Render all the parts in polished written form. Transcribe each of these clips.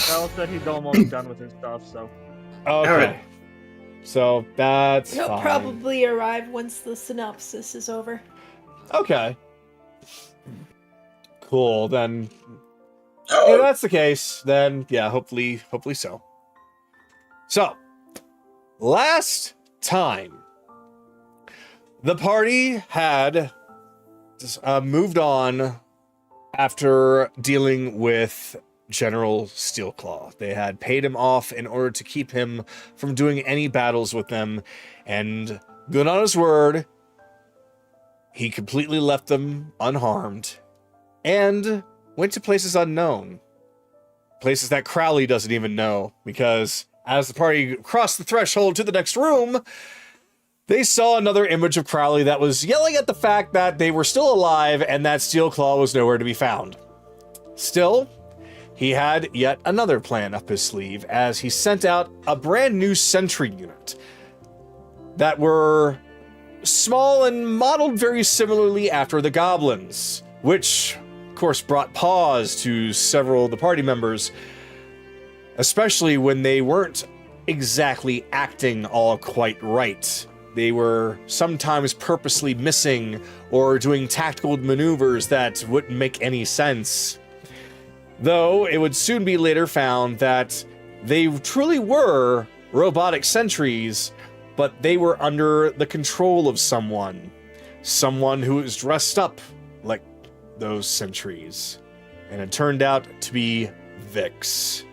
Bell said he's almost done with his stuff, so. Okay. Alright. So that's He'll fine. probably arrive once the synopsis is over. Okay. Cool. Then, if that's the case, then yeah, hopefully so. So, last time, the party had moved on after dealing with General Steelclaw. They had paid him off in order to keep him from doing any battles with them, and good on his word, he completely left them unharmed and went to places unknown. Places that Crowley doesn't even know, because as the party crossed the threshold to the next room, they saw another image of Crowley that was yelling at the fact that they were still alive and that Steelclaw was nowhere to be found. Still, he had yet another plan up his sleeve as he sent out a brand new sentry unit that were small and modeled very similarly after the Goblins, which, of course, brought pause to several of the party members, especially when they weren't exactly acting all quite right. They were sometimes purposely missing or doing tactical maneuvers that wouldn't make any sense. Though it would soon be later found that they truly were robotic sentries, but they were under the control of someone who was dressed up like those sentries. And it turned out to be Vhyx.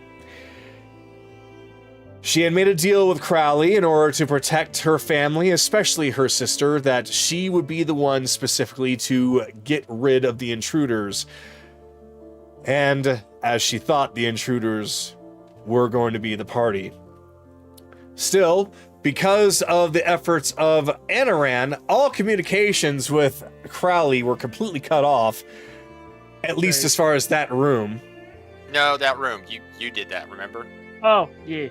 She had made a deal with Crowley in order to protect her family, especially her sister, that she would be the one specifically to get rid of the intruders. And as she thought, the intruders were going to be the party. Still, because of the efforts of Anaran, all communications with Crowley were completely cut off, at least as far as that room. No, that room. You did that, remember? Oh, yeah.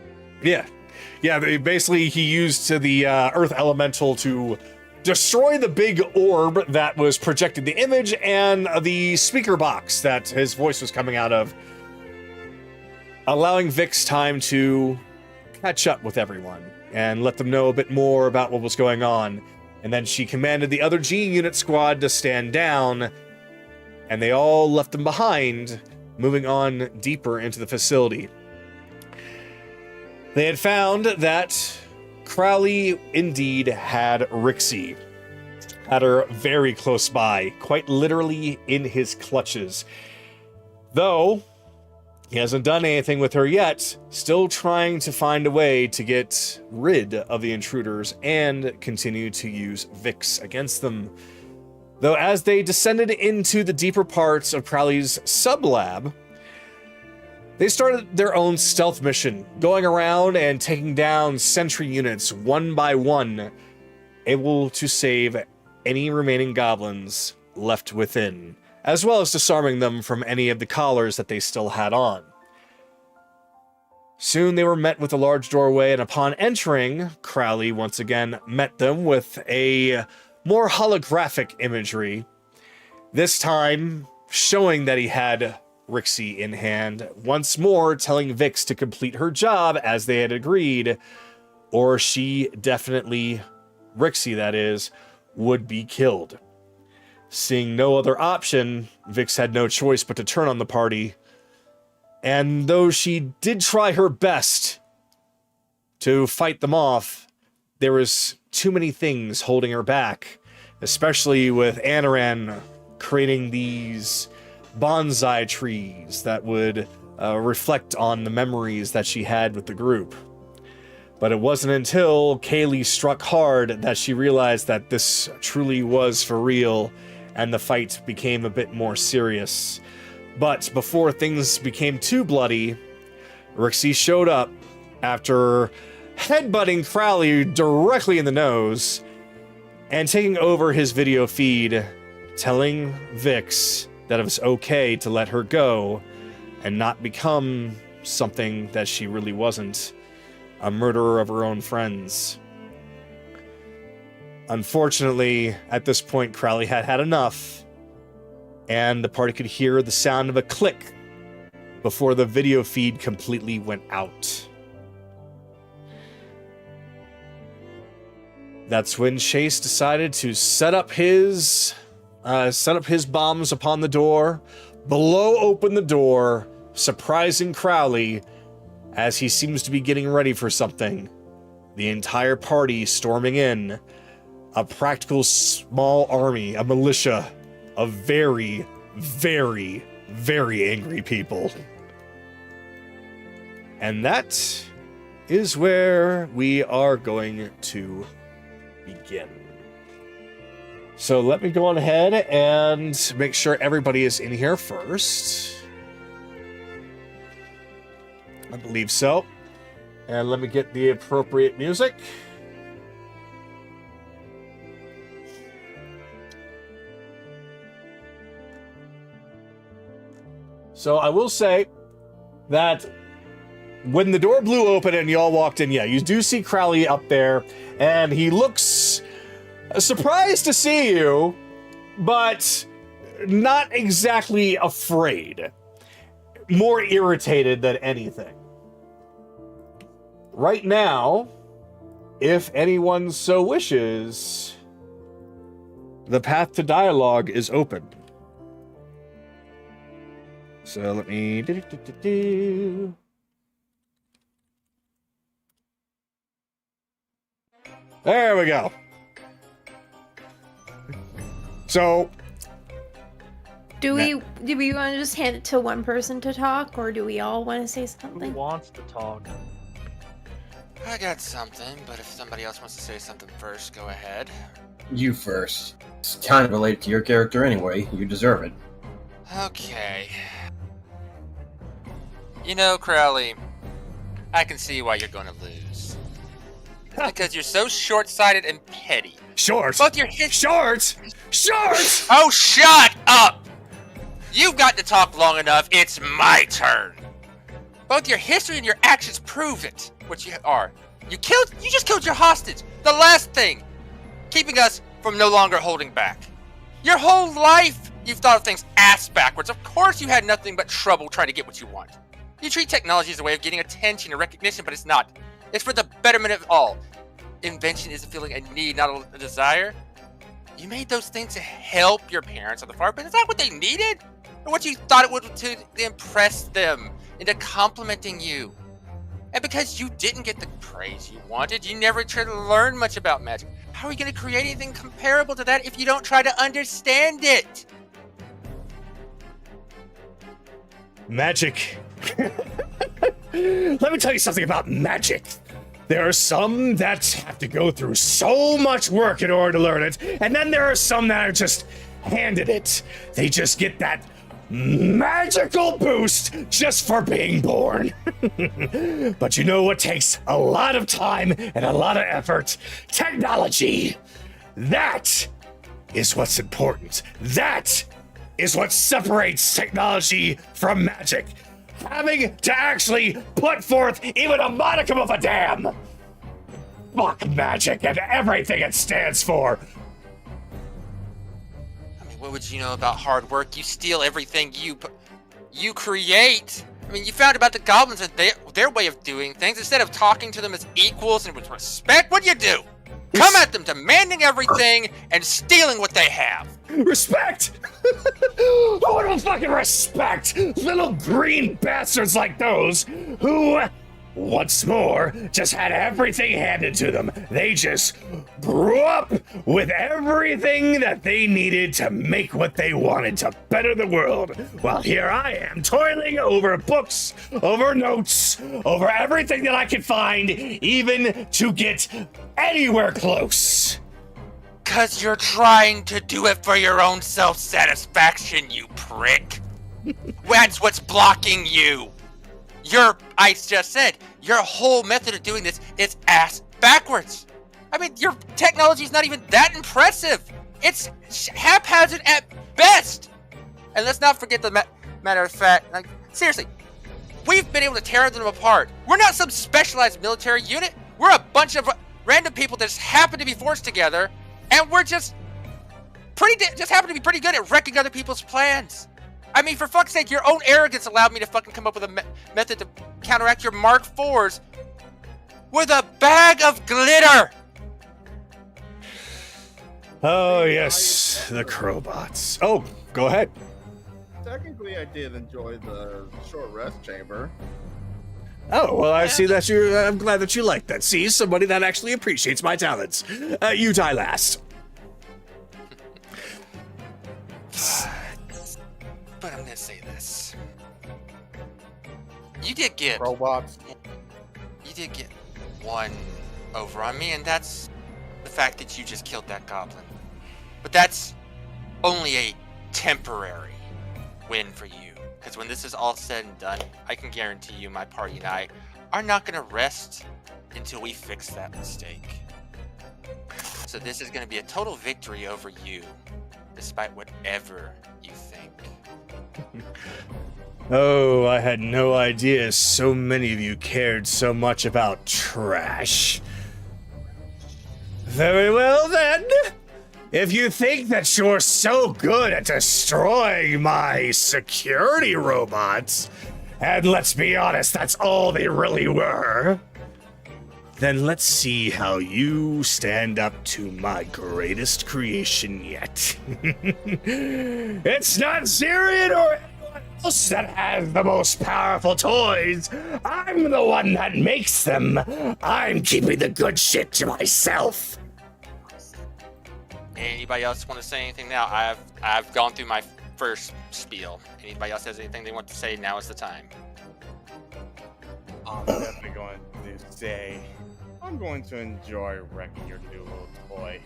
Yeah, basically he used the Earth Elemental to destroy the big orb that was projecting the image and the speaker box that his voice was coming out of, allowing Vhyx time to catch up with everyone and let them know a bit more about what was going on. And then she commanded the other G Unit squad to stand down, and they all left them behind, moving on deeper into the facility. They had found that Crowley indeed had Rhyxie. Had her very close by, quite literally in his clutches. Though he hasn't done anything with her yet, still trying to find a way to get rid of the intruders and continue to use Vhyx against them. Though as they descended into the deeper parts of Crowley's sublab, they started their own stealth mission, going around and taking down sentry units one by one, able to save any remaining goblins left within, as well as disarming them from any of the collars that they still had on. Soon they were met with a large doorway, and upon entering, Crowley once again met them with a more holographic imagery, this time showing that he had Rhyxie in hand, once more telling Vhyx to complete her job as they had agreed, or she definitely, Rhyxie that is, would be killed. Seeing no other option, Vhyx had no choice but to turn on the party, and though she did try her best to fight them off, there was too many things holding her back, especially with Anaran creating these bonsai trees that would reflect on the memories that she had with the group. But it wasn't until Kaylee struck hard that she realized that this truly was for real, and the fight became a bit more serious. But before things became too bloody, Rhyxie showed up after headbutting Crowley directly in the nose and taking over his video feed, telling Vhyx that it was okay to let her go and not become something that she really wasn't, a murderer of her own friends. Unfortunately, at this point, Crowley had had enough, and the party could hear the sound of a click before the video feed completely went out. That's when Chase decided to set up his bombs upon the door, blow open the door, surprising Crowley as he seems to be getting ready for something. The entire party storming in, a practical small army, a militia of very, very, very angry people. And that is where we are going to begin. So let me go on ahead and make sure everybody is in here first. I believe so. And let me get the appropriate music. So I will say that when the door blew open and y'all walked in, yeah, you do see Crowley up there, and he looks surprised to see you, but not exactly afraid. More irritated than anything. Right now, if anyone so wishes, the path to dialogue is open. So let me... There we go. So... Do we want to just hand it to one person to talk, or do we all want to say Who something? wants to talk? I got something, but if somebody else wants to say something first, go ahead. You first. It's kind of related to your character anyway. You deserve it. Okay. You know, Crowley, I can see why you're going to lose. It's because you're so short-sighted and petty. Short! Both your hits. Short! Short! Oh, shut up! You've got to talk long enough. It's my turn. Both your history and your actions prove it. What you are. You just killed your hostage. The last thing. Keeping us from no longer holding back. Your whole life, you've thought of things ass backwards. Of course you had nothing but trouble trying to get what you want. You treat technology as a way of getting attention and recognition, but it's not. It's for the betterment of all. Invention is a feeling, a need, not a desire. You made those things to help your parents on the far, but is that what they needed? Or what you thought it would to impress them into complimenting you? And because you didn't get the praise you wanted, you never tried to learn much about magic. How are you going to create anything comparable to that if you don't try to understand it? Magic. Let me tell you something about magic. There are some that have to go through so much work in order to learn it, and then there are some that are just handed it. They just get that magical boost just for being born. But you know what takes a lot of time and a lot of effort? Technology. That is what's important. That is what separates technology from magic. Having to actually put forth even a modicum of a damn. Fuck magic and everything it stands for. I mean, what would you know about hard work? You steal everything you create. I mean, you found about the goblins and their way of doing things. Instead of talking to them as equals and with respect, what do? Come at them demanding everything and stealing what they have. Respect? Who would fucking respect little green bastards like those who, once more, just had everything handed to them? They just grew up with everything that they needed to make what they wanted to better the world. While here I am, toiling over books, over notes, over everything that I could find, even to get anywhere close. 'Cause you're trying to do it for your own self-satisfaction, you prick. That's what's blocking you. I just said, your whole method of doing this is ass backwards. I mean, your technology is not even that impressive. It's haphazard at best. And let's not forget the matter of fact, like, seriously, we've been able to tear them apart. We're not some specialized military unit. We're a bunch of random people that just happen to be forced together. And we're just happen to be pretty good at wrecking other people's plans. I mean, for fuck's sake, your own arrogance allowed me to fucking come up with a method to counteract your Mark IVs with a bag of glitter! Oh, yes, the Crowbots. Oh, go ahead. Technically, I did enjoy the short rest chamber. Oh, well, I see that I'm glad that you like that. See, somebody that actually appreciates my talents. You die last. But I'm gonna say this. You did get Robots. one over on me, and that's the fact that you just killed that goblin. But that's only a temporary win for you. Because when this is all said and done, I can guarantee you my party and I are not going to rest until we fix that mistake. So this is going to be a total victory over you, despite whatever you think. Oh, I had no idea so many of you cared so much about trash. Very well, then. If you think that you're so good at destroying my security robots, and let's be honest, that's all they really were, then let's see how you stand up to my greatest creation yet. It's not Zirian or anyone else that has the most powerful toys. I'm the one that makes them. I'm keeping the good shit to myself. Anybody else want to say anything now? I've gone through my first spiel. Anybody else has anything they want to say? Now is the time. I'm definitely going to say, I'm going to enjoy wrecking your new little toy.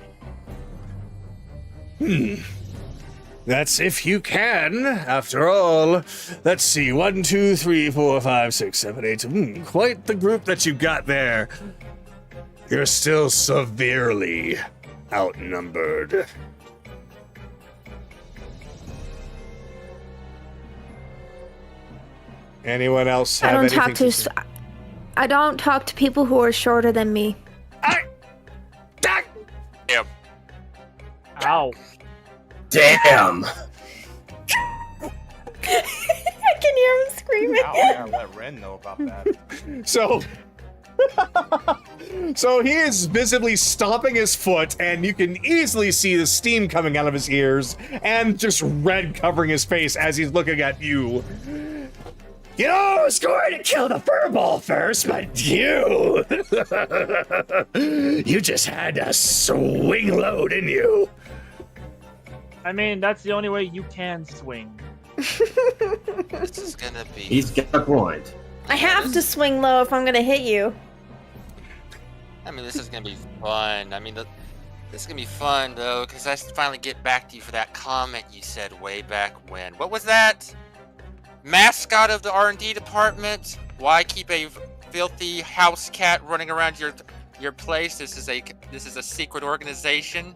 That's if you can. After all, let's see. 1, 2, 3, 4, 5, 6, 7, 8. Quite the group that you got there. You're still severely outnumbered. Anyone else have anything to say? I don't talk to people who are shorter than me. Yep. Ow. Damn! I can hear him screaming. I gotta let Ren know about that. So he is visibly stomping his foot, and you can easily see the steam coming out of his ears, and just red covering his face as he's looking at you. You know, I was going to kill the furball first, but you... you just had a swing low, didn't you? I mean, that's the only way you can swing. This is gonna be. He's got a point. I have to swing low if I'm gonna hit you. I mean, this is gonna be fun. I mean, this is gonna be fun though, because I finally get back to you for that comment you said way back when. What was that? Mascot of the R&D department? Why keep a filthy house cat running around your place? This is a secret organization.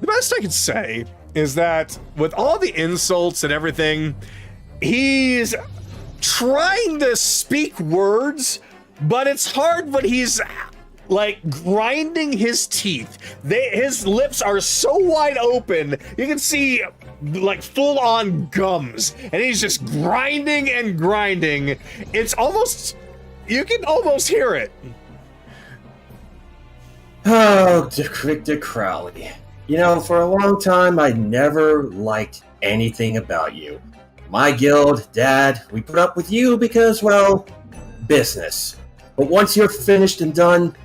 The best I can say is that with all the insults and everything, he's trying to speak words, but it's hard when he's like grinding his teeth. His lips are so wide open, you can see like full-on gums, and he's just grinding and grinding. It's almost, you can almost hear it. Oh, Dr Crowley. You know, for a long time, I never liked anything about you. My guild, Dad, we put up with you because, well, business. But once you're finished and done,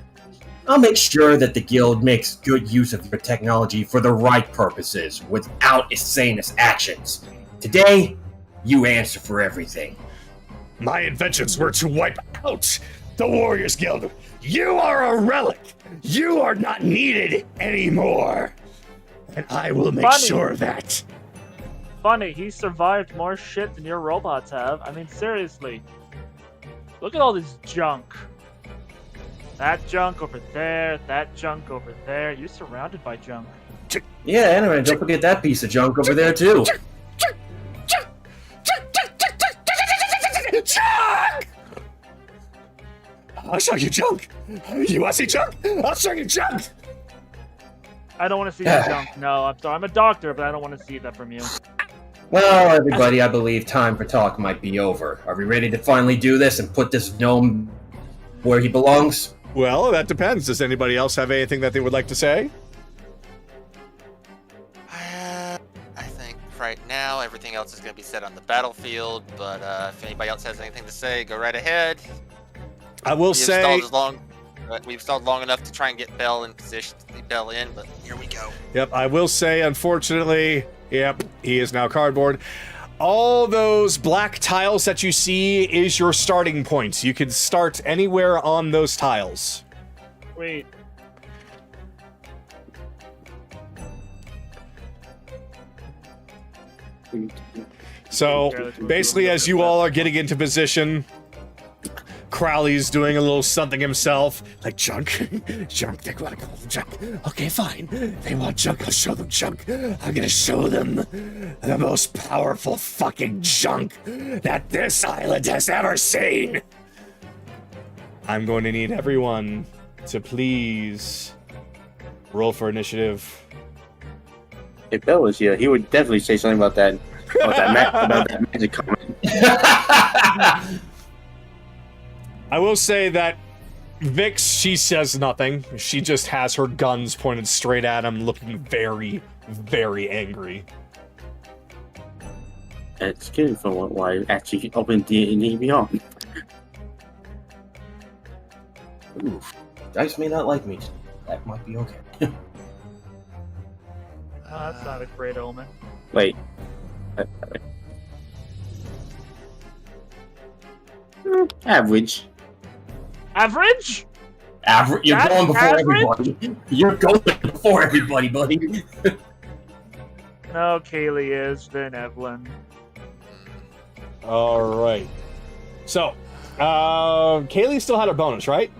I'll make sure that the guild makes good use of your technology for the right purposes, without extraneous actions. Today, you answer for everything. My inventions were to wipe out the Warriors Guild. You are a relic. You are not needed anymore. And I will make sure of that. Funny, he survived more shit than your robots have. I mean, seriously. Look at all this junk. That junk over there, that junk over there. You're surrounded by junk. Yeah, anyway, don't forget that piece of junk over there, too. Junk! I'll show you junk. You want to see junk? I'll show you junk. I don't want to see that junk. No, I'm sorry. I'm a doctor, but I don't want to see that from you. Well, everybody, I believe time for talk might be over. Are we ready to finally do this and put this gnome where he belongs? Well, that depends. Does anybody else have anything that they would like to say? I think right now everything else is going to be said on the battlefield, but if anybody else has anything to say, go right ahead. I will say... We've stalled long enough to try and get Bell in position to lead Bell in, but here we go. Yep, I will say, unfortunately, yep, he is now cardboard. All those black tiles that you see is your starting point. You can start anywhere on those tiles. Wait. So, basically, as you all are getting into position, Crowley's doing a little something himself. Like, junk? Junk, they want to call them junk. Okay, fine. They want junk, I'll show them junk. I'm gonna show them the most powerful fucking junk that this island has ever seen. I'm going to need everyone to please roll for initiative. If Bill was here, he would definitely say something about that. About that magic comment. I will say that Vhyx, she says nothing. She just has her guns pointed straight at him, looking very, very angry. It's good for why I actually opened the beyond. Ooh, Dice may not like me. That might be okay. That's not a great omen. Wait. Average. Average? You're That's going before average? everybody. You're going before everybody, buddy. No, Kaylee is, then Evelyn. Alright. So, Kaylee still had her bonus, right?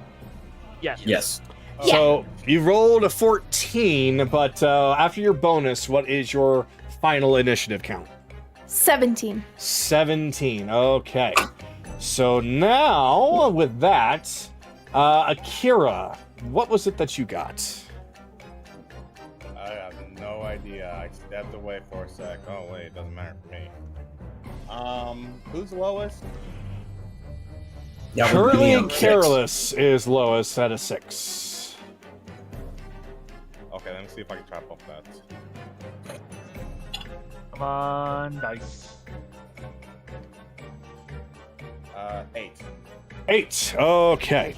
Yes. Yes. So, you rolled a 14, but after your bonus, what is your final initiative count? 17. 17, okay. So now, with that, Akira, what was it that you got? I have no idea. I stepped away for a sec. Oh wait, it doesn't matter for me. Who's lowest? Yeah, we're really Curly on six. Careless is lowest at a 6. Okay, let me see if I can trap off that. Come on, dice. 8. 8, okay.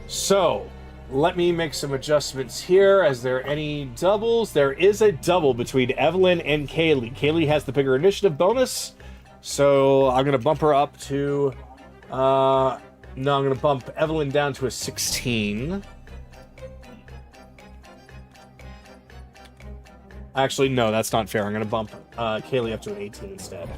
So, let me make some adjustments here. Is there any doubles? There is a double between Evelyn and Kaylee. Kaylee has the bigger initiative bonus, so I'm going to bump her up to... no, I'm going to bump Evelyn down to a 16. Actually, no, that's not fair. I'm going to bump Kaylee up to an 18 instead.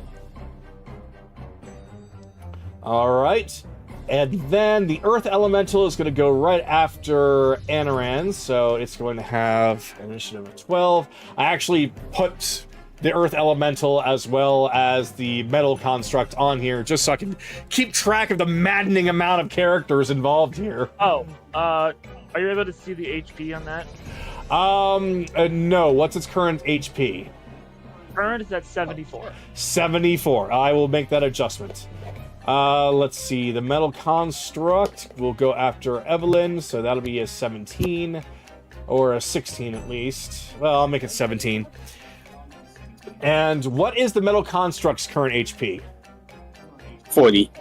Alright. And then the Earth Elemental is going to go right after Anaran, so it's going to have an initiative of 12. I actually put the Earth Elemental as well as the Metal Construct on here, just so I can keep track of the maddening amount of characters involved here. Oh, are you able to see the HP on that? No. What's its current HP? Current is at 74. 74. I will make that adjustment. Let's see. The Metal Construct will go after Evelyn, so that'll be a 17. Or a 16 at least. Well, I'll make it 17. And what is the Metal Construct's current HP? 40.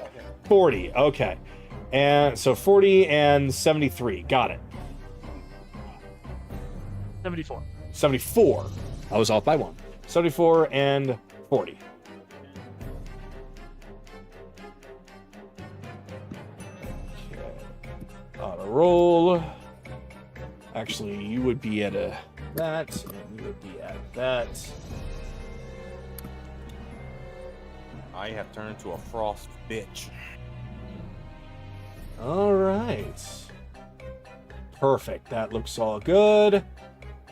40, okay. And so 40 and 73. Got it. 74. 74. I was off by 1. 74 and 40. Auto roll. Actually, you would be at that, and you would be at that. I have turned to a frost bitch. All right. Perfect. That looks all good.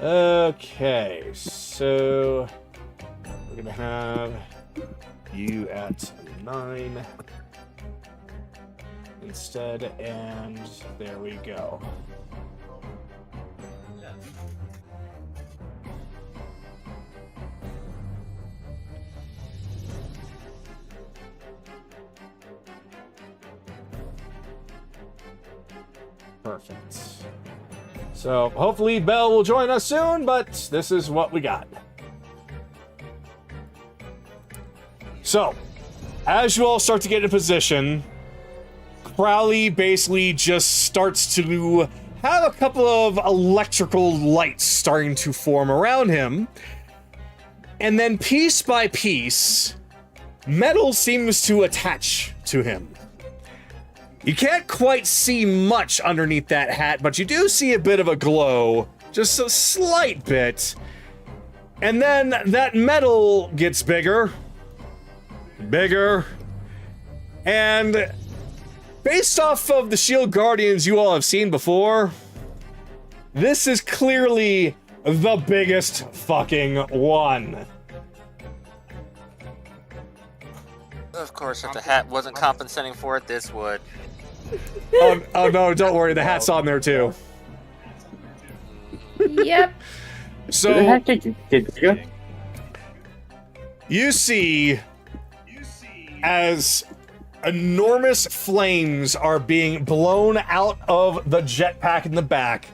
Okay, so we're gonna have you at 9 instead, and there we go. Perfect. So hopefully Belle will join us soon, but this is what we got. So, as you all start to get in position, Crowley basically just starts to have a couple of electrical lights starting to form around him. And then piece by piece, metal seems to attach to him. You can't quite see much underneath that hat, but you do see a bit of a glow, just a slight bit. And then that metal gets bigger, and based off of the Shield Guardians you all have seen before, this is clearly the biggest fucking one. Of course, if the hat wasn't compensating for it, this would. Oh no, don't worry, the hat's on there too. Yep. So you see as enormous flames are being blown out of the jetpack in the back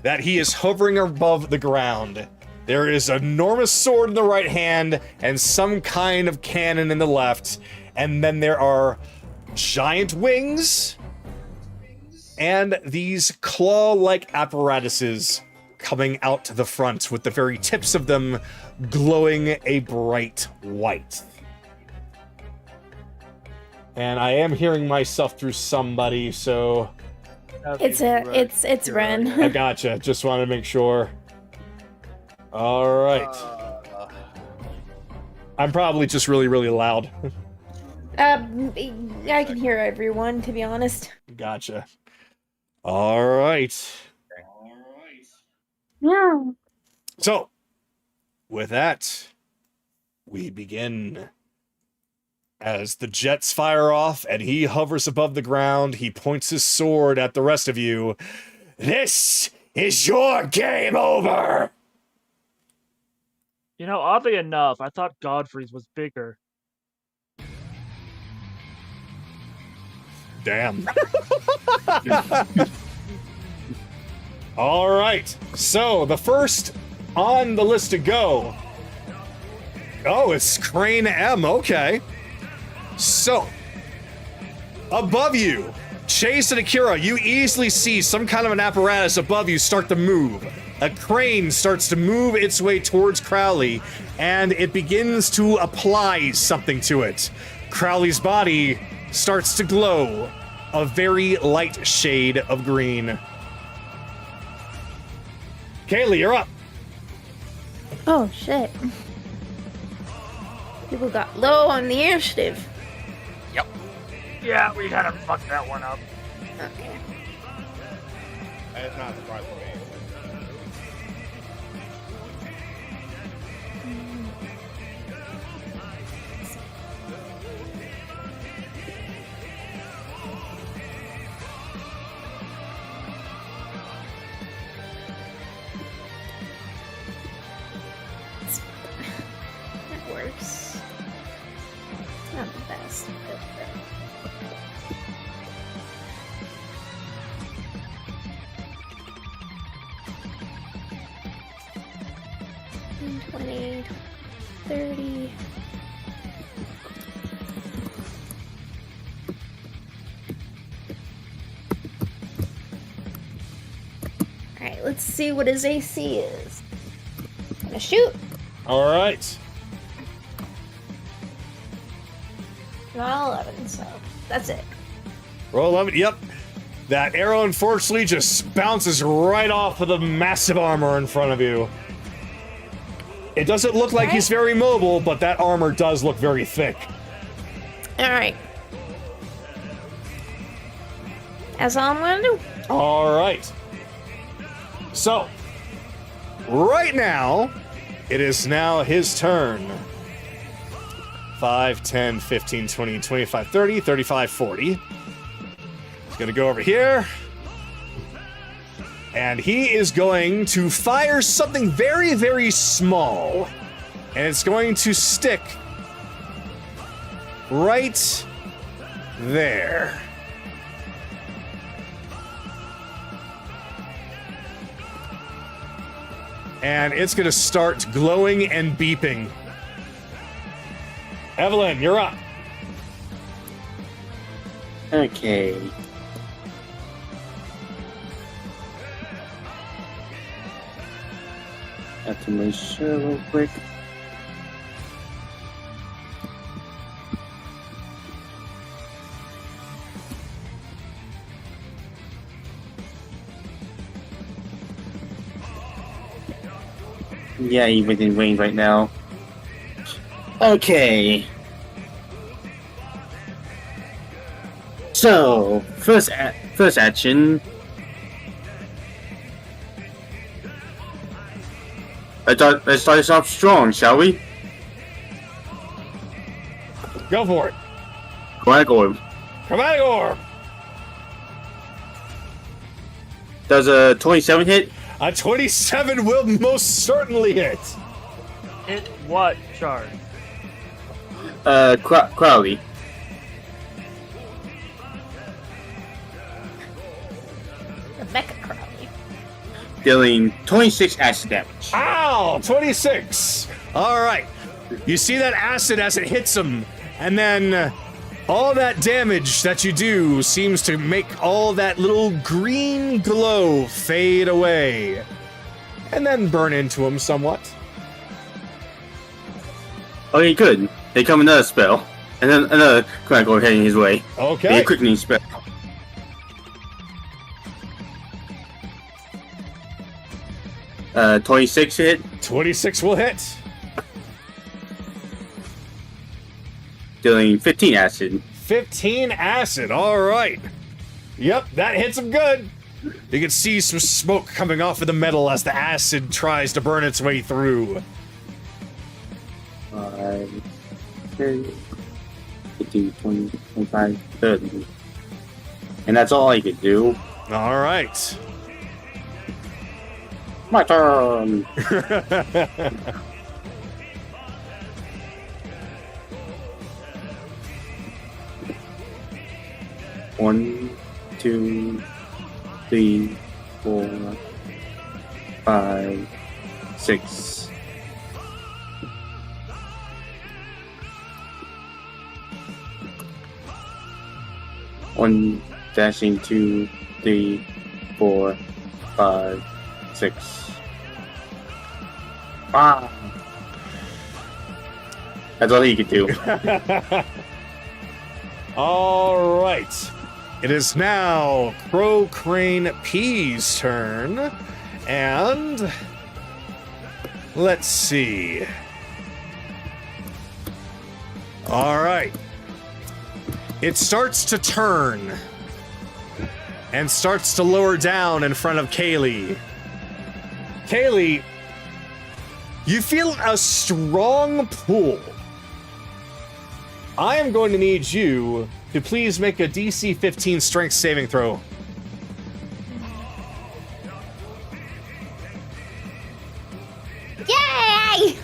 that he is hovering above the ground. There is an enormous sword in the right hand and some kind of cannon in the left, and then there are giant wings and these claw-like apparatuses coming out to the front with the very tips of them glowing a bright white. And I am hearing myself through somebody, so It's Ren. I gotcha. Just want to make sure. All right. I'm probably just really, really loud. I can hear everyone, to be honest. Gotcha. All right. Yeah. So, with that, we begin. As the jets fire off and he hovers above the ground, he points his sword at the rest of you. This is your game over! You know, oddly enough, I thought Godfrey's was bigger. Damn. All right. So, the first on the list to go. Oh, it's Crane M. Okay. So, above you, Chase and Akira, you easily see some kind of an apparatus above you start to move. A crane starts to move its way towards Crowley, and it begins to apply something to it. Crowley's body starts to glow a very light shade of green. Kaylee, you're up. Oh, shit. People got low on the initiative. Yep. Yeah, we gotta fuck that one up. Okay. It's not surprising me. That works. It's not the best, but... 20, 30. Alright, let's see what his AC is. Gonna shoot. All right. Not 11, so that's it. Roll 11. Yep. That arrow, unfortunately, just bounces right off of the massive armor in front of you. It doesn't look like he's very mobile, but that armor does look very thick. Alright. That's all I'm gonna do. All right. So, right now, it is now his turn. 5, 10, 15, 20, 25, 30, 35, 40. He's gonna go over here. And he is going to fire something very, very small. And it's going to stick right there. and it's going to start glowing and beeping. Evelyn, you're up. Okay. Have to make sure real quick. Yeah, he's within range right now. Okay. So, first action. Let's start this off strong, shall we? Go for it. Chromatic Orb. Chromatic Orb. Does a 27 hit? A 27 will most certainly hit. Hit what charge? Crowley. Rebecca Crowley. Dealing 26 acid damage. Ow! 26. All right. You see that acid as it hits him, and then all that damage that you do seems to make all that little green glow fade away, and then burn into him somewhat. Okay, good. They come another spell. And then another Chromatic Orb heading his way. Okay. A quickening spell. Uh, 26 hit. 26 will hit. Dealing 15 acid. 15 acid. All right. Yep, that hits him good. You can see some smoke coming off of the metal as the acid tries to burn its way through. 5, 10, 15, 20, 25, 30. And that's all I could do. All right. My turn! One, 2, 3, 4, 5, 6. One dashing 2, 3, 4, 5, 6. Ah! That's all he could do. All right. It is now Crow Crane P's turn. And let's see. All right. It starts to turn and starts to lower down in front of Kaylee. Kaylee, you feel a strong pull. I am going to need you to please make a DC 15 strength saving throw. Yay!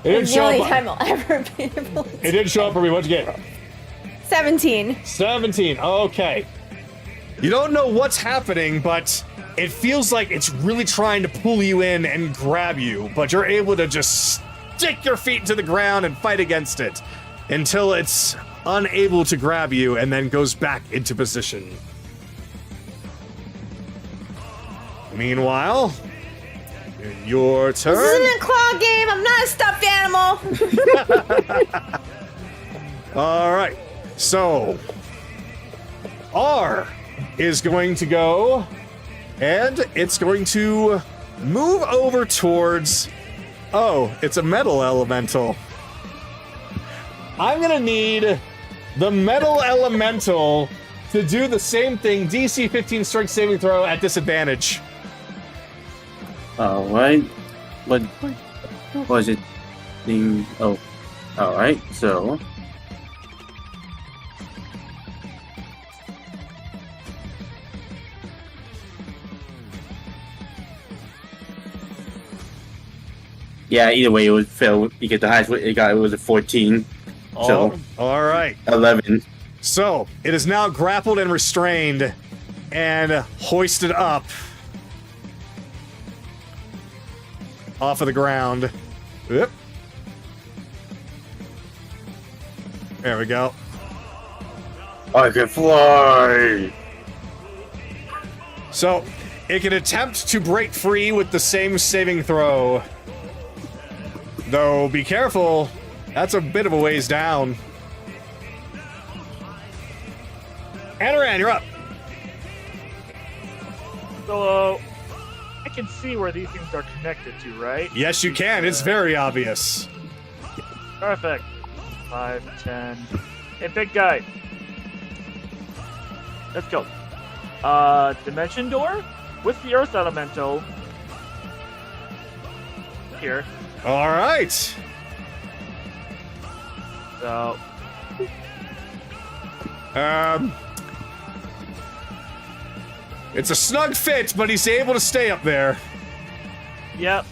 It didn't It's the show only up. time I'll ever be able to. It didn't show up for me. What'd you get? 17. 17. Okay. You don't know what's happening, but it feels like it's really trying to pull you in and grab you, but you're able to just stick your feet to the ground and fight against it until it's unable to grab you and then goes back into position. Meanwhile, your turn. This isn't a claw game. I'm not a stuffed animal. All right. So, R is going to go, and it's going to move over towards... Oh, it's a metal elemental. I'm going to need the metal elemental to do the same thing, DC 15 strength saving throw at disadvantage. Alright. What was it? Oh. Alright, so. Yeah, either way it would fail because the highest it got was a 14. So All right. 11. So, it is now grappled and restrained and hoisted up. off of the ground. Yep. There we go. I can fly! So, it can attempt to break free with the same saving throw. Though, be careful. That's a bit of a ways down. Anaran, you're up. So, I can see where these things are connected to, right? Yes, you can. It's very obvious. Perfect. 5, 10. Hey, big guy. Let's go. Dimension door with the Earth Elemental. Here. All right. So, It's a snug fit, but he's able to stay up there. yep.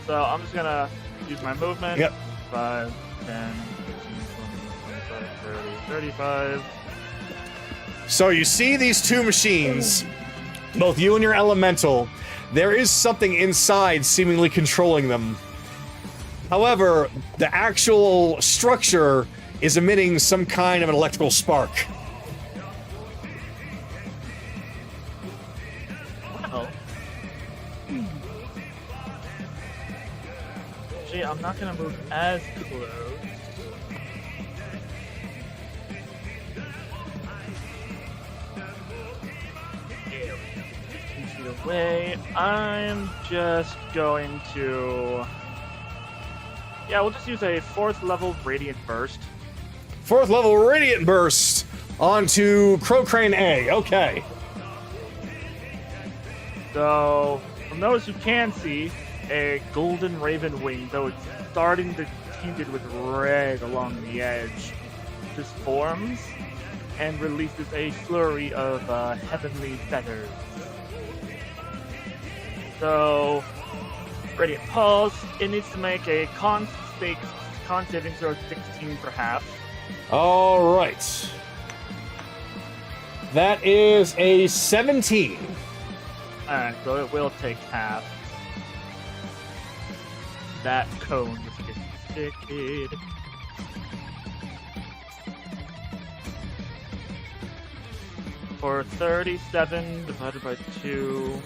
So, I'm just gonna use my movement. Yep. 5, 10, 15, 20, 25, 30, 35. So you see these two machines, both you and your elemental. There is something inside seemingly controlling them. However, the actual structure is emitting some kind of an electrical spark. Well. Gee, I'm not gonna move as close. Away. I'm just going to... Yeah, we'll just use a 4th level Radiant Burst. 4th level Radiant Burst onto Crocrane A. Okay. So, from those who can see, a Golden Raven Wing, though it's starting to tinted with red along the edge, just forms and releases a flurry of heavenly feathers. So, Radiant Pulse, it needs to make a con saving throw 16 for half. All right. That is a 17. Alright, so it will take half. That cone just gets sticky. For 37 divided by 2...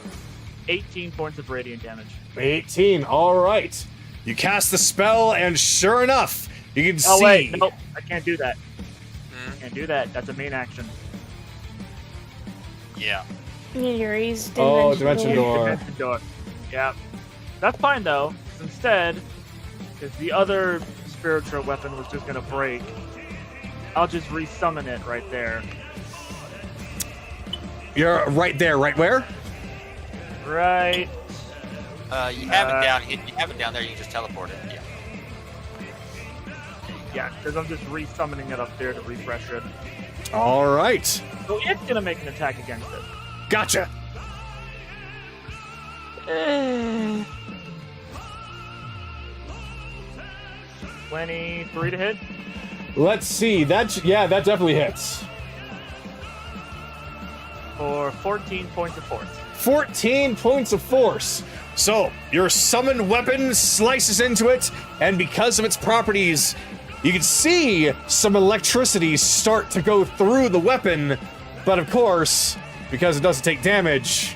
18 points of radiant damage. 18. All right. You cast the spell, and sure enough, you can see. Oh wait, nope, I can't do that. Can't do that. That's a main action. Yeah. Yuri's Dimension Door. Dimension door. Yeah, that's fine though. 'Cause instead, because the other spiritual weapon was just gonna break, I'll just resummon it right there. You're right there. Right where? Right. You have it down. You have it down there. You can just teleport it. Yeah. Yeah, because I'm just resummoning it up there to refresh it. All right. So it's gonna make an attack against it. Gotcha. 23 to hit. Let's see. That definitely hits. For 14 points of force. 14 points of force. So, your summoned weapon slices into it, and because of its properties, you can see some electricity start to go through the weapon, but of course, because it doesn't take damage,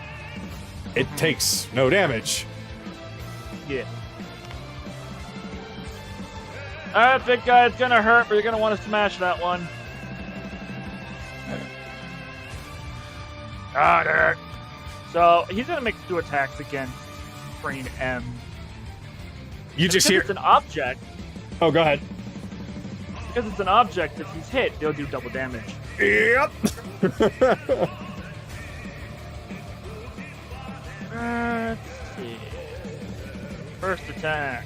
it takes no damage. Yeah. Alright, big guy, it's gonna hurt, but you're gonna want to smash that one. Got it. So, he's gonna make 2 attacks against Crane M. You just Because hear. it's an object. Oh, go ahead. Because it's an object, if he's hit, they'll do double damage. Yep. Let's see. First attack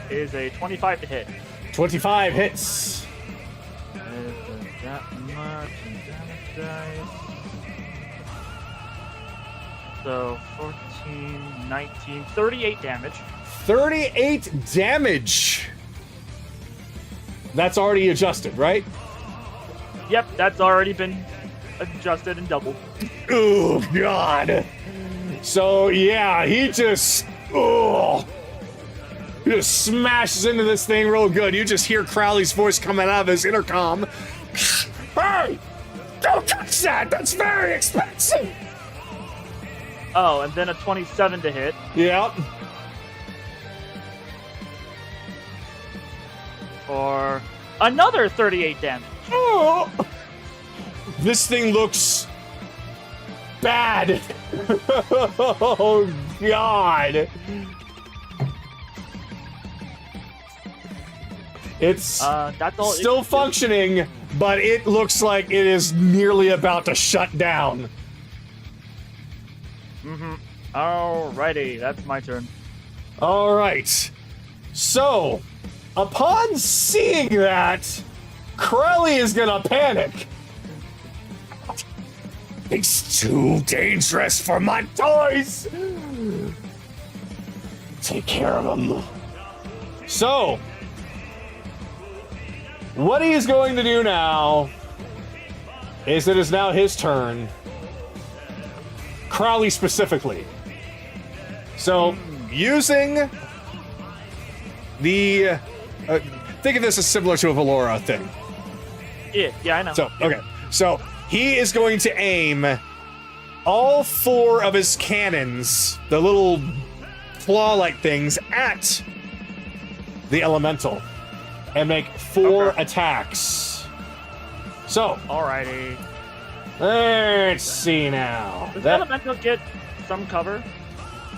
is a 25 to hit. 25 hits. Isn't that much in damage dice. So 14, 19, 38 damage. 38 damage. That's already adjusted, right? Yep, that's already been adjusted and doubled. Oh, God. So, yeah, he just Oh! He just smashes into this thing real good. You just hear Crowley's voice coming out of his intercom. Hey! Don't touch that! That's very expensive! Oh, and then a 27 to hit. Yep. For another 38 damage. Oh! This thing looks bad. Oh, God. It's That's all. still functioning, but it looks like it is nearly about to shut down. Alrighty, that's my turn. All right. So, upon seeing that, Crowley is gonna panic. It's too dangerous for my toys. Take care of them. So, what he is going to do now is it is now his turn. Crowley specifically. So, using the... think of this as similar to a Valora thing. Yeah, I know. So, okay. So, he is going to aim all 4 of his cannons, the little claw-like things, at the elemental and make 4 attacks. So, Alrighty. let's see now. Does the elemental get some cover?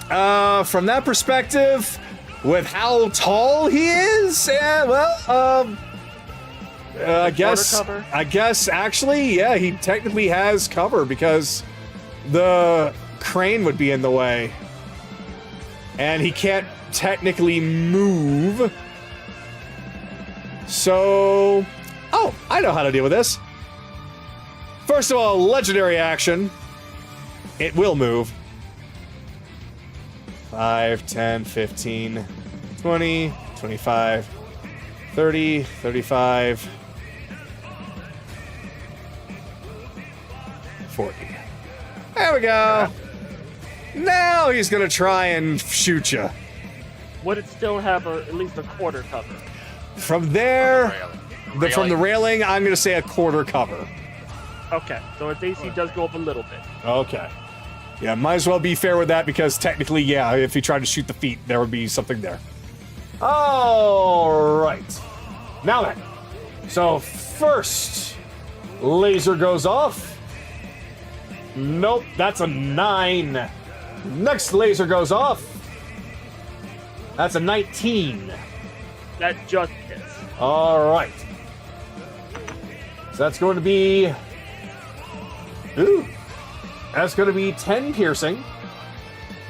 From that perspective, with how tall he is, yeah, well, I guess actually, yeah, he technically has cover because the crane would be in the way. And he can't technically move. So, oh, I know how to deal with this. First of all, legendary action. It will move. 5, 10, 15, 20, 25, 30, 35, 40. There we go. Now he's gonna try and shoot you. Would it still have at least a quarter cover? From there, from the Railing. railing, I'm gonna say a quarter cover. Okay, so its AC does go up a little bit. Okay. Yeah, might as well be fair with that because technically, yeah, if he tried to shoot the feet, there would be something there. All right. Now then. So first, laser goes off. Nope, that's a 9. Next laser goes off. That's a 19. That just hits. All right. So that's going to be... Ooh. That's going to be 10 piercing.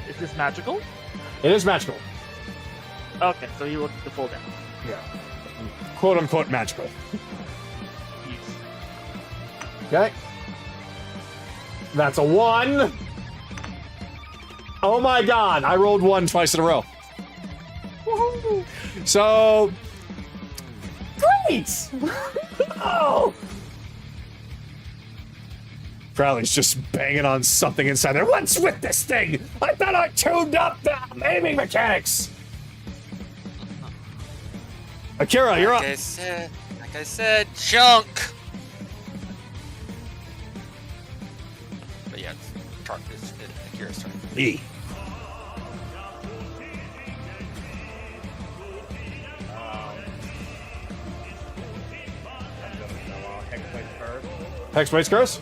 Is this magical? It is magical. Okay, so you look at the full damage. Yeah. Quote unquote magical. Yes. Okay. That's a 1. Oh my god, I rolled 1 twice in a row. Woohoo. So... Great! Oh! Crowley's just banging on something inside there. What's with this thing? I thought I tuned up the aiming mechanics! Akira, you're up. Like I said, junk. But yeah, it's Akira's turn. E. Hexblade first. Hexblade's curse?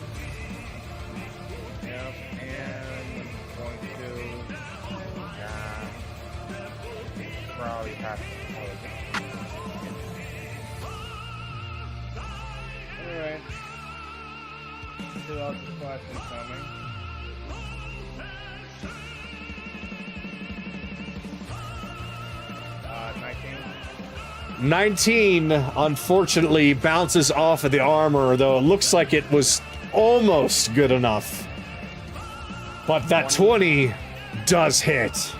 Yep, and going to probably have to close it. Alright. Who else is flashing coming? Uh, 19, unfortunately, bounces off of the armor, though it looks like it was almost good enough. But that 20 does hit.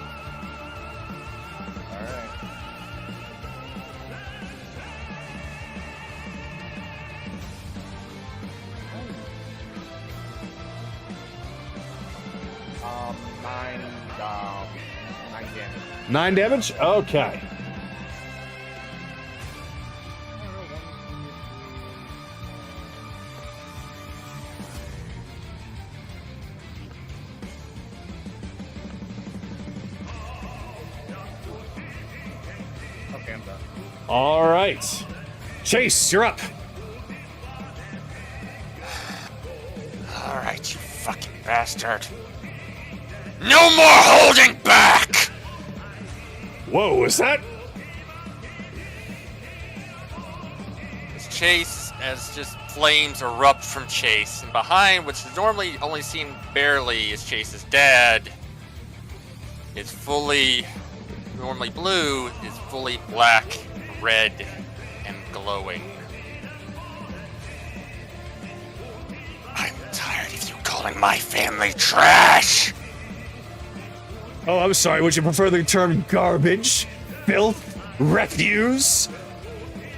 Alright. damage. 9 damage? Okay. Okay, I'm done. All right. Chase, you're up. All right, you fucking bastard. No more holding back! Whoa, is that? As Chase, as just flames erupt from Chase, and behind, which is normally only seen barely, is Chase's dad. It's fully, normally blue, is fully black, red, and glowing. I'm tired of you calling my family trash! Oh, I'm sorry. Would you prefer the term garbage, filth, refuse,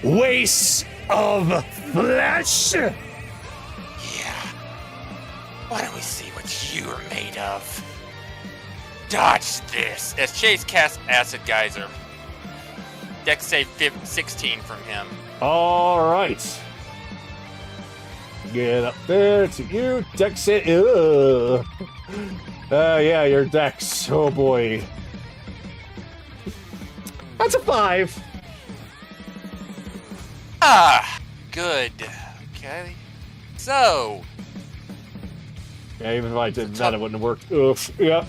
waste of flesh? Yeah. Why don't we see what you are made of? Dodge this. As Chase casts Acid Geyser. Dex save 16 from him. All right. Get up there to you. Dex it. Yeah, your dex. Oh boy. That's a 5. Ah, good. Okay. So, Yeah, even if I did that, it wouldn't have worked. Oof. Yep.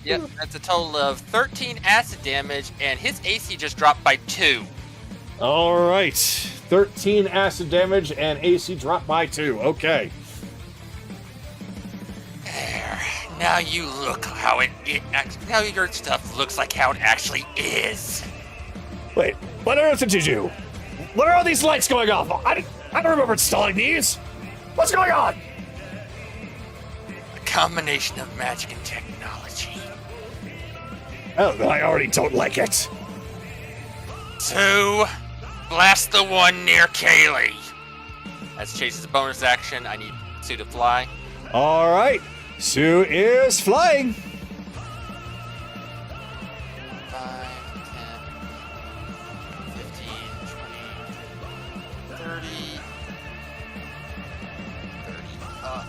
yep, that's a total of 13 acid damage, and his AC just dropped by 2. All right. 13 acid damage and AC dropped by 2. Okay. There. Now you look how now your stuff looks like how it actually is. Wait, what on earth did you do? What are all these lights going off? I don't remember installing these. What's going on? A combination of magic and technology. Oh, I already don't like it. 2. Blast the one near Kaylee. That's Chase's bonus action. I need Sue to fly. All right. Sue is flying. 5, 10, 15, 20, 30. 30 up.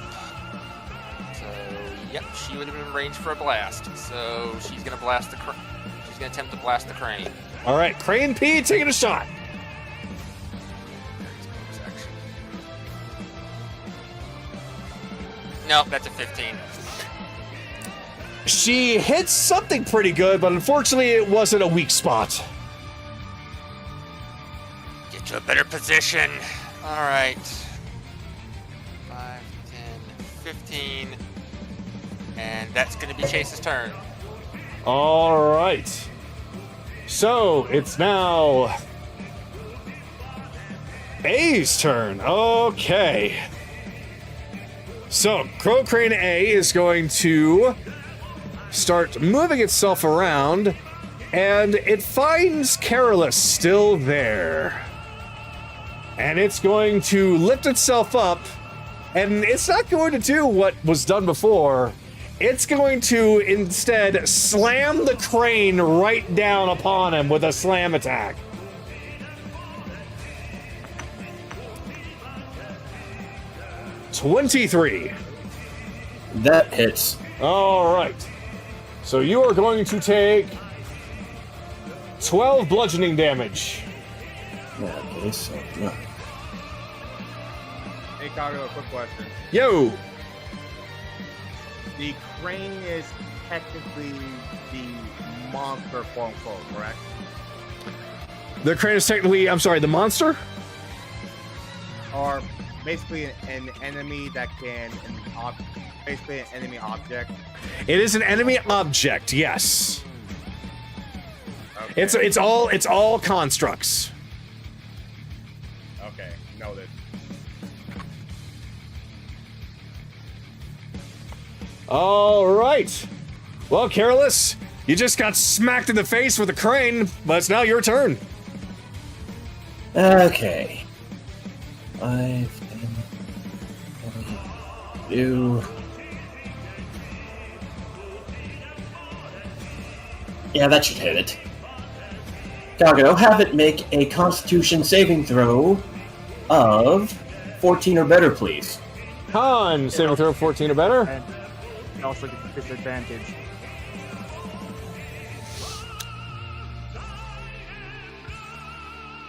So, yep, she would have been in range for a blast. So she's gonna blast the she's gonna attempt to blast the crane. All right, Crane P taking a shot. Nope, that's a 15. She hits something pretty good, but unfortunately it wasn't a weak spot. Get to a better position. All right. 5, 10, 15. And that's going to be Chase's turn. All right. So it's now A's turn. Okay. So Crow Crane A is going to start moving itself around, and it finds Carolus still there. And it's going to lift itself up, and it's not going to do what was done before. It's going to instead slam the crane right down upon him with a slam attack. $23. That hits. All right. So you are going to take 12 bludgeoning damage. Yeah, okay, so no. Hey, Cargo, a quick question. Yo. The crane is technically the monster, quote unquote, correct? The crane is technically, I'm sorry, the monster? Or basically an enemy that can, basically an enemy object. It is an enemy object, yes. Okay. It's all constructs. Okay, noted. All right. Well, Carolus, you just got smacked in the face with a crane, but it's now your turn. Okay. 5, 10, 22. Yeah, that should hit it. Doggo, have it make a Constitution saving throw of 14 or better, please. Con saving throw 14 or better. And you also get disadvantage.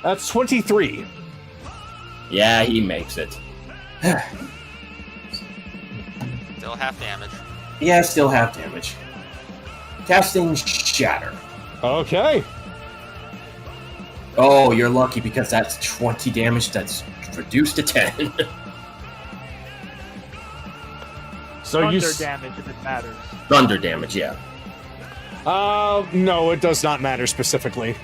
That's 23. Yeah, he makes it. Still half damage. Yeah, still half damage. Casting Shatter. Okay. Oh, you're lucky because that's 20 damage that's reduced to 10. So Thunder you damage if it matters. Thunder damage, yeah. No, it does not matter specifically.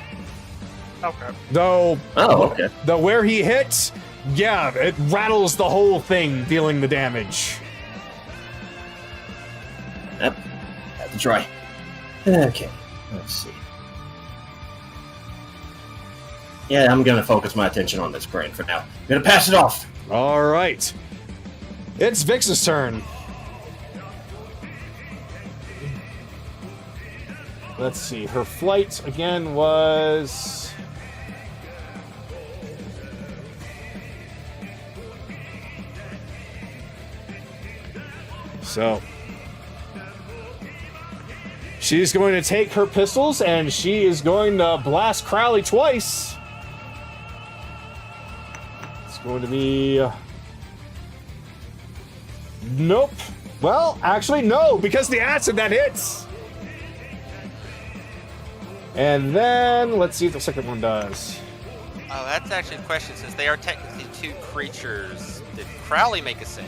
Okay. Though, Oh, okay. though where he hits, yeah, it rattles the whole thing, dealing the damage. Yep. Have to try. Okay. Let's see. Yeah, I'm gonna focus my attention on this brain for now. I'm gonna pass it off. All right. It's Vhyx's turn. Let's see. Her flight again was... So... she's going to take her pistols and she is going to blast Crowley twice. It's going to be... Nope. Well, actually, no, because the acid that hits. And then, let's see if the second one does. Oh, that's actually a question. Since they are technically two creatures, did Crowley make a save?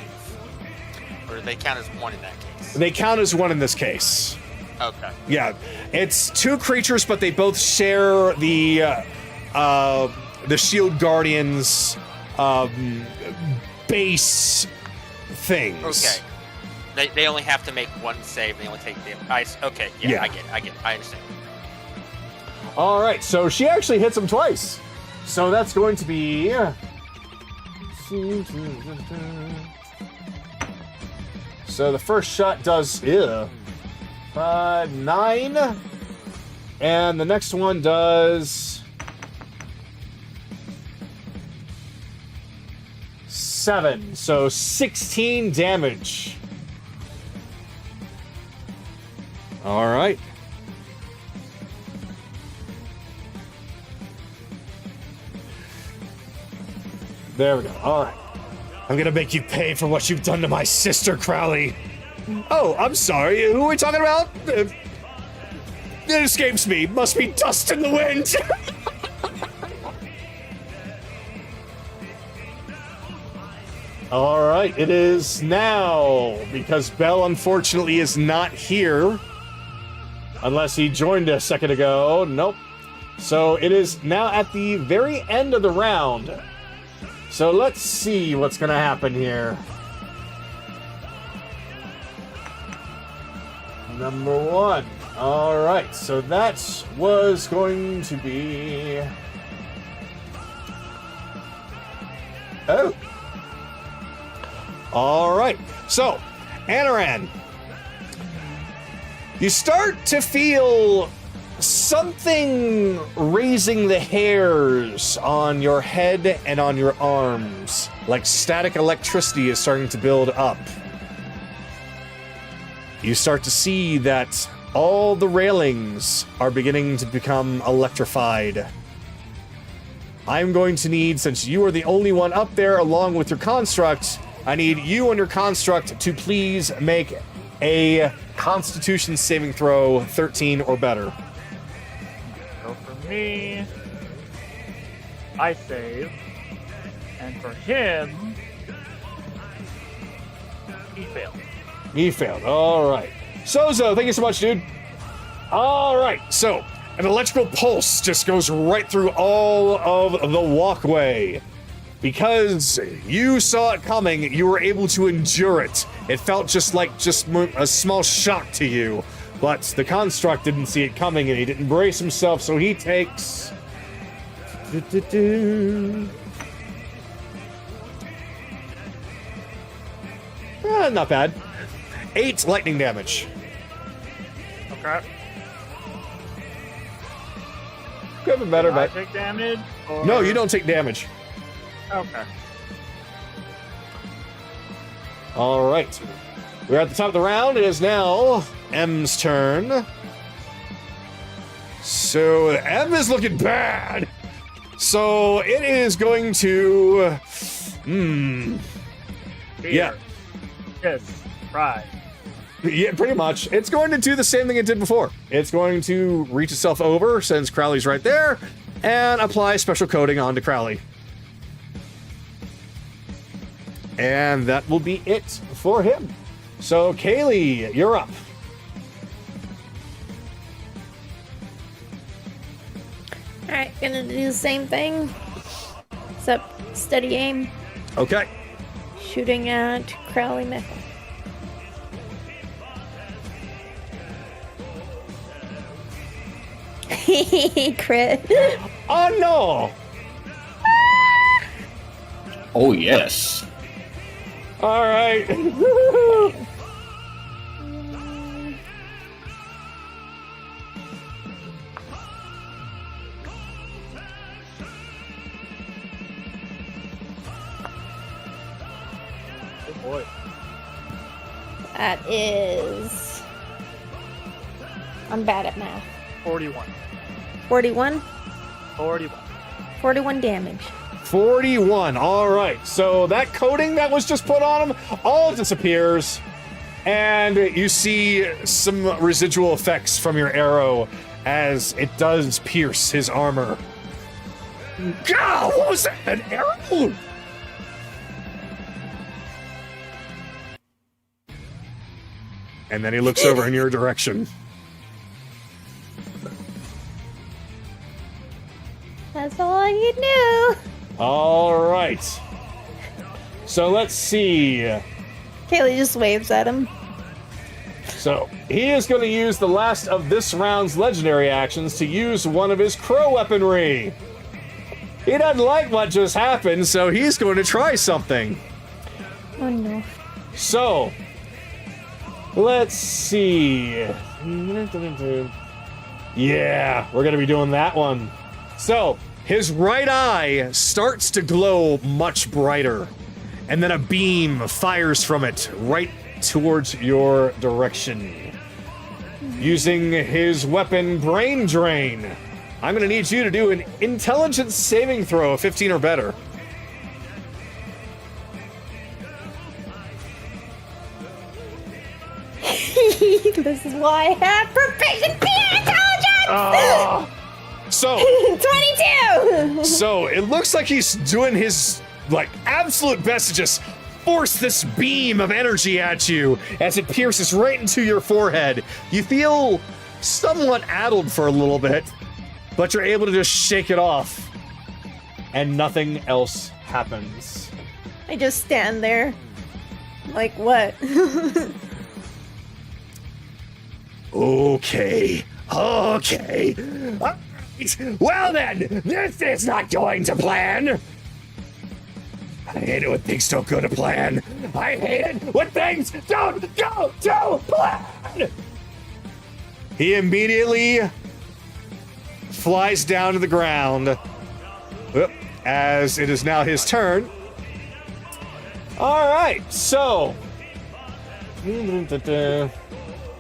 Or do they count as one in that case? They count as one in this case. Okay. Yeah, it's two creatures, but they both share the Shield Guardians base things. Okay. They only have to make one save. They only take the ice. Okay. Yeah. I get it. I understand. All right, so she actually hits him twice. So that's going to be... So the first shot does 9, and the next one does 7, so 16 damage. All right. There we go. All right. I'm gonna make you pay for what you've done to my sister, Crowley. Oh, I'm sorry. Who are we talking about? It escapes me. Must be dust in the wind. All right. It is now, because Bell unfortunately is not here. Unless he joined a second ago. Nope. So it is now at the very end of the round. So let's see what's going to happen here. Number 1. All right, so that was going to be... Oh. All right, so, Anaran, you start to feel something raising the hairs on your head and on your arms, like static electricity is starting to build up. You start to see that all the railings are beginning to become electrified. I'm going to need, since you are the only one up there along with your construct, I need you and your construct to please make a Constitution saving throw 13 or better. So for me, I save. And for him, he failed. He failed. All right. Sozo, thank you so much, dude. All right. So, an electrical pulse just goes right through all of the walkway. Because you saw it coming, you were able to endure it. It felt just like a small shock to you. But the construct didn't see it coming, and he didn't brace himself, so he takes... Not bad. 8 lightning damage. Okay. Could have been better, Do I but take damage? Or... no, you don't take damage. Okay. All right. We're at the top of the round. It is now M's turn. So M is looking bad. So it is going to... Fear. Yeah. Kiss. Pride. Yeah, pretty much. It's going to do the same thing it did before. It's going to reach itself over, since Crowley's right there, and apply special coating onto Crowley. And that will be it for him. So, Kaylee, you're up. Alright, gonna do the same thing. Except steady aim. Okay. Shooting at Crowley Mickle. Crit. Oh, no! Oh, yes. All right. Good boy. That is... I'm bad at math. 41. 41? 41. 41 damage. 41. All right. So that coating that was just put on him all disappears. And you see some residual effects from your arrow as it does pierce his armor. God, what was that? An arrow? And then he looks over in your direction. That's all you knew. All right. So let's see. Kaylee just waves at him. So he is going to use the last of this round's legendary actions to use one of his crow weaponry. He doesn't like what just happened, so he's going to try something. Oh no. So, let's see. Yeah, we're going to be doing that one. So, his right eye starts to glow much brighter, and then a beam fires from it right towards your direction. Using his weapon, Brain Drain, I'm going to need you to do an intelligence saving throw of 15 or better. This is why I have proficient intelligence! So 22! So it looks like he's doing his absolute best to just force this beam of energy at you as it pierces right into your forehead. You feel somewhat addled for a little bit, but you're able to just shake it off, and nothing else happens. I just stand there. Like what? Okay. Alright. Well then, this is not going to plan. I hate it when things don't go to plan. I hate it when things don't go to plan. He immediately flies down to the ground. Whoop, as it is now his turn. All right, so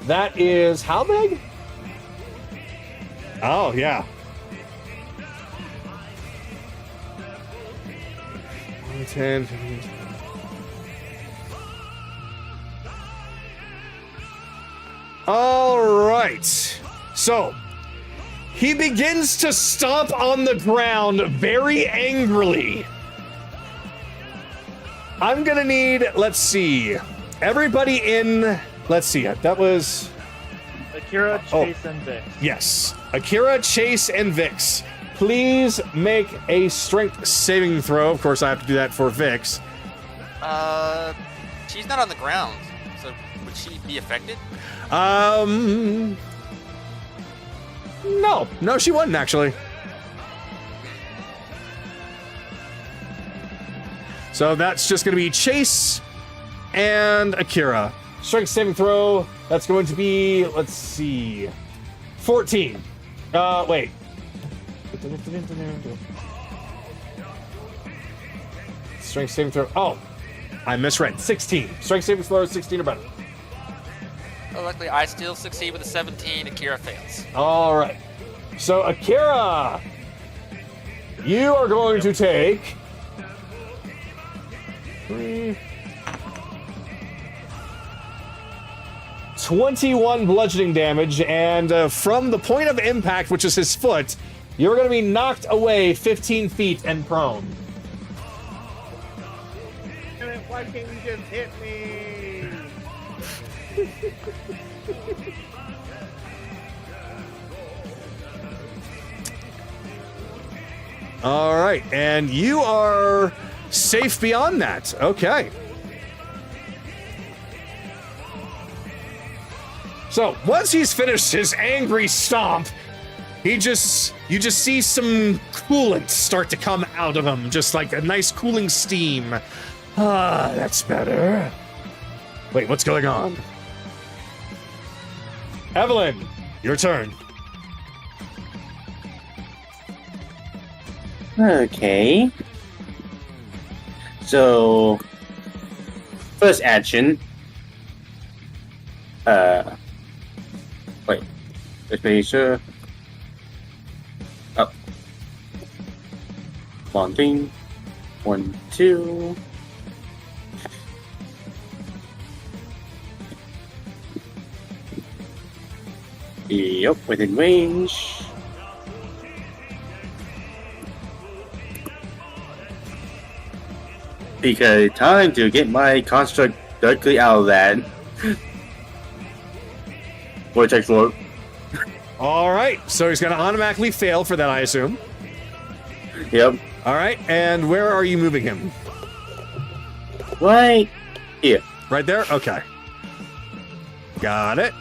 that is how big? Oh, yeah. 10, 15. All right. So, he begins to stomp on the ground very angrily. I'm gonna need, let's see, everybody in, let's see, that was... Akira, Chase, and Vhyx. Yes. Akira, Chase, and Vhyx. Please make a strength saving throw. Of course, I have to do that for Vhyx. She's not on the ground, so would she be affected? No, she wasn't actually. So that's just going to be Chase and Akira. Strength saving throw, that's going to be, let's see, 14. Wait. Strength saving throw. Oh, I misread. 16. Strength saving throw is 16 or better. Well, luckily, I still succeed with a 17. Akira fails. All right. So, Akira, you are going to take 21 bludgeoning damage, and from the point of impact, which is his foot, you're going to be knocked away 15 feet and prone. Why can't you just hit me? All right, and you are safe beyond that. Okay. So once he's finished his angry stomp, you just see some coolant start to come out of him, just like a nice cooling steam. Ah, that's better. Wait, what's going on? Evelyn, your turn. Okay. So, first action. Wait. Let's make sure. Oh. One thing. 1, 2. Yep, within range. Because time to get my construct directly out of that. Vortex Warp. All right, so he's going to automatically fail for that, I assume. Yep. All right, and where are you moving him? Right here. Right there? Okay. Got it.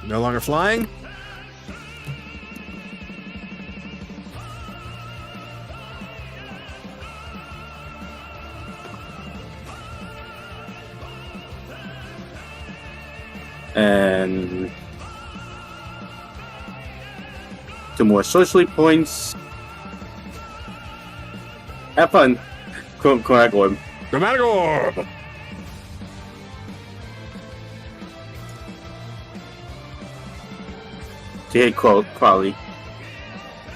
No longer flying. And 2 more sorcery points. Have fun. Chromatic Orb. Chromatic Orb! To hit Crowley.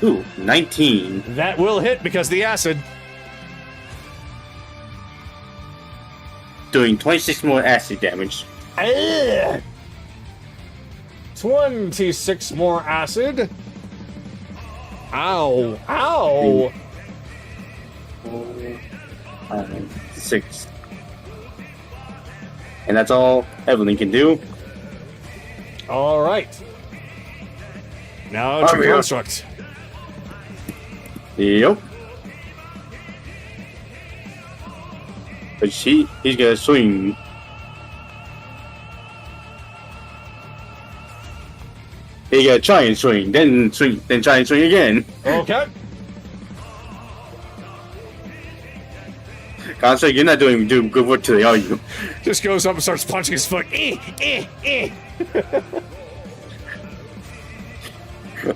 Ooh, 19. That will hit because the acid. Doing 26 more acid damage. 26 more acid. Ow. Ow. 4, 5, 6. And that's all Evelyn can do. All right. Now to construct. Yep. But he's gonna swing. He gotta try and swing, then try and swing again. Okay. Construct, you're not doing good work today, are you? Just goes up and starts punching his foot.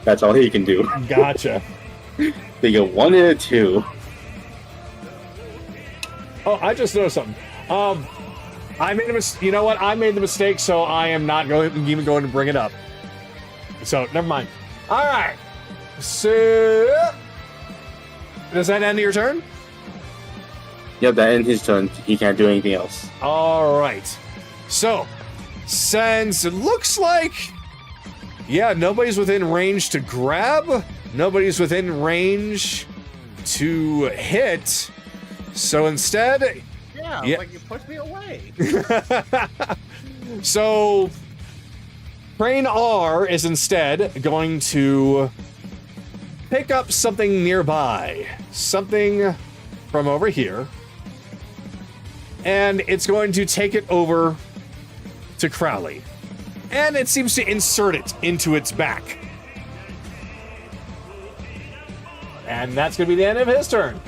That's all he can do. Gotcha. They go 1 and a 2. Oh, I just noticed something. I made a mistake. You know what? I made the mistake, so I am not even going to bring it up. So, never mind. All right. So, does that end your turn? Yep, that ends his turn. He can't do anything else. All right. So, since it looks like, yeah, nobody's within range to grab, nobody's within range to hit. So instead, Yeah, yeah. like you pushed me away. So, Crane R is instead going to pick up something nearby, something from over here, and it's going to take it over to Crowley. And it seems to insert it into its back. And that's going to be the end of his turn.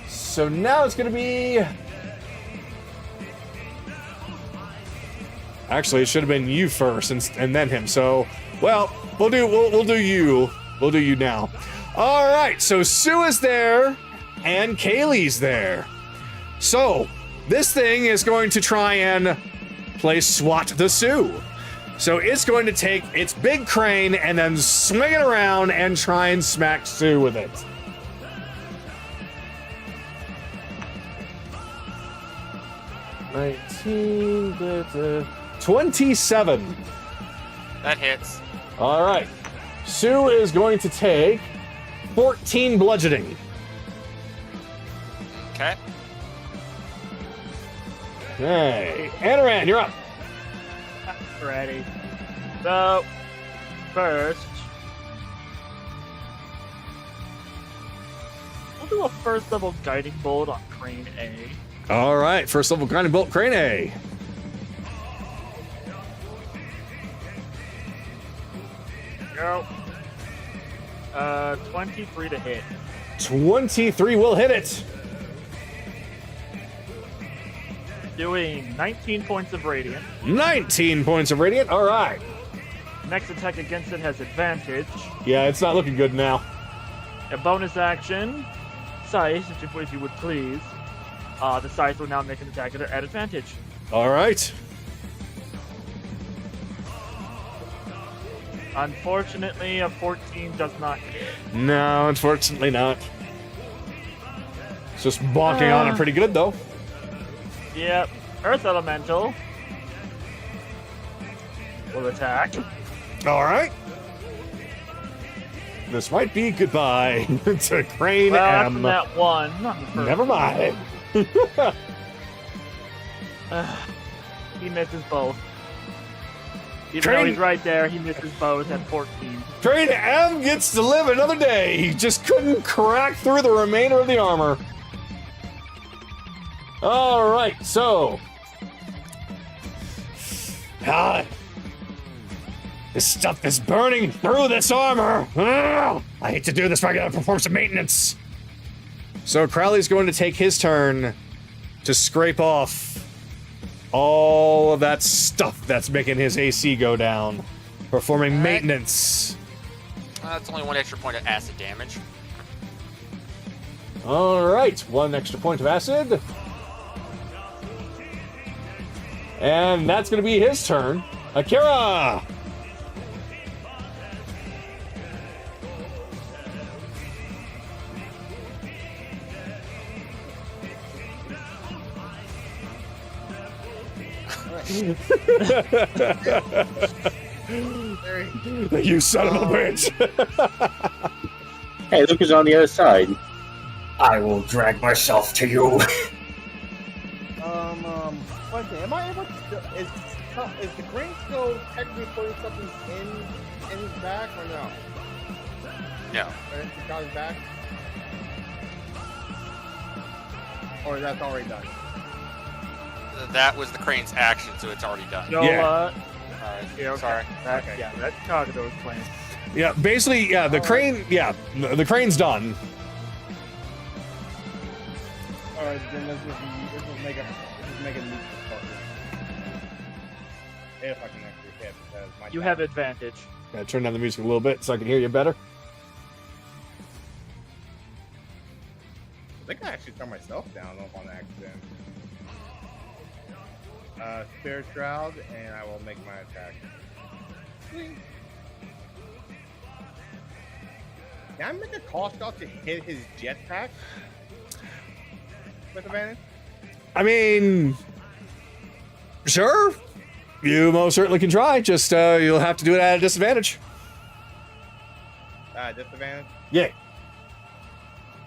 So now it's going to be... Actually, it should have been you first and then him. So Well, we'll do you. We'll do you now. All right, so Sue is there, and Kaylee's there. So this thing is going to try and play SWAT the Sue. So it's going to take its big crane and then swing it around and try and smack Sue with it. (19) 27. That hits. All right. Sue is going to take 14 bludgeoning. Okay. Okay. Anaran, you're up. Ready. So, first, we'll do a first level guiding bolt on Crane A. All right. First level grinding bolt, Crane A. Go. 23 to hit. 23 will hit it. Doing 19 points of radiant. 19 points of radiant. All right. Next attack against it has advantage. Yeah, it's not looking good now. A bonus action, Scythe, if you would please. The Scythe will now make an attack at advantage. All right. Unfortunately, a 14 does not hit. No, unfortunately not. It's just bonking on it pretty good, though. Yep. Earth Elemental will attack. All right. This might be goodbye to Crane Well, M. that's that one. Not the first. Never mind. He misses both. Even Crane- though he's right there, he misses both at 14. Crane M gets to live another day. He just couldn't crack through the remainder of the armor. All right, so. God. This stuff is burning through this armor. Ugh. I hate to do this, but I gotta perform some maintenance. So Crowley's going to take his turn to scrape off all of that stuff that's making his AC go down. Performing All right. maintenance. That's only 1 extra point of acid damage. All right, 1 extra point of acid. And that's going to be his turn. Akira! You son of a bitch! Hey, look who's on the other side. I will drag myself to you. Question, am I able to, is the crane still technically putting something in his back or no? No. Or in his back? Or that's already done? That was the crane's action, so it's already done. So, Yeah. Alright, yeah, okay. sorry. That, Okay. Yeah, that's Kagado's plan. Yeah, basically, yeah, the crane, yeah, the crane's done. Alright, then let's just make a new focus. If I can actually hit, because my You have advantage. Yeah, turn down the music a little bit so I can hear you better. I think I actually turned myself down on accident. Spirit Shroud, and I will make my attack. Swing. Can I make a call shot to hit his jetpack with advantage? I mean, sure. You most certainly can try. Just you'll have to do it at a disadvantage. Disadvantage? Yeah.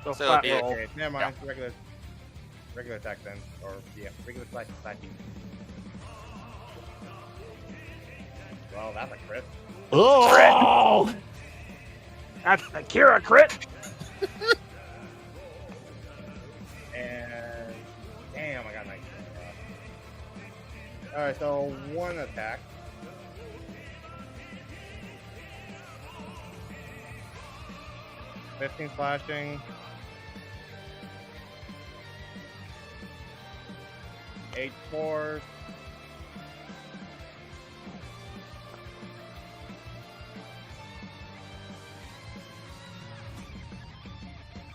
So, So flat it'd be roll. Okay, never mind. Regular attack then. Or, yeah, regular slashing. Well, that's a crit. Oh! That's Akira crit! And damn, I got 19. Alright, so one attack. $15 slashing. 8 force.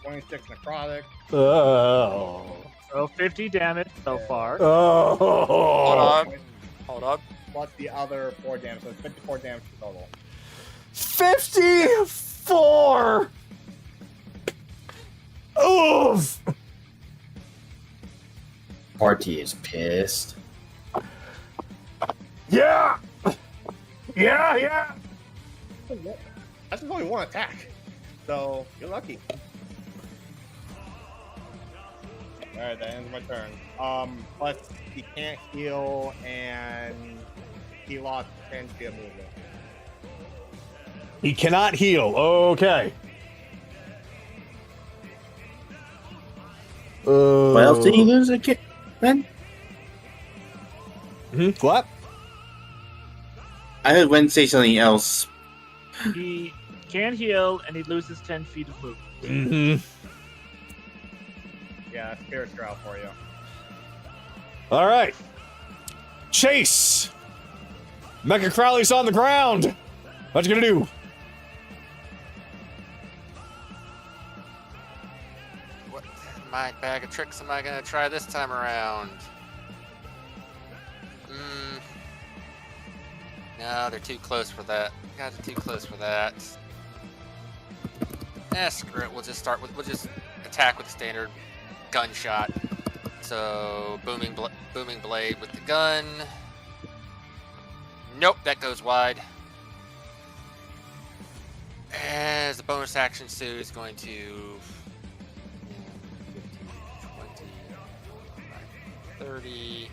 26 necrotic. Oh. So 50 damage so far. Oh. Hold on. Plus the other 4 damage, so it's 54 damage total. 54. Oof. Party is pissed. Yeah. Yeah. That's just only one attack. So, you're lucky. Alright, that ends my turn. Plus, he can't heal, and he lost 10 feet of movement. He cannot heal. Okay. What else did he lose again, then? What? I heard Wen say something else. He can't heal, and he loses 10 feet of movement. Mm-hmm. Yeah, Spirit Shroud for you. All right. Chase. Mecha Crowley's on the ground. What you gonna do? What mind bag of tricks am I gonna try this time around? No, they're too close for that. Guys are too close for that. Screw it. We'll just attack with the standard gunshot. So booming blade with the gun. Nope, that goes wide. As the bonus action suit is going to 15, 20, 30.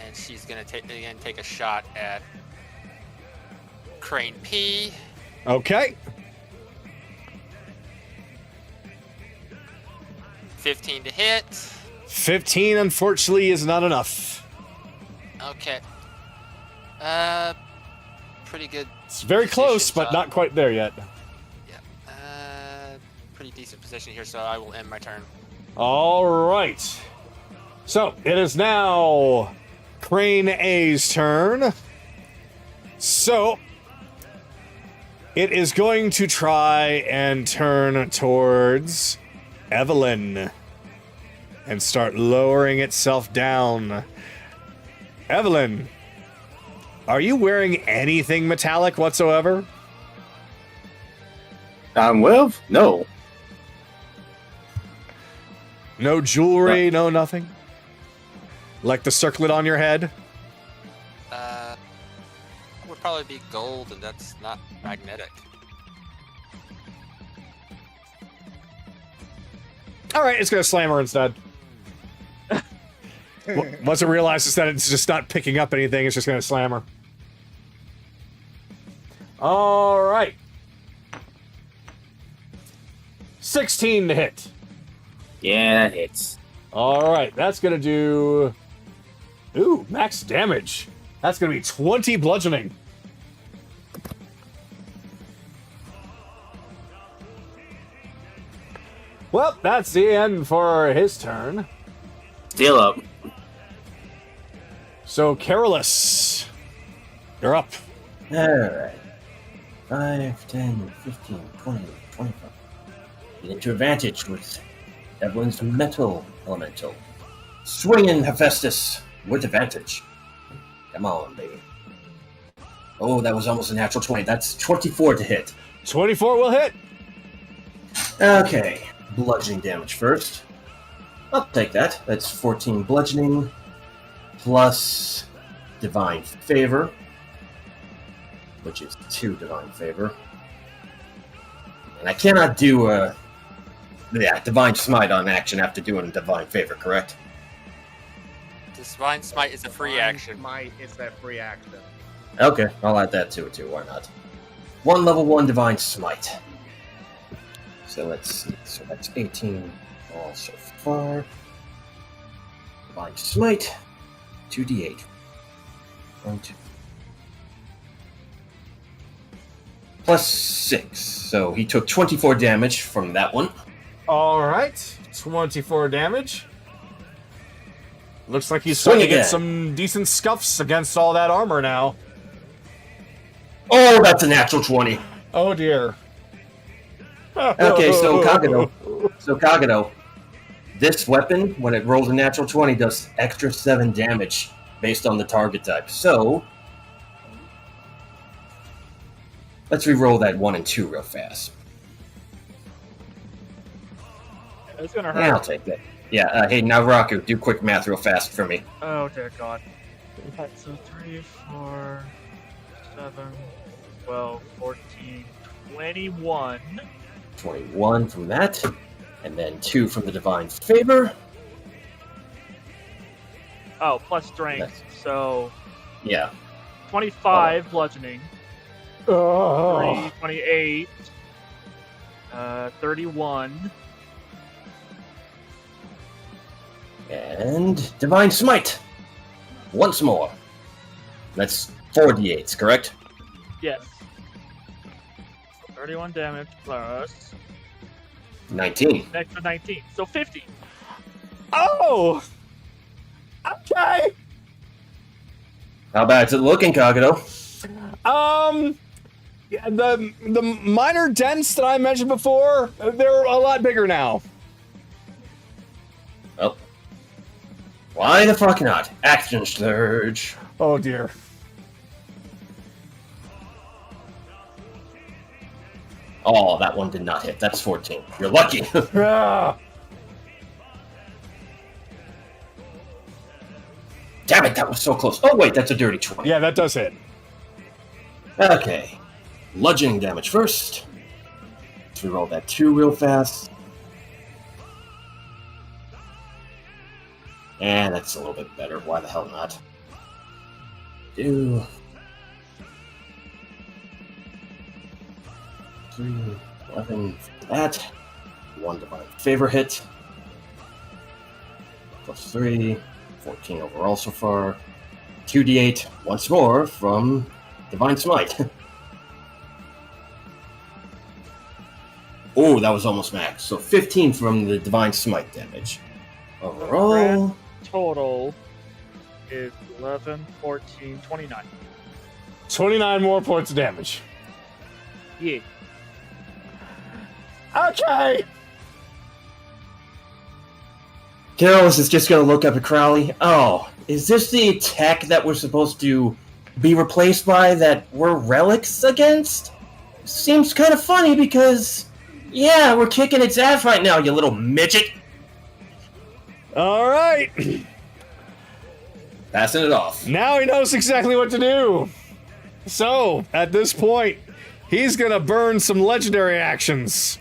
And she's gonna take a shot at Crane P. Okay. 15 to hit. 15, unfortunately, is not enough. Okay. Pretty good. It's very close, position, but so- not quite there yet. Yeah. Pretty decent position here, so I will end my turn. All right. So it is now Crane A's turn. So it is going to try and turn towards Evelyn and start lowering itself down. Evelyn, are you wearing anything metallic whatsoever? Well, no. No jewelry, no nothing? Like the circlet on your head? Would probably be gold, and that's not magnetic. All right, it's going to slam her instead. Once it realizes that it's just not picking up anything, it's just going to slam her. All right. 16 to hit. Yeah, that hits. All right, that's going to do... Ooh, max damage. That's going to be 20 bludgeoning. Well, that's the end for his turn. Still up. So, Carolus, you're up. Alright. 5, 10, 15, 20, 25. Get into advantage with Evelyn's metal elemental. Swinging Hephaestus with advantage. Come on, baby. Oh, that was almost a natural 20. That's 24 to hit. 24 will hit. Okay. Bludgeoning damage first. I'll take that. That's 14 bludgeoning plus Divine Favor, which is 2 Divine Favor. And I cannot do Divine Smite on action after doing Divine Favor, correct? Divine Smite is a free action. Smite is that free action. Okay, I'll add that to it too. Why not? 1 level 1 Divine Smite. So let's see. So that's 18 all so far. Divine Smite. 2d8. 1, 2. Plus 6. So he took 24 damage from that one. All right, 24 damage. Looks like he's Swing starting to get again. some decent scuffs against all that armor now. Oh, that's a natural 20. Oh dear. Okay, so Kagano, this weapon, when it rolls a natural 20, does extra 7 damage based on the target type. So, let's re-roll that 1 and 2 real fast. It's gonna hurt. Yeah, I'll take that. Yeah, hey, now Raku, do quick math real fast for me. Oh dear God. So 3, 4, 7, 12, 14, 21. 21 from that, and then 2 from the Divine Favor. Oh, plus strength. So Yeah. 25 bludgeoning. 3, 28. 31. And Divine Smite. Once more. That's 4d8s, correct? Yes. 31 damage plus 19. an extra 19. So 50. Oh! Okay! How bad's it looking, Kagano? Yeah, the minor dents that I mentioned before, they're a lot bigger now. Well, why the fuck not? Action Surge. Oh dear. Oh, that one did not hit. That's 14. You're lucky. Ah. Damn it, that was so close. Oh, wait, that's a dirty 20. Yeah, that does hit. Okay. Bludgeoning damage first. Let's reroll that 2 real fast. And that's a little bit better. Why the hell not? 2, 3, 11 for that. 1 Divine Favor hit. Plus 3. 14 overall so far. 2d8 once more from Divine Smite. Oh, that was almost max. So 15 from the Divine Smite damage. Overall, Total is 11, 14, 29. 29 more points of damage. Yeah. Okay! Carolus is just going to look up at Crowley. Oh, is this the attack that we're supposed to be replaced by that we're relics against? Seems kind of funny because, yeah, we're kicking its ass right now, you little midget. All right. Passing it off. Now he knows exactly what to do. So, at this point, he's going to burn some legendary actions.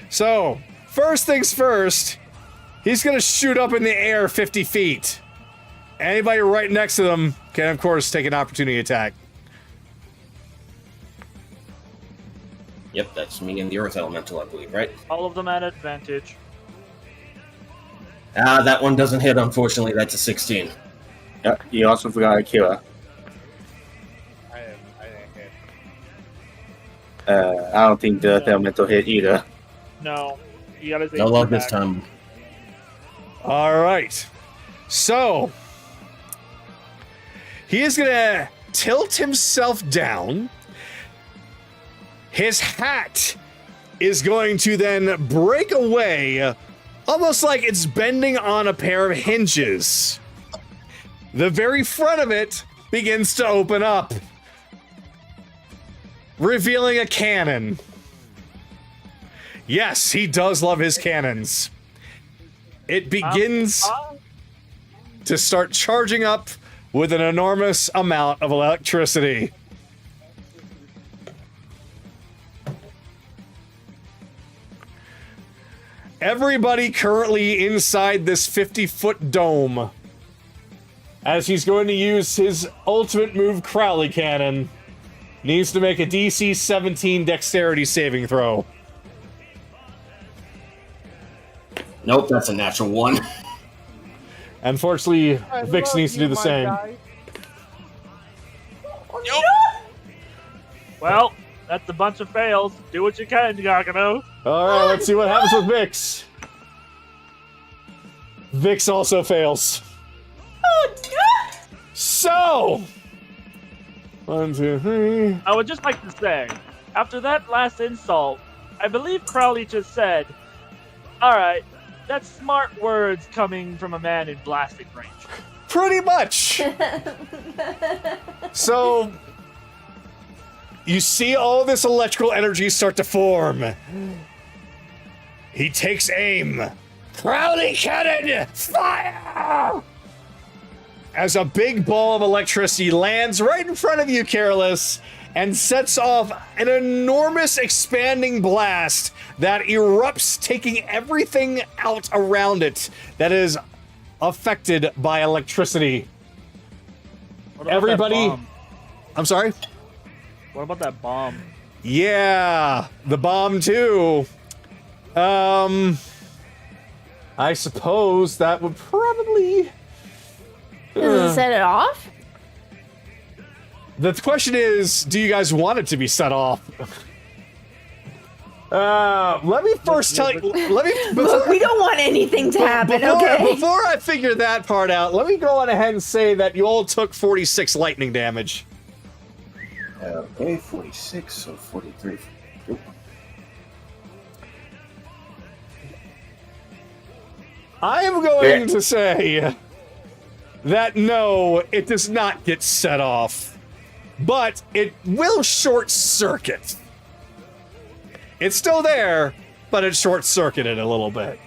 So, first things first, he's going to shoot up in the air 50 feet. Anybody right next to them can, of course, take an opportunity attack. Yep, that's me and the Earth Elemental, I believe, right? All of them at advantage. That one doesn't hit, unfortunately. That's a 16. Yeah, you also forgot Akira. I didn't hit. I don't think the elemental hit either. No. You got his No HP luck this back. time. All right. So, he is going to tilt himself down. His hat is going to then break away, almost like it's bending on a pair of hinges. The very front of it begins to open up, revealing a cannon. Yes, he does love his cannons. It begins to start charging up with an enormous amount of electricity. Everybody currently inside this 50-foot dome, as he's going to use his ultimate move, Crowley Cannon, needs to make a DC 17 dexterity saving throw. Nope, that's a natural 1. Unfortunately, Vhyx needs to do the same. Nope. Well, that's a bunch of fails. Do what you can, Gagano. Alright, let's see what happens with Vhyx. Vhyx also fails. So, 1, 2, 3. I would just like to say, after that last insult, I believe Crowley just said, alright, that's smart words coming from a man in blasting range. Pretty much. So, you see all this electrical energy start to form. He takes aim. Crowley cannon! Fire! As a big ball of electricity lands right in front of you, Careless, and sets off an enormous expanding blast that erupts, taking everything out around it that is affected by electricity. What about Everybody... that bomb? I'm sorry? What about that bomb? Yeah, the bomb too. I suppose that would probably... Does it set it off? The question is, do you guys want it to be set off? Let me first tell you. Let me. Look, we don't want anything to happen, okay? Before I figure that part out, let me go on ahead and say that you all took 46 lightning damage. Okay, 46, so 43. Oop. I am going to say that no, it does not get set off, but it will short circuit. It's still there, but it short circuited a little bit.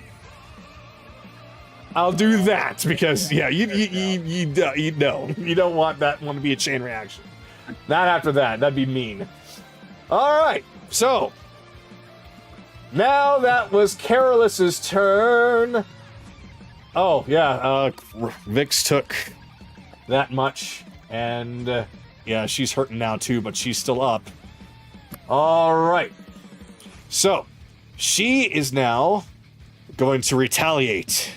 I'll do that because yeah, you know you don't want that one to be a chain reaction. Not after that, that'd be mean. All right, so now that was Careless's turn. Oh, yeah, Vhyx took that much, and, yeah, she's hurting now, too, but she's still up. All right. So, she is now going to retaliate.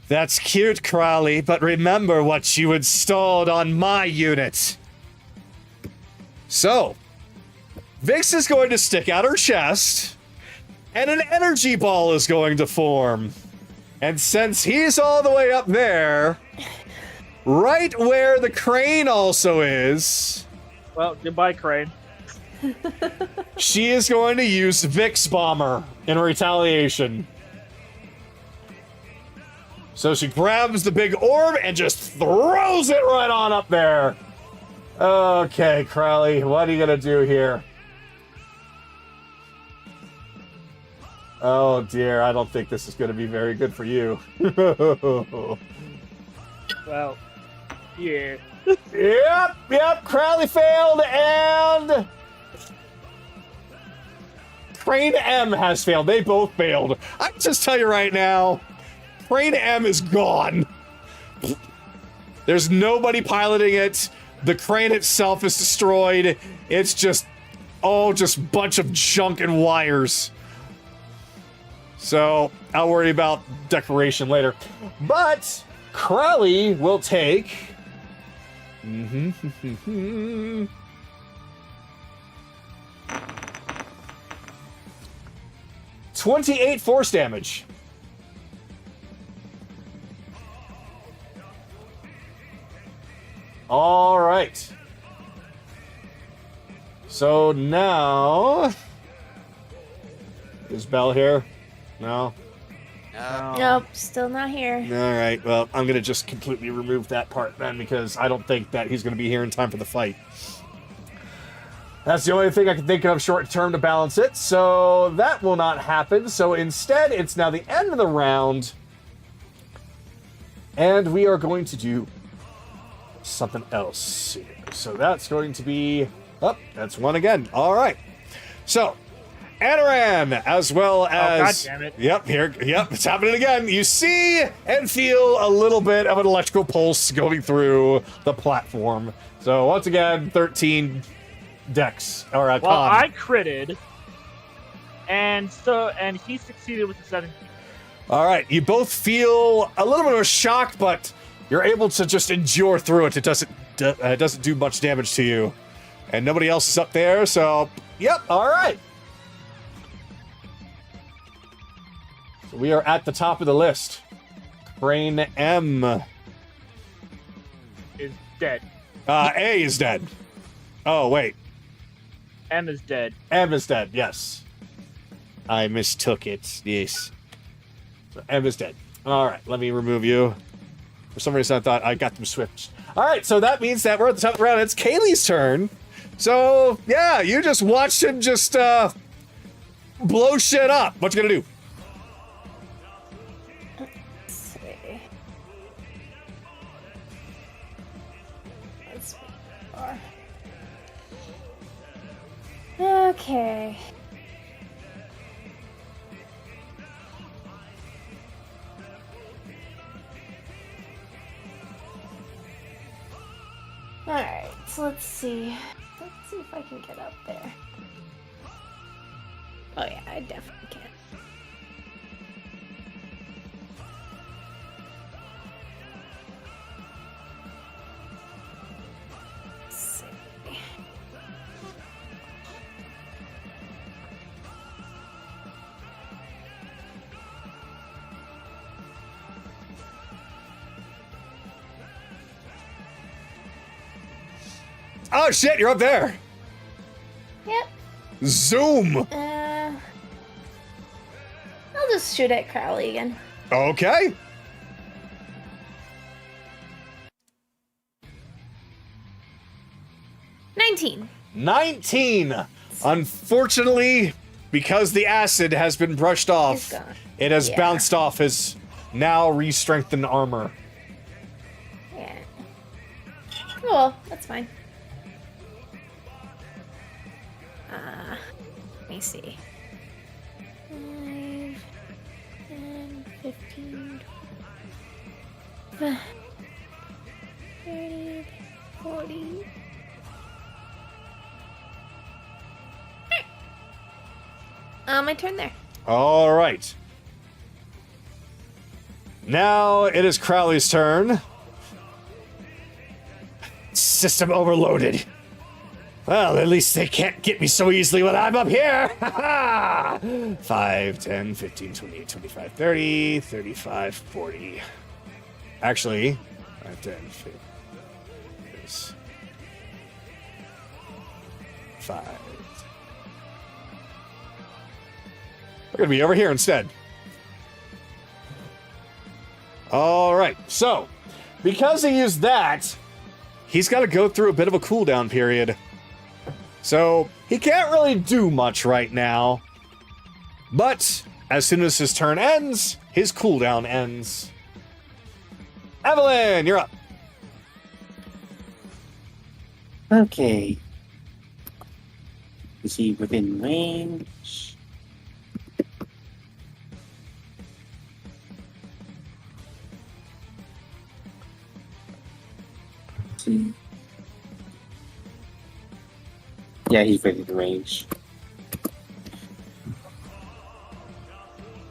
That's cute, Crowley, but remember what you installed on my unit. So, Vhyx is going to stick out her chest, and an energy ball is going to form. And since he's all the way up there, right where the crane also is... Well, goodbye, Crane. She is going to use Vhyx Bomber in retaliation. So she grabs the big orb and just throws it right on up there. Okay, Crowley, what are you gonna do here? Oh dear, I don't think this is gonna be very good for you. Well, yeah. Yep, Crowley failed, and... Crane M has failed. They both failed. I can just tell you right now, Crane M is gone. There's nobody piloting it. The crane itself is destroyed. It's just, just bunch of junk and wires. So, I'll worry about decoration later. But, Crowley will take... 28 force damage. All right. So now... Is Belle here? No? No. Nope, still not here. All right, well, I'm going to just completely remove that part then because I don't think that he's going to be here in time for the fight. That's the only thing I can think of short term to balance it, so that will not happen. So instead, it's now the end of the round, and we are going to do something else here. So that's going to be... Oh, that's one again. All right. So... Anaran, as well as... Oh, God damn it. Yep, it's happening again. You see and feel a little bit of an electrical pulse going through the platform. So, once again, 13 dex, or a Well, con. I critted, and he succeeded with the 17. All right, you both feel a little bit of a shock, but you're able to just endure through it. It doesn't do much damage to you. And nobody else is up there, so... Yep, all right. We are at the top of the list. Crane M. Is dead. A is dead. Oh, wait. M is dead. M is dead, yes. I mistook it, yes. So M is dead. All right, let me remove you. For some reason, I thought I got them switched. All right, so that means that we're at the top of the round. It's Kaylee's turn. So, yeah, you just watched him just blow shit up. What you gonna do? Let's see. Let's see. Okay. Alright, so let's see. Let's see if I can get up there. Oh yeah, I definitely can. Let's see. Oh shit, you're up there. Yep. Zoom. I'll just shoot at Crowley again. Okay. $19. 19. Unfortunately, because the acid has been brushed He's off, gone. it has Yeah. bounced off his now re-strengthened armor. Yeah. Well, that's fine. Let me see. 5, 10, 15, 20, 30, 40. My turn there. All right. Now it is Crowley's turn. System overloaded. Well, at least they can't get me so easily when I'm up here. 5, 10, 15, 20, 25, 30, 35, 40. Actually, 5, 10, 15. 5. We're going to be over here instead. All right. So, because he used that, he's got to go through a bit of a cooldown period. So, he can't really do much right now. But, as soon as his turn ends, his cooldown ends. Evelyn, you're up. Okay. Is he within range? Let's see. Yeah, he's within range.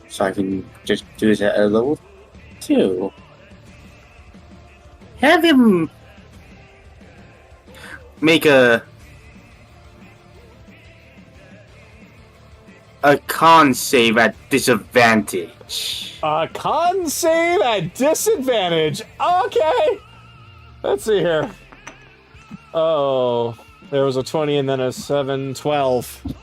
So I can just do this at a level 2. Have him make a con save at disadvantage. Con save at disadvantage. Okay. Let's see here. Oh, there was a 20 and then a 7, 12.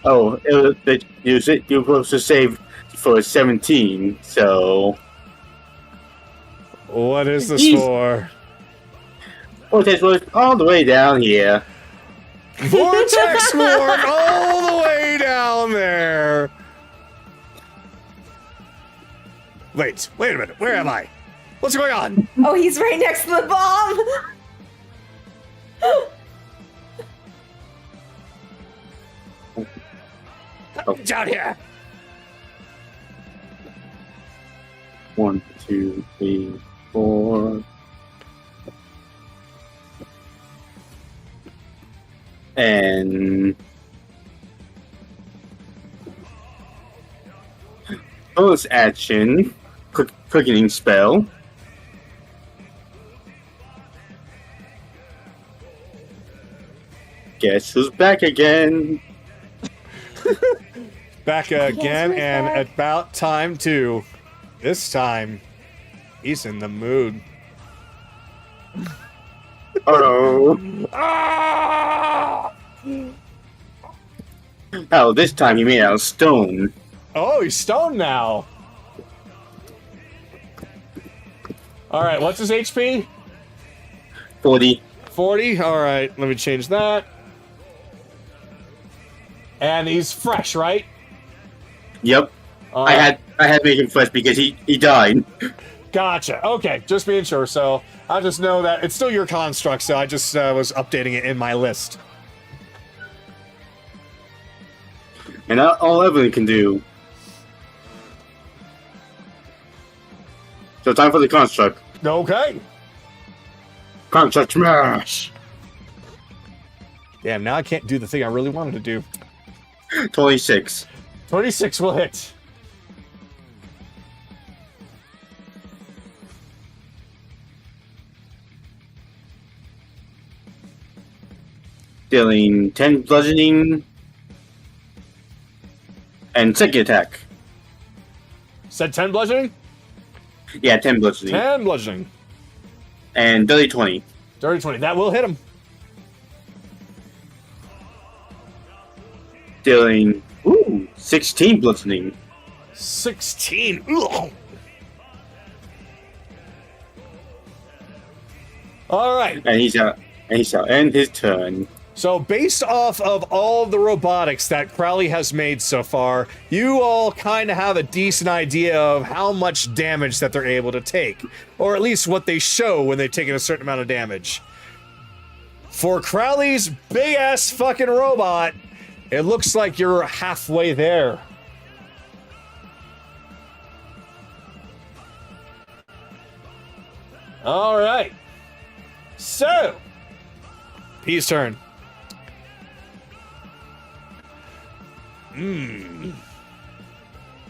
Oh, you're supposed to save for 17, so... What is this Jeez. for? Vortex was all the way down here. Vortex Ward all the way down there. Wait a minute. Where am I? What's going on? Oh, he's right next to the bomb! Down here. 1, 2, 3, 4. And bonus action, quickening spell. Guess who's back again? Back again, who's and back? about time too. This time, he's in the mood. Oh, Ah! Oh, this time he made out of stone. Oh, he's stoned now. All right, what's his HP? 40. 40. All right, let me change that. And he's fresh, right? Yep. All I right. had to make him fresh because he died. Gotcha. Okay, just being sure. So I just know that it's still your construct, so I just was updating it in my list. And all Evelyn can do. So time for the construct. Okay. Construct smash! Damn, now I can't do the thing I really wanted to do. 26. 26 will hit. Dealing 10 bludgeoning. And second attack. Said 10 bludgeoning? Yeah, 10 bludgeoning. 10 bludgeoning. And dirty 20. Dirty 20. That will hit him. Dealing 16 bludgeoning. 16. Ugh. All right. And he shall end his turn. So based off of all the robotics that Crowley has made so far, you all kind of have a decent idea of how much damage that they're able to take. Or at least what they show when they've taken a certain amount of damage. For Crowley's big-ass fucking robot, it looks like you're halfway there. All right. So, P's turn.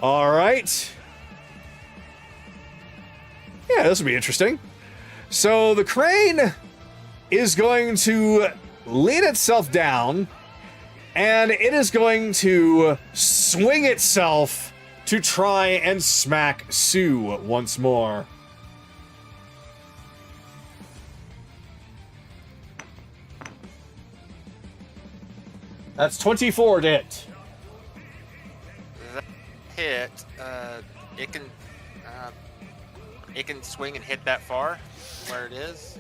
All right. Yeah, this will be interesting. So the crane is going to lean itself down, and it is going to swing itself to try and smack Sue once more. That's 24 to hit. That hit. It can swing and hit that far, where it is.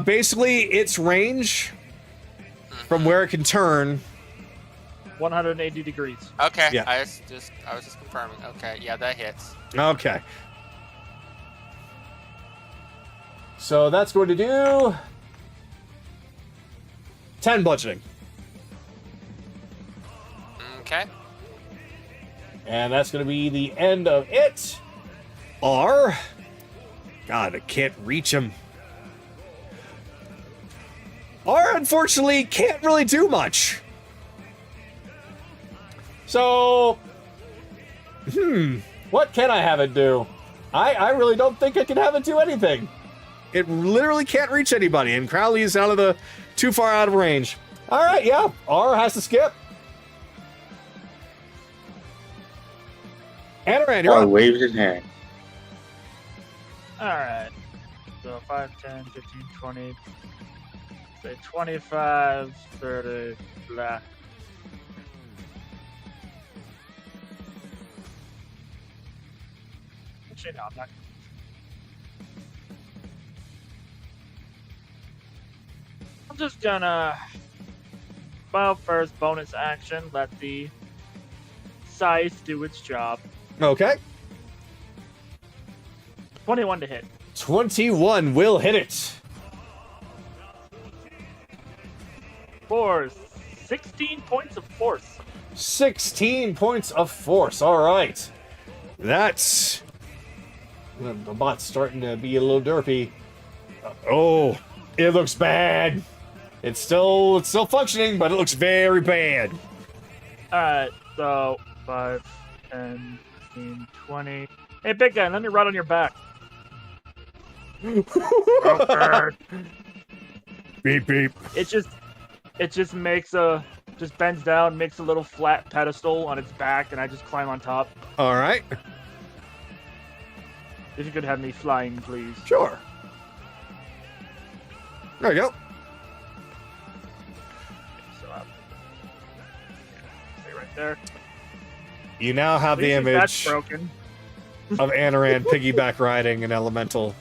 Basically, its range from where it can turn. 180 degrees. Okay. Yeah. I was just confirming. Okay. Yeah, that hits. Okay. So that's going to do 10 bludgeoning. Okay. And that's going to be the end of it. R. God, I can't reach him. R, unfortunately, can't really do much. So, what can I have it do? I really don't think I can have it do anything. It literally can't reach anybody, and Crowley is too far out of range. All right, yeah, R has to skip. Anaran, you're Or up. waves his hand. Alright. So 5, 10, 15, 20. Say 25, 30, blah. Actually, no, I'm not. I'm just gonna. Well, first bonus action, let the scythe do its job. Okay. 21 to hit. 21 will hit it. For 16 points of force. 16 points of force. All right. That's... The bot's starting to be a little derpy. Oh, it looks bad. It's still functioning, but it looks very bad. Alright, so 5, 10, 15, 20. Hey, big guy, let me ride on your back. Okay. Beep, beep. It just makes just bends down, makes a little flat pedestal on its back, and I just climb on top. All right. If you could have me flying, please. Sure. There you go. So there. You now have the At least that's image broken. of Anaran piggyback riding an elemental.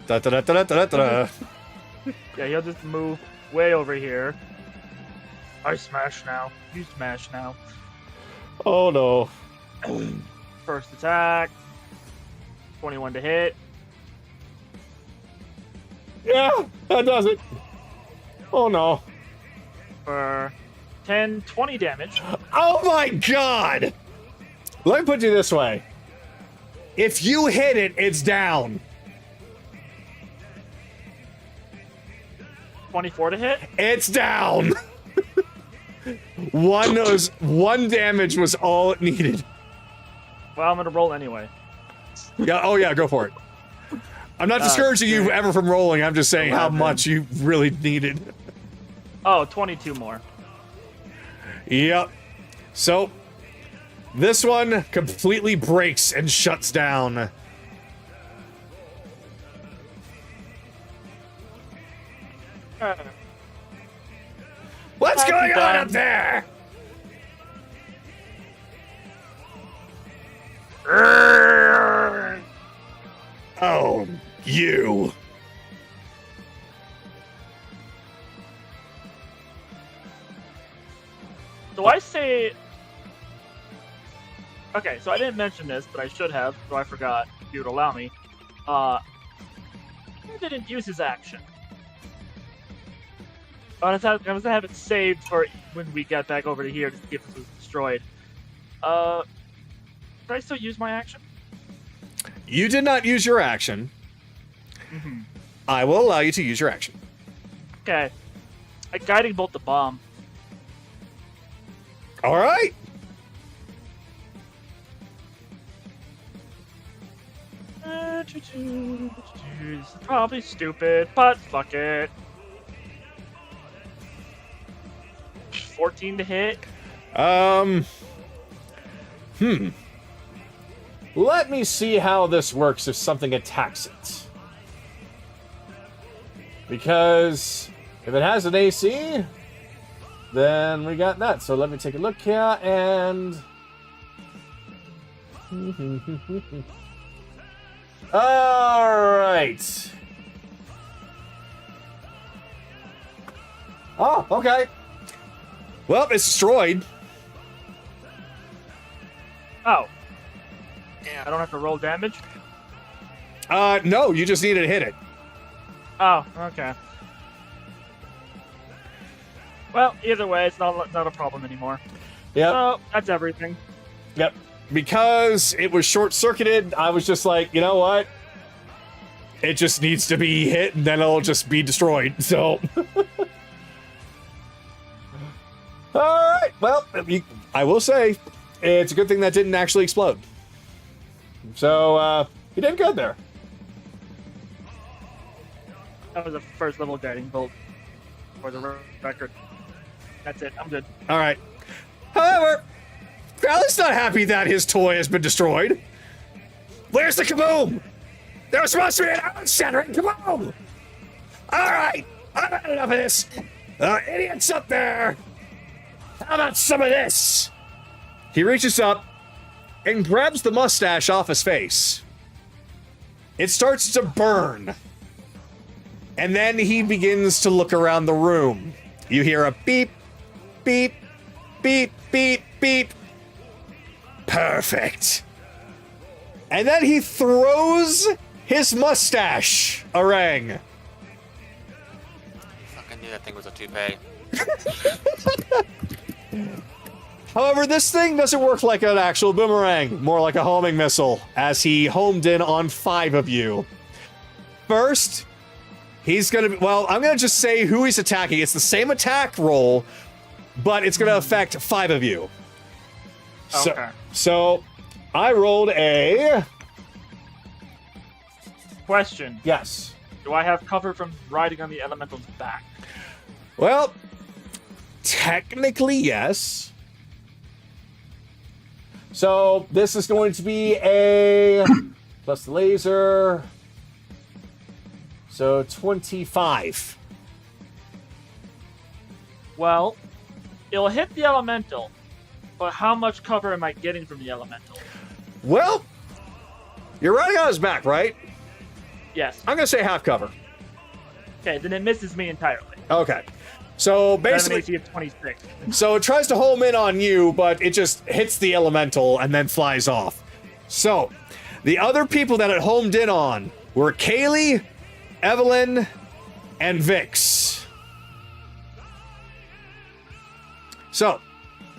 Da, da, da, da, da, da, da. Yeah, he'll just move way over here. I smash now. You smash now. Oh no. First attack. 21 to hit. Yeah, that does it. Oh no. For 10, 20 damage. Oh my god! Let me put you this way. If you hit it, it's down. 24 to hit. It's down. One damage was all it needed. Well, I'm gonna roll anyway. Yeah. Oh yeah. Go for it. I'm not discouraging you okay. ever from rolling. I'm just saying how 11. much you really needed. Oh, 22 more. Yep. So this one completely breaks and shuts down. What's Happy going on time. up there? Oh, you. Do I say... Okay, so I didn't mention this, but I should have, so I forgot, if you would allow me. He didn't use his action. I was gonna have it saved for when we get back over to here to see if this was destroyed. Did I still use my action? You did not use your action. Mm-hmm. I will allow you to use your action. Okay. I guiding bolt the bomb. All right. This is probably stupid, but fuck it. 14 to hit. Let me see how this works if something attacks it. Because if it has an AC, then we got that. So let me take a look here and... Alright. Oh, okay. Well, it's destroyed. Oh, Yeah. I don't have to roll damage? No, you just needed to hit it. Oh, okay. Well, either way, it's not a problem anymore. Yep. So, that's everything. Yep. Because it was short-circuited, I was just like, you know what? It just needs to be hit, and then it'll just be destroyed. So... Alright, well, I will say, it's a good thing that didn't actually explode. So, you did good there. That was a first level guiding bolt for the record. That's it. I'm good. Alright. However, Crowley's not happy that his toy has been destroyed. Where's the kaboom? There was supposed to be an earth-shattering kaboom! Alright, I've had enough of this. Idiots up there! How about some of this? He reaches up and grabs the mustache off his face. It starts to burn. And then he begins to look around the room. You hear a beep, beep, beep, beep, beep. Perfect. And then he throws his mustache around. Fucking knew that thing was a toupee. However, this thing doesn't work like an actual boomerang, more like a homing missile, as he homed in on 5 of you. First, he's gonna be, well, I'm gonna just say who he's attacking. It's the same attack roll, but it's gonna affect 5 of you. Okay. So I rolled a... Question. Yes. Do I have cover from riding on the elemental's back? Well, technically, yes. So this is going to be a plus the laser. So 25. Well, it'll hit the elemental, But how much cover am I getting from the elemental? Well, you're riding on his back, right? Yes. I'm gonna say half cover. Okay, then it misses me entirely. Okay. So Then basically, AC of 26. so it tries to home in on you, but it just hits the elemental and then flies off. So, the other people that it homed in on were Kaylee, Evelyn, and Vhyx. So,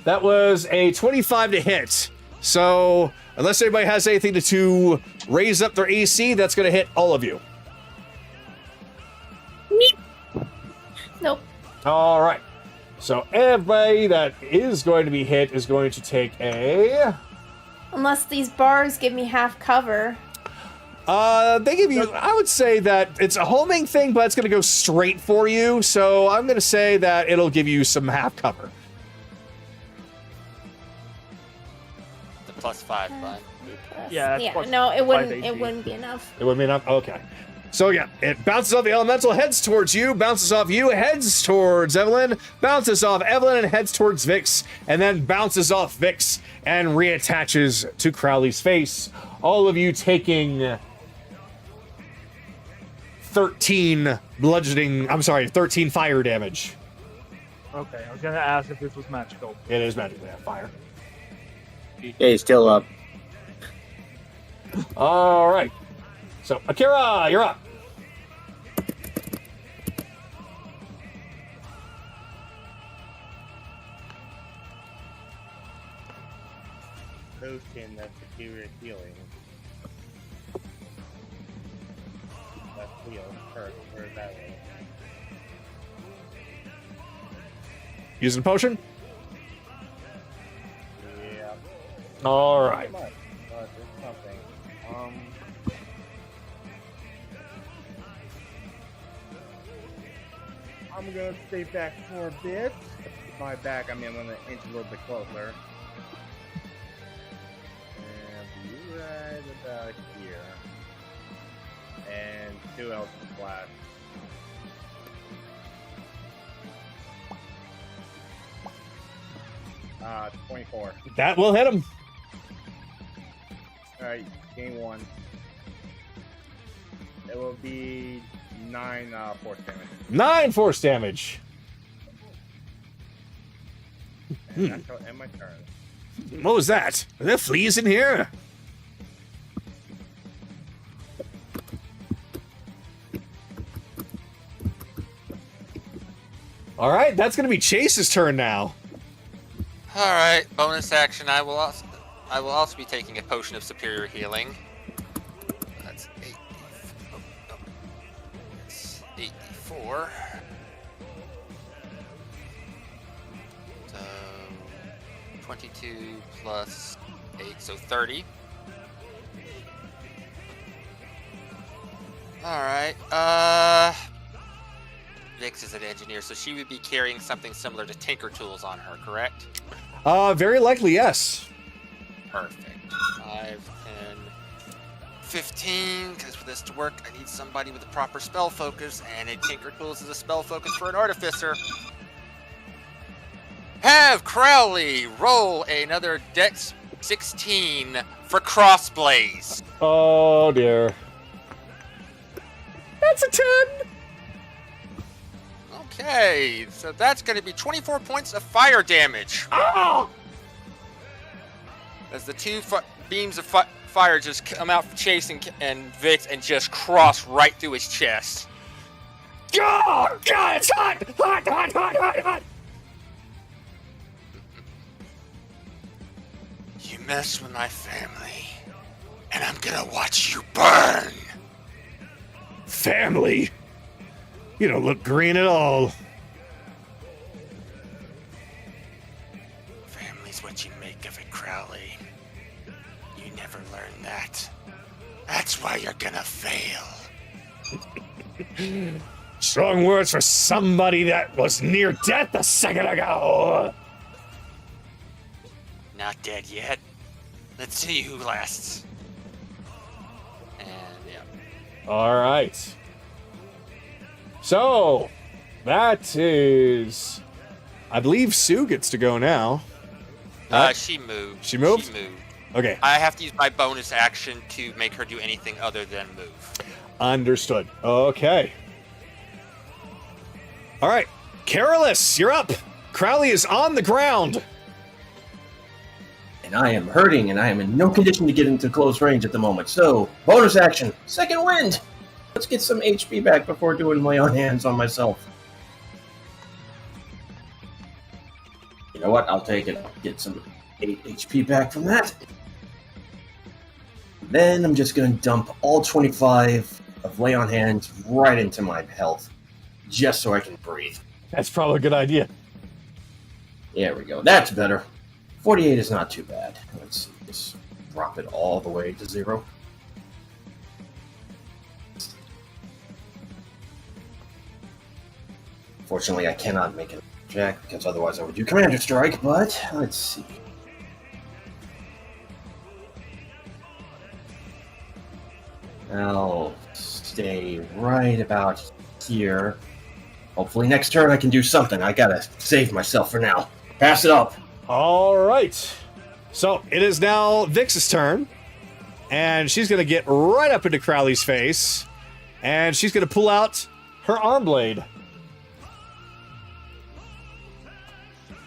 that was a 25 to hit. So, unless anybody has anything to raise up their AC, that's going to hit all of you. Nope. All right. So, everybody that is going to be hit is going to take a... Unless these bars give me half cover. They give you, I would say that it's a homing thing, but it's going to go straight for you. So, I'm going to say that it'll give you some half cover. The +5, but Yeah, that's plus No, it 5 wouldn't. AC. It wouldn't be enough. It wouldn't be enough? Okay. So, yeah, it bounces off the elemental, heads towards you, bounces off you, heads towards Evelyn, bounces off Evelyn, and heads towards Vhyx, and then bounces off Vhyx and reattaches to Crowley's face. All of you taking 13 fire damage. Okay, I was gonna ask if this was magical. It is magically on fire. Okay, still up. All right. So, Akira, you're up. Potion that's superior healing. That's heal first, or that way. Using potion? Yeah. All right. Much, but there's something. I'm gonna stay back for a bit. By back, I mean I'm gonna inch a little bit closer. And be right about here. And 2 Eldritch Blast. Uh, 24. That will hit him. Alright, game 1. It will be 9 force damage. 9 force damage. And that's how end my turn. What was that? Are there fleas in here? All right, that's going to be Chase's turn now. all right. Bonus action. I will also be taking a potion of superior healing. That's 8. Oh, no. It's 8d4. So 22 plus 8, so 30. All right. Vhyx is an engineer, so she would be carrying something similar to Tinker Tools on her, correct? Very likely, yes. Perfect. 5, 10, 15, because for this to work, I need somebody with a proper spell focus, and a Tinker Tools is a spell focus for an Artificer. Have Crowley roll another Dex 16 for Crossblaze. Oh, dear. That's a 10. Okay, so that's going to be 24 points of fire damage. Oh! As the 2 beams of fire just come out from Chase and Vhyx and just cross right through his chest. Oh, God, it's hot! Hot, hot, hot, hot, hot! You mess with my family, and I'm gonna watch you burn. Family? You don't look green at all. Family's what you make of it, Crowley. You never learn that. That's why you're gonna fail. Strong words for somebody that was near death a second ago. Not dead yet. Let's see who lasts. And yeah. All right. So, that is... I believe Sue gets to go now. She moved. She moved? She moved. Okay, I have to use my bonus action to make her do anything other than move. understood. Okay. All right, Carolus, you're up. Crowley is on the ground. And I am hurting, and I am in no condition to get into close range at the moment. So, bonus action, second wind. Let's get some HP back before doing lay on hands on myself. You know what? I'll take it. Get some 8 HP back from that. Then I'm just going to dump all 25 of lay on hands right into my health, just so I can breathe. That's probably a good idea. There we go. That's better. 48 is not too bad. Let's see. Just drop it all the way to 0. Fortunately, I cannot make an attack because otherwise I would do Commander Strike, but let's see. I'll stay right about here. Hopefully next turn I can do something. I gotta save myself for now. Pass it up. All right. So it is now Vhyx's turn. And she's going to get right up into Crowley's face. And she's going to pull out her arm blade.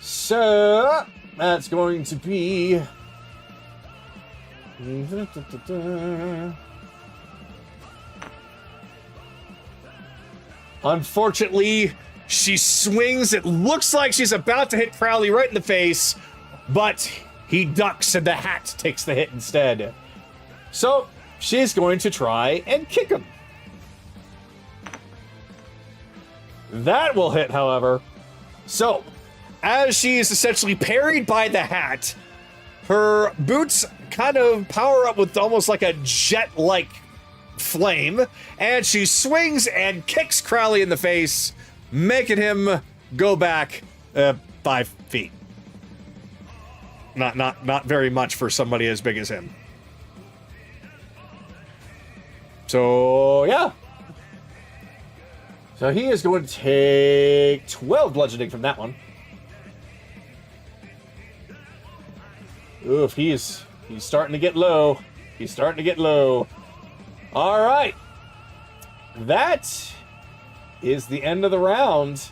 So that's going to be... Unfortunately, she swings. It looks like she's about to hit Crowley right in the face, but he ducks and the hat takes the hit instead. So she's going to try and kick him. That will hit, however. So, as she is essentially parried by the hat, her boots kind of power up with almost like a jet-like flame, and she swings and kicks Crowley in the face, making him go back 5 feet. Not very much for somebody as big as him. So, yeah. So he is going to take 12 bludgeoning from that one. Oof, he's starting to get low. He's starting to get low. All right. That is the end of the round.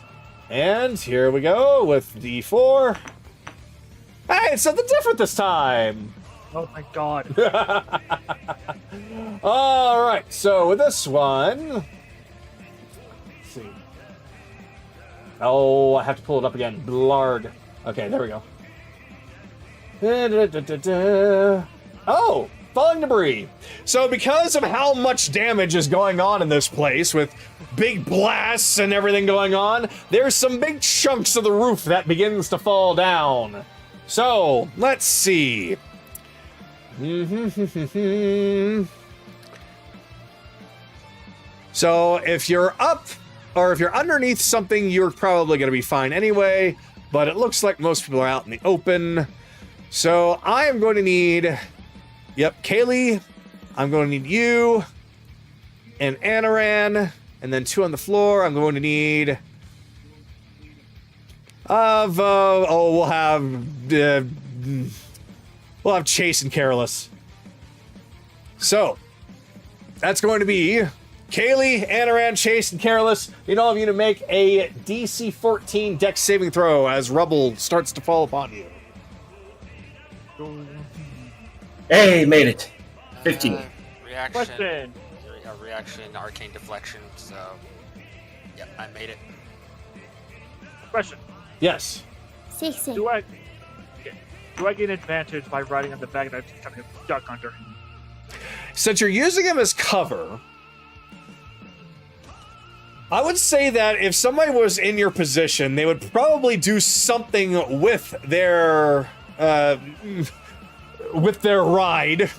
And here we go with D4. Hey, it's something different this time. Oh my god. All right. So with this one, let's see. Oh, I have to pull it up again. Blard. Okay, there we go. Oh, falling debris. So because of how much damage is going on in this place with big blasts and everything going on, there's some big chunks of the roof that begins to fall down. So, let's see. So, if you're up or if you're underneath something, you're probably going to be fine anyway, but it looks like most people are out in the open. So, I am going to need... Yep, Kaylee, I'm going to need you and Anaran, and then 2 on the floor. I'm going to need... we'll have Chase and Carolus. So, that's going to be Kaylee, Anaran, Chase, and Carolus. Need all of you to make a DC 14 Dex saving throw as rubble starts to fall upon you. Hey, made it. 15. Reaction. Question. Reaction, arcane deflection. So, yep, I made it. Question. Yes. 60. Do I gain advantage by riding on the back and I'm just trying to duck under him? Since you're using him as cover, I would say that if somebody was in your position, they would probably do something with their ride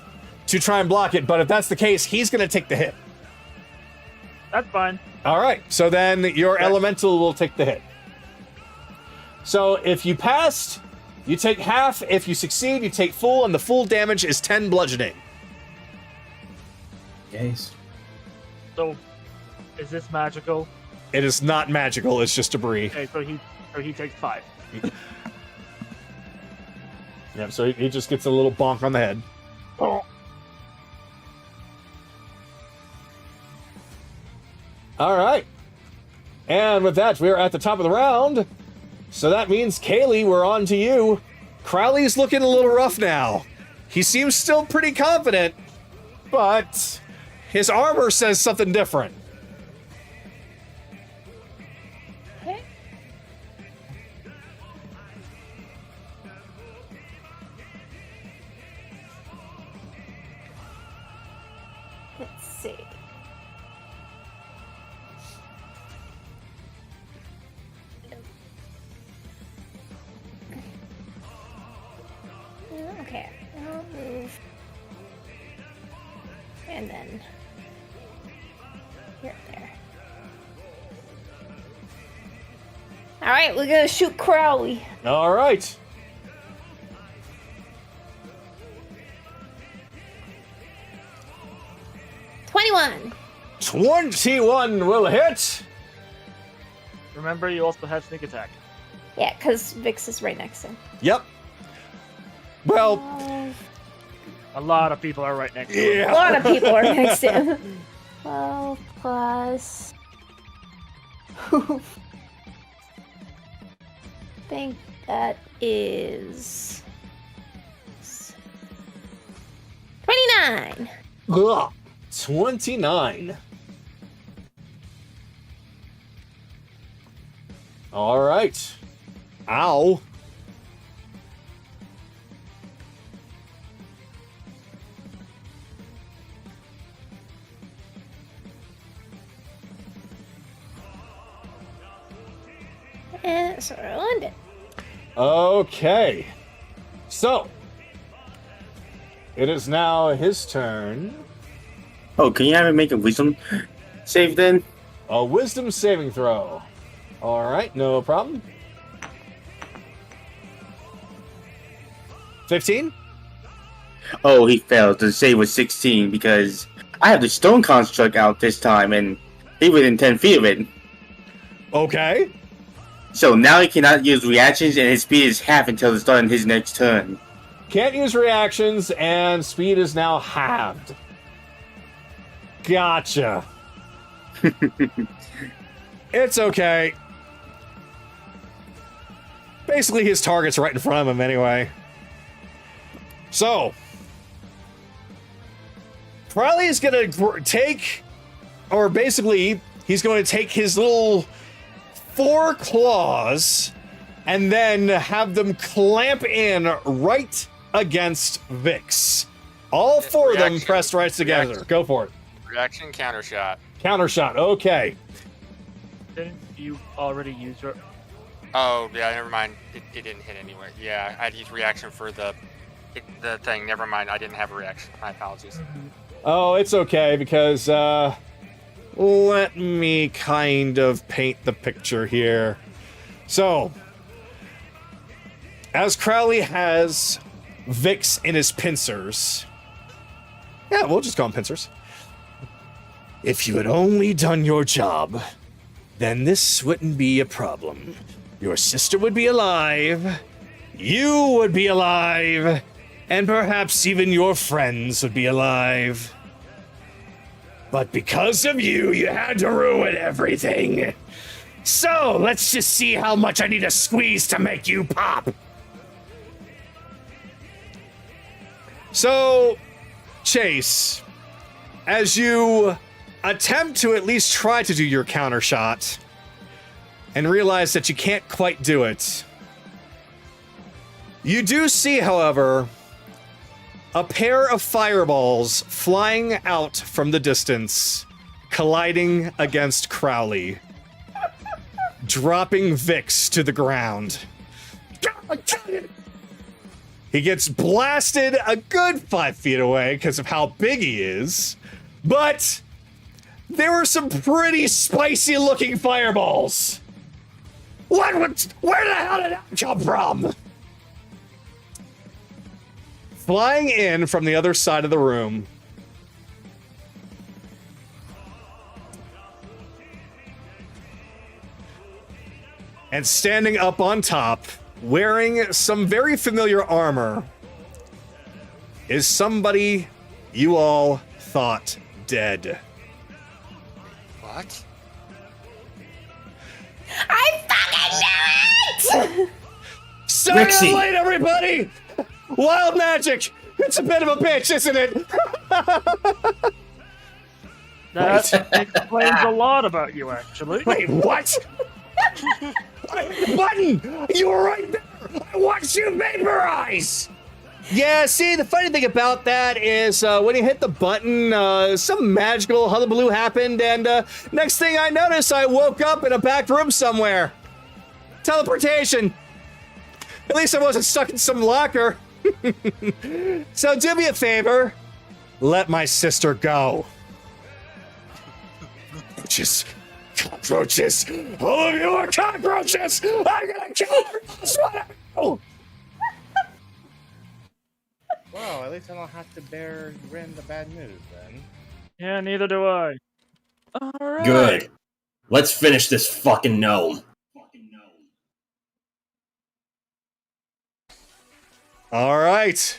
to try and block it. But if that's the case, he's going to take the hit. That's fine. All right. So then your elemental will take the hit. So if you passed, you take half. If you succeed, you take full, and the full damage is 10 bludgeoning. Yes. So, is this magical? It is not magical. It's just debris. Okay, so he takes 5. Yeah, so he just gets a little bonk on the head. Oh. All right. And with that, we're at the top of the round. So that means, Kaylee, we're on to you. Crowley's looking a little rough now. He seems still pretty confident, but his armor says something different. Okay. Let's see. Okay, I'll move. And then here, there. Alright, we're gonna shoot Crowley. All right. $21. 21 will hit. Remember, you also have sneak attack. Yeah, because Vhyx is right next to him. Yep. Well, 12. A lot of people are right next to him. yeah. A lot of people are next to him. 12 plus. I think that is 29. Ugh. 29. All right. Ow. And so I'll end it. Okay. So, it is now his turn. Oh, can you have him make a wisdom save then? A wisdom saving throw. All right, no problem. 15? Oh, he failed. The save was 16 because I have the stone construct out this time and he within 10 feet of it. Okay. So now he cannot use reactions and his speed is half until the start of his next turn. Can't use reactions, and speed is now halved. Gotcha. It's okay. Basically, his target's right in front of him anyway. So, Crowley is going to take, or basically, he's going to take his little 4 claws and then have them clamp in right against Vhyx. All 4 of them Reaction. pressed right together. Reaction. Go for it. Reaction counter shot. Counter shot. Okay. Didn't you already use your... Oh, yeah, never mind. It didn't hit anyway. Yeah, I'd use reaction for the thing. Never mind, I didn't have a reaction. My apologies. Oh, it's okay because, let me kind of paint the picture here. So, as Crowley has Vhyx in his pincers. Yeah, we'll just call him pincers. If you had only done your job, then this wouldn't be a problem. Your sister would be alive, you would be alive, and perhaps even your friends would be alive. But because of you, you had to ruin everything. So, let's just see how much I need to squeeze to make you pop. So, Chase, as you attempt to at least try to do your counter shot and realize that you can't quite do it, you do see, however, a pair of fireballs flying out from the distance, colliding against Crowley, dropping Vhyx to the ground. He gets blasted a good 5 feet away because of how big he is, but there were some pretty spicy looking fireballs. Where the hell did that come from? Flying in from the other side of the room. And standing up on top wearing some very familiar armor, is somebody you all thought dead. What? I fucking knew it! Sorry Rhyxie. I'm late, everybody! Wild magic! It's a bit of a bitch, isn't it? That explains a lot about you, actually. Wait, what? Button! You were right there! I watched you vaporize! Yeah, see, the funny thing about that is when you hit the button, some magical hullabaloo happened, and next thing I noticed, I woke up in a back room somewhere. Teleportation. At least I wasn't stuck in some locker. So do me a favor. Let my sister go. Cockroaches. Cockroaches. All of you are cockroaches. I'm gonna kill everyone. Well, at least I don't have to bear Rin the bad news then. Yeah, neither do I. Alright. Good. Let's finish this fucking gnome. All right.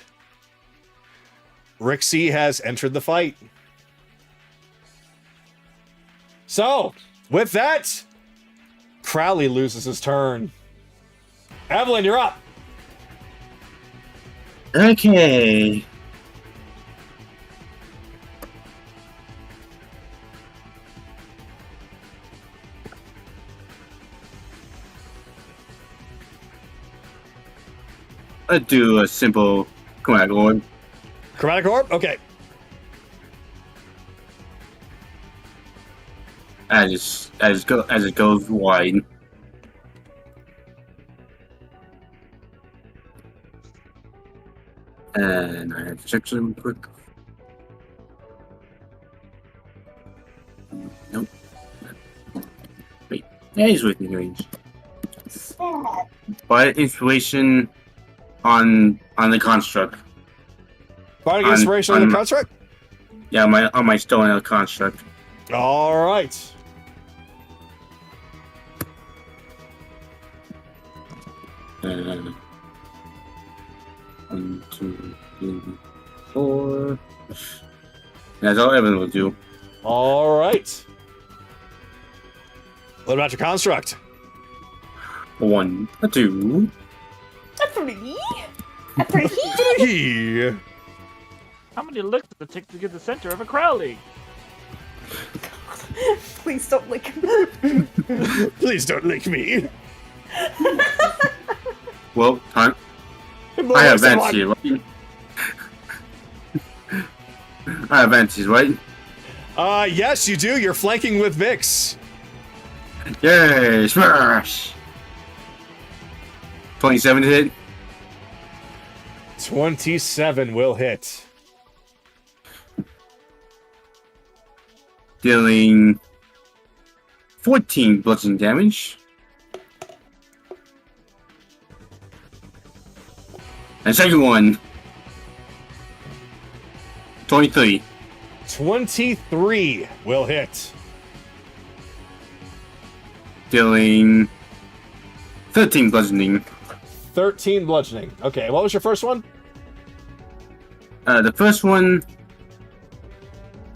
Rhyxie has entered the fight. So, with that, Crowley loses his turn. Evelyn, you're up. Okay. Let's do a simple chromatic orb. Chromatic orb? Okay. As it goes wide. And I have to check some quick. Nope. Wait. Yeah, he's within range. But inspiration on the construct. Bardic On- inspiration on on- the construct? Yeah, on my stone construct. All right. Uh, 1, 2, 3, 4. That's all Evan will do. All right. What about your construct? 1, 2. A 3? A 3? 3. How many licks does it take to get the center of a Crowley? Please don't lick me. Please don't lick me. Well, I have advantage here, right? I have advantage, right? Yes, you do. You're flanking with Vhyx. Yay! Smash! 27 to hit. 27 will hit. Dealing 14 bludgeoning damage. And second one, 23. 23 will hit. Dealing 13 bludgeoning. 13 bludgeoning. Okay, what was your first one? The first one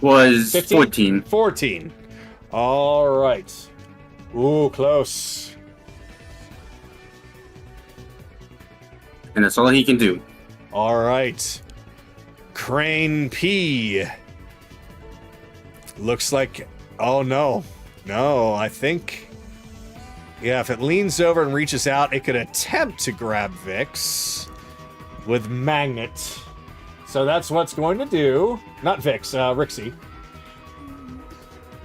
was 15? 14. 14. All right. Ooh, close. And that's all he can do. All right. Crane P. Looks like... Oh, no. No, I think... Yeah, if it leans over and reaches out, it could attempt to grab Vhyx with Magnet. So that's what's going to do. Not Vhyx, Rhyxie.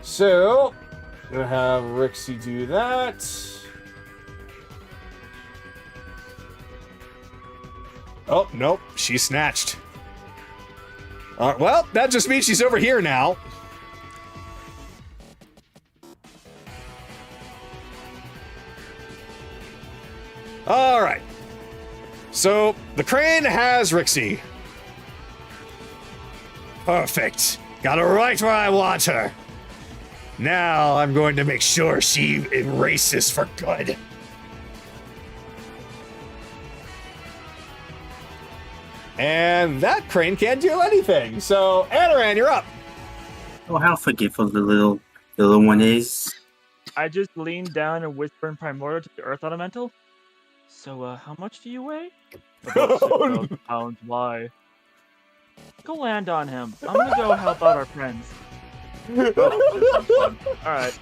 So, gonna have Rhyxie do that. Oh, nope, she snatched. Well, that just means she's over here now. All right. So, the crane has Rhyxie. Perfect. Got her right where I want her. Now I'm going to make sure she erases for good. And that crane can't do anything. So, Adaran, you're up. Oh, how forgetful the little one is. I just leaned down and whisper in Primordial to the Earth Elemental. So, how much do you weigh? About 6,000 pounds. Why? Go land on him. I'm gonna go help out our friends. Alright.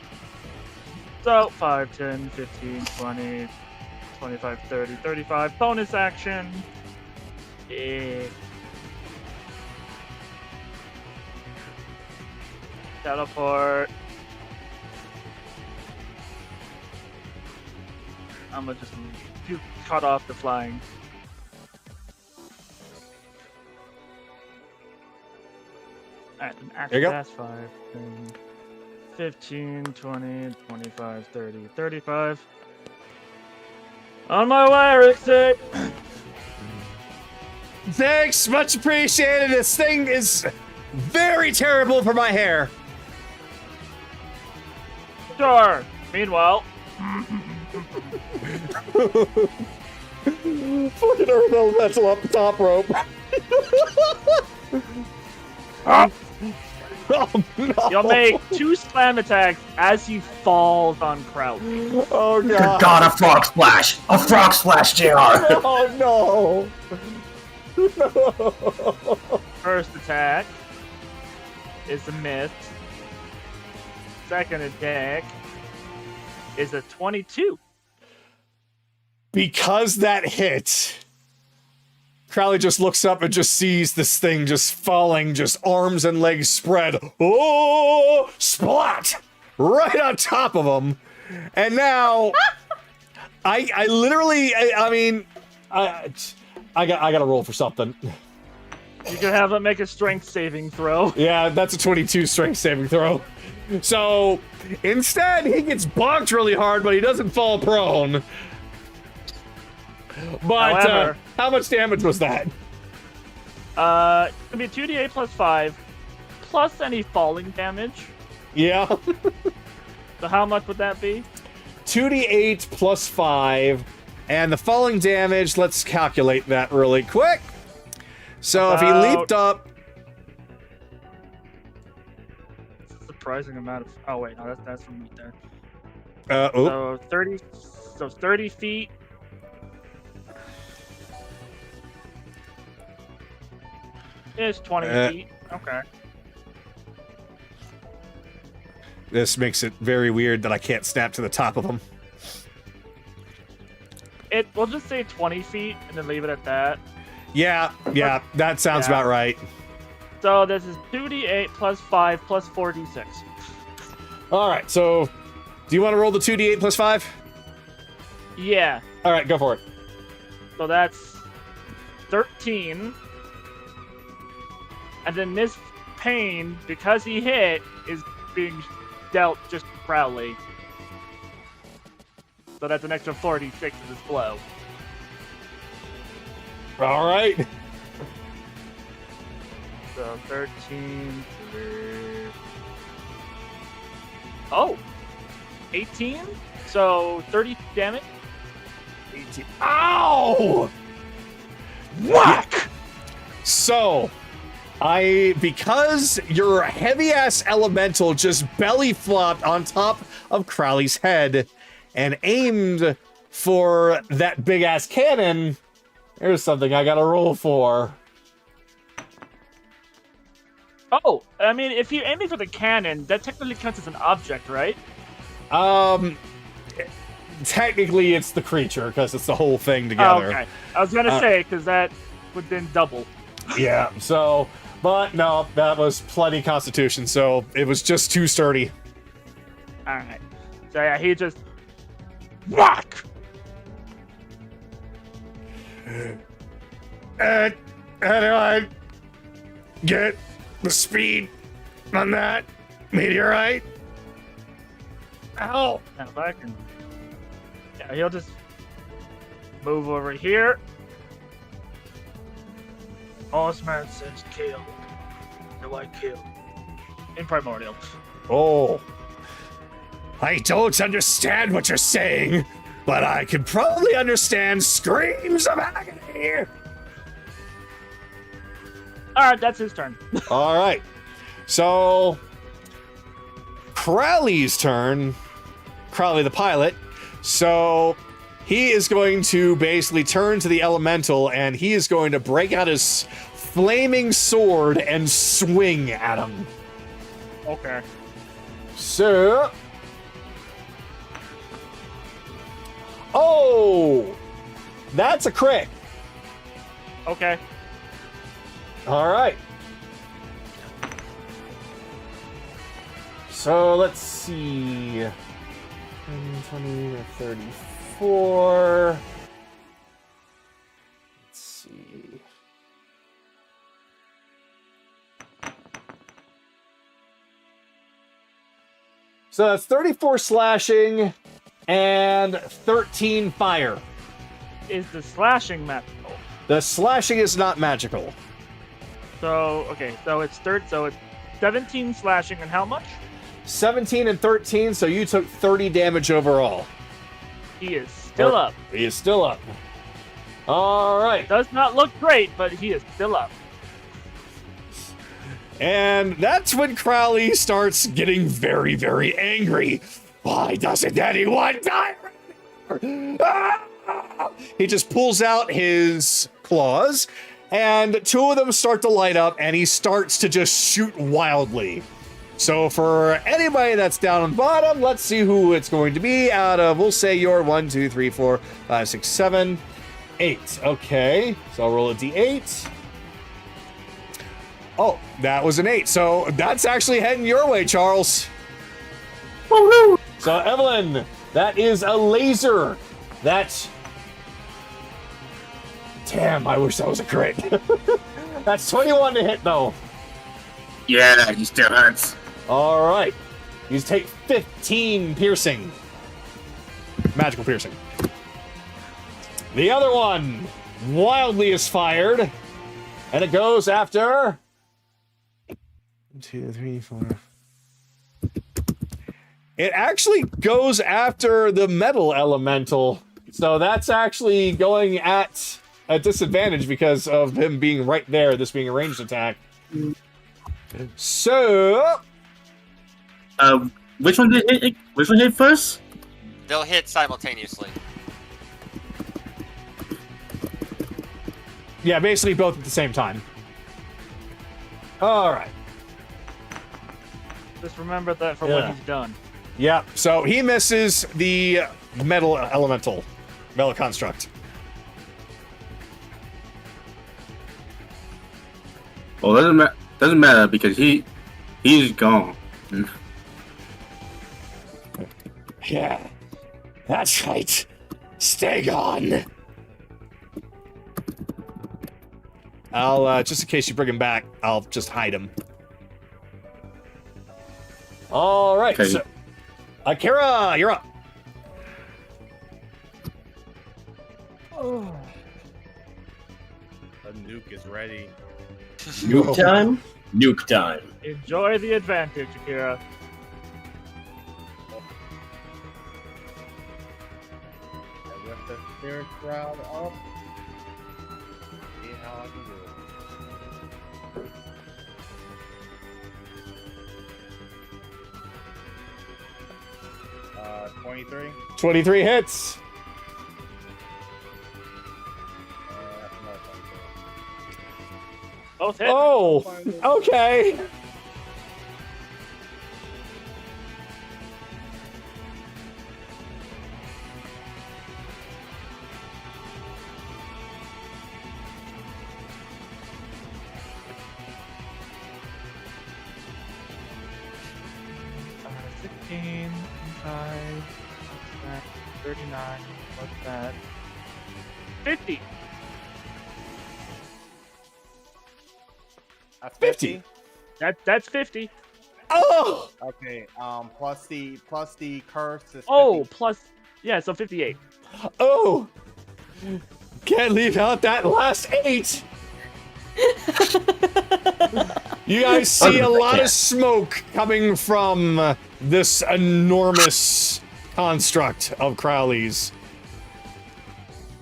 So, 5, 10, 15, 20, 25, 30, 35. Bonus action. Yeah. Teleport. I'm gonna just cut off the flying. Alright, then There you actually go. that's 5, 10, 15, 20, 25, 30, 35. On my way, Rhyxie! Thanks, much appreciated. This thing is very terrible for my hair. Sure. Meanwhile, Fucking Earth Elemental up the top rope. Up. Oh, no. you'll make 2 slam attacks as he falls on Crowley. Oh, Good God. God, a frog splash! A frog splash, JR! Oh, no. No. First attack is a miss. Second attack is a 22. Because that hit, Crowley just looks up and just sees this thing just falling, just arms and legs spread. Oh, splat! Right on top of him. And now, I literally, I gotta roll for something. You can have him make a strength saving throw. Yeah, that's a 22 strength saving throw. So, instead, he gets bonked really hard, but he doesn't fall prone. But, However, how much damage was that? It's gonna be 2d8 plus 5, plus any falling damage. Yeah. So how much would that be? 2d8 plus 5. And the falling damage, let's calculate that really quick. So if he leaped up... Surprising amount of... Oh, wait, no, that's from right there. Oh. So 30 feet. Is 20 feet. Okay. This makes it very weird that I can't snap to the top of him. We'll just say 20 feet and then leave it at that. Yeah, that sounds about right. So this is 2d8 plus 5 plus 4d6. Alright, so do you want to roll the 2d8 plus 5? Yeah. Alright, go for it. So that's 13. And then this pain, because he hit, is being dealt just Crowley. So that's an extra 46 to this blow. Alright. So 13. Oh! 18? So 30 damage? 18. Ow! Whack! So, because your heavy-ass elemental just belly flopped on top of Crowley's head and aimed for that big-ass cannon, there's something I gotta roll for. Oh, I mean, if you're aiming for the cannon, that technically counts as an object, right? Technically it's the creature, because it's the whole thing together. Oh, okay. I was gonna say, because that would then double. Yeah, so... But no, that was plenty constitution, so it was just too sturdy. Alright. So yeah, he just... Whack! And how do I get the speed on that meteorite? Ow! Now if I can... Yeah, he'll just move over here. Bossman says kill. Do I kill? In Primordial. Oh. I don't understand what you're saying, but I can probably understand screams of agony. Alright, that's his turn. All right. So, Crowley's turn. Crowley the pilot. So, he is going to basically turn to the elemental and he is going to break out his flaming sword and swing at him. Okay. So. Oh! That's a crit. Okay. All right. So let's see. 10, 20, 34. Let's see. So that's 34 slashing and 13 fire. Is the slashing magical? The slashing is not magical. So, okay, so it's 17 slashing and how much? 17 and 13, so you took 30 damage overall. He is still up. He is still up. All right. Does not look great, but he is still up. And that's when Crowley starts getting very, very angry. Why doesn't anyone die? Ah! He just pulls out his claws, and two of them start to light up, and he starts to just shoot wildly. So for anybody that's down on the bottom, let's see who it's going to be out of, we'll say your 1, 2, 3, 4, 5, 6, 7, 8. Okay, so I'll roll a d8. Oh, that was an 8. So that's actually heading your way, Charles. Woohoo! So Evelyn, that is a laser. That's... Damn, I wish that was a crit. That's 21 to hit, though. Yeah, he still hurts. All right. You take 15 piercing. Magical piercing. The other one wildly is fired. And it goes after... 1, 2, 3, 4... It actually goes after the metal elemental. So that's actually going at a disadvantage because of him being right there, this being a ranged attack. So... which one did hit? Which one hit first? They'll hit simultaneously. Yeah, basically both at the same time. All right. Just remember that for when he's done. Yeah, so he misses the metal elemental, metal construct. Well, doesn't matter because he's gone. Yeah, that's right. Stay gone. I'll, just in case you bring him back, I'll just hide him. All right, Okay. so Akira, you're up. The nuke is ready. Nuke time? Nuke time. Enjoy the advantage, Akira. And with the spirit crowd up, see how I can do it. 23. 23 hits. Another 23. Both hit. Oh, okay. Uh, 16, 5, what's that? 39, what's that? 50! That's 50. That's 50. Oh! Okay. Plus the curse is 50. Oh, plus, yeah, so 58. Oh! Can't leave out that last 8! You guys see a lot of smoke coming from this enormous construct of Crowley's.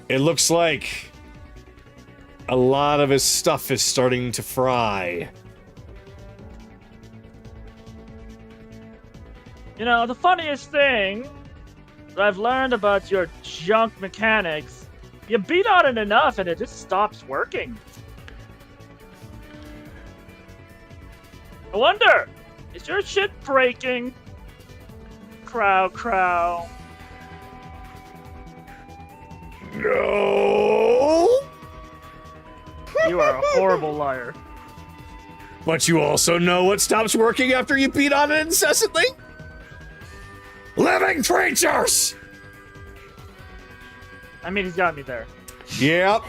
It looks like a lot of his stuff is starting to fry. You know, the funniest thing that I've learned about your junk mechanics, you beat on it enough and it just stops working. I wonder, is your shit breaking? Crow. No! You are a horrible liar. But you also know what stops working after you beat on it incessantly? Living creatures! I mean, he's got me there. Yep.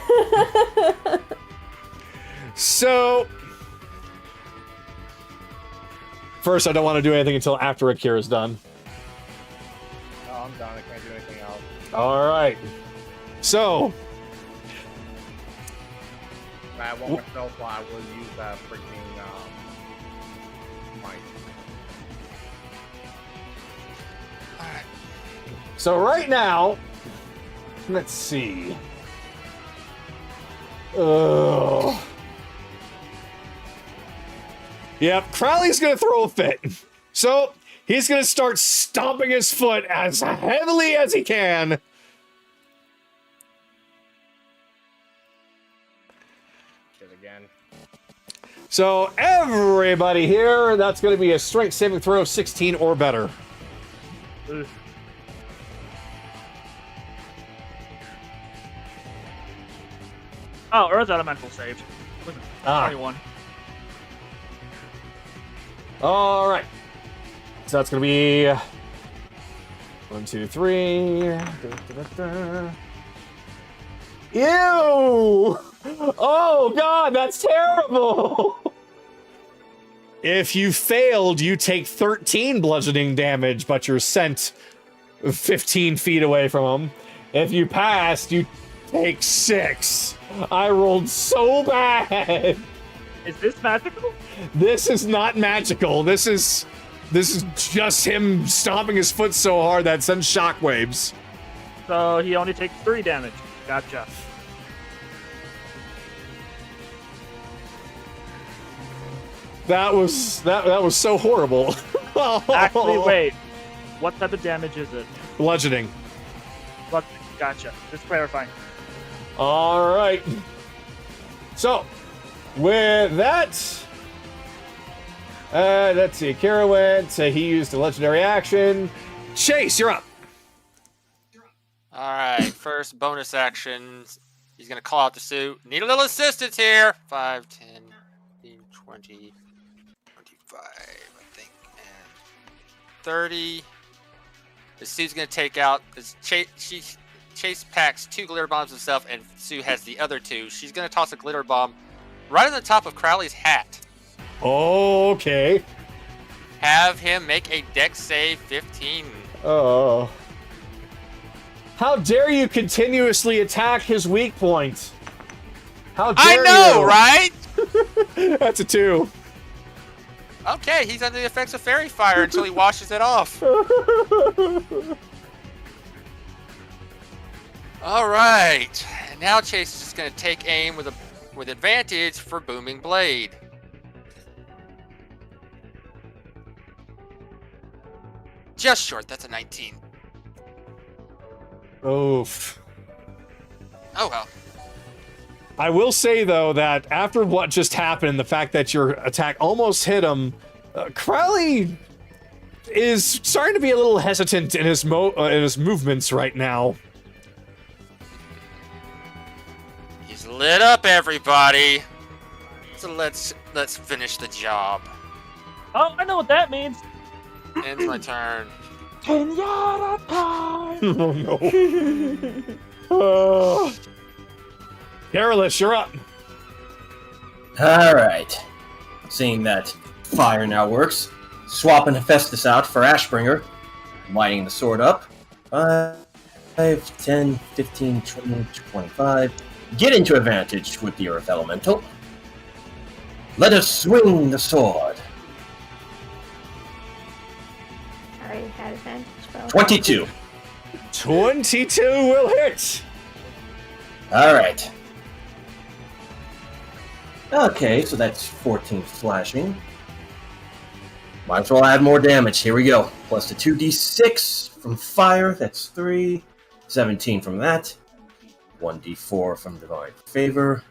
So... First, I don't want to do anything until after Akira's done. Oh, I'm done. I can't do anything else. Alright. So... I want myself, so I will use that freaking, mic. Alright. So right now... Let's see... Ugh... Yep, Crowley's gonna throw a fit. So, he's gonna start stomping his foot as heavily as he can. Shit again. So, everybody here, that's gonna be a strength saving throw 16 or better. Ugh. Oh, Earth Elemental saved. 21. All right. So that's gonna be 1, 2, 3. Ew! Oh God, that's terrible. If you failed, you take 13 bludgeoning damage, but you're sent 15 feet away from him. If you passed, you take 6. I rolled so bad. Is this magical? This is not magical. This is just him stomping his foot so hard that it sends shockwaves. So he only takes 3 damage. Gotcha. That was so horrible. Actually, wait. What type of damage is it? Bludgeoning. Gotcha. Just clarifying. All right. So, with that, let's see. Akira went. He used a legendary action. Chase, you're up. Alright, first bonus action. He's going to call out the suit. Need a little assistance here. 5, 10, 15, 20, 25, I think, and 30. The suit's going to take out. Chase packs 2 glitter bombs himself, and Sue has the other 2. She's going to toss a glitter bomb right on the top of Crowley's hat. Okay. Have him make a dex save 15. Oh. How dare you continuously attack his weak point? How dare you? I know, right? That's a 2. Okay, he's under the effects of fairy fire until he washes it off. All right, now Chase is just going to take aim with advantage for Booming Blade. Just short. That's a 19. Oof. Oh well. I will say though that after what just happened, the fact that your attack almost hit him, Crowley is starting to be a little hesitant in his movements right now. He's lit up, everybody. So let's finish the job. Oh, I know what that means. Ends my turn. Kenyatta time. Oh no. Carolus, you're up. Alright. Seeing that fire now works, swapping Hephaestus out for Ashbringer, lighting the sword up. 5, 10, 15, 20, 25. Get into advantage with the Earth Elemental. Let us swing the sword. I already had advantage, bro. 22. 22 will hit. Alright. Okay, so that's 14 slashing. Might as well add more damage. Here we go. Plus the 2d6 from fire. That's 3. 17 from that. 1d4 from divine favor.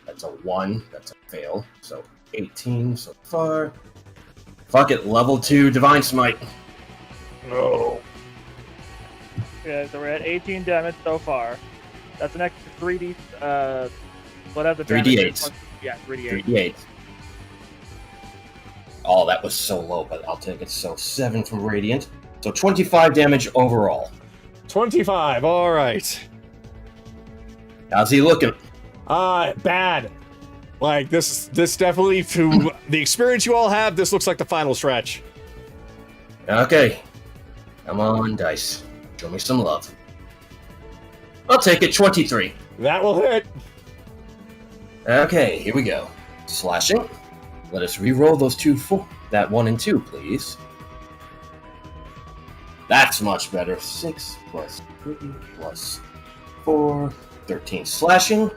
That's a 1. That's a fail. So 18 so far. Fuck it. Level 2 divine smite. No. Yeah, so we're at 18 damage so far. That's an extra 3d, whatever the damage is. 3d8s. Yeah, 3d8. 3d8. Oh, that was so low, but I'll take it. So 7 from radiant. So 25 damage overall. 25. All right. How's he looking? Bad. Like this definitely, to the experience you all have, this looks like the final stretch. Okay. Come on, dice. Show me some love. I'll take it. 23. That will hit. Okay, here we go. Slashing. Let us re-roll those that 1 and 2, please. That's much better. 6 plus 3 plus 4. 13 slashing.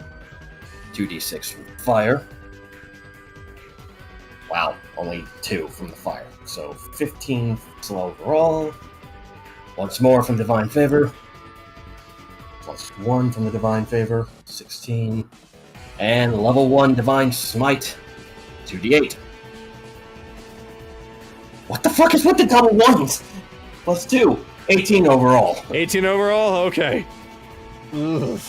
2d6 from fire. Wow, only 2 from the fire. So 15 slow overall. Once more from divine favor. Plus 1 from the divine favor. 16. And level 1 divine smite. 2d8. What the fuck is with the double ones? Plus 2. 18 overall. 18 overall? Okay. Ugh.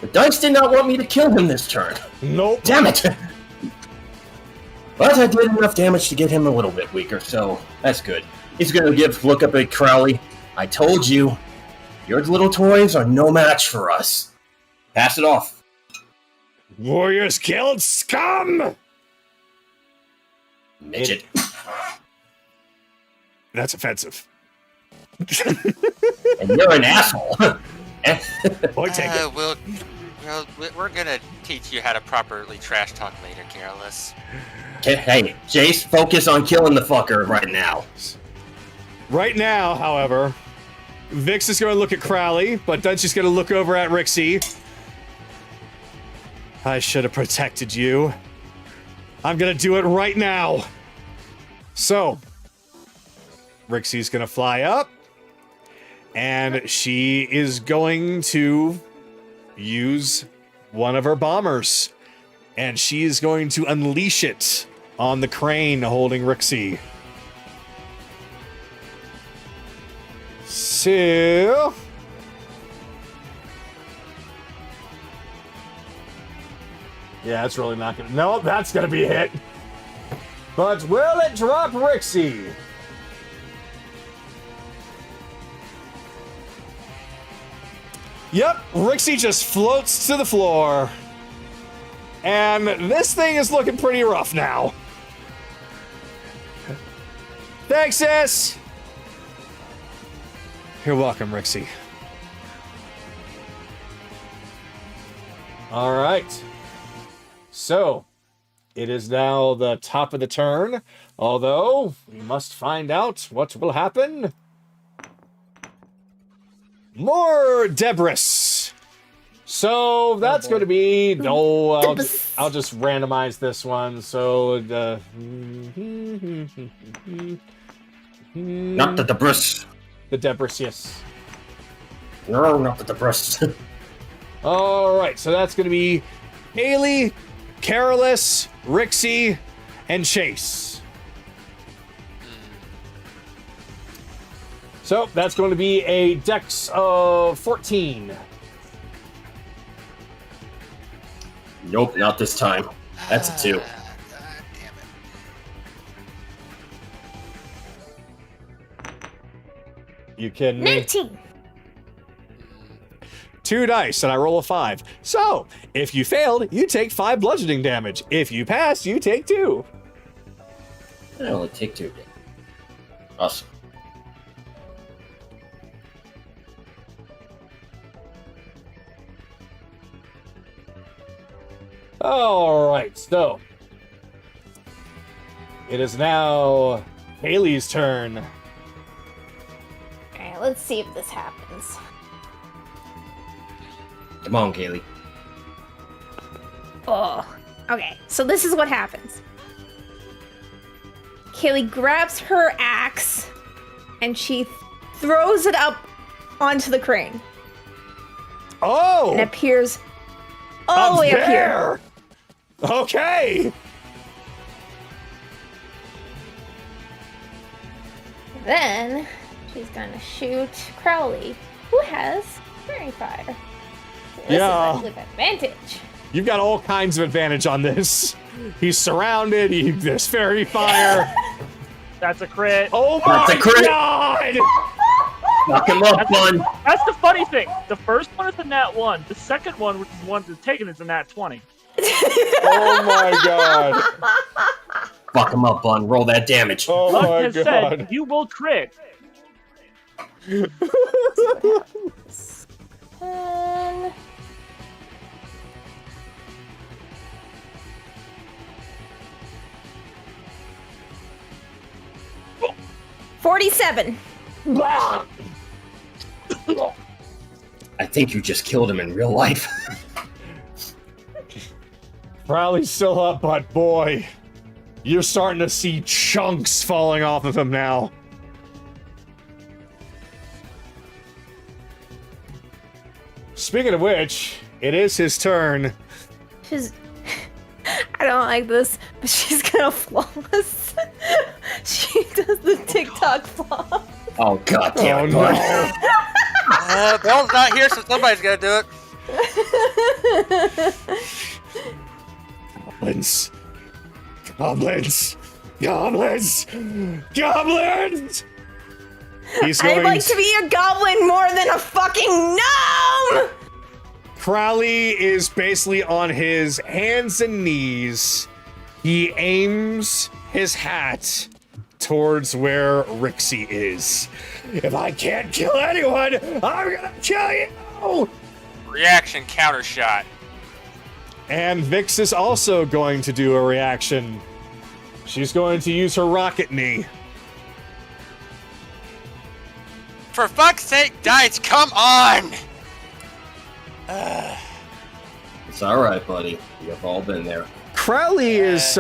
The dice did not want me to kill him this turn. Nope. Damn it! But I did enough damage to get him a little bit weaker, so that's good. He's gonna look up at Crowley. I told you, your little toys are no match for us. Pass it off. Warriors killed scum! Midget. That's offensive. And you're an asshole. Boy, take it. We're gonna teach you how to properly trash talk later, Careless. Hey, Jace, focus on killing the fucker right now. Right now, however, Vhyx is going to look at Crowley, but then she's going to look over at Rhyxie. I should have protected you. I'm going to do it right now. So, Rhyxie's going to fly up, and she is going to use one of her bombers, and she is going to unleash it on the crane holding Rhyxie. So, yeah, that's really not gonna. No, that's gonna be a hit. But will it drop Rhyxie? Yep, Rhyxie just floats to the floor. And this thing is looking pretty rough now. Thanks, sis! You're welcome, Rhyxie. Alright. So, it is now the top of the turn, although we must find out what will happen. More debris. So that's going to be I'll just randomize this one. So Not the debris. The debris, yes. No, not the debris. All right, so that's going to be Haley, Careless, Rhyxie, and Chase. So that's going to be a dex of 14. Nope, not this time. That's a 2. God damn it. You kidding me? 19. 2 dice, and I roll a 5. So, if you failed, you take 5 bludgeoning damage. If you pass, you take 2. I only take 2. Awesome. Alright, so. It is now Haley's turn. Alright, let's see if this happens. Come on, Kaylee. Oh, Okay, so this is what happens. Kaylee grabs her axe and she throws it up onto the crane. Oh! And appears all the way up here. Okay! Then she's gonna shoot Crowley, who has fairy fire. This Yeah. is with advantage. You've got all kinds of advantage on this. He's surrounded, there's fairy fire. That's a crit. Oh my That's a crit. god! Knock him up, bun. That's the funny thing. The first one is a nat 1. The second one, which is the one that's taken, is a nat 20. Oh my god. Fuck him up, bun. Roll that damage. Oh Luck my has god. said you will crit. 10. 47. I think you just killed him in real life. Crowley's still up, but boy, you're starting to see chunks falling off of him now. Speaking of which, it is his turn. She's. I don't like this, but she's gonna flawless. She does the TikTok flop. Oh god damn it, Oh, bun. no. Bill's not here, so somebody's gonna do it. Goblins. Goblins. Goblins. Goblins! He's going I'd like to be a goblin more than a fucking gnome! Crowley is basically on his hands and knees. He aims his hat towards where Rhyxie is. If I can't kill anyone, I'm gonna kill you! Reaction counter shot. And Vhyx is also going to do a reaction. She's going to use her rocket knee. For fuck's sake, Dice, come on! It's alright, buddy. You've all been there. Crowley is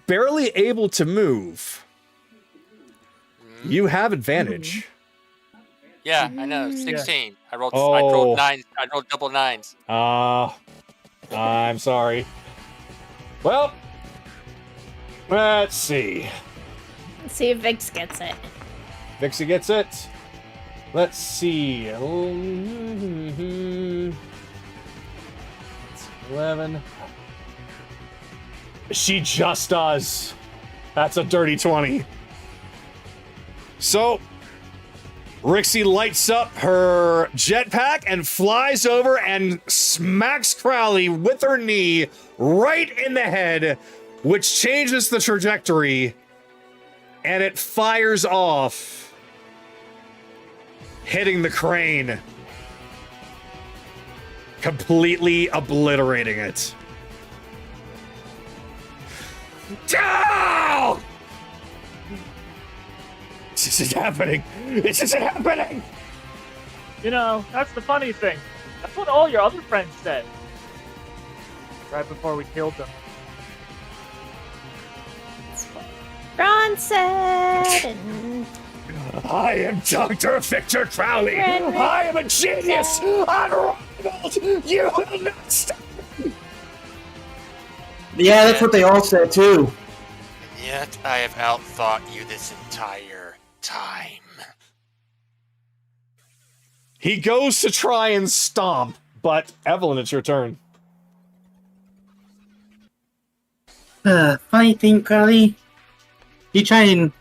barely able to move. You have advantage. Yeah, I know. 16. I rolled. I Oh. rolled nines. I rolled double nines. I'm sorry. Well, let's see. Let's see if Vhyx gets it. Vhyxie gets it. Let's see. 11. She just does. That's a dirty 20. So, Rhyxie lights up her jetpack and flies over and smacks Crowley with her knee right in the head, which changes the trajectory, and it fires off, hitting the crane, completely obliterating it. Down! This isn't happening. This isn't happening. You know, that's the funny thing. That's what all your other friends said. Right before we killed them. Ron said, and I am Dr. Victor Crowley. Red I am a genius. Unrivaled. You will not stop. Yeah, that's what they all said too. Yet I have outthought you this entire time. He goes to try and stomp, but Evelyn, it's your turn. Funny thing, Crowley. You try and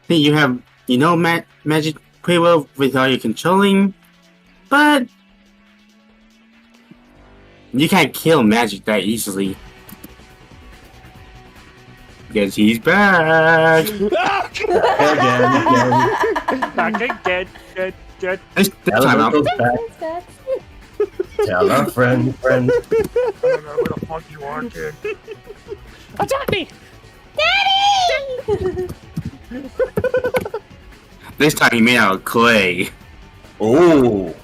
think you have, magic pretty well with all your controlling, but you can't kill magic that easily. Because he's back. Again. Back again. Good. This time out. Goes back. Tell our friend. I don't know where the fuck you are, kid. Attack me! Daddy! This time he made out of clay. Oh.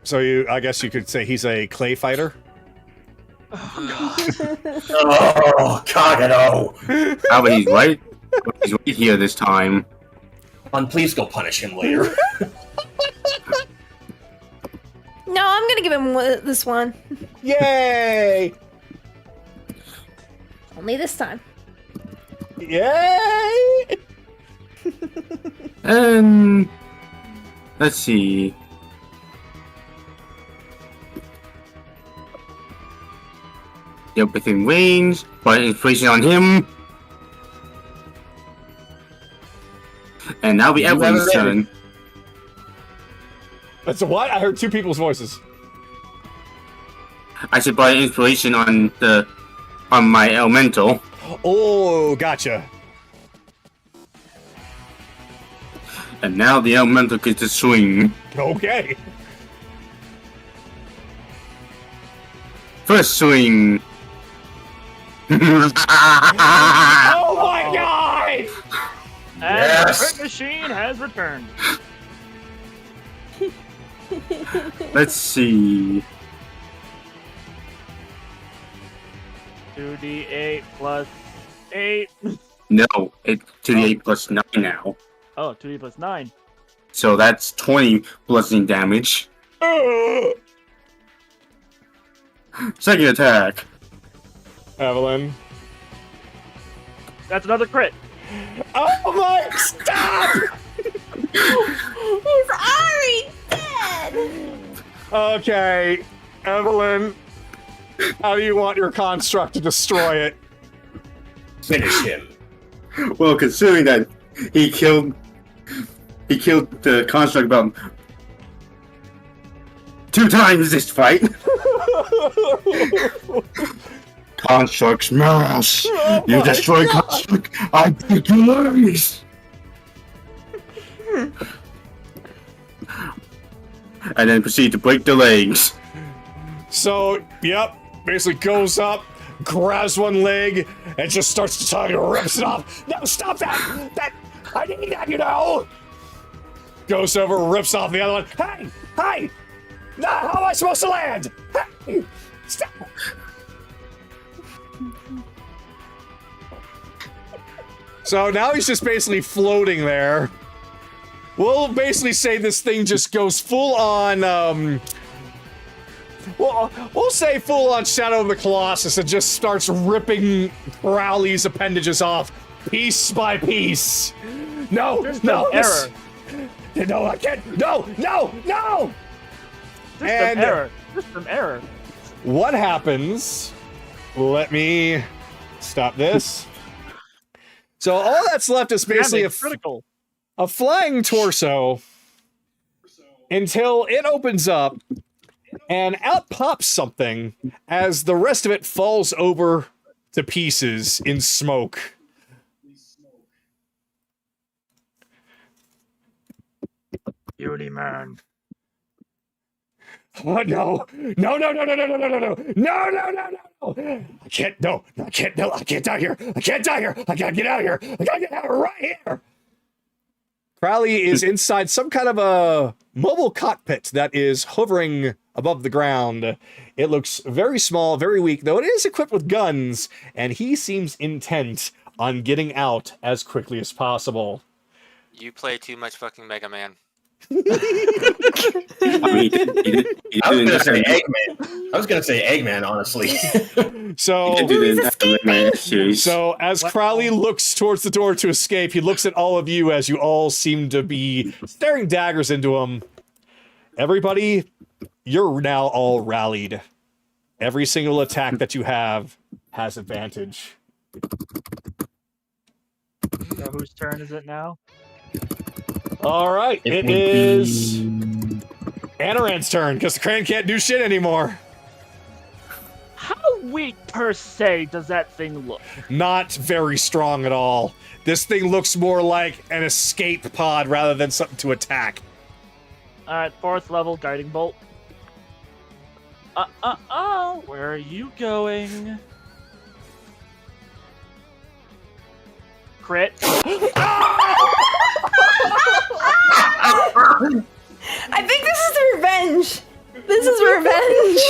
So I guess you could say he's a clay fighter. Oh, Kagano! How about he's right? He's right here this time. Please go punish him later. No, I'm gonna give him this one. Yay! Only this time. Yay! And let's see. Yep, within range, but inspiration on him. And now we have Evelyn's turn. That's a what? I heard two people's voices. I should buy inspiration on my elemental. Oh, gotcha. And now the elemental gets to swing. Okay. First swing. Oh my god! And Yes. the crit machine has returned. Let's see. 2d8 plus 8. No, it's 2d8 plus 9 now. Oh, 2d plus 9. So that's 20 bludgeoning damage. Second attack. Evelyn. That's another crit. Oh my! Stop! He's already dead. Okay, Evelyn. How do you want your construct to destroy it? Finish him. Well, considering that he killed the construct about 2 times this fight. Construct smash! You destroy construct, I break your legs! And then proceed to break the legs. So, yep, basically goes up, grabs one leg, and just starts to tug and rips it off. No, stop that! I need that, you know! Goes over, rips off the other one. Hey! Hey! No, how am I supposed to land? Hey! Stop! So now he's just basically floating there. We'll basically say this thing just goes full on, we'll say full on Shadow of the Colossus and just starts ripping Crowley's appendages off piece by piece. No, no, error. No, I can't. No. System error. System error. What happens? Let me stop this. So all that's left is basically critical. a flying torso until it opens up and out pops something as the rest of it falls over to pieces in smoke. Beauty man. Oh no! No! I can't die here! I gotta get out of here! Right here! Crowley is inside some kind of a mobile cockpit that is hovering above the ground. It looks very small, very weak, though it is equipped with guns, and he seems intent on getting out as quickly as possible. You play too much fucking Mega Man. I was gonna say Eggman, honestly. So as Crowley looks towards the door to escape, he looks at all of you as you all seem to be staring daggers into him. Everybody, you're now all rallied. Every single attack that you have has advantage. So whose turn is it now? All right, it is Anoran's turn, because the crane can't do shit anymore. How weak per se does that thing look? Not very strong at all. This thing looks more like an escape pod rather than something to attack. Alright, 4th level guiding bolt. Where are you going? Crit. I think this is the revenge. This is revenge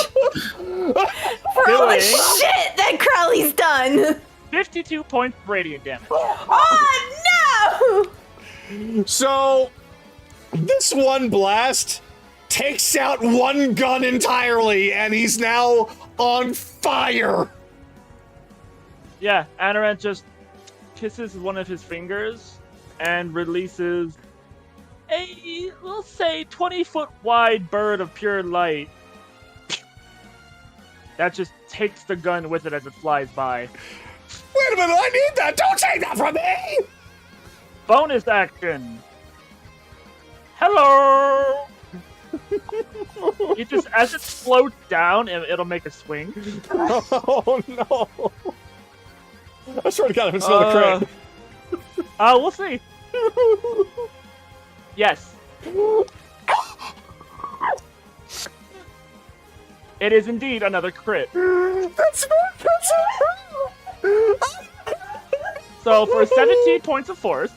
for all the Doing shit that Crowley's done. 52 points of radiant damage. Oh no! So, this one blast takes out one gun entirely, and he's now on fire. Yeah, Anorant just kisses one of his fingers and releases a, we'll say, 20-foot wide bird of pure light. That just takes the gun with it as it flies by. Wait a minute, I need that! Don't take that from me! Bonus action. Hello. It just, as it floats down, it'll make a swing. Oh no! I swear to God, if it's another crit. We'll see. Yes. It is indeed another crit. That's So for 17 points of force.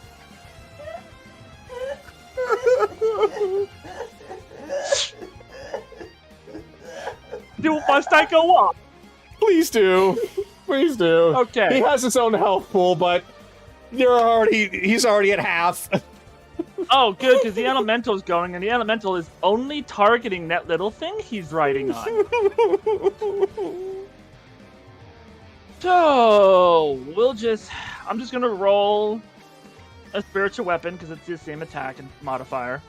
Must I go up? Please do. Please do. Okay. He has his own health pool, but he's already at half. Oh, good, because the elemental's going, and the elemental is only targeting that little thing he's riding on. So I'm just gonna roll a spiritual weapon because it's the same attack and modifier,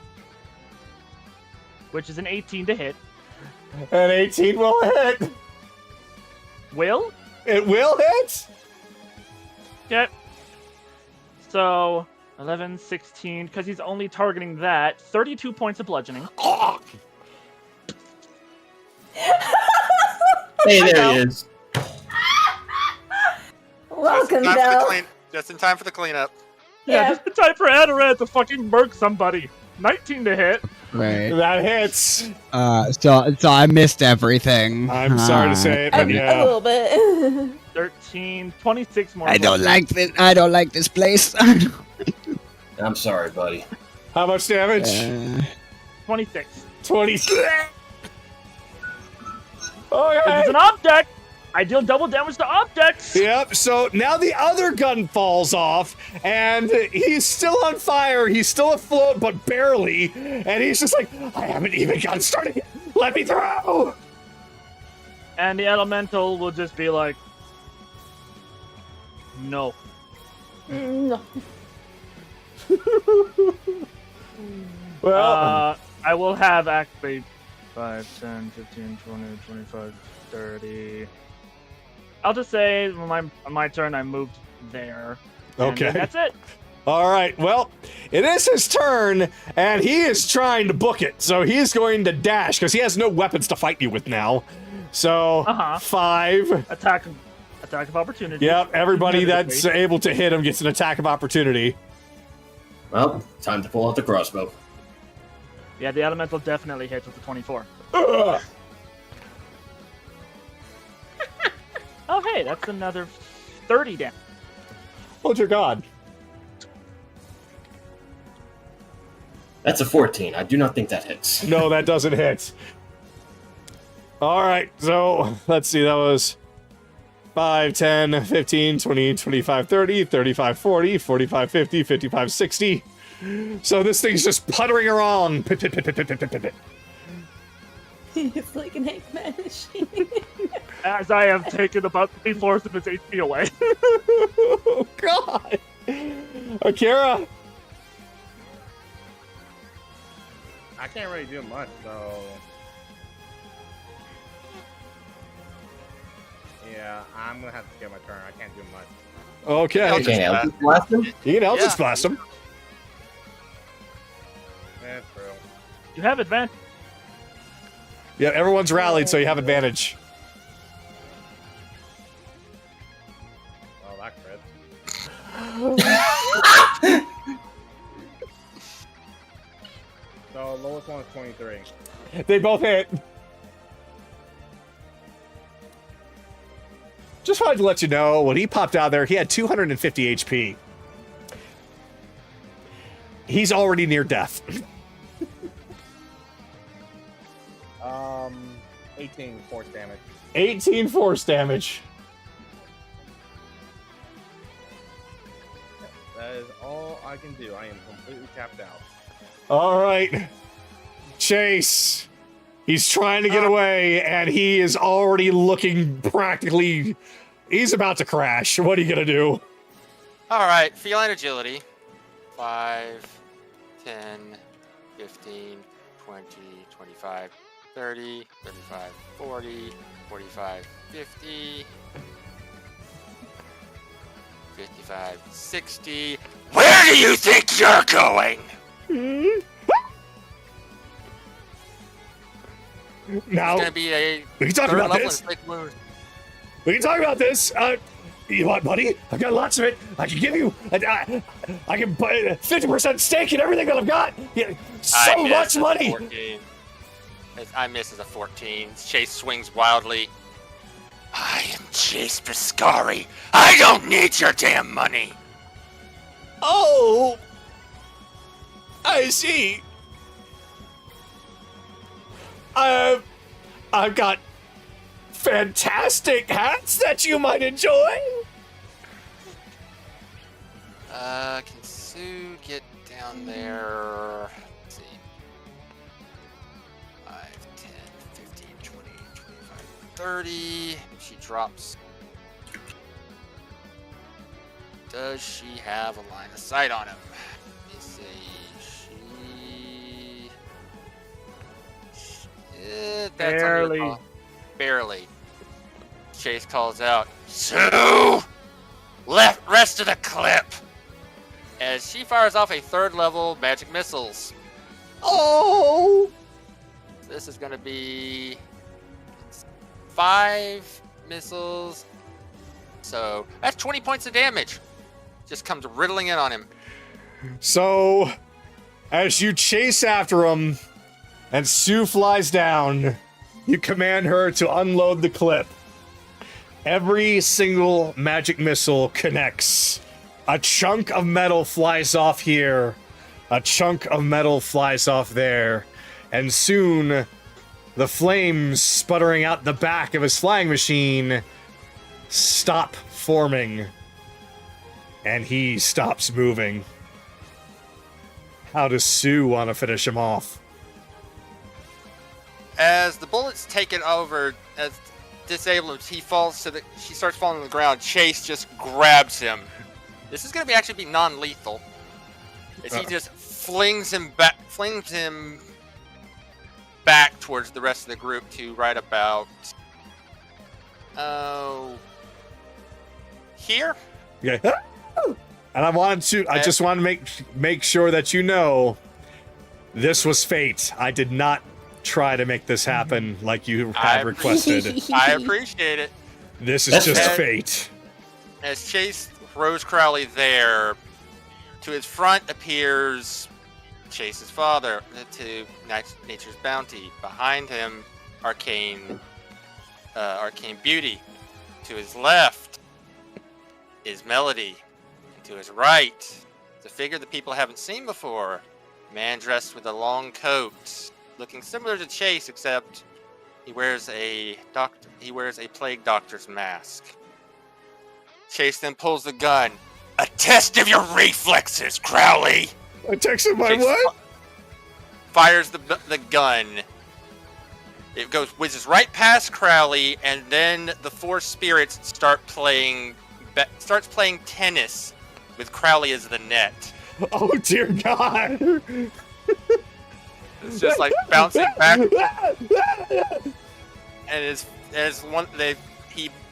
which is an 18 to hit. An 18 will hit. Will? It will hit. Okay. So 11, 16, because he's only targeting that. 32 points of bludgeoning. Oh. Hey, there he is. Welcome, just in time for the Belle. just in time for the cleanup. Yeah, just in time for Anorant to fucking murk somebody. 19 to hit. Right. That hits. So I missed everything. I'm sorry to say it, but A yeah. little bit. 13, 26 more. I don't like this. I don't like this place. I'm sorry, buddy. How much damage? 26. 26. Oh yeah. It's an object. I deal double damage to objects. Yep, so now the other gun falls off, and he's still on fire, he's still afloat, but barely, and he's just like, I haven't even gotten started yet, let me through! And the elemental will just be like, no. No. Well, I will have actually 5, 10, 15, 20, 25, 30. I'll just say on my turn I moved there. And okay. that's it. All right, well, it is his turn, and he is trying to book it, so he's going to dash, because he has no weapons to fight you with now. So, 5. Attack of opportunity. Yep, everybody that's able to hit him gets an attack of opportunity. Well, time to pull out the crossbow. Yeah, the elemental definitely hits with the 24. Ugh. Oh, hey, that's another 30 damage. Oh, dear God. That's a 14. I do not think that hits. No, that doesn't hit. All right, so let's see. That was 5, 10, 15, 20, 25, 30, 35, 40, 45, 50, 55, 60. So this thing's just puttering around. Pit, pit, pit, pit, pit, pit, pit, pit. It's like an Eggman machine. As I have taken about 3/4 of his HP away. Oh, God. Akira. I can't really do much, so yeah, I'm gonna have to get my turn. I can't do much. Okay. Eldritch Okay, Blast. Eldritch Blast him? You can Eldritch Yeah. Blast him. That's true. You have advantage. Yeah, everyone's rallied, so you have advantage. Oh, that crit. So lowest one is 23. They both hit. Just wanted to let you know, when he popped out there, he had 250 HP. He's already near death. 18 force damage. 18 force damage. That is all I can do. I am completely tapped out. All right. Chase. He's trying to get away, and he is already looking practically... He's about to crash. What are you going to do? All right, feline agility. 5, 10, 15, 20, 25, 30, 35, 40, 45, 50, 55, 60. Where do you think you're going? Now, It's going to be a we can talk third about level this. inflict wound. We can talk about this. You know what, buddy? I've got lots of it. I can give you. I can put 50% stake in everything that I've got. Yeah, I so miss much as a money. 14. I miss as a 14. Chase swings wildly. I am Chase Biscari. I don't need your damn money. Oh, I see. I've got fantastic hats that you might enjoy. Can Sue get down there? Let's see. 5, 10, 15, 20, 25, 30. She drops. Does she have a line of sight on him? Let me see. That's Barely. Barely. Chase calls out, Sue! Rest of the clip! As she fires off a third level magic missiles. Oh, This is going to be 5 missiles. So that's 20 points of damage. Just comes riddling in on him. so as you chase after him, and Sue flies down, you command her to unload the clip. Every single magic missile connects. A chunk of metal flies off here. A chunk of metal flies off there. And soon, the flames sputtering out the back of his flying machine stop forming. And he stops moving. How does Sue want to finish him off? As the bullets take it over, as disable him, she starts falling on the ground. Chase just grabs him. This is going to be actually non-lethal. As he just flings him back towards the rest of the group to right about here. Okay. And I just want to make sure that you know this was fate. I did not try to make this happen like you had requested. I appreciate it. This is just fair. fate. As Chase throws Crowley there, to his front appears Chase's father, to Nature's Bounty. Behind him, Arcane Beauty. To his left is Melody. And to his right is a figure that people haven't seen before. A man dressed with a long coat, looking similar to Chase, except he wears a plague doctor's mask. Chase then pulls the gun. A test of your reflexes, Crowley! I texted my Chase what? Fires the gun. It whizzes right past Crowley, and then the four spirits starts playing tennis with Crowley as the net. Oh dear God! It's just like bouncing back,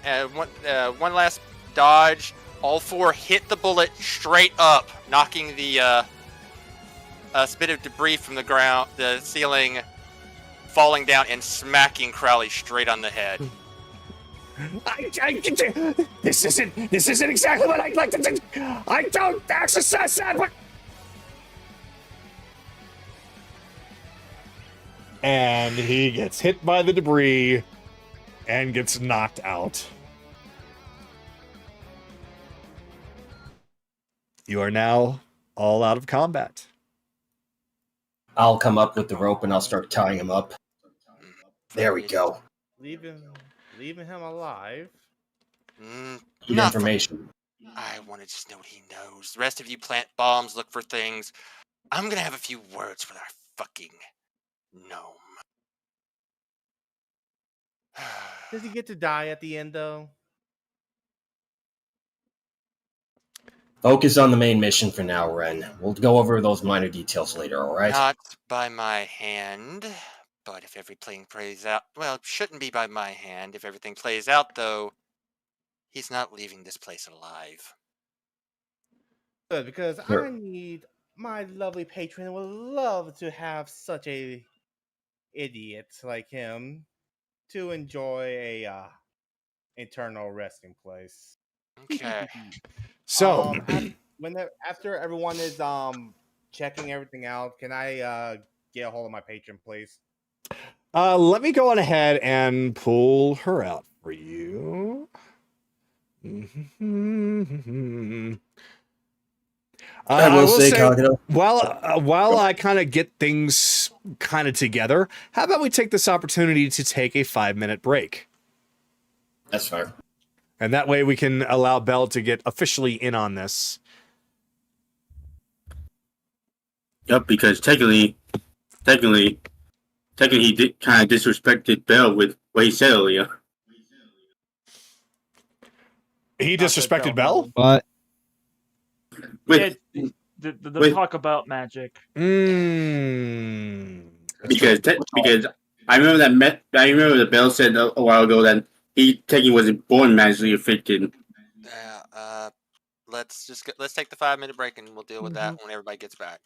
and one last dodge. All four hit the bullet straight up, knocking the spit of debris from the ground, the ceiling, falling down and smacking Crowley straight on the head. This isn't exactly what I'd like to do. I don't exercise that. But... And he gets hit by the debris and gets knocked out. You are now all out of combat. I'll come up with the rope and I'll start tying him up. There we go. Leaving him alive. Mm, Good not for- information. I want to just know what he knows. The rest of you plant bombs, look for things. I'm gonna have a few words with our fucking gnome. Does he get to die at the end, though? Focus on the main mission for now, Ren. We'll go over those minor details later, alright? Not by my hand, but if everything plays out, well, it shouldn't be by my hand. If everything plays out, though, he's not leaving this place alive. Good, because Sure. I need my lovely patron would love to have such a idiot like him to enjoy a eternal resting place. Okay. So, After everyone is checking everything out, can I get a hold of my patron, please? let me go on ahead and pull her out for you. I will say, Kagero. While I kind of get things kind of together, how about we take this opportunity to take a 5-minute break? That's fair. And that way we can allow Bell to get officially in on this. Yep, because technically, he did kind of disrespected Bell with what he said earlier. He disrespected Bell? But With, The talk about magic. because I remember that Bell said a while ago that he technically wasn't born magically affected. Let's take the 5-minute break and we'll deal with that when everybody gets back.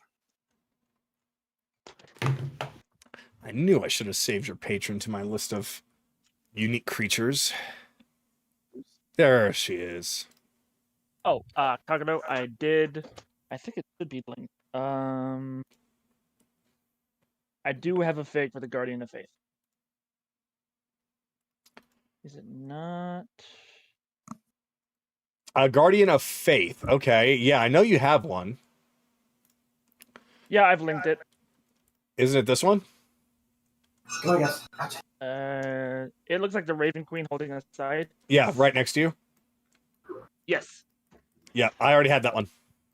I knew I should have saved your patron to my list of unique creatures. There she is. Oh, Kagano, I think it should be linked. I do have a fig for the Guardian of Faith. Is it not? A Guardian of Faith. Okay, yeah, I know you have one. Yeah, I've linked it. Isn't it this one? Oh, yes. It looks like the Raven Queen holding a side. Yeah, right next to you. Yes. Yeah, I already had that one.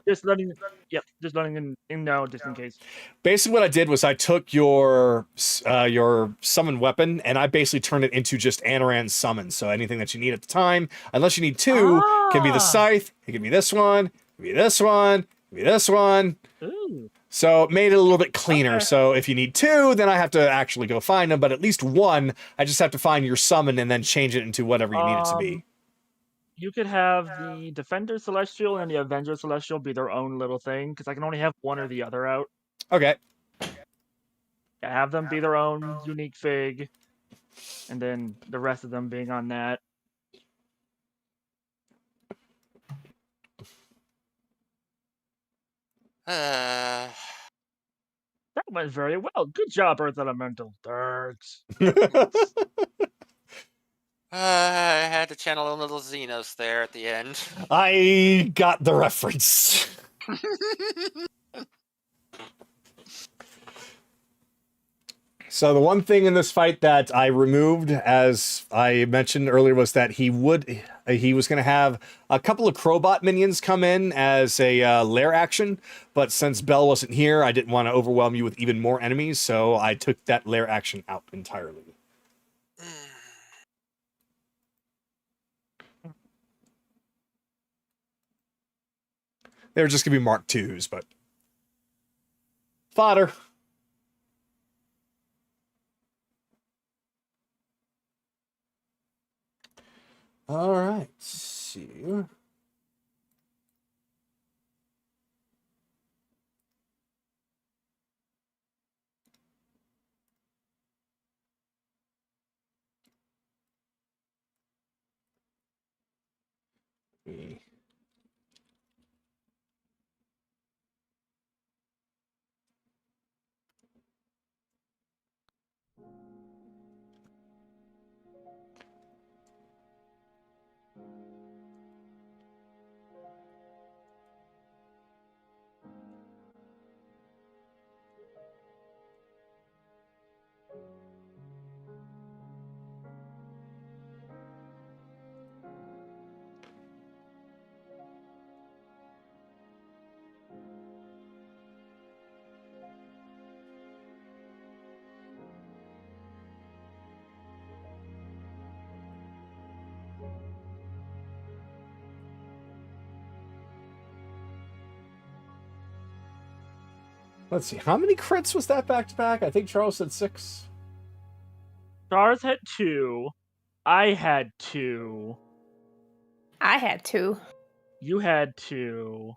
Just letting in know, just in case. Basically, what I did was I took your summon weapon and I basically turned it into just Anoran's summon. So anything that you need at the time, unless you need two, can be the scythe. It can be this one. It can be this one. It can be this one. Ooh. So it made it a little bit cleaner. Okay. So if you need two, then I have to actually go find them. But at least one, I just have to find your summon and then change it into whatever you need it to be. You could have the Defender Celestial and the Avenger Celestial be their own little thing, because I can only have one or the other out. Okay. Have them be their own unique fig, and then the rest of them being on that. That went very well. Good job, Earth Elemental. Darts. I had to channel a little Xenos there at the end. I got the reference. So the one thing in this fight that I removed, as I mentioned earlier, was that he was going to have a couple of Crowbot minions come in as a lair action, but since Bell wasn't here, I didn't want to overwhelm you with even more enemies, so I took that lair action out entirely. They were just going to be Mark IIs, but fodder. All right, see. Let's see. How many crits was that back to back? I think Charles said 6. Stars had 2. I had 2. I had 2. You had 2.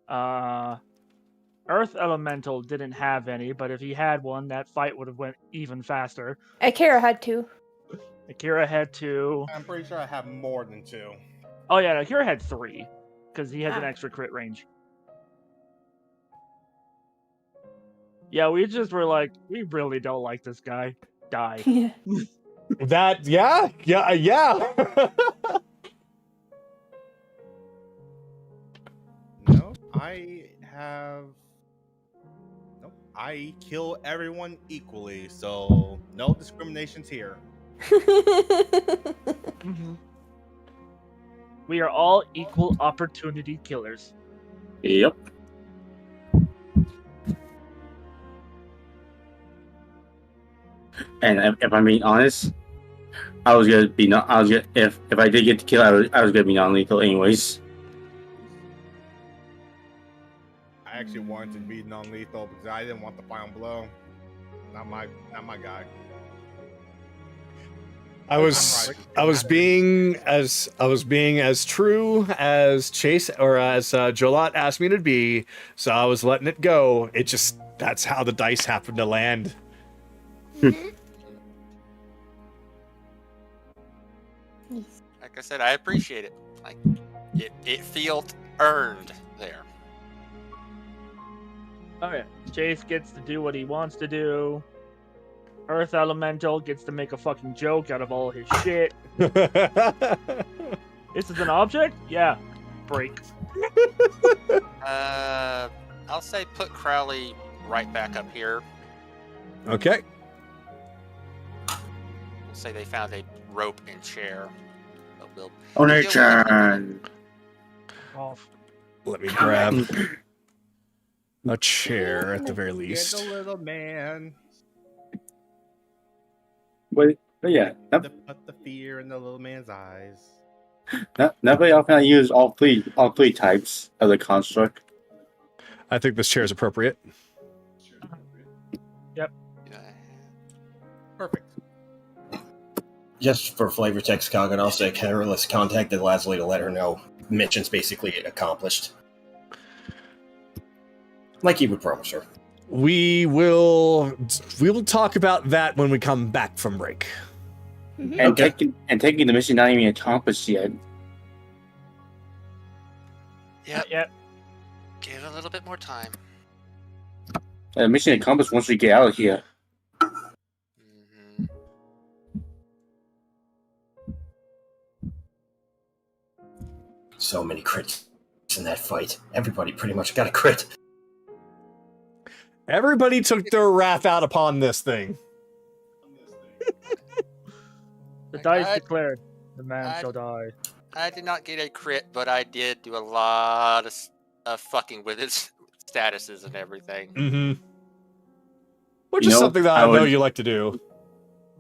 Earth Elemental didn't have any, but if he had one, that fight would have went even faster. Akira had 2. Akira had 2. I'm pretty sure I have more than 2. Oh yeah, Akira had 3, because he has an Ah. extra crit range. Yeah, we just were like, we really don't like this guy. Die. Yeah. That, yeah. No, I kill everyone equally, so no discriminations here. Mhm. We are all equal opportunity killers. Yep. And if I'm being honest, I was gonna be not. I was gonna, if I did get to kill, I was gonna be non-lethal anyways. I actually wanted to be non-lethal because I didn't want the final blow. Not my guy. I was being as true as Chase or as Jolot asked me to be, so I was letting it go. It just, that's how the dice happened to land. Like I said, I appreciate it. Like it felt earned there. Okay, Chase gets to do what he wants to do. Earth Elemental gets to make a fucking joke out of all his shit. This is an object? Yeah. Break. I'll say put Crowley right back up here. Okay. We'll say they found a rope and chair. We'll Only-chan. Off. Let me grab a chair at the very least. Get the little man. But yeah, To put the fear in the little man's eyes. nobody else can use all three types of the construct. I think this chair is appropriate. Perfect. Just for flavor text, Saga, and I'll say Careless contacted Leslie to let her know mission's basically accomplished. Like he would promise her. We will talk about that when we come back from break. And taking the mission not even accomplished yet. Yep. Yep. Give it a little bit more time. Mission accomplished once we get out of here. Mm-hmm. So many crits in that fight. Everybody pretty much got a crit. Everybody took their wrath out upon this thing. The dice I- declared. The man I- shall die. I did not get a crit, but I did do a lot of fucking with his statuses and everything. Mm-hmm. Which You is know, something that I I know would- you like to do.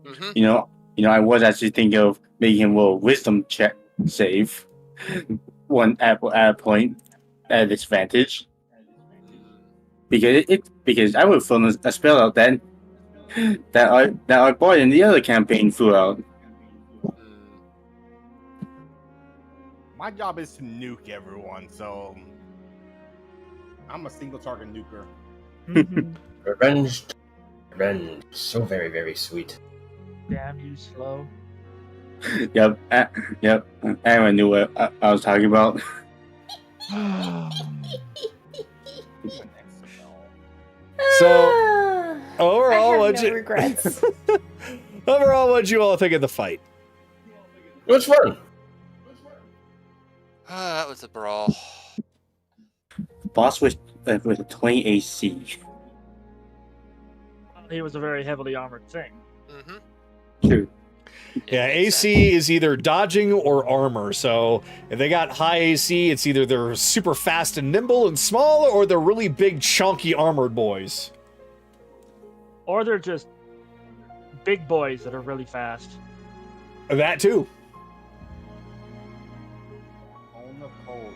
Mm-hmm. You know, I was actually thinking of making him a wisdom check save. One at a point at disadvantage. Because I would throw a spell out then that I bought in the other campaign threw out. My job is to nuke everyone, so I'm a single target nuker. Mhm. Revenge. Revenge. So very, very sweet. Damn you, slow. Yep. Everyone knew what I was talking about. So, overall, I what'd have no you regrets. overall, what'd you all think of the fight? It was fun. That was a brawl. Boss with a 20 AC. He was a very heavily armored thing. Mm-hmm. True. Yeah, AC is either dodging or armor. So if they got high AC, it's either they're super fast and nimble and small, or they're really big, chunky armored boys. Or they're just big boys that are really fast. That too. On the pole,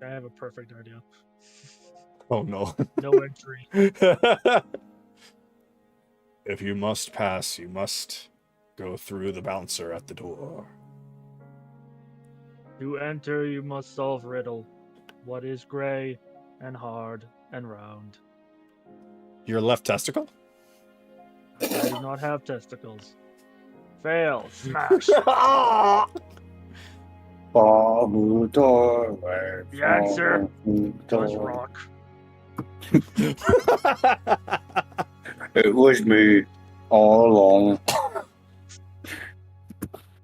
I have a perfect idea. Oh no. No entry. If you must pass, you must go through the bouncer at the door. To enter, you must solve riddle. What is gray and hard and round? Your left testicle? I do not have testicles. Fail. Smash. The answer was rock. It was me all along.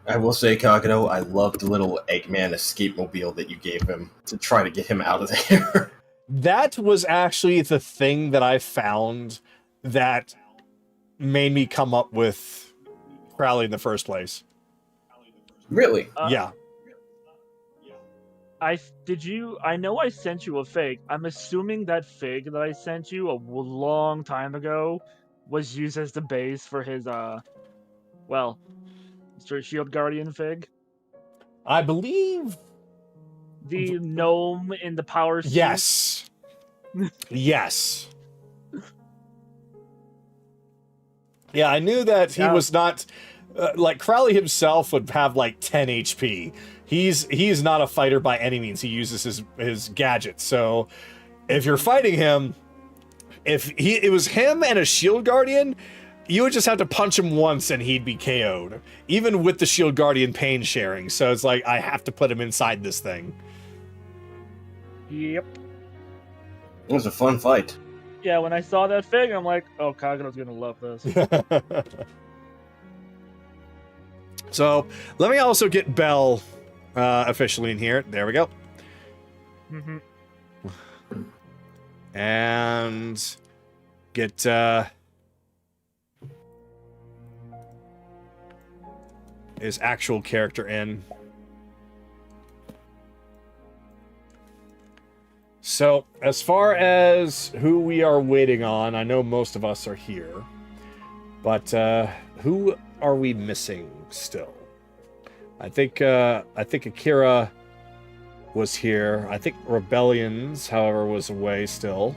I will say, Kagano, I loved the little Eggman escape mobile that you gave him to try to get him out of there. That was actually the thing that I found that made me come up with Crowley in the first place. Really? Yeah. I know I sent you a fig. I'm assuming that fig that I sent you a long time ago was used as the base for his Shield Guardian fig. I believe. The gnome in the power suit. Yes. Yes. Yeah, I knew that he was not like Crowley himself would have like 10 HP. He's not a fighter by any means. He uses his gadgets. So if you're fighting him, if it was him and a Shield Guardian, you would just have to punch him once and he'd be KO'd. Even with the Shield Guardian pain sharing. So it's like I have to put him inside this thing. Yep. It was a fun fight. Yeah, when I saw that fig, I'm like, oh, Kagano's gonna love this. So let me also get Bell officially in here. There we go. Mm-hmm. And get his actual character in. So, as far as who we are waiting on, I know most of us are here. But who are we missing still? I think Akira was here. I think Rebellions, however, was away still.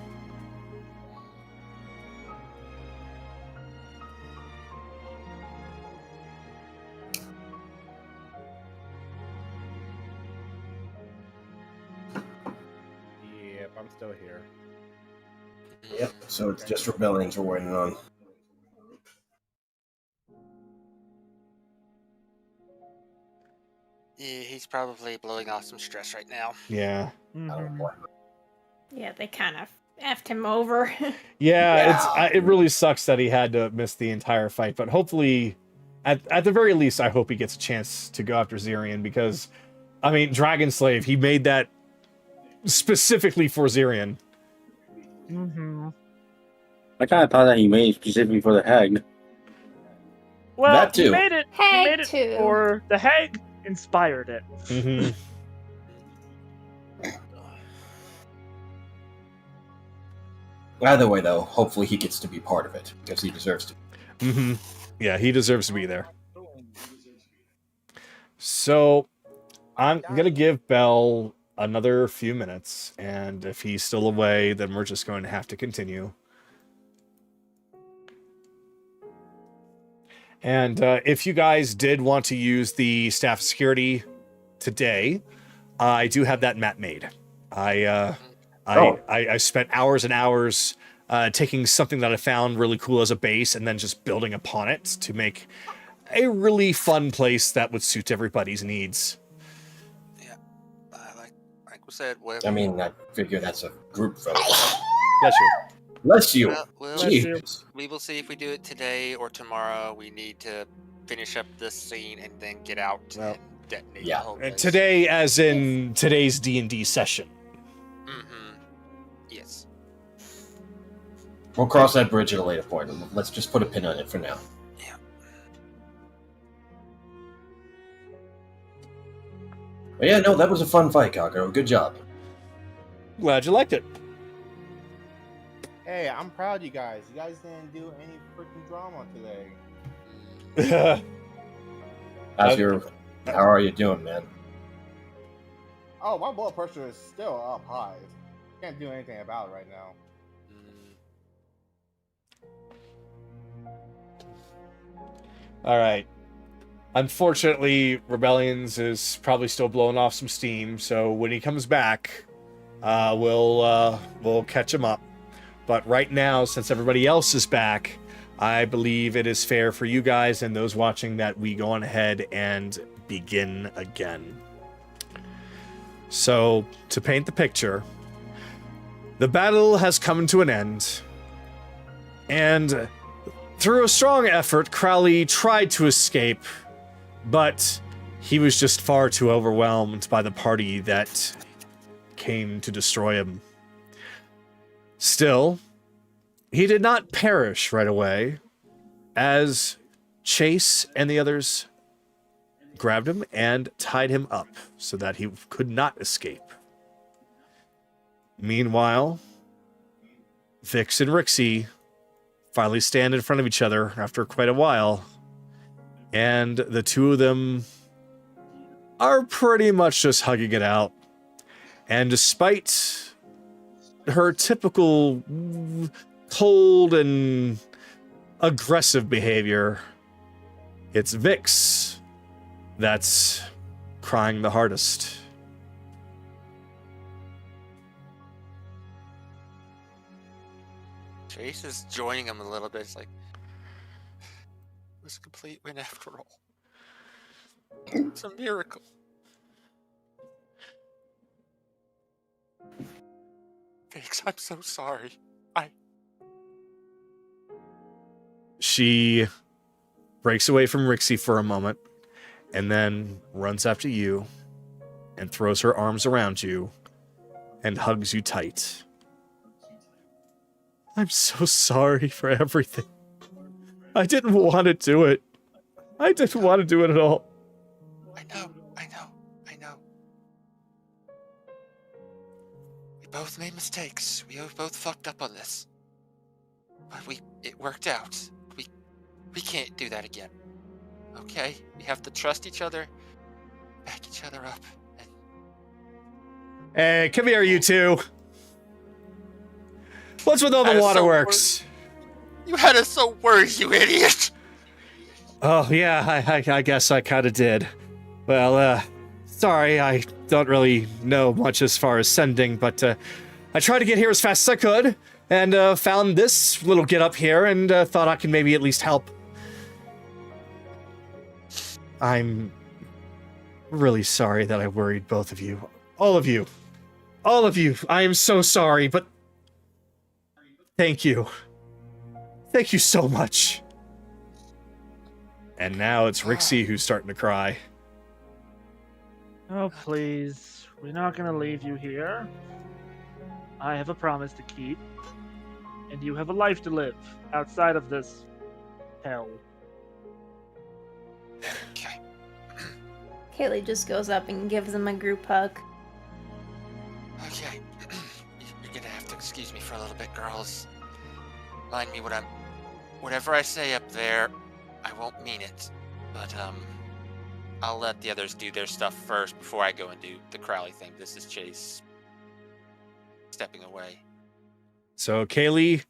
Yep, I'm still here. Yep, so it's just Rebellions we're waiting on. Yeah, he's probably blowing off some stress right now. Yeah. Mm-hmm. Yeah, they kind of effed him over. Yeah, it really sucks that he had to miss the entire fight, but hopefully, at the very least, I hope he gets a chance to go after Zirian, because, I mean, Dragon Slave, he made that specifically for Zirian. Mm-hmm. I kind of thought that he made it specifically for the hag. Well, That too. he made it. He Hag made it too. for the hag. Inspired it. Mm-hmm. Either way, though, hopefully he gets to be part of it, because he deserves to. Mm-hmm. Yeah, he deserves to be there. So, I'm gonna give Bell another few minutes, and if he's still away, then we're just going to have to continue. And if you guys did want to use the staff security today, I do have that map made. I spent hours and hours taking something that I found really cool as a base and then just building upon it to make a really fun place that would suit everybody's needs. Yeah, like we said, I mean, I figure that's a group photo. Bless you. Bless you. Well, Jeez. we will see if we do it today or tomorrow. We need to finish up this scene and then get out and detonate the whole place. Today, as in today's D&D session. Mm-hmm. Yes. We'll cross that bridge at a later point. Let's just put a pin on it for now. Yeah. But yeah, no, that was a fun fight, Kagero. Good job. Glad you liked it. Hey, I'm proud of you guys. You guys didn't do any freaking drama today. How are you doing, man? Oh, my blood pressure is still up high. Can't do anything about it right now. All right. Unfortunately, Rebellions is probably still blowing off some steam, so when he comes back, we'll catch him up. But right now, since everybody else is back, I believe it is fair for you guys and those watching that we go on ahead and begin again. So, to paint the picture, the battle has come to an end, and through a strong effort, Crowley tried to escape, but he was just far too overwhelmed by the party that came to destroy him. Still, he did not perish right away, as Chase and the others grabbed him and tied him up so that he could not escape. Meanwhile, Vhyx and Rhyxie finally stand in front of each other after quite a while, and the two of them are pretty much just hugging it out. And despite her typical cold and aggressive behavior, it's Vhyx that's crying the hardest. Chase is joining him a little bit. It's like, it was a complete win after all. It's a miracle. Vhyx, I'm so sorry. She breaks away from Rhyxie for a moment, and then runs after you, and throws her arms around you, and hugs you tight. I'm so sorry for everything. I didn't want to do it. I didn't want to do it at all. I know. We both made mistakes. We both fucked up on this. But it worked out. We can't do that again. Okay? We have to trust each other, back each other up. Hey, come here, you two. What's with all the waterworks? You had us so worried, you idiot! Oh, yeah, I guess I kind of did. Well, sorry, I don't really know much as far as sending, but I tried to get here as fast as I could, and found this little get-up here, and thought I could maybe at least help. I'm really sorry that I worried both of you. All of you. I am so sorry, but thank you. Thank you so much. And now it's Rhyxie who's starting to cry. Oh, please. We're not gonna leave you here. I have a promise to keep. And you have a life to live outside of this hell. Okay. Kaylee just goes up and gives him a group hug. Okay. You're gonna have to excuse me for a little bit, girls. Mind me whatever I say up there, I won't mean it. But, I'll let the others do their stuff first before I go and do the Crowley thing. This is Chase stepping away. So Kaylee,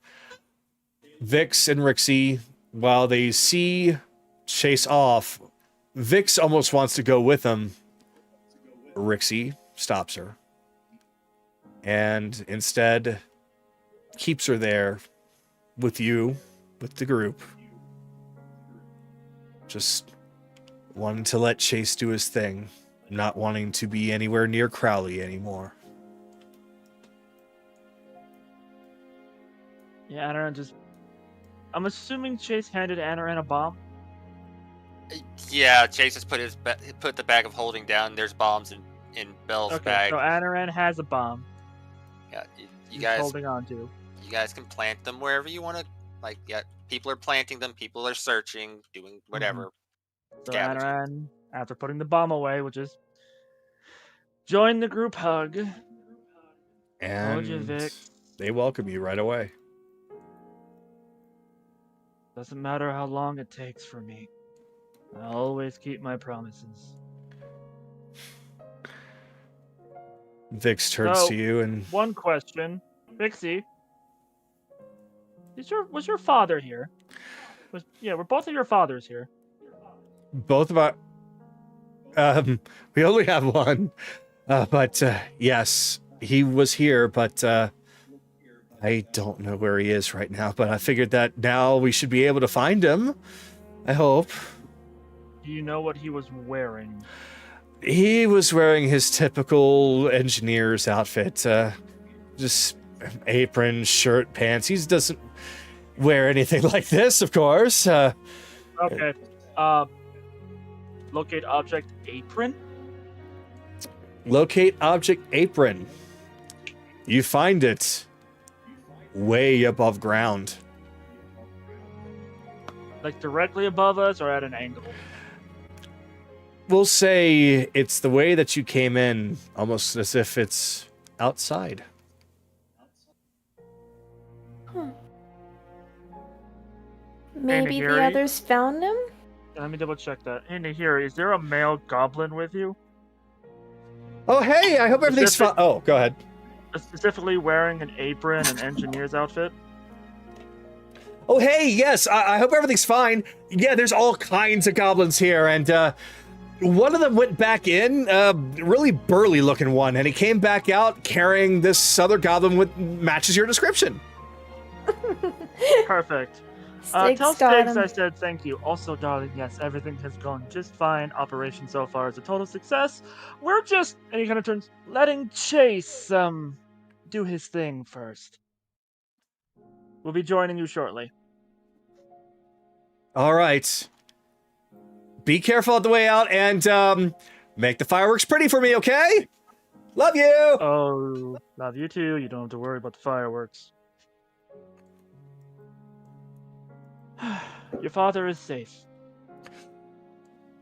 Vhyx, and Rhyxie, while they see Chase off, Vhyx almost wants to go with him. Rhyxie stops her. And instead keeps her there with you, with the group. Just wanting to let Chase do his thing, not wanting to be anywhere near Crowley anymore. Yeah, Anaran just... I'm assuming Chase handed Anaran a bomb? Yeah, Chase has put the bag of holding down. There's bombs in Belle's bag. So Anaran has a bomb. Yeah, you He's guys holding on to. You guys can plant them wherever you want to. Like, yeah, people are planting them. People are searching, doing whatever. So Scavenging. Anaran, after putting the bomb away, will just join the group hug. And Told you, Vhyx. they welcome you right away. Doesn't matter how long it takes for me. I always keep my promises. Vhyx turns So, to you and one question. Rhyxie, was your father here? Were both of your fathers here? both of our we only have one. But yes, he was here, but I don't know where he is right now, but I figured that now we should be able to find him. I hope. Do you know what he was wearing? He was wearing his typical engineer's outfit, just apron, shirt, pants. He doesn't wear anything like this, of course. Okay. Locate object apron? Locate object apron. You find it way above ground. Like directly above us or at an angle? We'll say it's the way that you came in, almost as if it's outside. Maybe the Harry? others found him? Let me double check that. Hey, Nahiri, is there a male goblin with you? Oh, hey, I hope everything's fine. Oh, go ahead. Specifically wearing an apron and engineer's outfit? Oh, hey, yes, I hope everything's fine. Yeah, there's all kinds of goblins here, and one of them went back in, really burly looking one, and he came back out carrying this other goblin with matches your description. Perfect. Sticks Tell got Sticks him. I said thank you. Also, darling, yes, everything has gone just fine. Operation so far is a total success. We're just, and he kind of turns, letting Chase, do his thing first. We'll be joining you shortly. All right. Be careful on the way out, and make the fireworks pretty for me, okay? Love you! Oh, love you too. You don't have to worry about the fireworks. Your father is safe.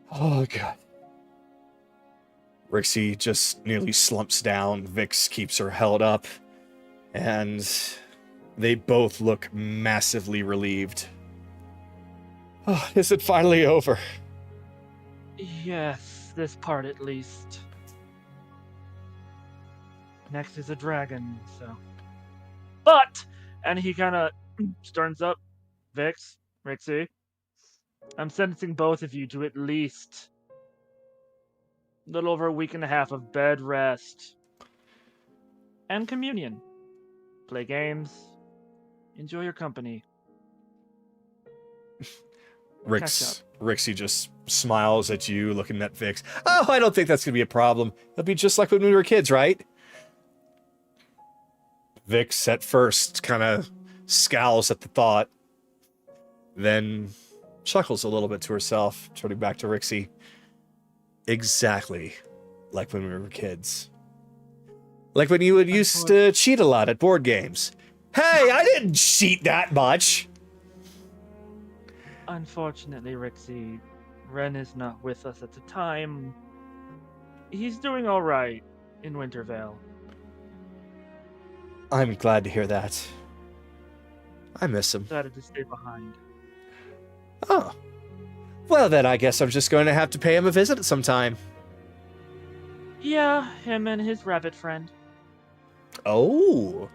Oh, God. Rhyxie just nearly slumps down. Vhyx keeps her held up. And they both look massively relieved. Oh, is it finally over? Yes, this part at least. Next is a dragon, so. But, and he kind of turns up, Vhyx, Rhyxie, I'm sentencing both of you to at least a little over a week and a half of bed rest and communion. Play games, enjoy your company. Rhyxie just smiles at you, looking at Vhyx. Oh, I don't think that's going to be a problem. It'll be just like when we were kids, right? Vhyx, at first, kind of scowls at the thought, then chuckles a little bit to herself, turning back to Rhyxie. Exactly like when we were kids. Like when you would used to cheat a lot at board games. Hey, I didn't cheat that much! Unfortunately, Rhyxie, Ren is not with us at the time. He's doing alright in Wintervale. I'm glad to hear that. I miss him. Decided to stay behind. Oh. Well, then I guess I'm just going to have to pay him a visit at some time. Yeah, him and his rabbit friend. Oh.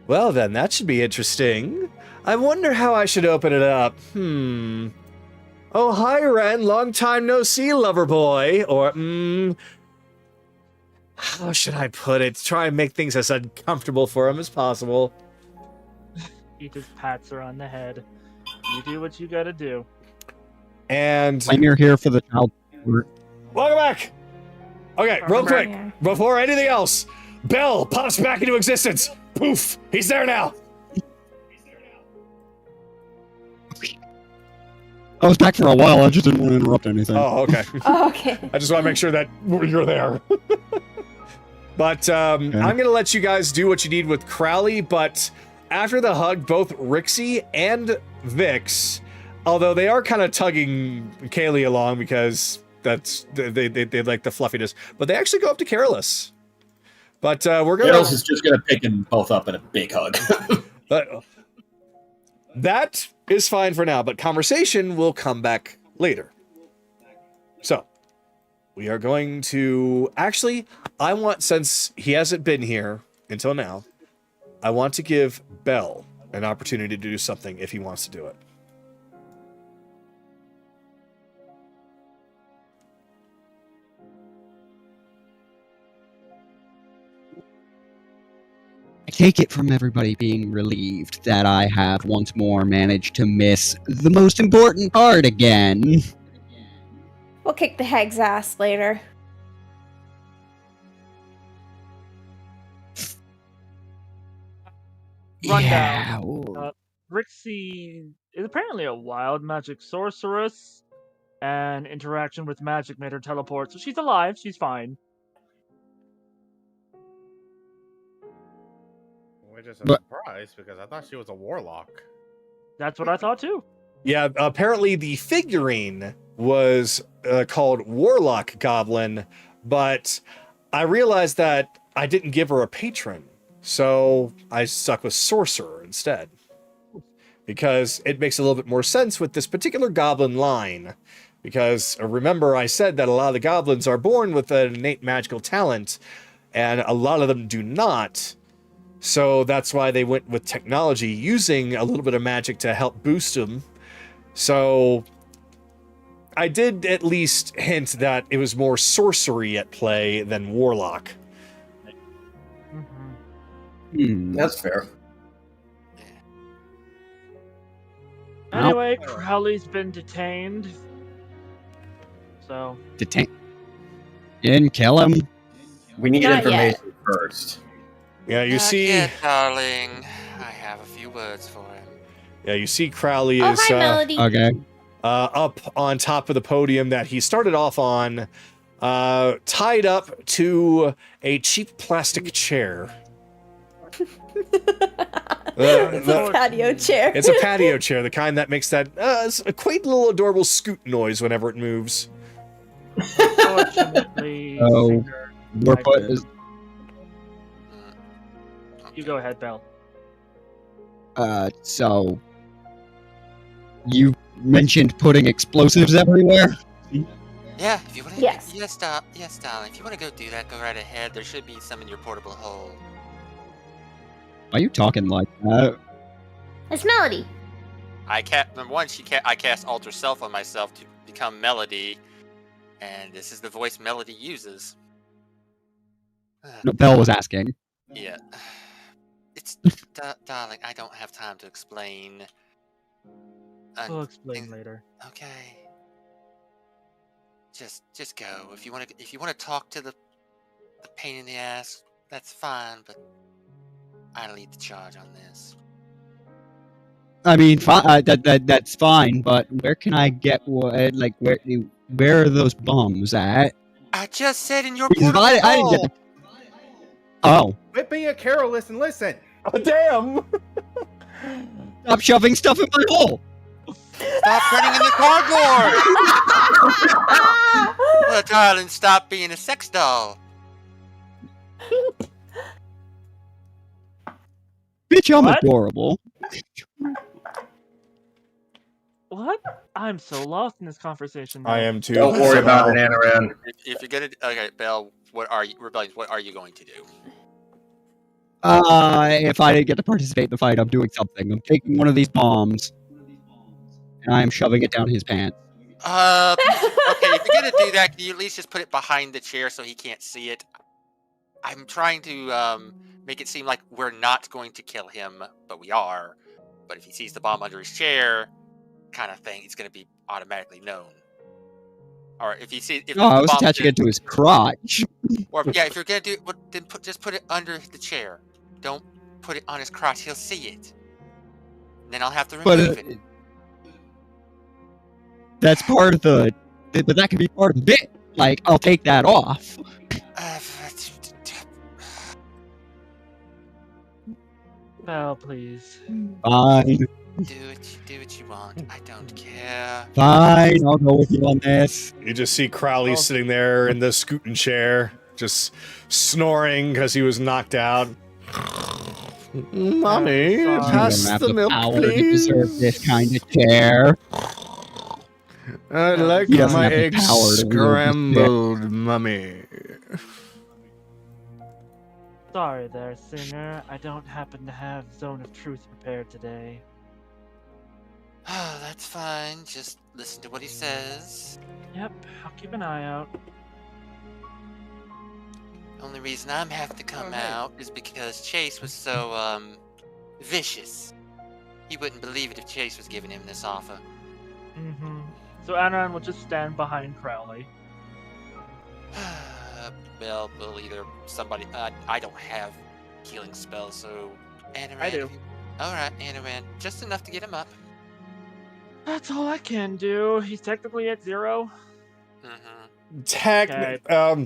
Well, then that should be interesting. I wonder how I should open it up. Oh, hi, Ren. Long time no see, lover boy. Or, how should I put it? Try and make things as uncomfortable for him as possible. He just pats her on the head. You do what you gotta do. And When you're here for the child. welcome back. Okay, real quick, before anything else, Bell pops back into existence. Poof, he's there now. I was back for a while. I just didn't want to interrupt anything. Oh, okay. Oh, okay. I just want to make sure that you're there. But I'm going to let you guys do what you need with Crowley, but after the hug, both Rhyxie and Vhyx, although they are kind of tugging Kaylee along because that's they like the fluffiness, but they actually go up to Careless. But we're going Careless is just going to pick them both up in a big hug. That is fine for now, but conversation will come back later. So, we are going to... Actually, I want, since he hasn't been here until now, I want to give Bell an opportunity to do something if he wants to do it. I take it from everybody being relieved that I have once more managed to miss the most important part again. We'll kick the hag's ass later. Rundown. Yeah. Rhyxie is apparently a wild magic sorceress, and interaction with magic made her teleport, so she's alive, she's fine. Which is a But- surprise because I thought she was a warlock. That's what I thought too. Yeah, apparently the figurine was called Warlock Goblin, but I realized that I didn't give her a patron, so I stuck with Sorcerer instead. Because it makes a little bit more sense with this particular goblin line. Because remember, I said that a lot of the goblins are born with an innate magical talent, and a lot of them do not. So that's why they went with technology, using a little bit of magic to help boost them. So I did at least hint that it was more sorcery at play than warlock. That's fair. Anyway, Crowley's been detained. So, Detain. You didn't kill him? We need Not yet. information first. Yeah, you Not see, yet, darling. I have a few words for him. yeah, you see, Crowley Oh, is hi, Melody. Okay. up on top of the podium that he started off on, tied up to a cheap plastic chair. It's a patio chair. It's a patio chair, the kind that makes that a quaint little adorable scoot noise whenever it moves. unfortunately, Oh, Singer We're might put, live. You go ahead, Belle. so you mentioned putting explosives everywhere? Yeah, if you want to. Yes. Yes, yes, darling. If you want to go do that, go right ahead. There should be some in your portable hole. Why are you talking like that? It's Melody. Number one, I cast Alter Self on myself to become Melody, and this is the voice Melody uses. No, Belle was asking. Yeah. It's darling. I don't have time to explain. We'll explain later. Okay. Just go. If you want to talk to the pain in the ass, that's fine. But I lead the charge on this. I mean, that's fine, but where can I get what? Like, where are those bombs at? I just said in your Because portable I didn't get hole. the. Oh, Quit being a careless and listen. Oh, damn! stop shoving stuff in my hole. Stop putting in the cardboard. Well, darling, stop being a sex doll. Bitch, I'm What? adorable. What? I'm so lost in this conversation. I now. am too. Don't worry about it, Anaran. If you're gonna, okay, Belle, what are you going to do? If I didn't get to participate in the fight, I'm doing something. I'm taking one of these bombs, and I'm shoving it down his pants. Okay, if you're gonna do that, can you at least just put it behind the chair so he can't see it? I'm trying to make it seem like we're not going to kill him, but we are. But if he sees the bomb under his chair, kind of thing, it's going to be automatically known. Or if he sees, if Oh, I the was bomb's attaching in- it to his crotch. Or yeah, if you're gonna do it, then just put it under the chair. Don't put it on his crotch; he'll see it. And then I'll have to But remove it. that's part of the. But that could be part of the bit. Like, I'll take that off. Belle, please. Fine, Do what you want. I don't care. fine. I'll go with you on this. You just see Crowley sitting there in the scooting chair, just snoring because he was knocked out. Mommy, You don't You pass don't have the milk, power to please. deserve this kind of chair. I like He doesn't my have the eggs power to wield this scrambled, mummy. Sorry there, singer. I don't happen to have Zone of Truth prepared today. Oh, that's fine. Just listen to what he says. Yep, I'll keep an eye out. Only reason I'm having to come hey. out is because Chase was so, vicious. He wouldn't believe it if Chase was giving him this offer. Mm-hmm. So Anaran will just stand behind Crowley. Well, either somebody... I don't have healing spells, so... Anaran, I do. Alright, Anaran. Just enough to get him up. That's all I can do. He's technically at 0. Mm-hmm.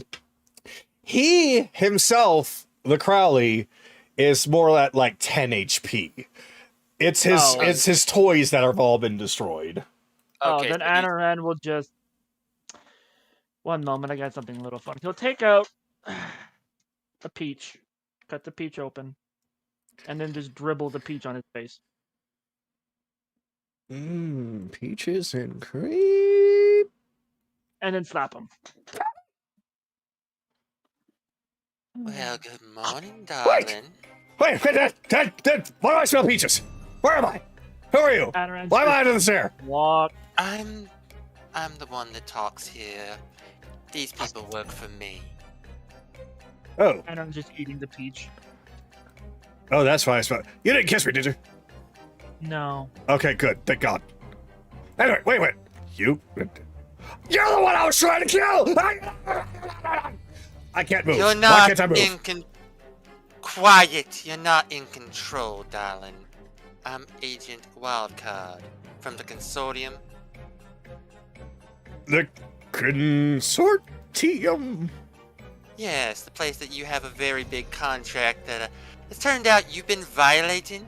He himself, the Crowley, is more at like 10 HP. It's his toys that have all been destroyed. Oh, then Anaran will just... One moment, I got something a little fun. He'll take out a peach, cut the peach open, and then just dribble the peach on his face. Peaches and cream. And then slap him. Well, good morning, darling. Wait, why do I smell peaches? Where am I? Who are you? Anaran's Why am I just under the stair? walk. I'm the one that talks here. These people work for me. Oh, Anaran's just eating the peach. oh, that's why I smell. You didn't kiss me, did you? No. Okay, good. Thank God. Anyway, wait. You're the one I was trying to kill. I can't move. You're Why not can't I move? Quiet. You're not in control, darling. I'm Agent Wildcard from the Consortium. The consortium. Yes, the place that you have a very big contract that it's turned out you've been violating.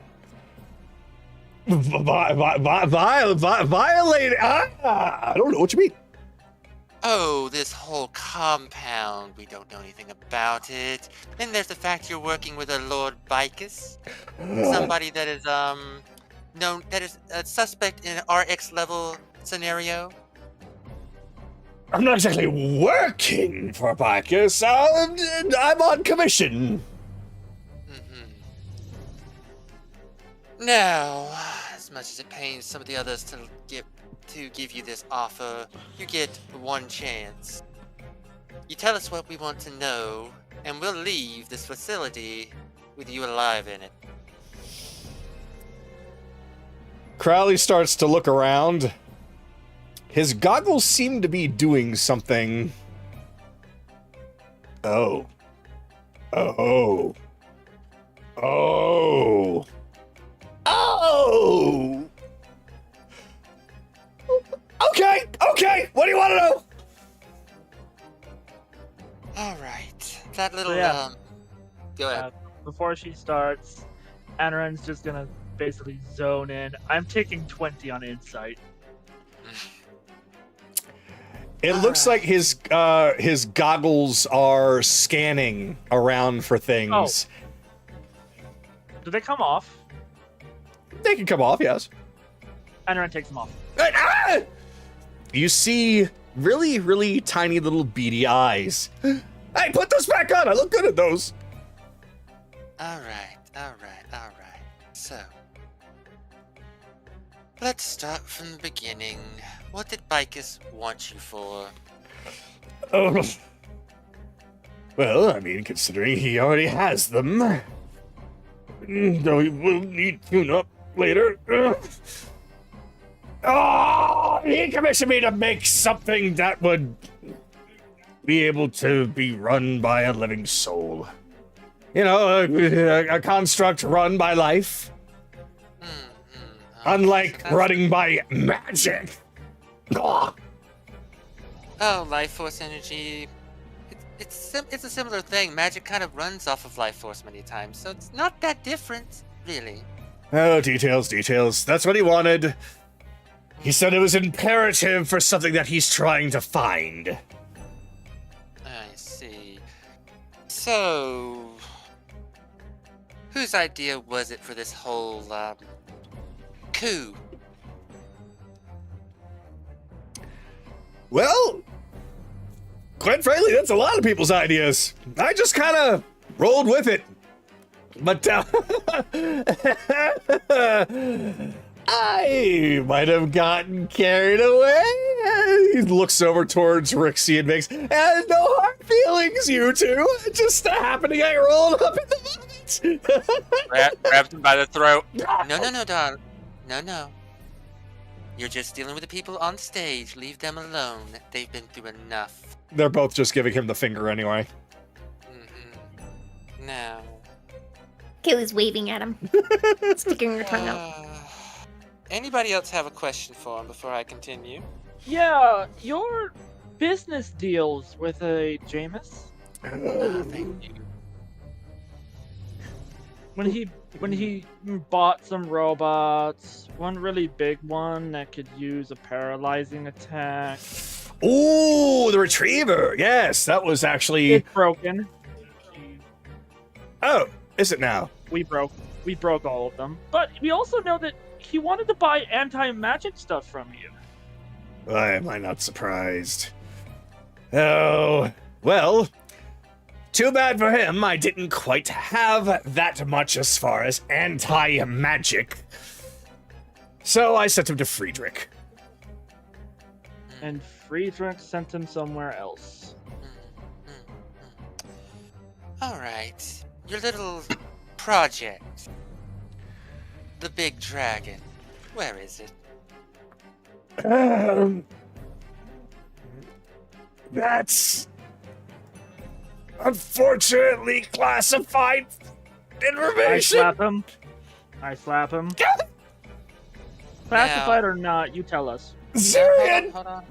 Violated. I don't know what you mean. Oh, this whole compound. We don't know anything about it. Then there's the fact you're working with a Lord Vhyx. Somebody that is, known, that is a suspect in an RX level scenario. I'm not exactly working for Vhyx. I'm on commission. Now, as much as it pains some of the others to give you this offer, you get one chance. You tell us what we want to know, and we'll leave this facility with you alive in it. Crowley starts to look around. His goggles seem to be doing something. Oh. Okay. What do you want to know? All right, that little So, yeah. Go ahead. Before she starts, Anaran's just gonna basically zone in. I'm taking 20 on insight. It looks like his goggles are scanning around for things. Do they come off? They can come off, yes. Anaran takes them off. You see really, really tiny little beady eyes. Hey, put those back on. I look good at those. All right. So, let's start from the beginning. What did Vhyx want you for? Oh. Well, I mean, considering he already has them. Though he will need tune-up later. He commissioned me to make something that would be able to be run by a living soul. You know, a construct run by life. Unlike running by magic. Oh, life force energy. It's a similar thing. Magic kind of runs off of life force many times, so it's not that different, really. Oh, details. That's what he wanted. He said it was imperative for something that he's trying to find. I see. So, whose idea was it for this whole, coup? Well, quite frankly, that's a lot of people's ideas. I just kind of rolled with it. But I might have gotten carried away. He looks over towards Rhyxie and makes, no hard feelings, you two. Just happening I rolled up in the moment. Grabs him by the throat. No, darling. No. You're just dealing with the people on stage. Leave them alone. They've been through enough. They're both just giving him the finger anyway. Mm-hmm. Now. Kaylee's waving at him, sticking her tongue out. Anybody else have a question for him before I continue? Yeah, your business deals with a Jameis. Thank you. When he bought some robots, one really big one that could use a paralyzing attack. Ooh, the retriever. Yes, that was actually. It's broken. Oh, is it now? We broke all of them. But we also know that he wanted to buy anti-magic stuff from you. Why am I not surprised? Oh, well, too bad for him. I didn't quite have that much as far as anti-magic. So I sent him to Friedrich. And Friedrich sent him somewhere else. All right. Your little project. The big dragon. Where is it? That's unfortunately classified information. I slap him. Classified or not, you tell us. Zirian! Hold on.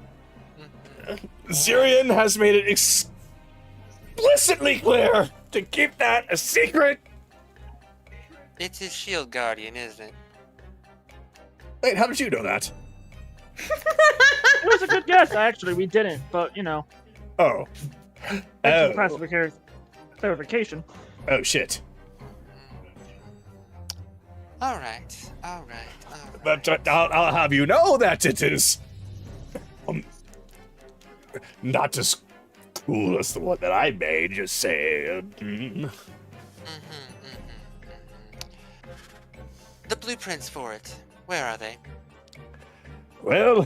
Zirian has made it explicitly clear to keep that a secret. It's his shield guardian, isn't it? Wait, how did you know that? It was a good guess, actually. We didn't, but, you know. Oh. Thanks for clarification. Oh, shit. All right. But I'll have you know that it is not as cool as the one that I made, just saying. The blueprints for it. Where are they? Well,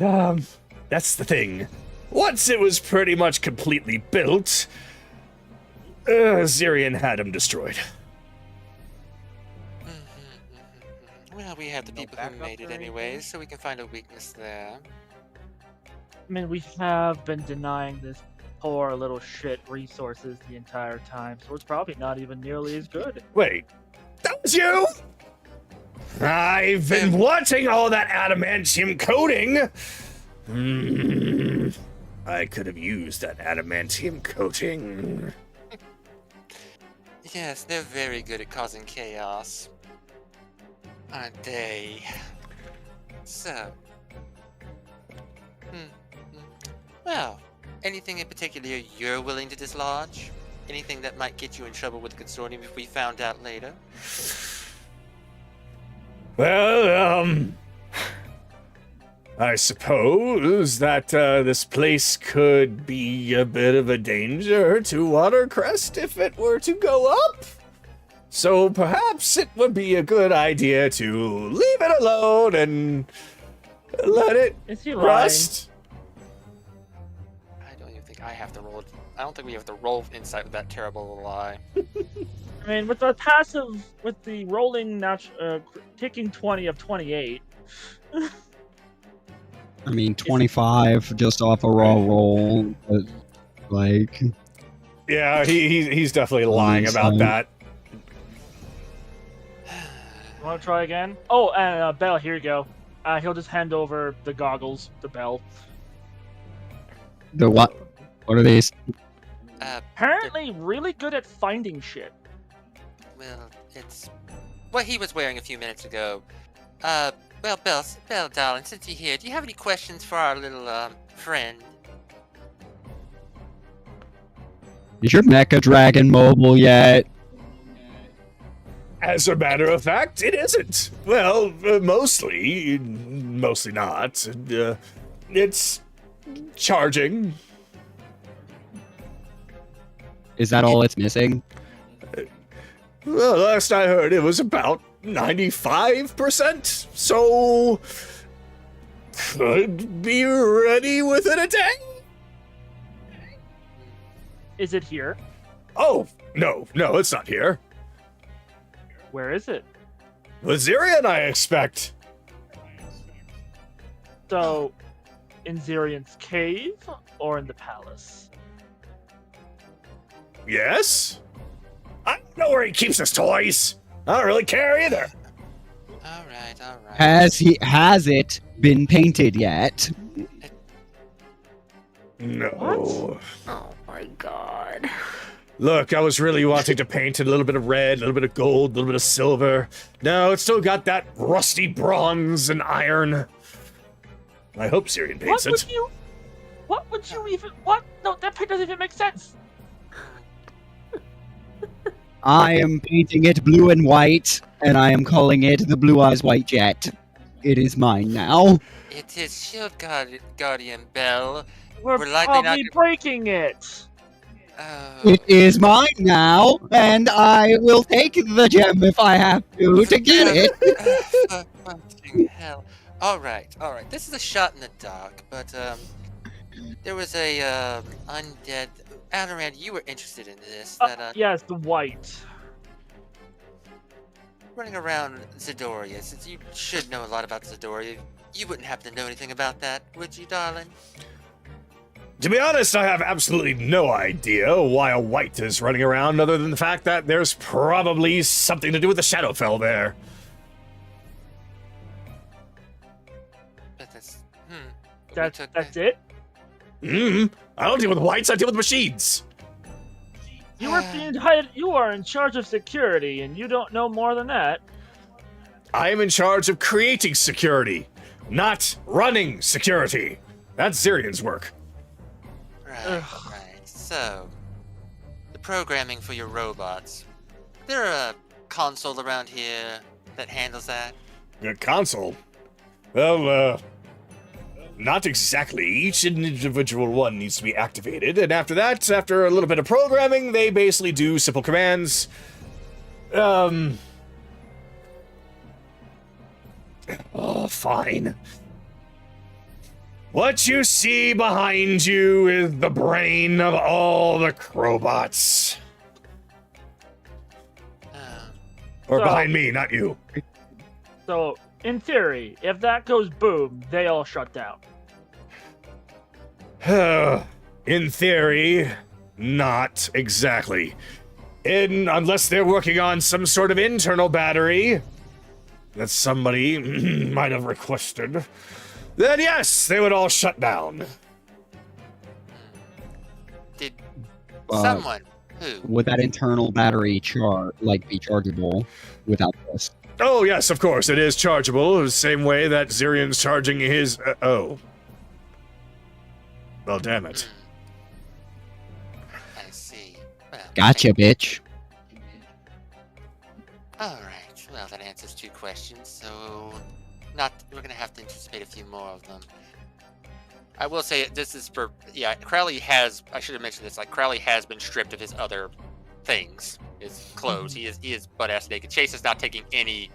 that's the thing. Once it was pretty much completely built, Zirian had him destroyed. Well, we have the people who made it anyways, so we can find a weakness there. I mean, we have been denying this poor little shit resources the entire time, so it's probably not even nearly as good. Wait, that was you? I've been wanting all that adamantium coating. I could have used that adamantium coating. Yes, they're very good at causing chaos. Aren't they? So. Well, anything in particular you're willing to dislodge? Anything that might get you in trouble with the consortium if we found out later? Well, I suppose that this place could be a bit of a danger to Watercrest if it were to go up. So perhaps it would be a good idea to leave it alone and let it rust. I don't even think I have to roll. I don't think we have to roll insight with that terrible lie. I mean, with the passive, with the rolling, taking 20 of 28. I mean, 25 just off a raw roll, but, like... Yeah, he's definitely lying about that. Want to try again? Oh, and Bell, here you go. He'll just hand over the goggles to Bell. The what? What are these? Apparently really good at finding shit. Well, it's what he was wearing a few minutes ago. Well, Bell, darling, since you're here, do you have any questions for our little, friend? Is your Mecha Dragon mobile yet? As a matter of fact, it isn't. Well, mostly not. It's charging. Is that all it's missing? Well, last I heard, it was about 95%. So, could be ready within a day. Is it here? Oh, no, it's not here. Where is it? Zidoria, I expect. So, in Zirion's cave or in the palace? Yes? I don't know where he keeps his toys. I don't really care either. All right. Has it been painted yet? No. What? Oh my god. Look, I was really wanting to paint it a little bit of red, a little bit of gold, a little bit of silver. No, it's still got that rusty bronze and iron. I hope Zirion paints it. What would you even... What? No, that paint doesn't even make sense. I am painting it blue and white, and I am calling it the Blue Eyes White Jet. It is mine now. It is Shield Guardian Bell. We're likely not probably to- breaking it. Oh. It is mine now, and I will take the gem if I have to get it. Fucking hell. All right. This is a shot in the dark, but there was a undead. Alarand, you were interested in this. Yes, the white. Running around Zidoria, since you should know a lot about Zidoria, you wouldn't happen to know anything about that, would you, darling? To be honest, I have absolutely no idea why a white is running around, other than the fact that there's probably something to do with the Shadowfell there. But that's That's it? I don't deal with whites, I deal with machines. You are in charge of security, and you don't know more than that. I am in charge of creating security, not running security. That's Zirion's work. Right. So, the programming for your robots. Is there a console around here that handles that? A console? Well, not exactly. Each individual one needs to be activated, and after that, after a little bit of programming, they basically do simple commands. Fine. What you see behind you is the brain of all the Crowbots. Or So- behind me, not you. So, in theory, if that goes boom, they all shut down. In theory, not exactly. Unless they're working on some sort of internal battery that somebody might have requested, then yes, they would all shut down. Did Uh, someone who? Would that internal battery be chargeable without this? Oh, yes, of course, it is chargeable, the same way that Zirion's charging his... oh. Well, damn it. I see. Well, Gotcha, bitch. All right. Well, that answers 2 questions. So, we're gonna have to anticipate a few more of them. I will say this is for Crowley has. I should have mentioned this. Like Crowley has been stripped of his other things, his clothes. He is butt ass naked. Chase is not taking any.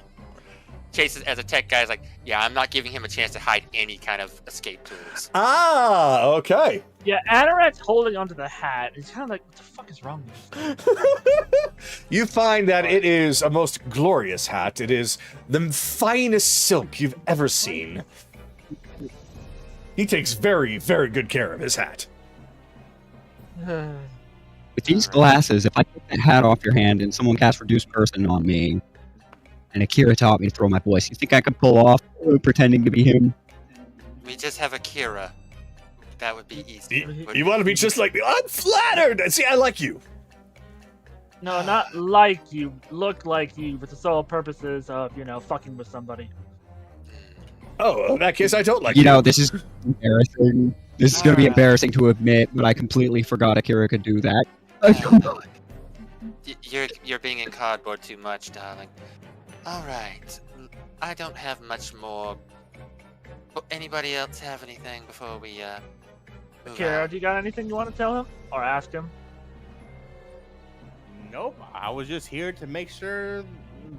Chase as a tech guy is like, I'm not giving him a chance to hide any kind of escape tools. Ah, okay. Yeah, Anorak's holding onto the hat. He's kind of like, what the fuck is wrong with this? You find that it is a most glorious hat. It is the finest silk you've ever seen. He takes very, very good care of his hat. With these glasses, if I take that hat off your hand and someone casts Reduced Person on me, and Akira taught me to throw my voice, you think I could pull off pretending to be him? We just have Akira. That would be easy. You want to be just like me? I'm flattered! See, I like you. No, not like you. Look like you, for the sole purposes of, fucking with somebody. Oh, in that case, I don't like You know, this is embarrassing. This is going to be embarrassing to admit, but I completely forgot Akira could do that. You're being in cardboard too much, darling. All right. I don't have much more Anybody else have anything before we move Kira, on? do you got anything you want to tell him or ask him? Nope, I was just here to make sure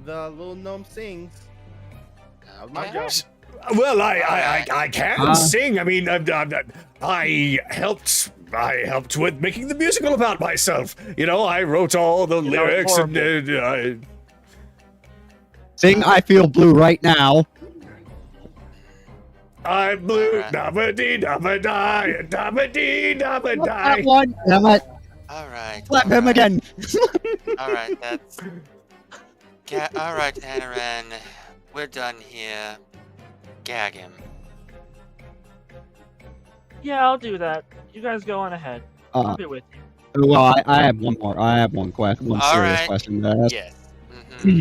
the little gnome sings. That was my Okay. job. Well, I can sing. I mean, I helped with making the musical about myself. You know, I wrote all the lyrics and Sing I Feel Blue right now. I'm blue, Alright. dabba-dee, dabba-die, dabba-dee, dabba-die. That one. Damn it. All right. Slap all him right, again. All right, that's. All right, Anaran, we're done here. Gag him. Yeah, I'll do that. You guys go on ahead. I'll be with you. Well, I have one more. I have one question. One All serious right. question to ask. Yes. Mm-hmm.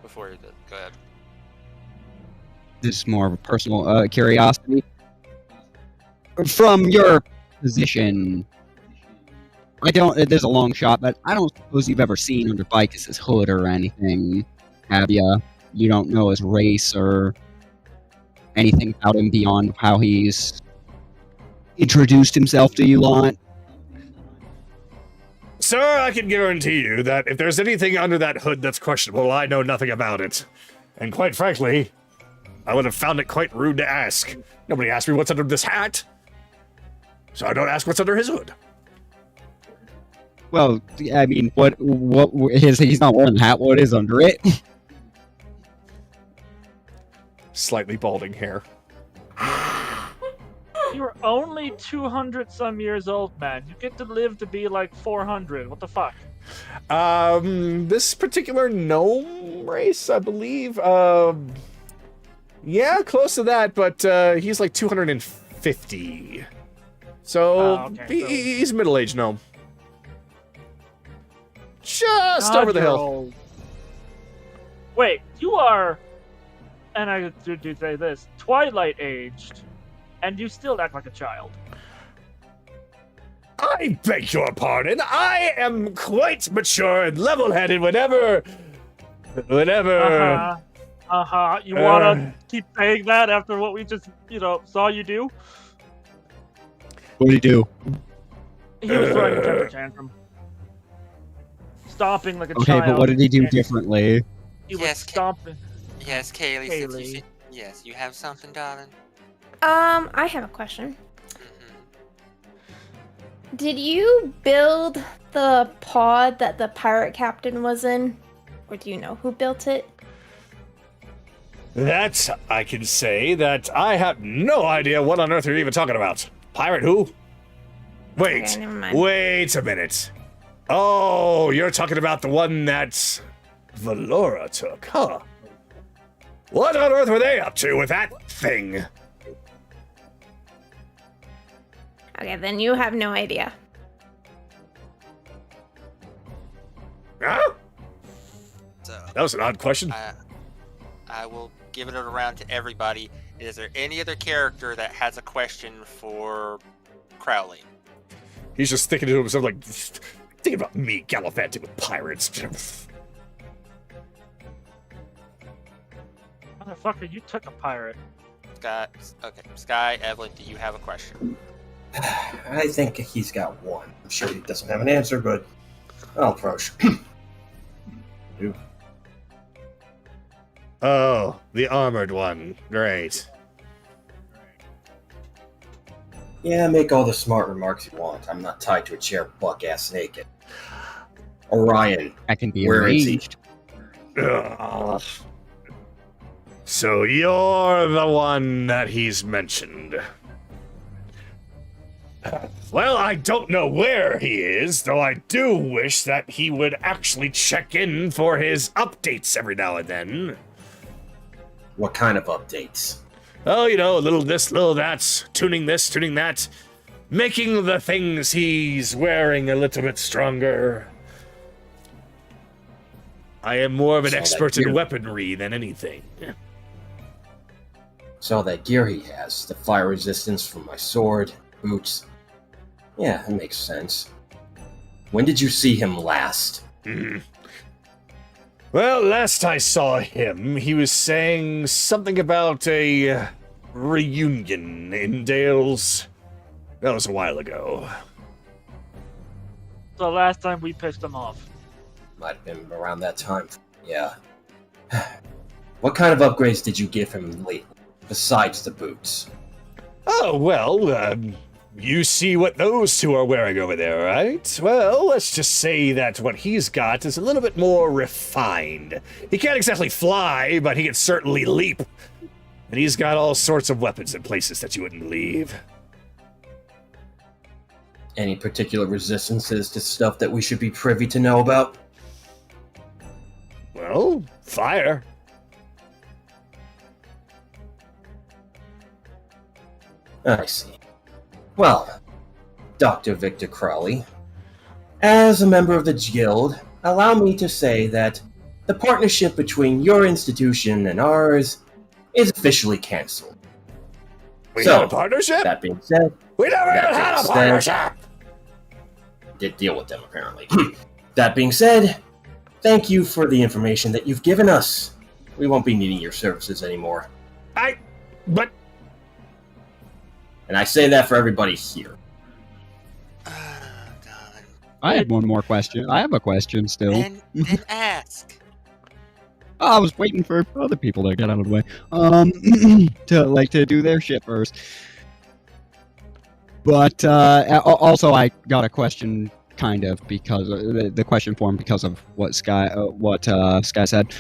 Before you do, go ahead. This is more of a personal curiosity. From your position, I don't. There's a long shot, but I don't suppose you've ever seen under Vhyx's hood or anything, have ya? You don't know his race or anything about him beyond how he's introduced himself to you lot. Sir, I can guarantee you that if there's anything under that hood that's questionable, I know nothing about it. And quite frankly, I would have found it quite rude to ask. Nobody asked me what's under this hat, so I don't ask what's under his hood. Well, I mean, what he's not wearing the hat. What is under it? Slightly balding hair. You're only 200 some years old, man. You get to live to be like 400. What the fuck? This particular gnome race, I believe, yeah, close to that, but he's like 250. So, okay, so- he's a middle-aged gnome. Just God, over the you're hill. old. Wait, you are, and I do say this, Twilight aged, and you still act like a child. I beg your pardon. I am quite mature and level-headed whenever. You wanna keep saying that after what we just, saw you do? What do you do? He was throwing a temper tantrum. Stomping like a Okay, child. but what did he do differently? He was Yes, stomping. Yes, Kaylee. Since Kaylee. you yes, you have something, darling. I have a question. Mm-hmm. Did you build the pod that the pirate captain was in? Or do you know who built it? That I can say that I have no idea what on earth you're even talking about. Pirate who? Wait, Okay, never mind. wait a minute. Oh, you're talking about the one that Valora took, huh? What on earth were they up to with that thing? Okay, then you have no idea. Huh? So That was an odd question. I will give it around to everybody. Is there any other character that has a question for Crowley? He's just thinking to himself like, think about me gallivanting with pirates. Motherfucker, you took a pirate. Scott, okay. Sky, Evelyn, do you have a question? I think he's got one. I'm sure he doesn't have an answer, but I'll approach. Oh, the armored one. Great. Yeah, make all the smart remarks you want. I'm not tied to a chair buck-ass naked. Orion, I can be where is he? arranged. Ugh. So you're the one that he's mentioned. Well, I don't know where he is, though I do wish that he would actually check in for his updates every now and then. What kind of updates? Oh, you know, a little this, little that, tuning this, tuning that, making the things he's wearing a little bit stronger. I am more of an So that expert in gear- weaponry than anything. So that gear he has, the fire resistance from my sword, boots. Yeah, it makes sense. When did you see him last? Well, last I saw him, he was saying something about a reunion in Dales. That was a while ago. The last time we pissed him off. Might have been around that time. Yeah. What kind of upgrades did you give him lately, besides the boots? Oh, well, you see what those two are wearing over there, right? Well, let's just say that what he's got is a little bit more refined. He can't exactly fly, but he can certainly leap. And he's got all sorts of weapons in places that you wouldn't believe. Any particular resistances to stuff that we should be privy to know about? Well, fire. I see. Well, Dr. Victor Crowley, as a member of the Guild, allow me to say that the partnership between your institution and ours is officially cancelled. We got a partnership? That being said, We never even had a partnership! Did deal with them, apparently. That being said, thank you for the information that you've given us. We won't be needing your services anymore. But... And I say that for everybody here. I had one more question. I have a question still. Then ask. I was waiting for other people to get out of the way. To do their shit first. But also, I got a question, kind of, because the question formed because of what Sky said.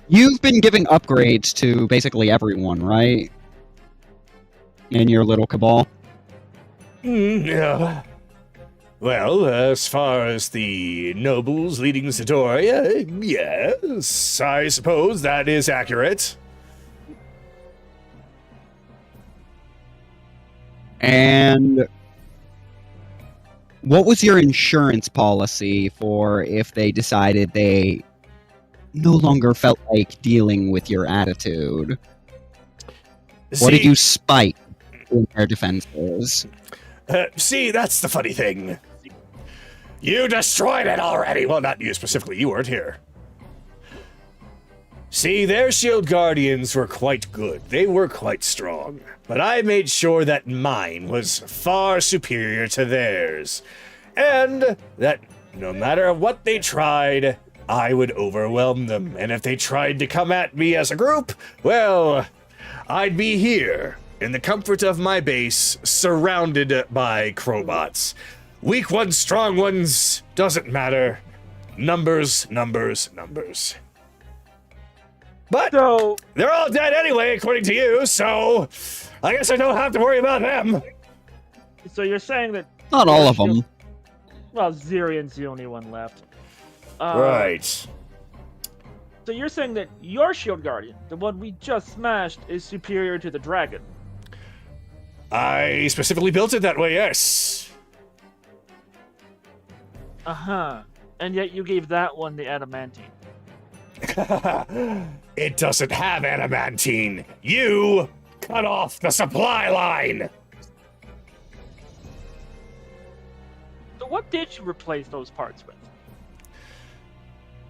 You've been giving upgrades to basically everyone, right? In your little cabal. Yeah. Well, as far as the nobles leading Zidoria, yes, I suppose that is accurate. And what was your insurance policy for if they decided they no longer felt like dealing with your attitude? What did you spike in their defenses? See, that's the funny thing. You destroyed it already. Well, not you specifically. You weren't here. See, their shield guardians were quite good. They were quite strong. But I made sure that mine was far superior to theirs. And that no matter what they tried, I would overwhelm them. And if they tried to come at me as a group, well, I'd be here in the comfort of my base, surrounded by crowbots. Weak ones, strong ones, doesn't matter. Numbers, numbers, numbers. But they're all dead anyway, according to you, so I guess I don't have to worry about them. So you're saying that... Not all of them. Well, Zirian's the only one left. Right. So you're saying that your shield guardian, the one we just smashed, is superior to the dragon? I specifically built it that way, yes. Uh-huh. And yet you gave that one the adamantine. It doesn't have adamantine. You cut off the supply line. So what did you replace those parts with?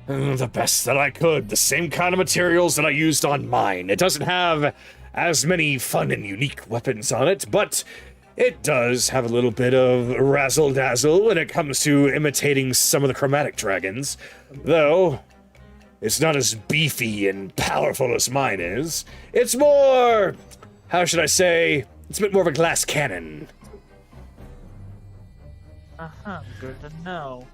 The best that I could. The same kind of materials that I used on mine. It doesn't have as many fun and unique weapons on it, but it does have a little bit of razzle-dazzle when it comes to imitating some of the chromatic dragons. Though, it's not as beefy and powerful as mine is. It's more... how should I say? It's a bit more of a glass cannon. Uh-huh, good to know.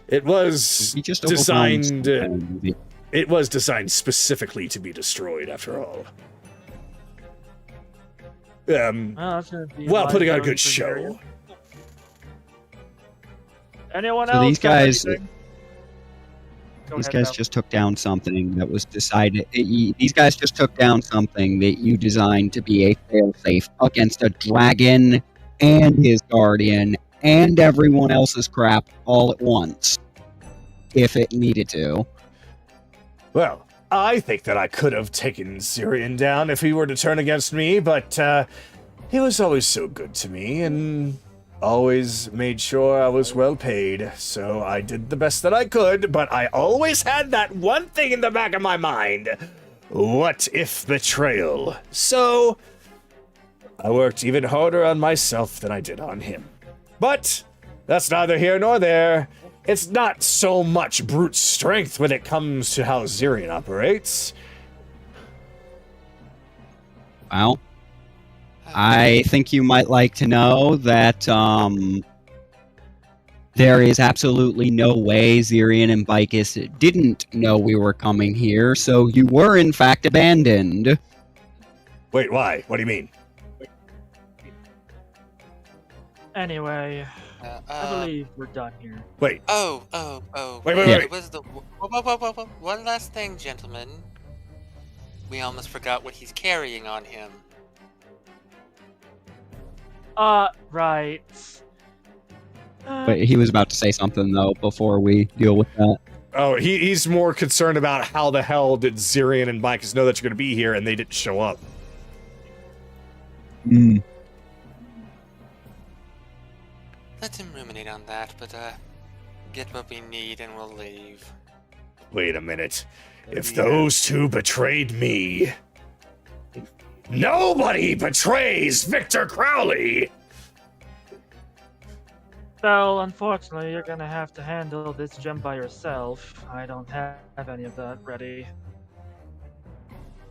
It was designed... designed... It was designed specifically to be destroyed, after all. While putting on a good show. Anyone So else? these got guys... anything? Go These ahead, guys Mel. just took down something that was decided. These guys just took down something that you designed to be a failsafe against a dragon and his guardian and everyone else's crap all at once, if it needed to. Well, I think that I could have taken Zirian down if he were to turn against me, but he was always so good to me, and always made sure I was well paid, so I did the best that I could, but I always had that one thing in the back of my mind. What if betrayal? So, I worked even harder on myself than I did on him. But, that's neither here nor there. It's not so much brute strength when it comes to how Zirian operates. Well, I think you might like to know that there is absolutely no way Zirian and Vhyx didn't know we were coming here, so you were in fact abandoned. Wait, why? What do you mean? Anyway, I believe we're done here. Wait. Oh. Wait. It was the whoa. One last thing, gentlemen. We almost forgot what he's carrying on him. Right. But he was about to say something, though, before we deal with that. Oh, he's more concerned about how the hell did Zirian and Vhyx know that you're going to be here and they didn't show up. Let him ruminate on that, but get what we need and we'll leave. Wait a minute. If those two betrayed me, nobody betrays Dr Crowley! Well, unfortunately, you're gonna have to handle this gem by yourself. I don't have any of that ready.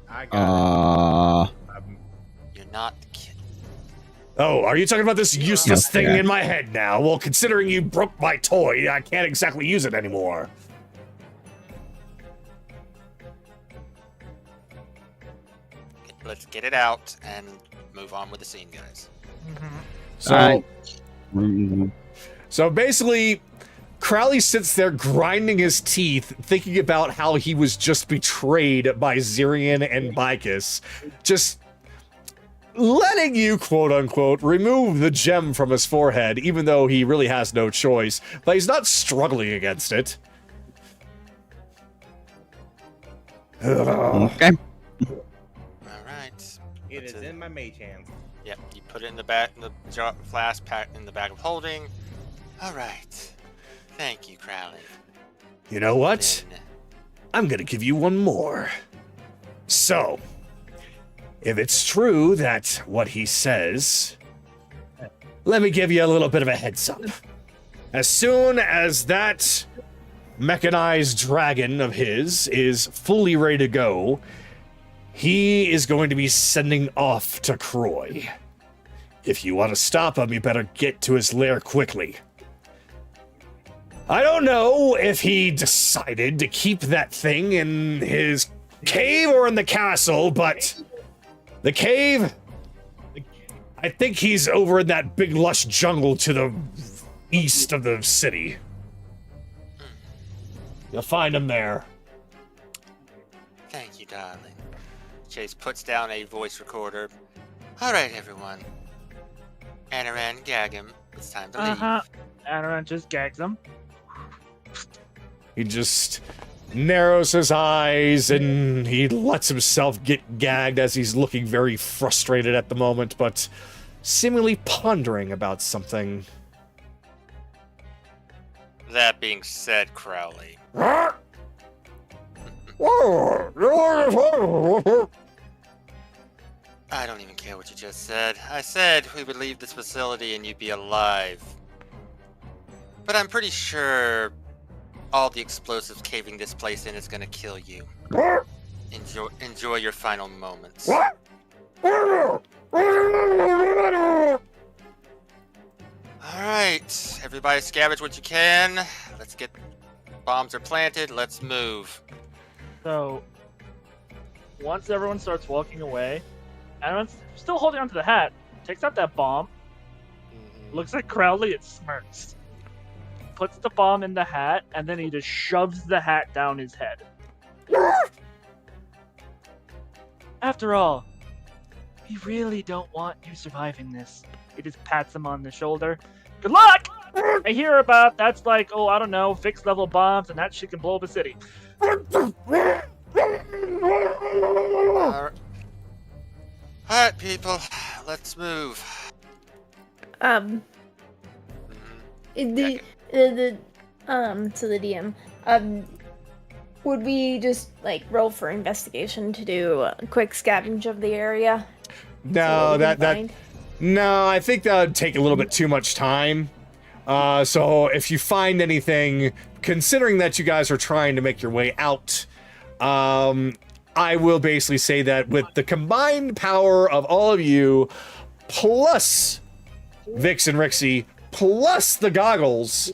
I got You're not kidding. Oh, are you talking about this useless Okay. thing in my head now? Well, considering you broke my toy, I can't exactly use it anymore. Let's get it out and move on with the scene, guys. So basically, Crowley sits there grinding his teeth, thinking about how he was just betrayed by Zirian and Vhyx, just letting you, quote-unquote, remove the gem from his forehead, even though he really has no choice, but he's not struggling against it. Okay. Alright. It is in my mage hands. Yep, you put it in the back, in the jar, flask packed in the bag of holding. Alright. Thank you, Crowley. You know what? Then, I'm gonna give you one more. So, if it's true that what he says, let me give you a little bit of a heads up. As soon as that mechanized dragon of his is fully ready to go, he is going to be sending off to Croy. If you want to stop him, you better get to his lair quickly. I don't know if he decided to keep that thing in his cave or in the castle, but the cave, I think he's over in that big lush jungle to the east of the city. You'll find him there. Thank you, darling. Chase puts down a voice recorder. Alright, everyone. Anaran, gag him. It's time to leave. Anaran just gags him. He just narrows his eyes and he lets himself get gagged as he's looking very frustrated at the moment, but seemingly pondering about something. That being said, Crowley. I don't even care what you just said. I said we would leave this facility and you'd be alive. But I'm pretty sure all the explosives caving this place in is gonna kill you. Enjoy your final moments. Alright, everybody scavenge what you can. Let's get... Bombs are planted, let's move. So, once everyone starts walking away, Anaran's still holding onto the hat, takes out that bomb, looks at Crowley and smirks. Puts the bomb in the hat, and then he just shoves the hat down his head. After all, we really don't want you surviving this. He just pats him on the shoulder. Good luck! I hear about that's like, oh, I don't know, Vhyx level bombs, and that shit can blow up a city. Alright, people, let's move. the to the DM. Would we just like roll for investigation to do a quick scavenge of the area? No, no, I think that would take a little bit too much time. So if you find anything, considering that you guys are trying to make your way out, I will basically say that with the combined power of all of you, plus Vhyx and Rhyxie, plus the goggles,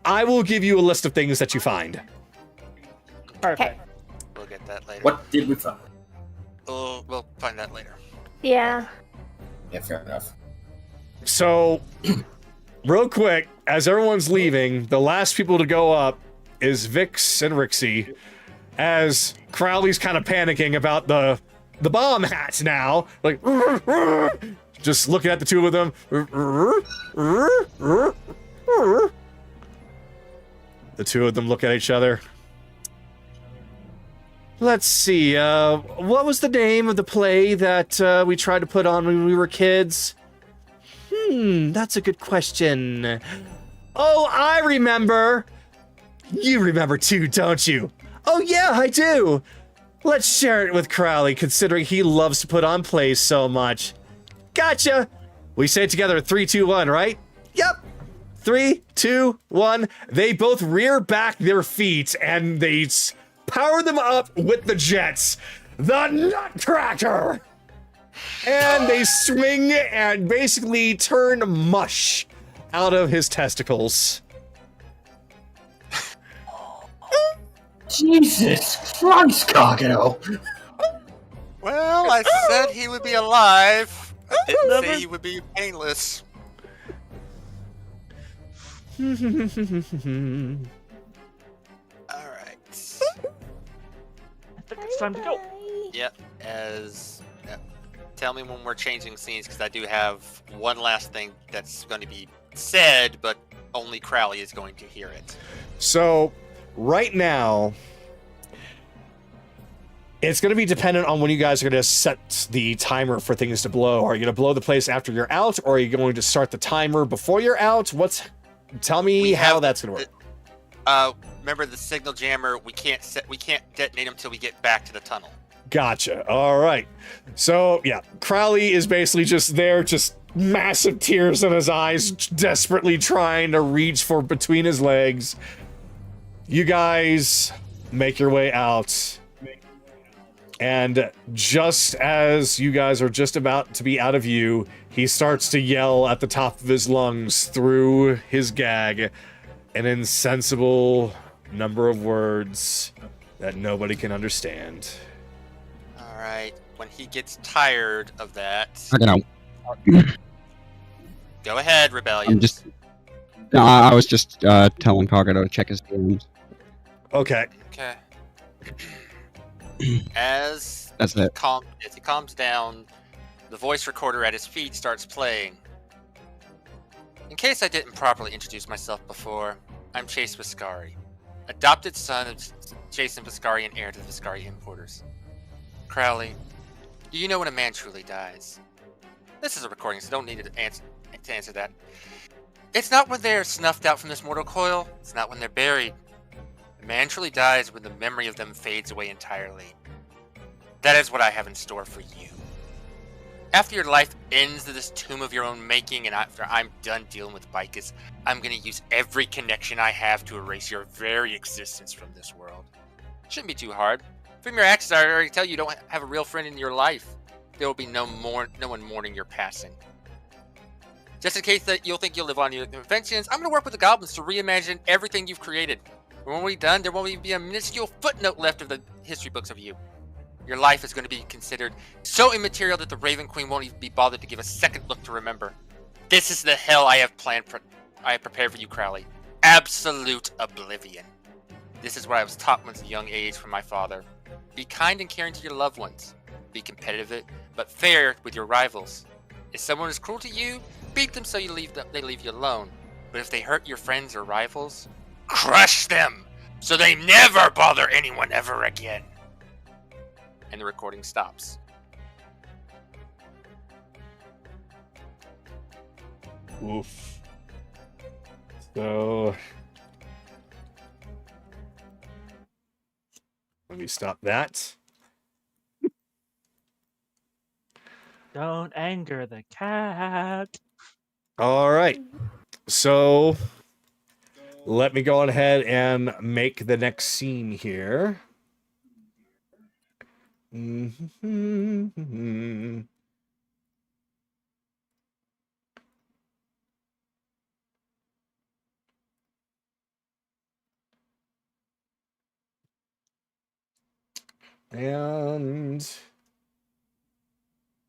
I will give you a list of things that you find. Perfect. We'll get that later. What did we find? We'll find that later. Yeah. Yeah, fair enough. So, real quick, as everyone's leaving, the last people to go up is Vhyx and Rhyxie, as Crowley's kind of panicking about the bomb hats now, like, just looking at the two of them. The two of them look at each other. Let's see, what was the name of the play that we tried to put on when we were kids? That's a good question. Oh, I remember. You remember too, don't you? Oh yeah, I do. Let's share it with Crowley, considering he loves to put on plays so much. Gotcha. We say it together, 3, 2, 1, right? Yep. 3, 2, 1. They both rear back their feet and they power them up with the jets. The Nutcracker! And they swing and basically turn mush out of his testicles. Jesus Christ, Cogito! Well, I said he would be alive. I didn't say he would be painless. Alright. I think it's time to go. Yep, tell me when we're changing scenes, because I do have one last thing that's going to be said, but only Crowley is going to hear it. So, right now, it's going to be dependent on when you guys are going to set the timer for things to blow. Are you going to blow the place after you're out, or are you going to start the timer before you're out? Tell me how that's going to work. Remember the signal jammer? We can't detonate them until we get back to the tunnel. Gotcha. All right. So, yeah, Crowley is basically just there, just massive tears in his eyes, desperately trying to reach for between his legs. You guys make your way out. And just as you guys are just about to be out of view, he starts to yell at the top of his lungs through his gag an insensible number of words that nobody can understand. Alright, when he gets tired of that... I don't know. Go ahead, Rebellion. I was just telling Cogito to check his DMs. Okay. Okay. As That's it. he calms down, the voice recorder at his feet starts playing. In case I didn't properly introduce myself before, I'm Chase Viscari, adopted son of Jason Viscari and heir to the Viscari importers. Crowley, do you know when a man truly dies? This is a recording, so don't need to answer that. It's not when they're snuffed out from this mortal coil. It's not when they're buried. A man truly dies when the memory of them fades away entirely. That is what I have in store for you. After your life ends in this tomb of your own making, and after I'm done dealing with Vhyx, I'm gonna use every connection I have to erase your very existence from this world. Shouldn't be too hard. From your actions, I already tell you don't have a real friend in your life. There will be no one mourning your passing. Just in case that you'll think you'll live on your inventions, I'm gonna work with the Goblins to reimagine everything you've created. And when we're done, there won't even be a minuscule footnote left of the history books of you. Your life is going to be considered so immaterial that the Raven Queen won't even be bothered to give a second look to remember. This is the hell I have prepared for you, Crowley. Absolute oblivion. This is what I was taught from a young age from my father. Be kind and caring to your loved ones. Be competitive, but fair with your rivals. If someone is cruel to you, beat them so they leave you alone. But if they hurt your friends or rivals, crush them so they never bother anyone ever again. And the recording stops. Oof. So let me stop that. Don't anger the cat. All right. So let me go on ahead and make the next scene here. And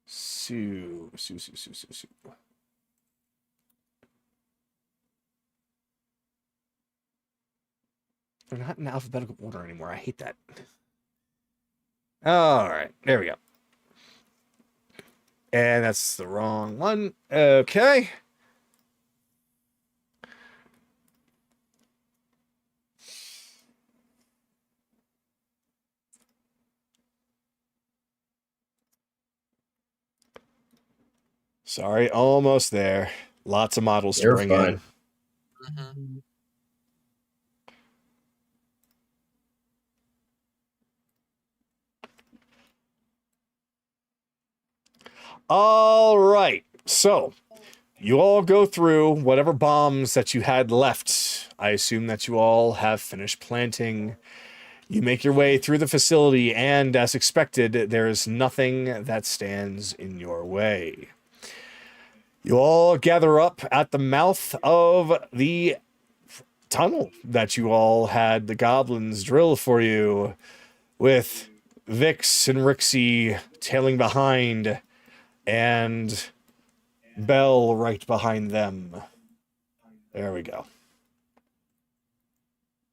Sue. They're not in alphabetical order anymore. I hate that. All right, there we go. And that's the wrong one. Okay. Sorry, almost there. Lots of models to You're bring fine. in. Mm-hmm. All right. So, you all go through whatever bombs that you had left. I assume that you all have finished planting. You make your way through the facility, and as expected, there is nothing that stands in your way. You all gather up at the mouth of the tunnel that you all had the goblins drill for you, with Vhyx and Rhyxie tailing behind, and Bell right behind them. There we go.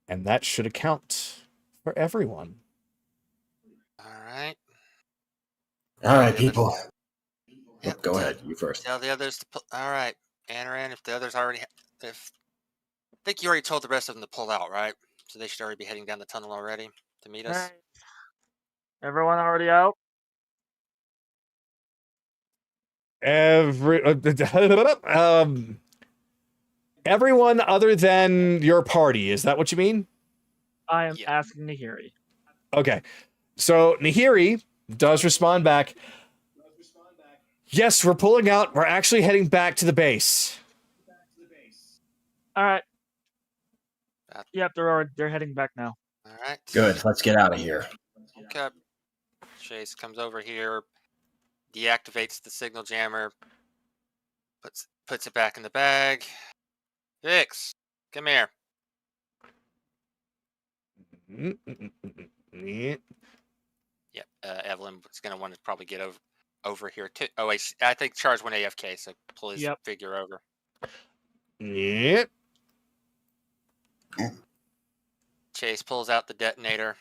And that should account for everyone. All right. All right, people. Yep, Go tell- ahead. You first. Tell the others to pull. All right, Anaran. If the others already, if I think you already told the rest of them to pull out, right? So they should already be heading down the tunnel already to meet us. Alright. Everyone already out? Everyone other than your party. Is that what you mean? I am Yeah. asking Nahiri. Okay. So Nahiri does respond back. Yes, we're pulling out. We're actually heading back to the base. Alright. That- Yep, they're heading back now. All right. Good. Let's get out of here. Okay. Chase comes over here, deactivates the signal jammer, puts it back in the bag. Vhyx, come here. Yep. Evelyn is gonna want to probably get over here too. Oh wait, I think Charge went AFK, so pull his Yep. figure over. Yeah. Chase pulls out the detonator.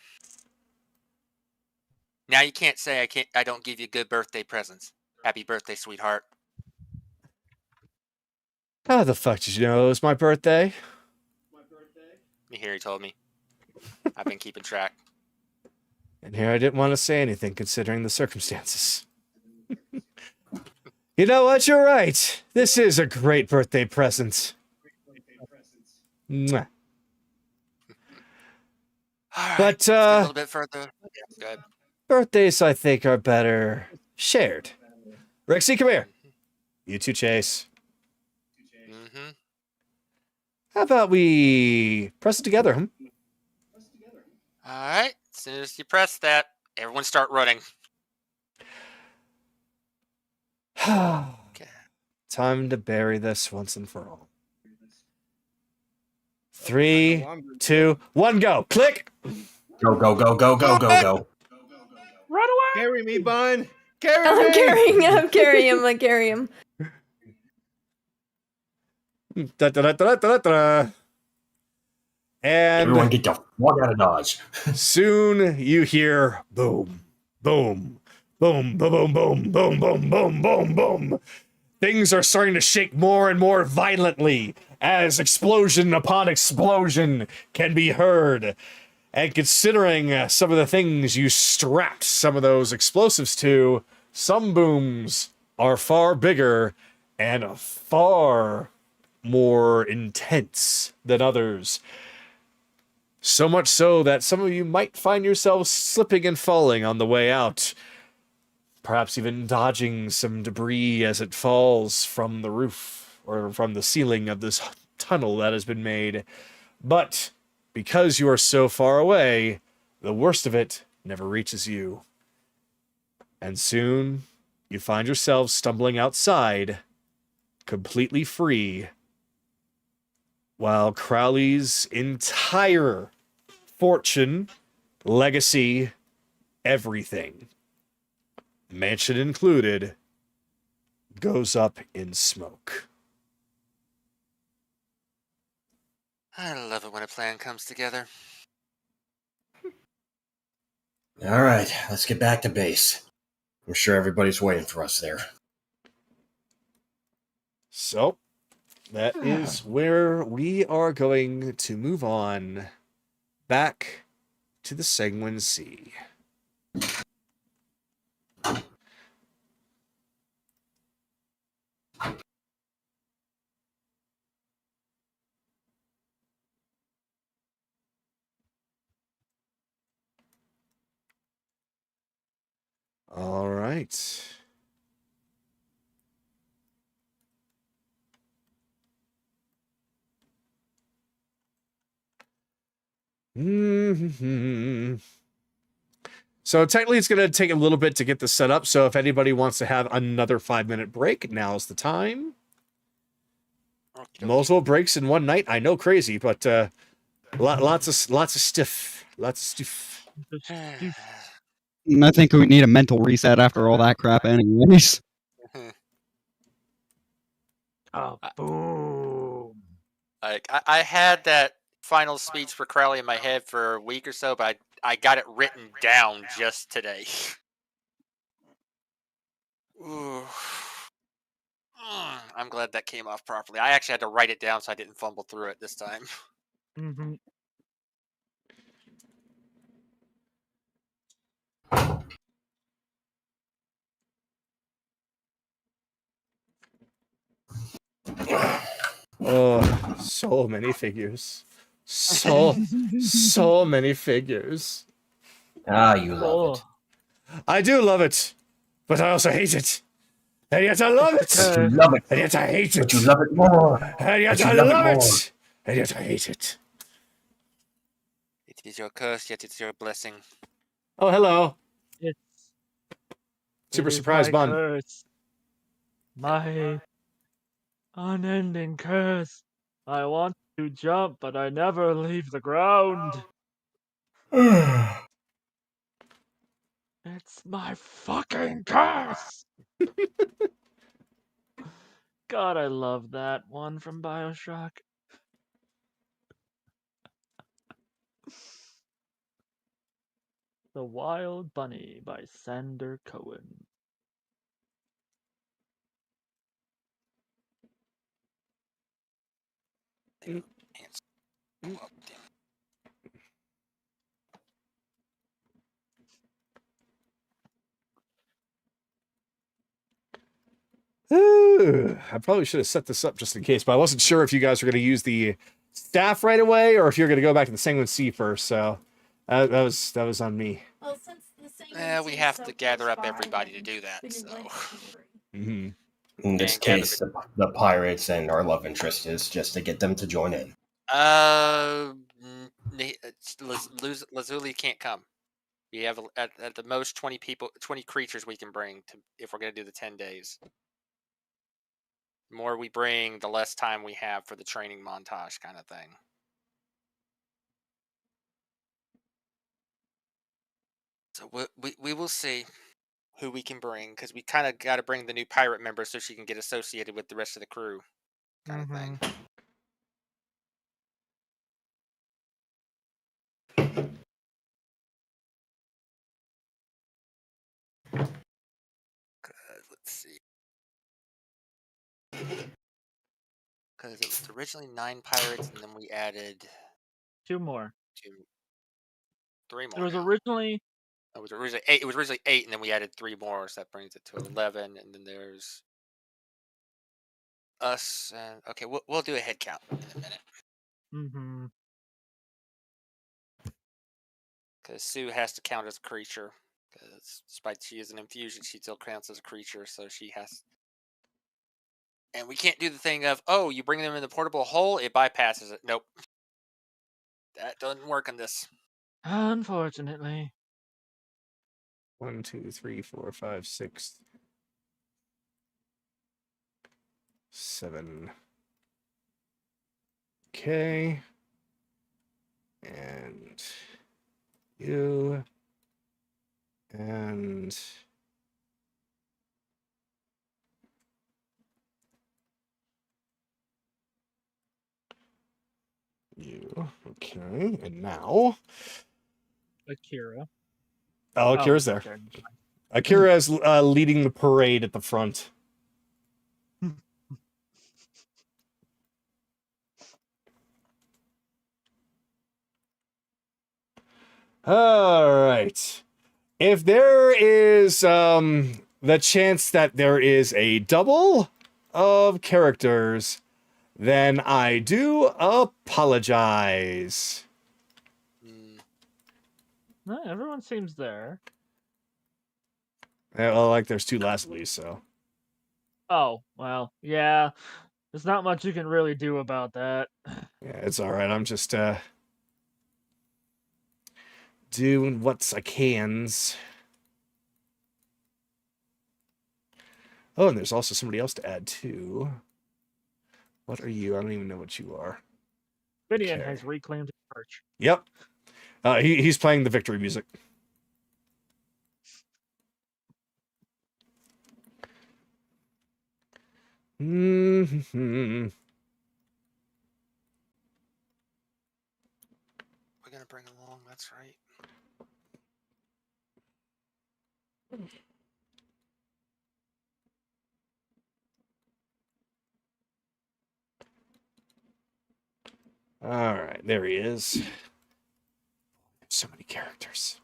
Now you can't say I don't give you good birthday presents. Happy birthday, sweetheart. How the fuck did you know it was my birthday? He told me. I've been keeping track. And here I didn't want to say anything considering the circumstances. You know what? You're right. This is a great birthday present. Mwah. All right, But, let's get a little bit further. Go ahead. birthdays, I think, are better shared. Rhyxie, come here. You two, Chase. Mm-hmm. How about we press it together, All right. As soon as you press that, everyone start running. Okay. Time to bury this once and for all. 3, 2, 1, go. Click. Go, go, go, go, go, go, go. Run away! Carry me, bun. Carry I'm me. carrying him. I carry him. Da, da, da, da, da, da. Everyone And get the fuck out of Dodge. soon you hear boom, boom, boom, boom, boom, boom, boom, boom, boom, boom, boom. Things are starting to shake more and more violently as explosion upon explosion can be heard. And considering some of the things you strapped some of those explosives to, some booms are far bigger and far more intense than others. So much so that some of you might find yourselves slipping and falling on the way out. Perhaps even dodging some debris as it falls from the roof or from the ceiling of this tunnel that has been made. But because you are so far away, the worst of it never reaches you. And soon you find yourselves stumbling outside, completely free, while Crowley's entire fortune, legacy, everything, mansion included, goes up in smoke. I love it when a plan comes together. All right, let's get back to base. I'm sure everybody's waiting for us there. So, that is where we are going to move on back to the Sanguine Sea. All right. So technically it's going to take a little bit to get this set up. So if anybody wants to have another 5-minute break, now's the time. Multiple breaks in one night. I know, crazy, but lots of stuff. Lots of stuff. I think we need a mental reset after all that crap anyways. Oh, boom. Like I had that final speech for Crowley in my head for a week or so, but I got it written down just today. Ooh. I'm glad that came off properly. I actually had to write it down so I didn't fumble through it this time. Mm-hmm. Oh, so many figures. So many figures. Ah, you love it. I do love it, but I also hate it. And yet I love it. You love it, And yet I hate it. but you love it more. And yet But you I love it love more. it. And yet I hate it. It is your curse, yet it's your blessing. Oh, hello. It's Super it is surprise my bun. curse. My unending curse. I want to jump, but I never leave the ground. It's my fucking curse. God, I love that one from BioShock. The Wild Bunny by Sander Cohen. I probably should have set this up just in case, but I wasn't sure if you guys were going to use the staff right away or if you're going to go back to the Sanguine Sea first. So that was on me. Well, since the We have to gather up everybody to do that. So. Mm-hmm. In this case, the pirates and our love interest is just to get them to join in. Lazuli can't come. We have at the most 20 people, 20 creatures we can bring to if we're gonna do the 10 days. The more we bring, the less time we have for the training montage kind of thing. So we will see who we can bring because we kind of got to bring the new pirate member so she can get associated with the rest of the crew, kind of thing. Let's see. Because it was originally 9 pirates, and then we added 2 more. 3 more. There was originally. It was originally 8. It was originally 8, and then we added 3 more, so that brings it to 11. And then there's us and okay, we'll do a head count in a minute Mm-hmm. because Sue has to count as a creature because despite she is an infusion, she still counts as a creature, so she has. And we can't do the thing of you bring them in the portable hole, it bypasses it. Nope, that doesn't work on this. Unfortunately. 1, 2, 3, 4, 5, 6, 7. Okay. And you. And you. Okay. And now Akira. Oh, Akira's there. Okay. Akira is leading the parade at the front. All right. If there is the chance that there is a double of characters, then I do apologize. No, everyone seems there. Well, like there's 2 Leslies, so. Oh, well, yeah. There's not much you can really do about that. Yeah, it's all right. I'm just doing what I cans. Oh, and there's also somebody else to add too. What are you? I don't even know what you are. Finian Okay. has reclaimed his perch. Yep. He's playing the victory music. Mm-hmm. We're gonna bring along. That's right. All right, there he is. So many characters.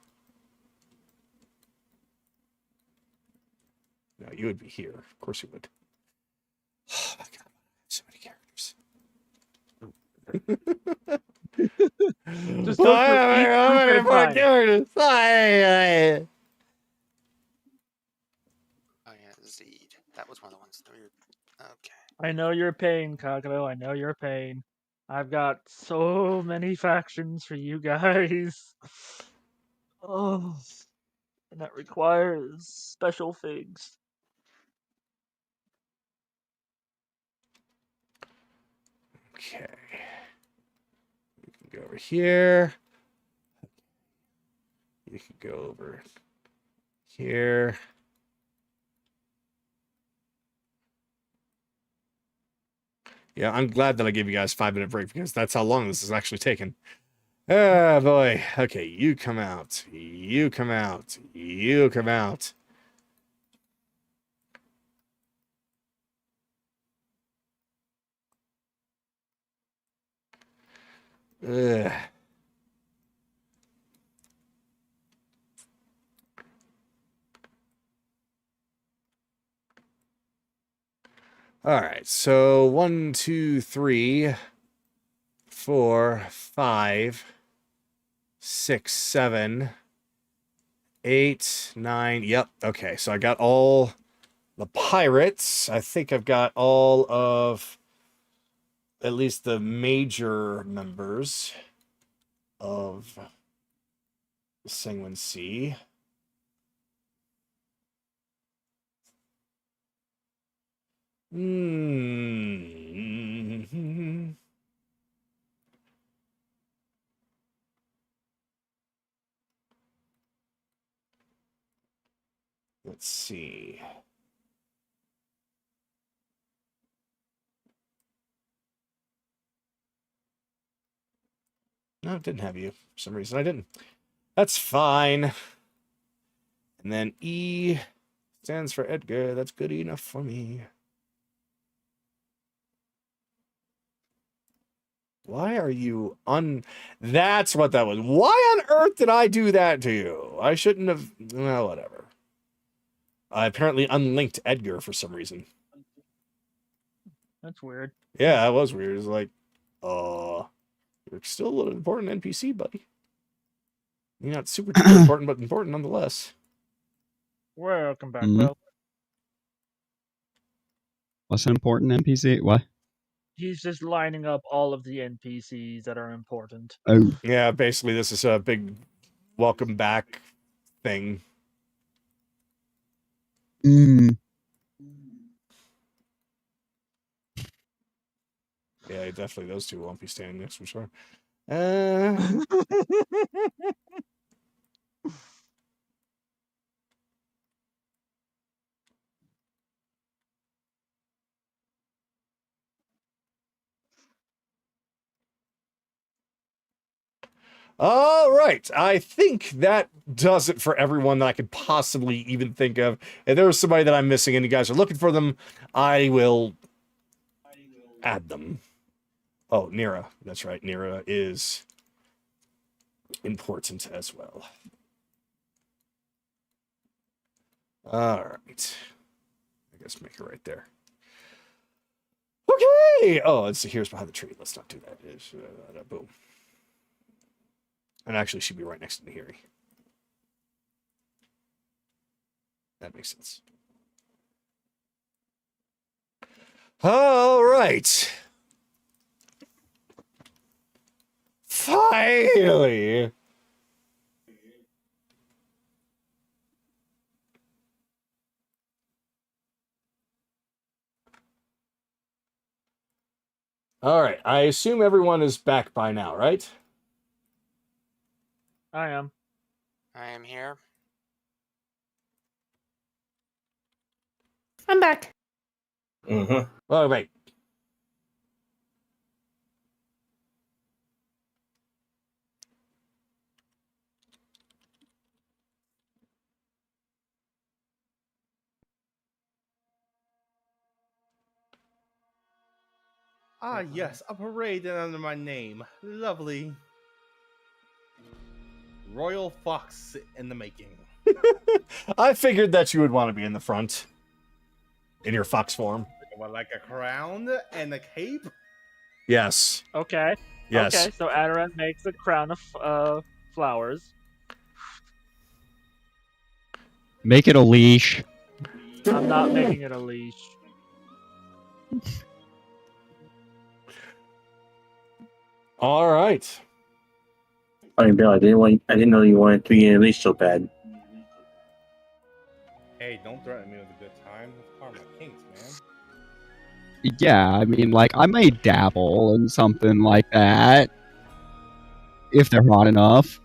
No, you would be here. Of course you would. Oh my god, so many characters. Just go through each group at a time. characters. Oh yeah, Zed. That was one of the ones that we were. Okay. I know your pain, Kagero. I know your pain. I've got so many factions for you guys. Oh, and that requires special figs. Okay. You can go over here. You can go over here. Yeah, I'm glad that I gave you guys a 5-minute break because that's how long this is actually taken. Ah, boy. Okay, you come out. You come out. You come out. Ugh. All right, so 1, 2, 3, 4, 5, 6, 7, 8, 9. Yep. Okay, so I got all the pirates. I think I've got all of at least the major members of the Sanguine Sea. Let's see. No, it didn't have you. For some reason I didn't. That's fine. And then E stands for Edgar. That's good enough for me. Why are you That's what that was. Why on earth did I do that to you? I shouldn't have. Well, whatever. I apparently unlinked Edgar for some reason. That's weird. Yeah, that was weird. It's like, you're still an important NPC, buddy. You're not super duper important, but important nonetheless. Welcome back, Mhm. Will. What's an important NPC? What? He's just lining up all of the NPCs that are important. Oh, Yeah, basically, this is a big welcome back thing. mm. Yeah, definitely those two won't be standing next to each other. All right. I think that does it for everyone that I could possibly even think of. If there was somebody that I'm missing and you guys are looking for them, I will add them. Oh, Nira. That's right. Nira is important as well. All right. I guess make it right there. Okay. Oh, let's see. Here's behind the tree. Let's not do that. Boom. And actually, she'd be right next to Nahiri. That makes sense. All right. Finally. All right. I assume everyone is back by now, right? I am. I am here. I'm back. Mm-hmm. Oh, wait. Ah, yes, a parade under my name. Lovely. Royal Fox in the making. I figured that you would want to be in the front. In your fox form. What, like a crown and a cape? Yes. Okay. Yes. Okay, so Adoran makes a crown of flowers. Make it a leash. I'm not making it a leash. All right. Funny, Bill, I didn't know you wanted to be at least so bad. Hey, don't threaten me with a good time. It's part of my kinks, man. Yeah, I mean, like, I may dabble in something like that. If they're hot enough.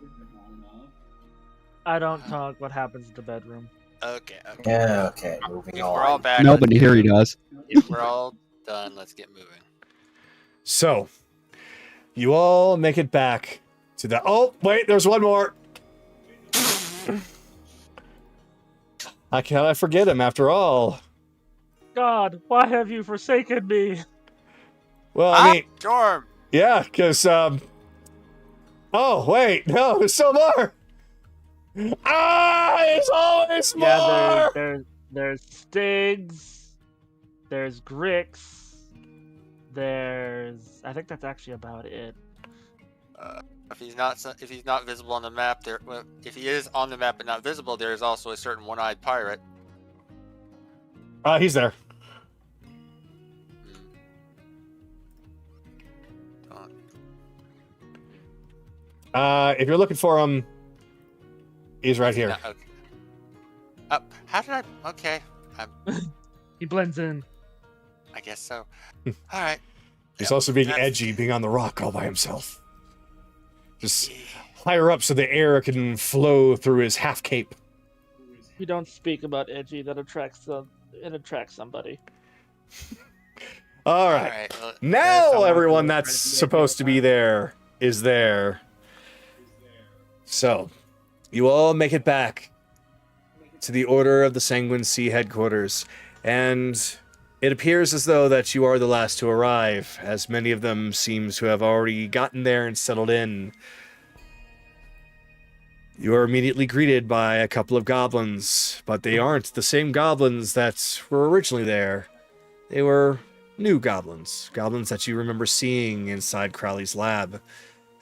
I don't talk what happens in the bedroom. Okay. Yeah, okay, moving If we're all on. back, Nobody here he does. If we're all done, let's get moving. So, you all make it back to the... Oh, wait, there's one more. How can I forget him after all? God, why have you forsaken me? Well, I mean, Storm! yeah, because, Oh, wait, no, there's still more. Ah, there's always more. Yeah, there's Stigs. There's Grix. I think that's actually about it. If he's not visible on the map, if he is on the map but not visible, there is also a certain one-eyed pirate. He's there. If you're looking for him, he's right here. No, okay. How did I? Okay, He blends in. I guess so. All right. He's Yep, also being that's- edgy, being on the rock all by himself. Just higher up so the air can flow through his half cape. You don't speak about edgy. That attracts somebody. All All right. right. Well, Now someone everyone who that's tries to be a supposed to be there is there. So, you all make it back to the Order of the Sanguine Sea headquarters, and it appears as though that you are the last to arrive, as many of them seem to have already gotten there and settled in. You are immediately greeted by a couple of goblins, but they aren't the same goblins that were originally there. They were new goblins. Goblins that you remember seeing inside Crowley's lab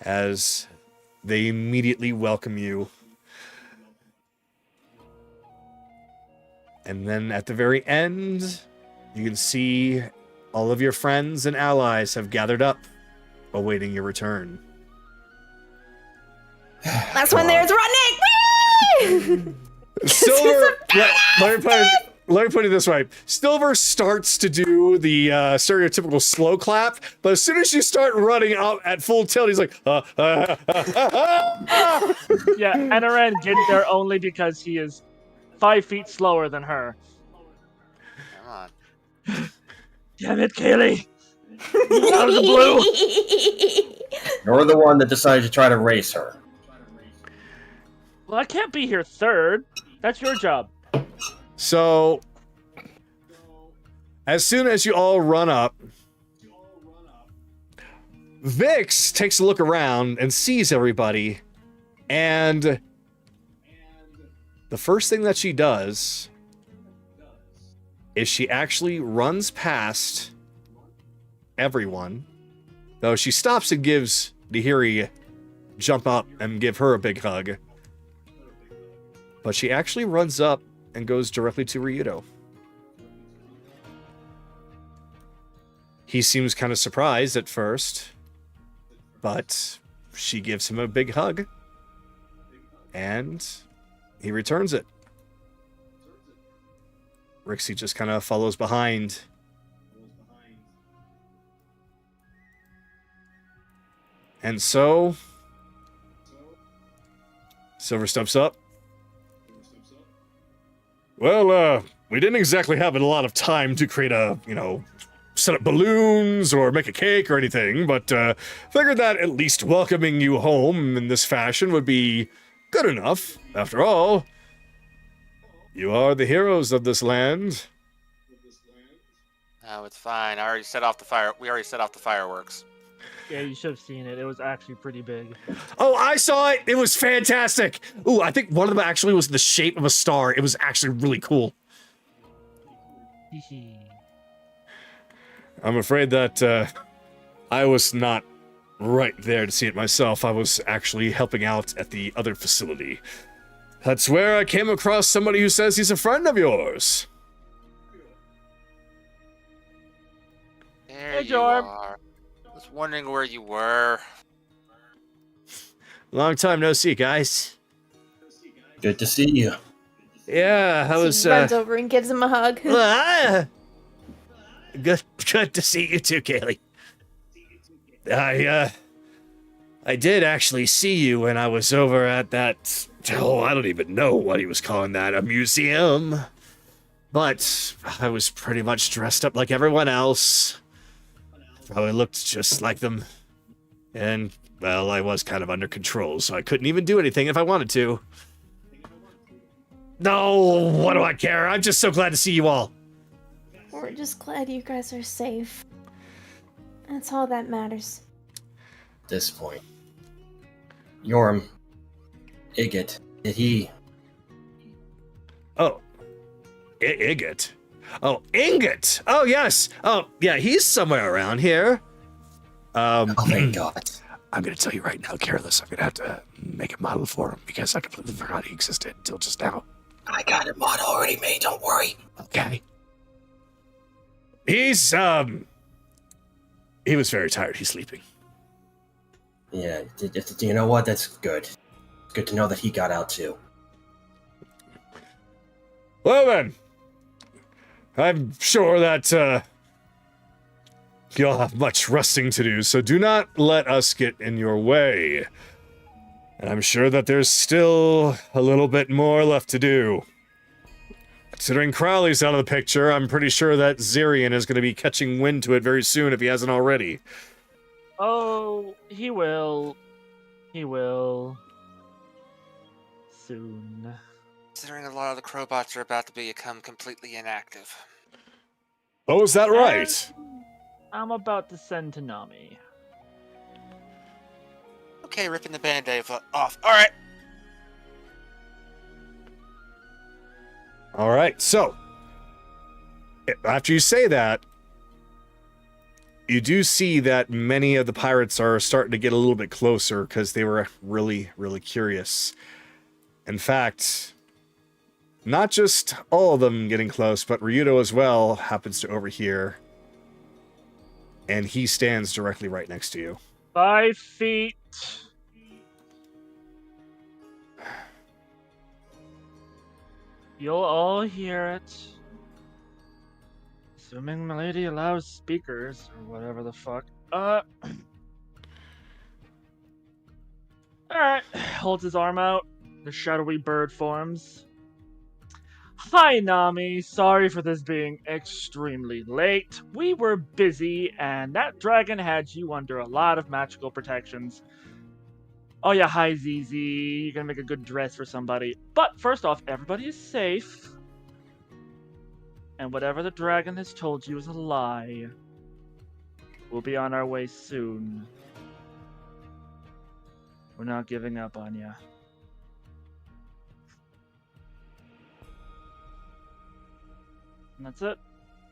as they immediately welcome you. And then at the very end, you can see all of your friends and allies have gathered up, awaiting your return. That's when there's Rudnick! Whee! Silver, let me put it this way. Silver starts to do the stereotypical slow clap, but as soon as you start running out at full tilt, he's like, Yeah, Enoran get there only because he is 5 feet slower than her. Come on. Damn it, Kaylee! Out of the blue! You're the one that decided to try to race her. Well, I can't be here third. That's your job. So, as soon as you all run up, Vhyx takes a look around and sees everybody, and the first thing that she does is she actually runs past everyone, though she stops and gives Nahiri jump up and give her a big hug. But she actually runs up and goes directly to Ryudo. He seems kind of surprised at first, but she gives him a big hug, and he returns it. Rhyxie just kind of follows behind. And so, Silver steps up. Well, we didn't exactly have a lot of time to create a, set up balloons or make a cake or anything, but figured that at least welcoming you home in this fashion would be good enough. After all, you are the heroes of this land. No, it's fine. I already set off the fire. We already set off the fireworks. Yeah, you should have seen it. It was actually pretty big. Oh, I saw it. It was fantastic. Ooh, I think one of them actually was the shape of a star. It was actually really cool. I'm afraid that I was not right there to see it myself. I was actually helping out at the other facility. That's where I came across somebody who says he's a friend of yours. There Hey, you Jorm. are. I was wondering where you were. Long time no see, guys. Good to see you. Yeah, I was. She runs over and gives him a hug. Good to see you too, Kaylee. I did actually see you when I was over at that. Oh, I don't even know what he was calling that, a museum. But I was pretty much dressed up like everyone else. Probably looked just like them. And, well, I was kind of under control, so I couldn't even do anything if I wanted to. No, what do I care? I'm just so glad to see you all. We're just glad you guys are safe. That's all that matters. At this point. Yorm. Igot. Did he... Oh. Igot? Oh, Ingot! Oh, yes! Oh, yeah, he's somewhere around here. Oh, thank God. I'm gonna tell you right now, Careless, I'm gonna have to make a model for him because I completely forgot he existed until just now. I got a model already made, don't worry. Okay. He's, he was very tired. He's sleeping. Yeah, you know what? That's good. It's good to know that he got out too. Well then, I'm sure that, you'll have much resting to do, so do not let us get in your way. And I'm sure that there's still a little bit more left to do. Considering Crowley's out of the picture, I'm pretty sure that Zirian is going to be catching wind to it very soon if he hasn't already. Oh, he will. He will. Soon. Considering a lot of the Crowbots are about to become completely inactive. Oh, is that right? I'm about to send to Nami. Okay, ripping the band-aid off. Alright. All right, so after you say that, you do see that many of the pirates are starting to get a little bit closer because they were really, really curious. In fact, not just all of them getting close, but Ryudo as well happens to overhear. And he stands directly right next to you. 5 feet. You'll all hear it. Assuming the lady allows speakers, or whatever the fuck. Alright. Holds his arm out. The shadowy bird forms. Hi, Nami. Sorry for this being extremely late. We were busy, and that dragon had you under a lot of magical protections. Oh yeah, hi, ZZ. You're gonna make a good dress for somebody. But first off, everybody is safe. And whatever the dragon has told you is a lie. We'll be on our way soon. We're not giving up on you. And that's it.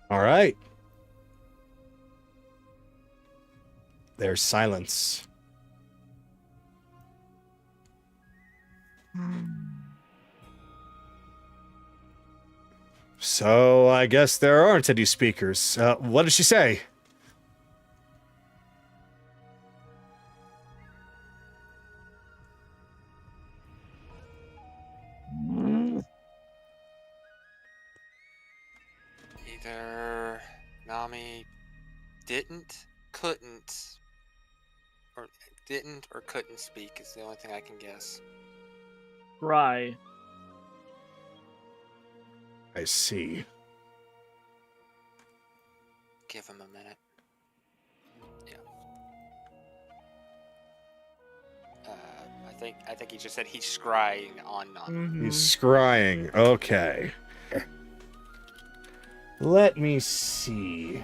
All right. There's silence. So I guess there aren't any speakers. What did she say? Either Nami couldn't or couldn't speak is the only thing I can guess. Right. I see. Give him a minute. Yeah. I think he just said he's scrying on Nami. He's scrying. Okay. Let me see.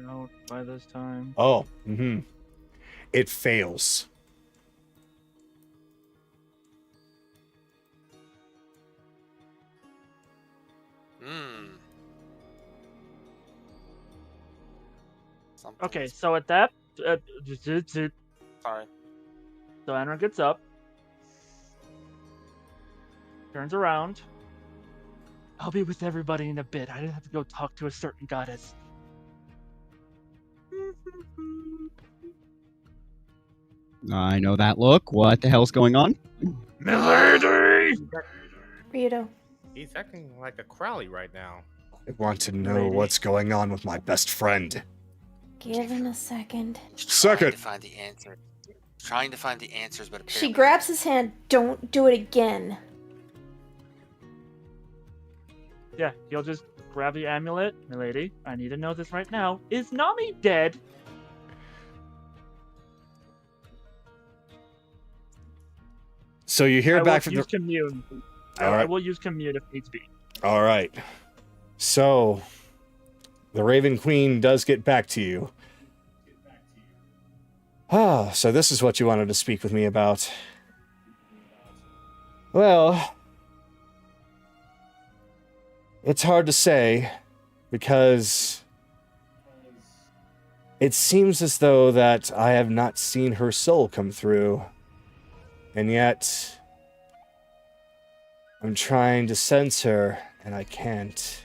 Out by this time. Oh, It fails. Okay, so at that, Sorry. so Anra gets up, turns around. I'll be with everybody in a bit. I didn't have to go talk to a certain goddess. I know that look. What the hell's going on? Milady! Ryudo. He's acting like a Crowley right now. I want to know what's going on with my best friend. Give him a second. Second. Trying to find the answers, but She grabs his hand. Don't do it again. Yeah, he'll just grab the amulet. Milady, I need to know this right now. Is Nami dead? So you hear back from the... commune. All right. I will use commune if needs be. All right. So the Raven Queen does get back to you. Ah, so this is what you wanted to speak with me about. Well, it's hard to say because it seems as though that I have not seen her soul come through. And yet I'm trying to sense her and I can't.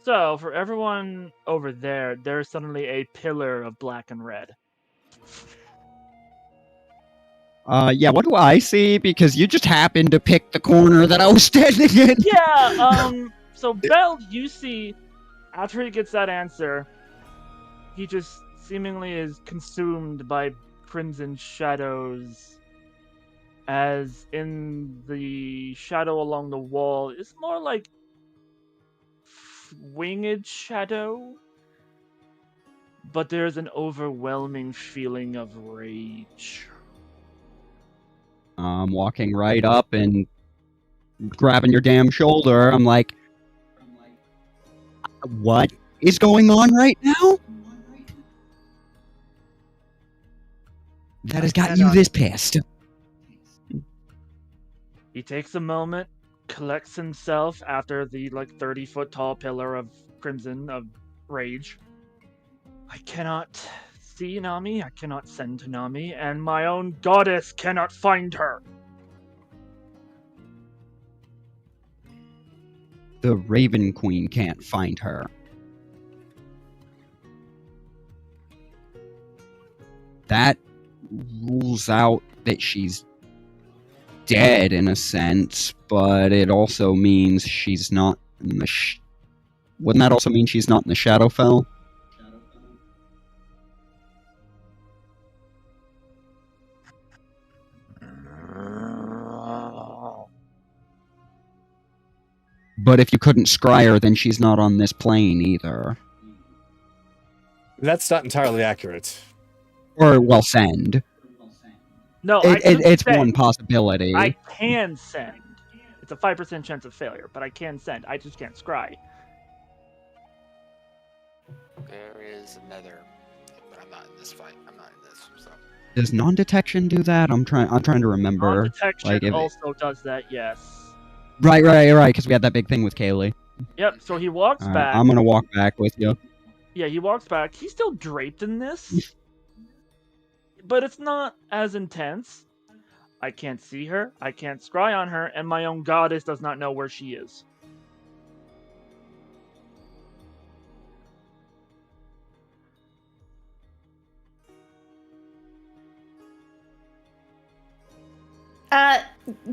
So, for everyone over there, there's suddenly a pillar of black and red. Yeah, what do I see? Because you just happened to pick the corner that I was standing in. Yeah, so Bell, you see, after he gets that answer, he just seemingly is consumed by crimson shadows, as in the shadow along the wall is more like winged shadow, but there's an overwhelming feeling of rage. I'm walking right up and grabbing your damn shoulder. I'm like, what is going on right now? that has got you this pissed. He takes a moment, collects himself after the 30-foot tall pillar of crimson of rage. I cannot see Nami, I cannot send to Nami, and my own goddess cannot find her. The Raven Queen can't find her. That rules out that she's dead in a sense, but it also means she's not in the wouldn't that also mean she's not in the Shadowfell? But if you couldn't scry her, then she's not on this plane either. That's not entirely accurate. Or, well, send. No, It's send. one possibility. I can send. It's a 5% chance of failure, but I can send. I just can't scry. There is another, but I'm not in this fight. I'm not in this. So. Does non-detection do that? I'm trying to remember. Non-detection also does that, yes. Right, because we had that big thing with Kaylee. Yep, so he walks back. I'm gonna walk back with you. Yeah, he walks back. He's still draped in this. But it's not as intense. I can't see her, I can't scry on her, and my own goddess does not know where she is.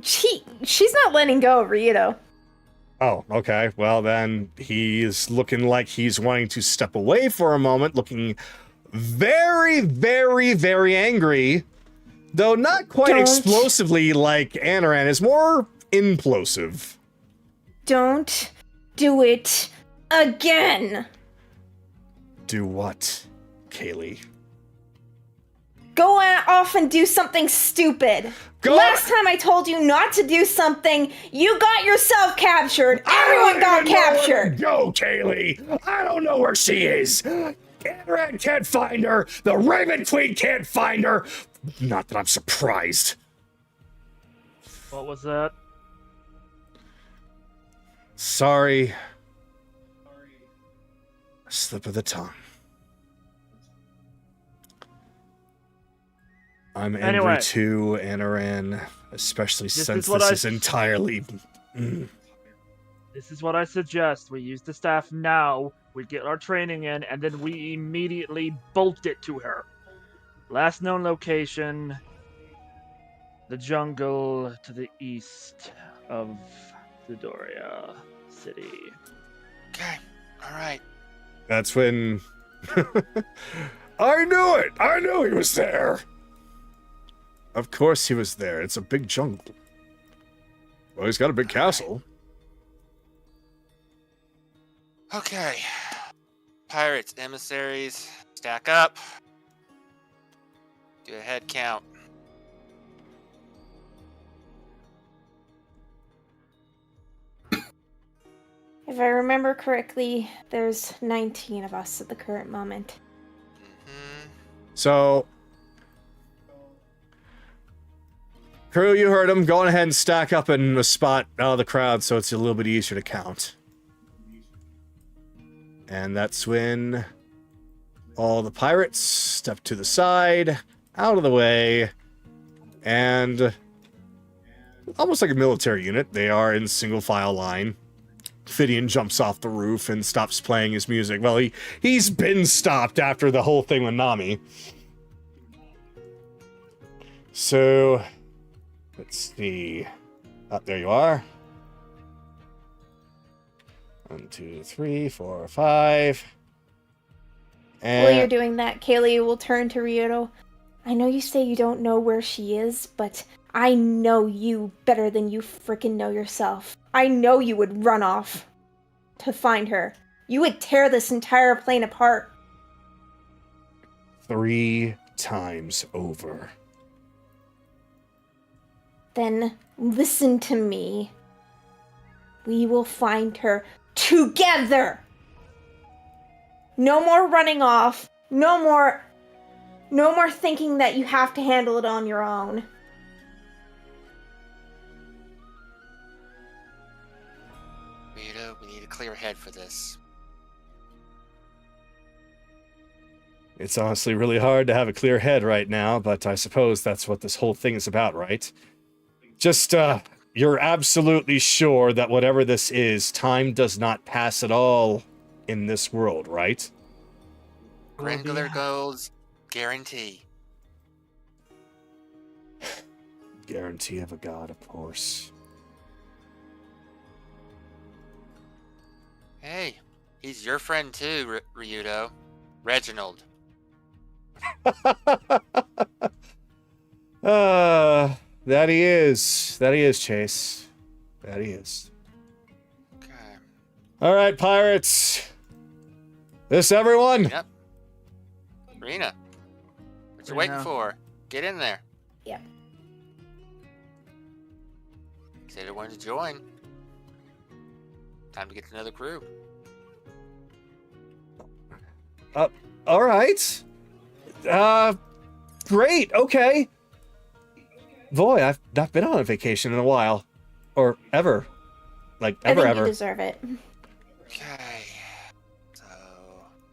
She's not letting go of Rito. Oh, okay. Well, then he's looking like he's wanting to step away for a moment, looking very, very, very angry. Though not quite explosively like Anaran, is more implosive. Don't do it again. Do what, Kaylee? Go off and do something stupid. Last time I told you not to do something, you got yourself captured. Everyone got captured. Go, Kaylee. I don't know where she is. Anaran can't find her. The Raven Queen can't find her. Not that I'm surprised. What was that? Sorry. A slip of the tongue. I'm angry too, Anaran, especially since this is entirely... This is what I suggest. We use the staff now, we get our training in, and then we immediately bolt it to her. Last known location, the jungle to the east of Zidoria City. Okay, alright. That's when... I knew it! I knew he was there! Of course he was there. It's a big jungle. Well, he's got a big castle. Okay. Pirates, emissaries, stack up. Do a head count. If I remember correctly, there's 19 of us at the current moment. Mm-hmm. So... Crew, you heard him. Go on ahead and stack up in a spot out of the crowd so it's a little bit easier to count. And that's when all the pirates step to the side, out of the way, and almost like a military unit, they are in single file line. Fidian jumps off the roof and stops playing his music. Well, he's been stopped after the whole thing with Nami. So... let's see. Oh, there you are. 1, 2, 3, 4, 5. And While you're doing that, Kaylee will turn to Ryoto. I know you say you don't know where she is, but I know you better than you frickin' know yourself. I know you would run off to find her. You would tear this entire plane apart. 3 times over. Then listen to me. We will find her together. No more running off. No more No more thinking that you have to handle it on your own. Rito, we need a clear head for this. It's honestly really hard to have a clear head right now, but I suppose that's what this whole thing is about, right? Just, you're absolutely sure that whatever this is, time does not pass at all in this world, right? Regular goals, guarantee. Guarantee of a god, of course. Hey, he's your friend too, Ryudo. Reginald. That he is. That he is, Chase. That he is. Okay. All right, pirates. This everyone? Yep. Rena, what you waiting Rena. for? Get in there. Yep. Said it wanted to join. Time to get to know the crew. All right. Great. Okay. Boy, I've not been on a vacation in a while. Or ever. Like, I think ever. you deserve it. Okay. So,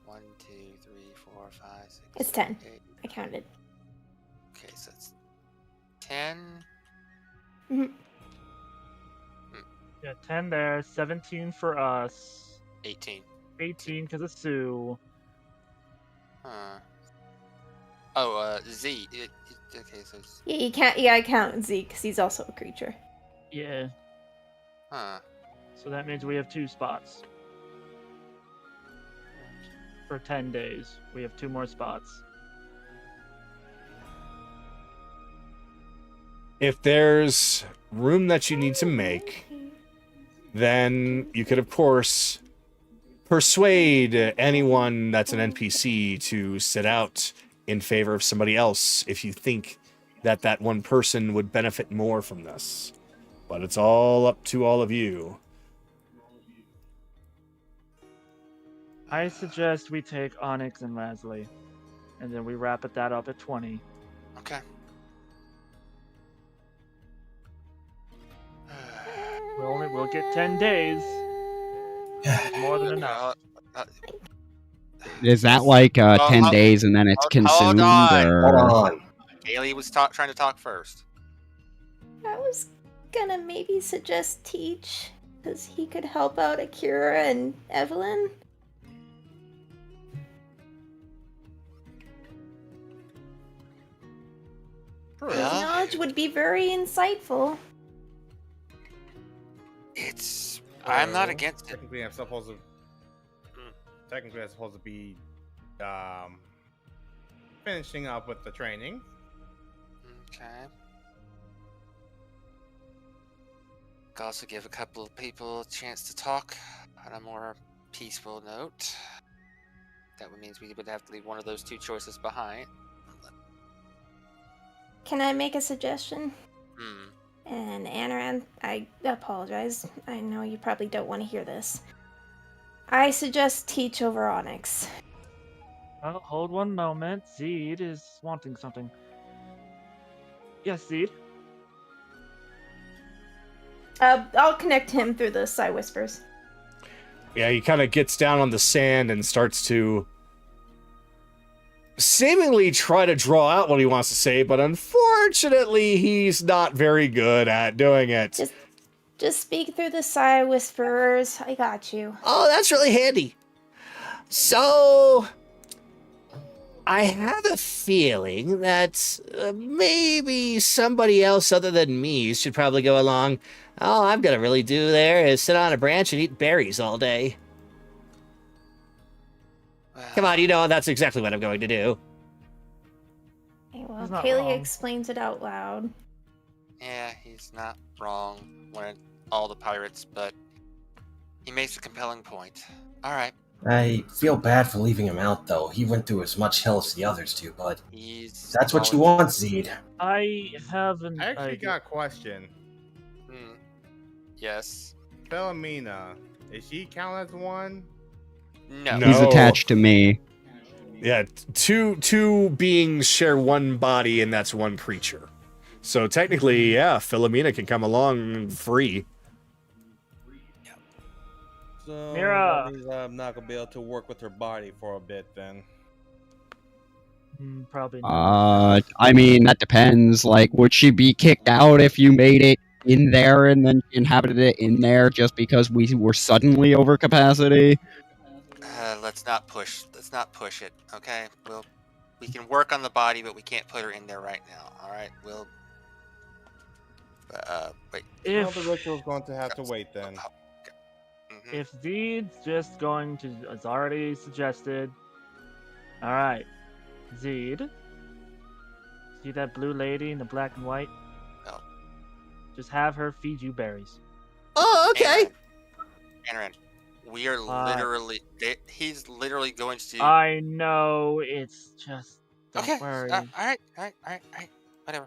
1, 2, 3, 4, 5, 6. It's 10. 8. I counted. Okay, so it's 10. Yeah, 10 there, 17 for us, 18. 18 because of Sue. Huh. Oh, Z. Okay, so it's... Yeah, you can't. Yeah, I count Zeke because he's also a creature. Yeah, Huh. so that means we have 2 spots. For 10 days, we have 2 more spots. If there's room that you need to make, then you could, of course, persuade anyone that's an NPC to sit out in favor of somebody else if you think that that one person would benefit more from this. But it's all up to all of you. I suggest we take Onyx and Lasley, and then we wrap that up at 20. Okay. We'll get 10 days. More than enough. Is that like 10 days and then it's consumed? on. Or... Hold on. Haley was trying to talk first. I was gonna maybe suggest Teach, because he could help out Akira and Evelyn. His Yeah. knowledge would be very insightful. It's... I'm not against it. Technically, I'm supposed to. Technically, I'm supposed to be finishing up with the training. Okay. Could also give a couple of people a chance to talk on a more peaceful note. That means we would have to leave one of those 2 choices behind. Can I make a suggestion? Hmm. And Anaran, I apologize. I know you probably don't want to hear this. I suggest Teach over Onyx. Oh, hold one moment. Zed is wanting something. Yes, Zed? I'll connect him through the Psy Whispers. Yeah, he kind of gets down on the sand and starts to seemingly try to draw out what he wants to say, but unfortunately, he's not very good at doing it. Just speak through the Psy Whisperers. I got you. Oh, that's really handy. So, I have a feeling that maybe somebody else other than me should probably go along. All I'm gonna really do there is sit on a branch and eat berries all day. Come on, you know that's exactly what I'm going to do. Okay, well, He's not Kaylee wrong. explains it out loud. Yeah, he's not wrong. One of all the pirates, but he makes a compelling point. All right. I feel bad for leaving him out, though. He went through as much hell as the others do, but He's... that's what you want, Zed. I have an I actually idea. got a question. Hmm. Yes. Philomena, is she count as one? No. No. He's attached to me. Yeah, two beings share one body, and that's one creature. So technically, yeah, Philomena can come along free. So Mira. that means I'm not gonna be able to work with her body for a bit then. Probably not. I mean, that depends. Like, would she be kicked out if you made it in there and then inhabited it in there just because we were suddenly over capacity? Let's not push. Let's not push it. Okay. We can work on the body, but we can't put her in there right now. All right. We'll. Wait. Well, the ritual's going to have to wait then. Mhm. If Zed's just going to, as already suggested. All right, Zed. See that blue lady in the black and white? No. Just have her feed you berries. Oh, okay. Aaron, we are literally. He's literally going to. I know, it's just. Don't Okay. worry. All right. Whatever.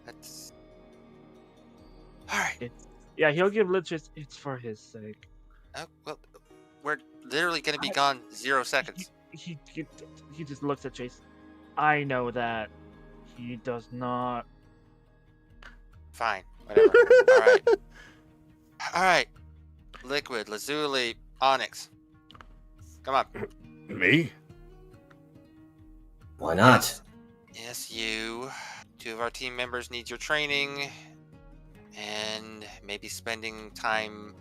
That's. All right. Yeah, he'll give Lichus. It's for his sake. Well, we're literally going to be gone 0 seconds. He just looks at Chase. I know that. He does not. Fine. Whatever. All right. All right. Liquid, Lazuli, Onyx. Come on. Me? Why not? Yes, you. 2 of our team members need your training. And maybe spending time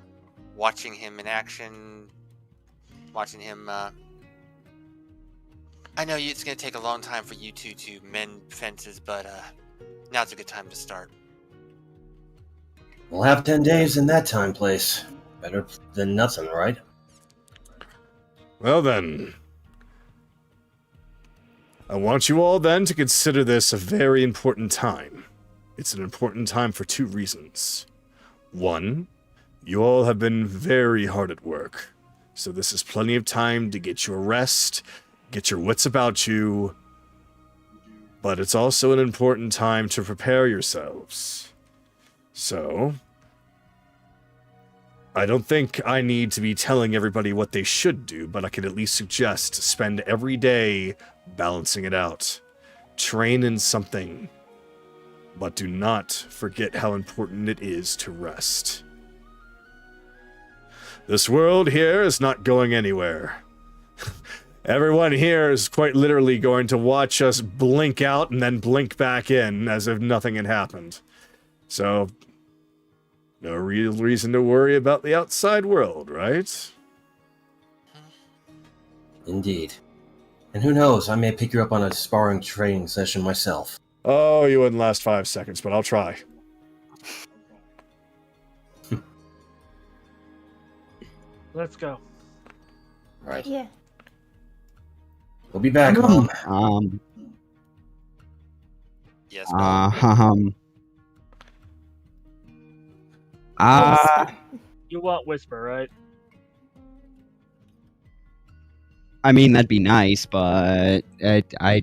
watching him in action. Watching him, I know it's going to take a long time for you two to mend fences, but now's a good time to start. We'll have 10 days in that time place. Better than nothing, right? Well then. I want you all then to consider this a very important time. It's an important time for 2 reasons. 1, you all have been very hard at work, so this is plenty of time to get your rest, get your wits about you, but it's also an important time to prepare yourselves. So, I don't think I need to be telling everybody what they should do, but I can at least suggest spend every day balancing it out. Train in something. But do not forget how important it is to rest. This world here is not going anywhere. Everyone here is quite literally going to watch us blink out and then blink back in as if nothing had happened. So, no real reason to worry about the outside world, right? Indeed. And who knows, I may pick you up on a sparring training session myself. Oh, you wouldn't last 5 seconds, but I'll try. Let's go. Right. Yeah. We'll be back home. Yes. You want Whisper, right? I mean, that'd be nice, but I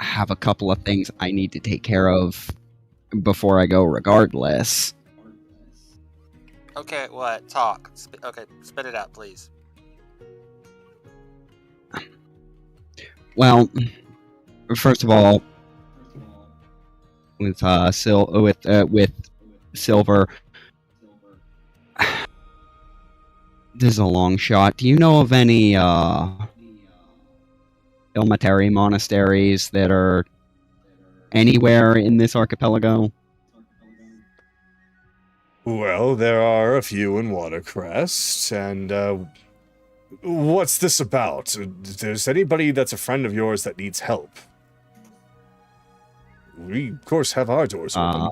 have a couple of things I need to take care of before I go regardless. Okay, what? Talk. Okay, spit it out, please. Well, first of all, with Silver, this is a long shot. Do you know of any Ilmatary monasteries that are anywhere in this archipelago? Well, there are a few in Watercrest, and, what's this about? There's anybody that's a friend of yours that needs help? We, of course, have our doors open.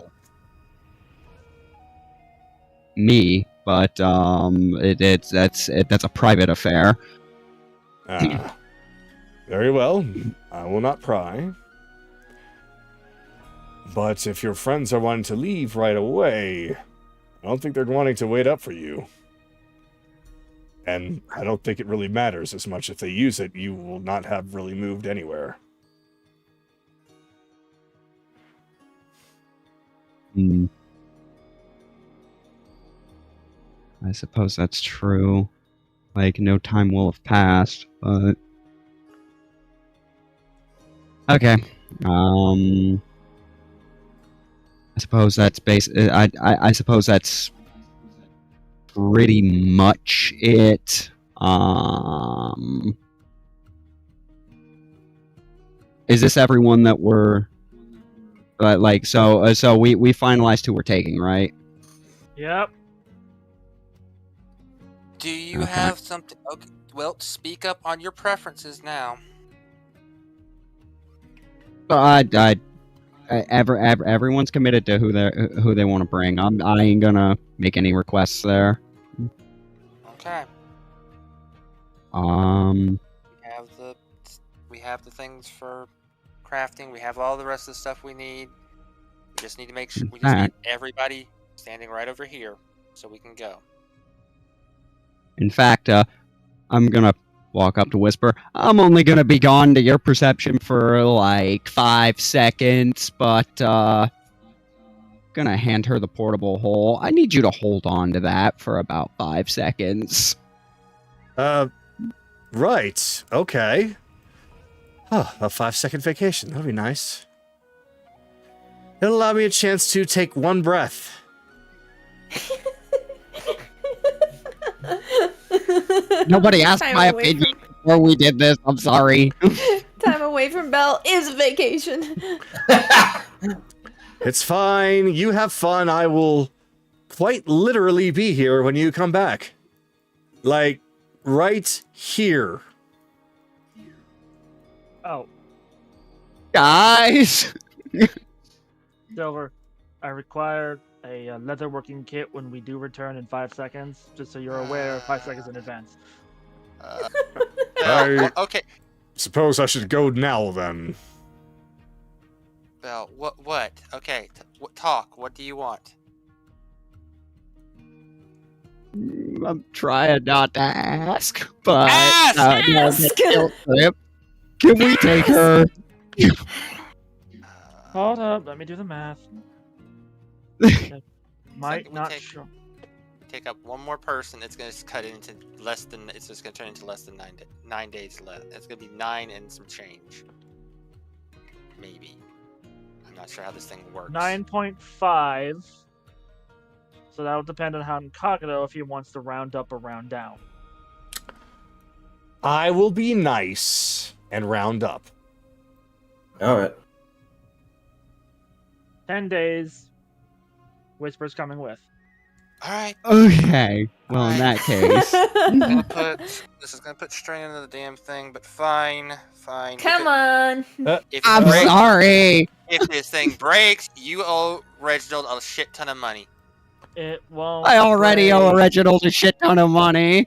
Me, but that's a private affair. Very well. I will not pry. But if your friends are wanting to leave right away, I don't think they're wanting to wait up for you. And I don't think it really matters as much if they use it. You will not have really moved anywhere. I suppose that's true. like no time will have passed, but okay. I suppose that's I suppose that's pretty much it. Is this everyone that we're like? So we finalized who we're taking, right? Yep. Do you Okay. have something? Okay, well, speak up on your preferences now. But everyone's committed to who they want to bring. I ain't gonna make any requests there. Okay. We have the things for crafting. We have all the rest of the stuff we need. We just need to make sure we just need everybody standing right over here so we can go. In fact, I'm gonna walk up to Whisper. I'm only gonna be gone to your perception for like 5 seconds, but gonna hand her the portable hole. I need you to hold on to that for about 5 seconds. Right. Okay. Oh, a 5-second vacation. That'll be nice. It'll allow me a chance to take one breath. Nobody asked Time my away opinion before we did this. I'm sorry. Time away from Belle is vacation. It's fine. You have fun. I will quite literally be here when you come back. Like, right here. Oh, Guys! Silver, I require a leatherworking kit when we do return in 5 seconds, just so you're aware 5 seconds in advance. Okay. Suppose I should go now, then. Belle, what? Okay, talk. What do you want? I'm trying not to ask, but... Ask! Ask! Can we take her? Hold up, let me do the math. Okay. Might we not take- show. Take up one more person. It's gonna cut it into less than. It's just gonna turn into less than 9 days left. It's gonna be 9 and some change. Maybe. I'm not sure how this thing works. 9.5. So that'll depend on how Incognito if he wants to round up or round down. I will be nice and round up. All right. 10 days. Whisper's coming with. All right. Okay. Well, in that case... This is gonna put strain into the damn thing, but fine. Come on. If it I'm breaks- sorry! If this thing breaks, you owe Reginald a shit ton of money. It won't. I already break. owe Reginald a shit ton of money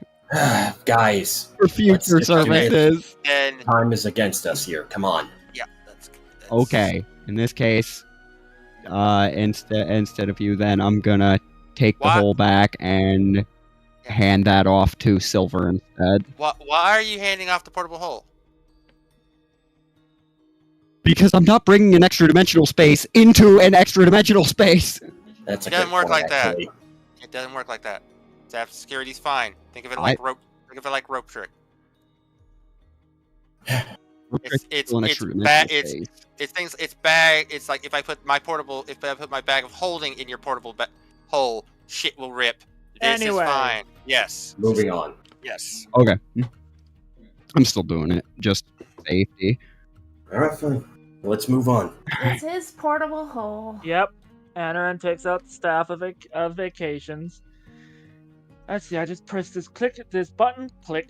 Guys, for future Let's get services. And time is against us here. Come on. yeah, that's Okay. In this case, instead of you, then I'm gonna take the What? hole back and hand that off to Silver instead. Why are you handing off the portable hole? Because I'm not bringing an extra dimensional space into an extra dimensional space. That's a It doesn't good work point, like that. actually. It doesn't work like that. Staff security's fine. Think of it like rope. Think of it like rope trick. It's Still an extra bad. dimensional space. It's things. It's bag. It's like if I put my bag of holding in your portable hole, shit will rip. This Anyway. is fine. Yes. Moving on. Yes. Okay. I'm still doing it. Just safety. All right, fine. Let's move on. This is portable hole. Yep. Anaran takes out the staff of vacations. Let's see, I just press this button, click.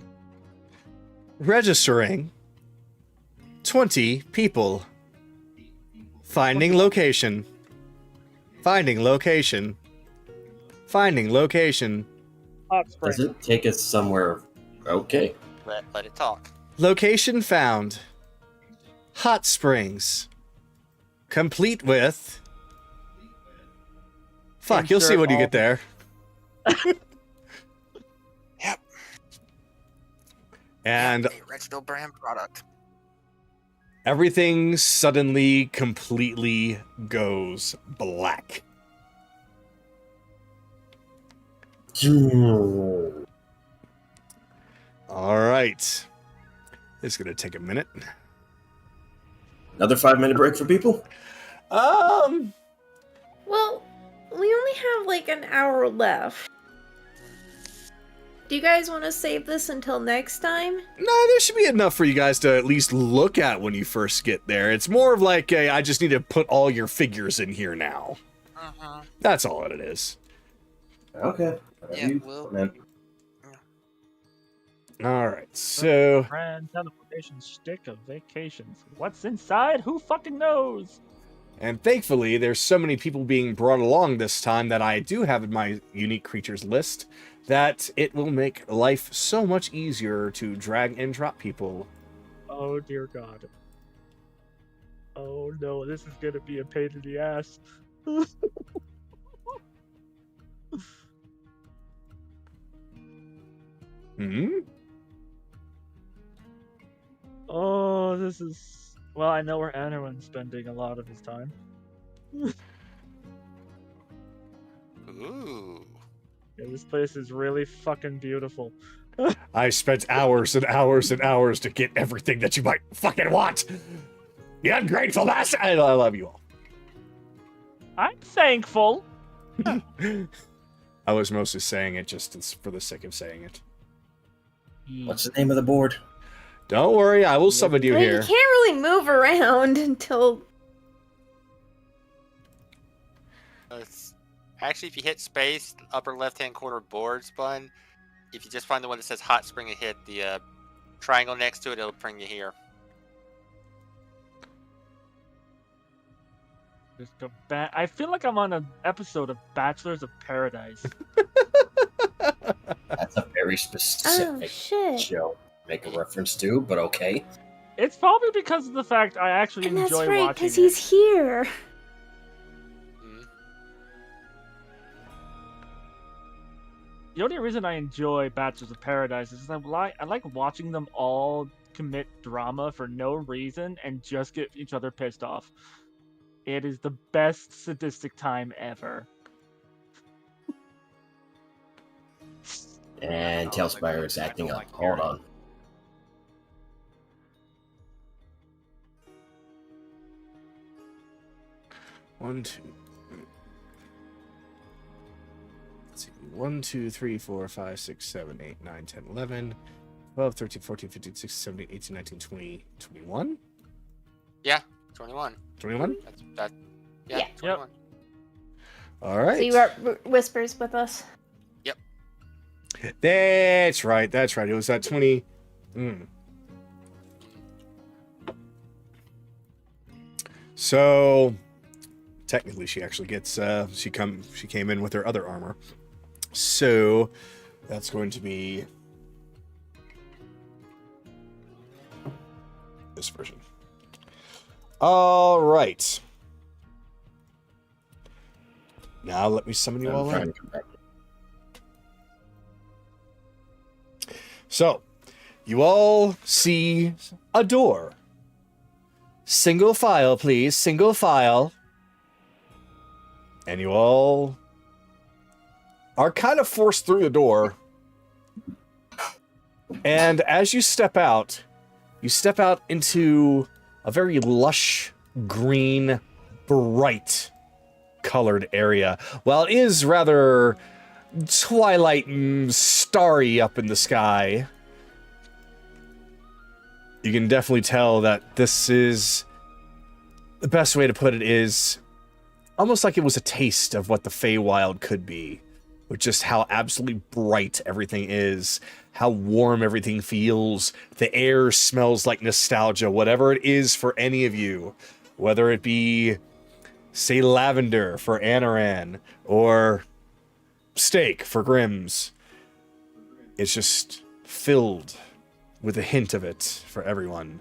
Registering 20 people. Finding location. Finding location. Finding location. Hot spring. Does it take us somewhere? Okay. Let it talk. Location found. Hot Springs. Complete with... Fuck, you'll see Insert when you all- get there. Yep. And A Reginald brand product. everything suddenly completely goes black. right. It's gonna take a minute. Another 5-minute break for people? Well, we only have like an hour left. Do you guys want to save this until next time? No, there should be enough for you guys to at least look at when you first get there. It's more of like I just need to put all your figures in here now. That's all it is. Okay. Yeah, well, All right, so Grand teleportation stick of vacations. What's inside? Who fucking knows? and thankfully there's so many people being brought along this time that I do have in my unique creatures list that it will make life so much easier to drag and drop people. Oh dear God. Oh no, this is gonna be a pain in the ass. Oh, this is... Well, I know where Aniran's spending a lot of his time. ooh. Yeah, this place is really fucking beautiful. I spent hours and hours and hours to get everything that you might fucking want. You ungrateful bastard! I love you all. I'm thankful. I was mostly saying it just for the sake of saying it. What's the name of the board? Don't worry, I will summon you I mean, here. you can't really move around until... Actually, if you hit space, upper left-hand corner boards button, if you just find the one that says hot spring and hit the triangle next to it, it'll bring you here. Just go back. I feel like I'm on an episode of Bachelors of Paradise. That's a very specific shit. show. Make a reference to, but okay. It's probably because of the fact I actually And that's enjoy right, watching because it. he's here. The only reason I enjoy Bachelors of Paradise is I like watching them all commit drama for no reason and just get each other pissed off. It is the best sadistic time ever. And Tailspire is acting up. Hold on. One, two. Let's see. 1, 2, 3, 4, 5, 6, 7, 8, 9, 10, 11, 12, 13, 14, 15, 16, 17, 18, 19, 20, 21? Yeah, 21. 21? Yeah, Yeah. 21. All right. So you are whispers with us. That's right. It was that 20. So technically she actually gets she came in with her other armor. So that's going to be this version. All right. Now let me summon you all in. So, you all see a door. Single file, please. Single file. And you all are kind of forced through the door. And as you step out into a very lush, green, bright colored area. While it is rather twilight and starry up in the sky, you can definitely tell that this is, the best way to put it is almost like it was a taste of what the Feywild could be, with just how absolutely bright everything is, how warm everything feels, the air smells like nostalgia, whatever it is for any of you, whether it be, say, lavender for Anaran, or steak for Grimm's. It's just filled with a hint of it for everyone.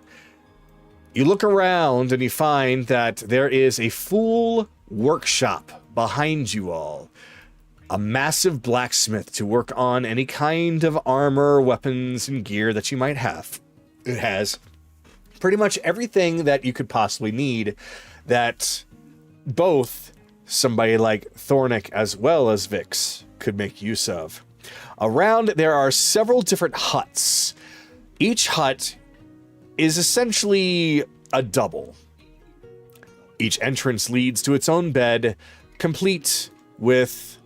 You look around and you find that there is a full workshop behind you all. A massive blacksmith to work on any kind of armor, weapons, and gear that you might have. It has pretty much everything that you could possibly need that both somebody like Thornic as well as Vhyx could make use of. Around there are several different huts. Each hut is essentially a double. Each entrance leads to its own bed, complete with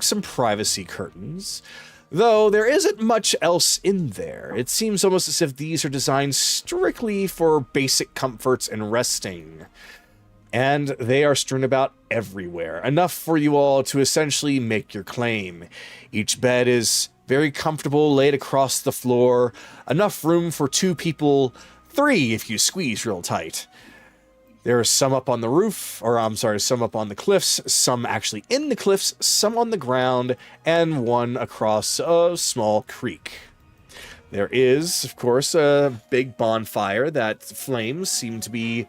some privacy curtains. Though there isn't much else in there. It seems almost as if these are designed strictly for basic comforts and resting. And they are strewn about everywhere, enough for you all to essentially make your claim. Each bed is very comfortable, laid across the floor, enough room for 2 people, 3 if you squeeze real tight. There are some up on the roof, or I'm sorry, some up on the cliffs, some actually in the cliffs, some on the ground, and one across a small creek. There is, of course, a big bonfire that flames seem to be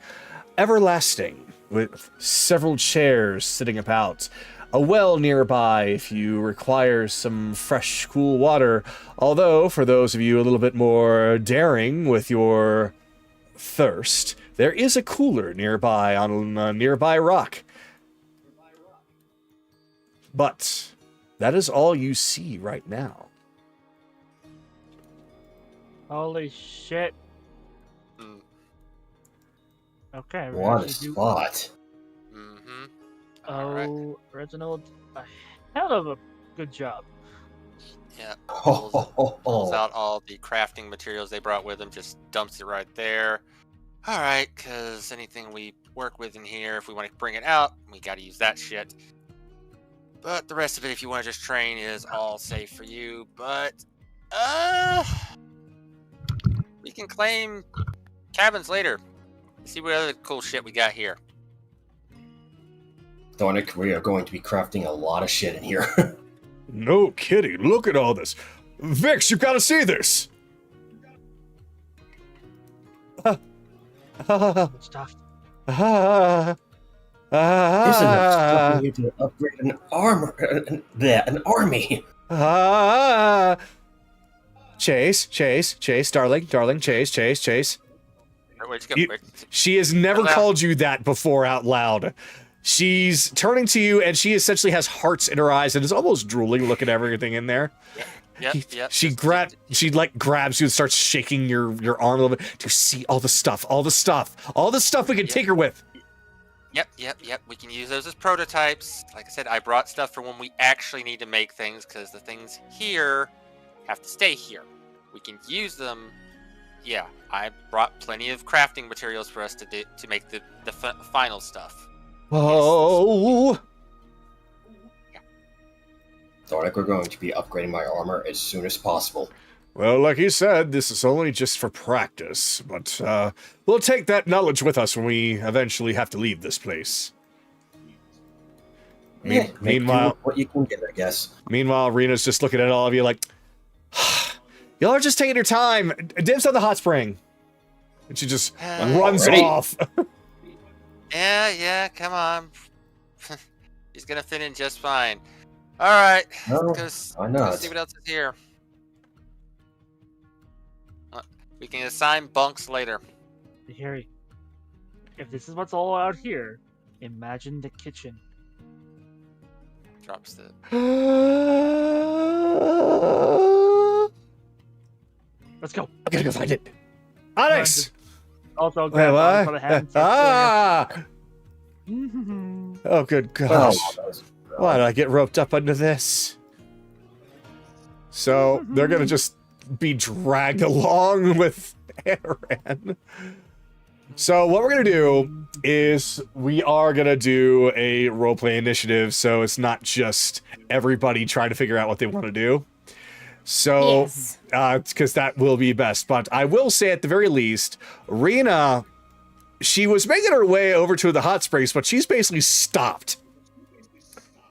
everlasting, with several chairs sitting about, a well nearby if you require some fresh, cool water, although for those of you a little bit more daring with your thirst, there is a cooler nearby on a nearby rock. But that is all you see right now. Holy shit. Mm. Okay. What a actually spot. Mm-hmm. Oh, Alright. Reginald, a hell of a good job. Yeah. Oh, Pulls out all the crafting materials they brought with them, just dumps it right there. Alright, because anything we work with in here, if we want to bring it out, we gotta use that shit. But the rest of it, if you want to just train, is all safe for you. But, we can claim cabins later. See what other cool shit we got here. Thornic, we are going to be crafting a lot of shit in here. No kidding, look at all this. Vhyx, you've got to see this! Good stuff. There's enough stuff in here to upgrade an army. Chase, darling, Chase. Where'd you go? You- She has never Out loud. called you that before out loud. She's turning to you, and she essentially has hearts in her eyes and is almost drooling, looking at everything in there. Yep. She grabs you and starts shaking your arm a little bit to see all the stuff we can Yep. tinker with. Yep. We can use those as prototypes. Like I said, I brought stuff for when we actually need to make things, because the things here have to stay here. We can use them. Yeah, I brought plenty of crafting materials for us to make the final stuff. Oh, Thornic, we're going to be upgrading my armor as soon as possible. well, like he said, this is only just for practice, but we'll take that knowledge with us when we eventually have to leave this place. Make do Meanwhile, with what you can get, I guess. Rena's just looking at all of you like, y'all are just taking your time. Dibs on the hot spring. And she just runs Already? off. Yeah, come on. He's gonna fit in just fine. Alright, No, let's why go not? see what else is here. We can assign bunks later. Hey, Harry, if this is what's all out here, imagine the kitchen. Drops the... Let's go. I'm gonna go find it. Onyx! Also, Wait, grab on for what? the hand. Oh, good Oh, gosh. that was- Why did I get roped up into this? So, they're gonna just be dragged along with Aaron. So, what we're gonna do is we are gonna do a roleplay initiative, so it's not just everybody trying to figure out what they want to do. So, Yes. because that will be best. But I will say at the very least, Rena, she was making her way over to the hot springs, but she's basically stopped.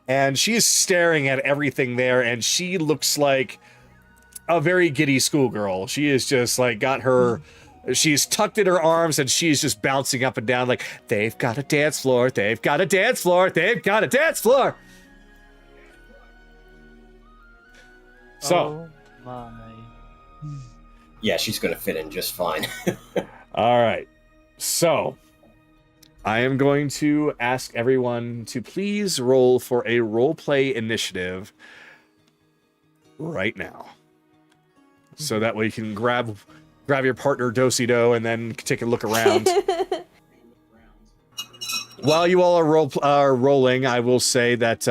And she's staring at everything there, and she looks like a very giddy schoolgirl. She is just like got her, she's tucked in her arms, and she's just bouncing up and down like, they've got a dance floor, they've got a dance floor, they've got a dance floor. So, Oh my. Yeah, she's going to fit in just fine. all right. So, I am going to ask everyone to please roll for a roleplay initiative right now. So that way you can grab grab your partner Dosido and then take a look around. While you all are rolling, I will say that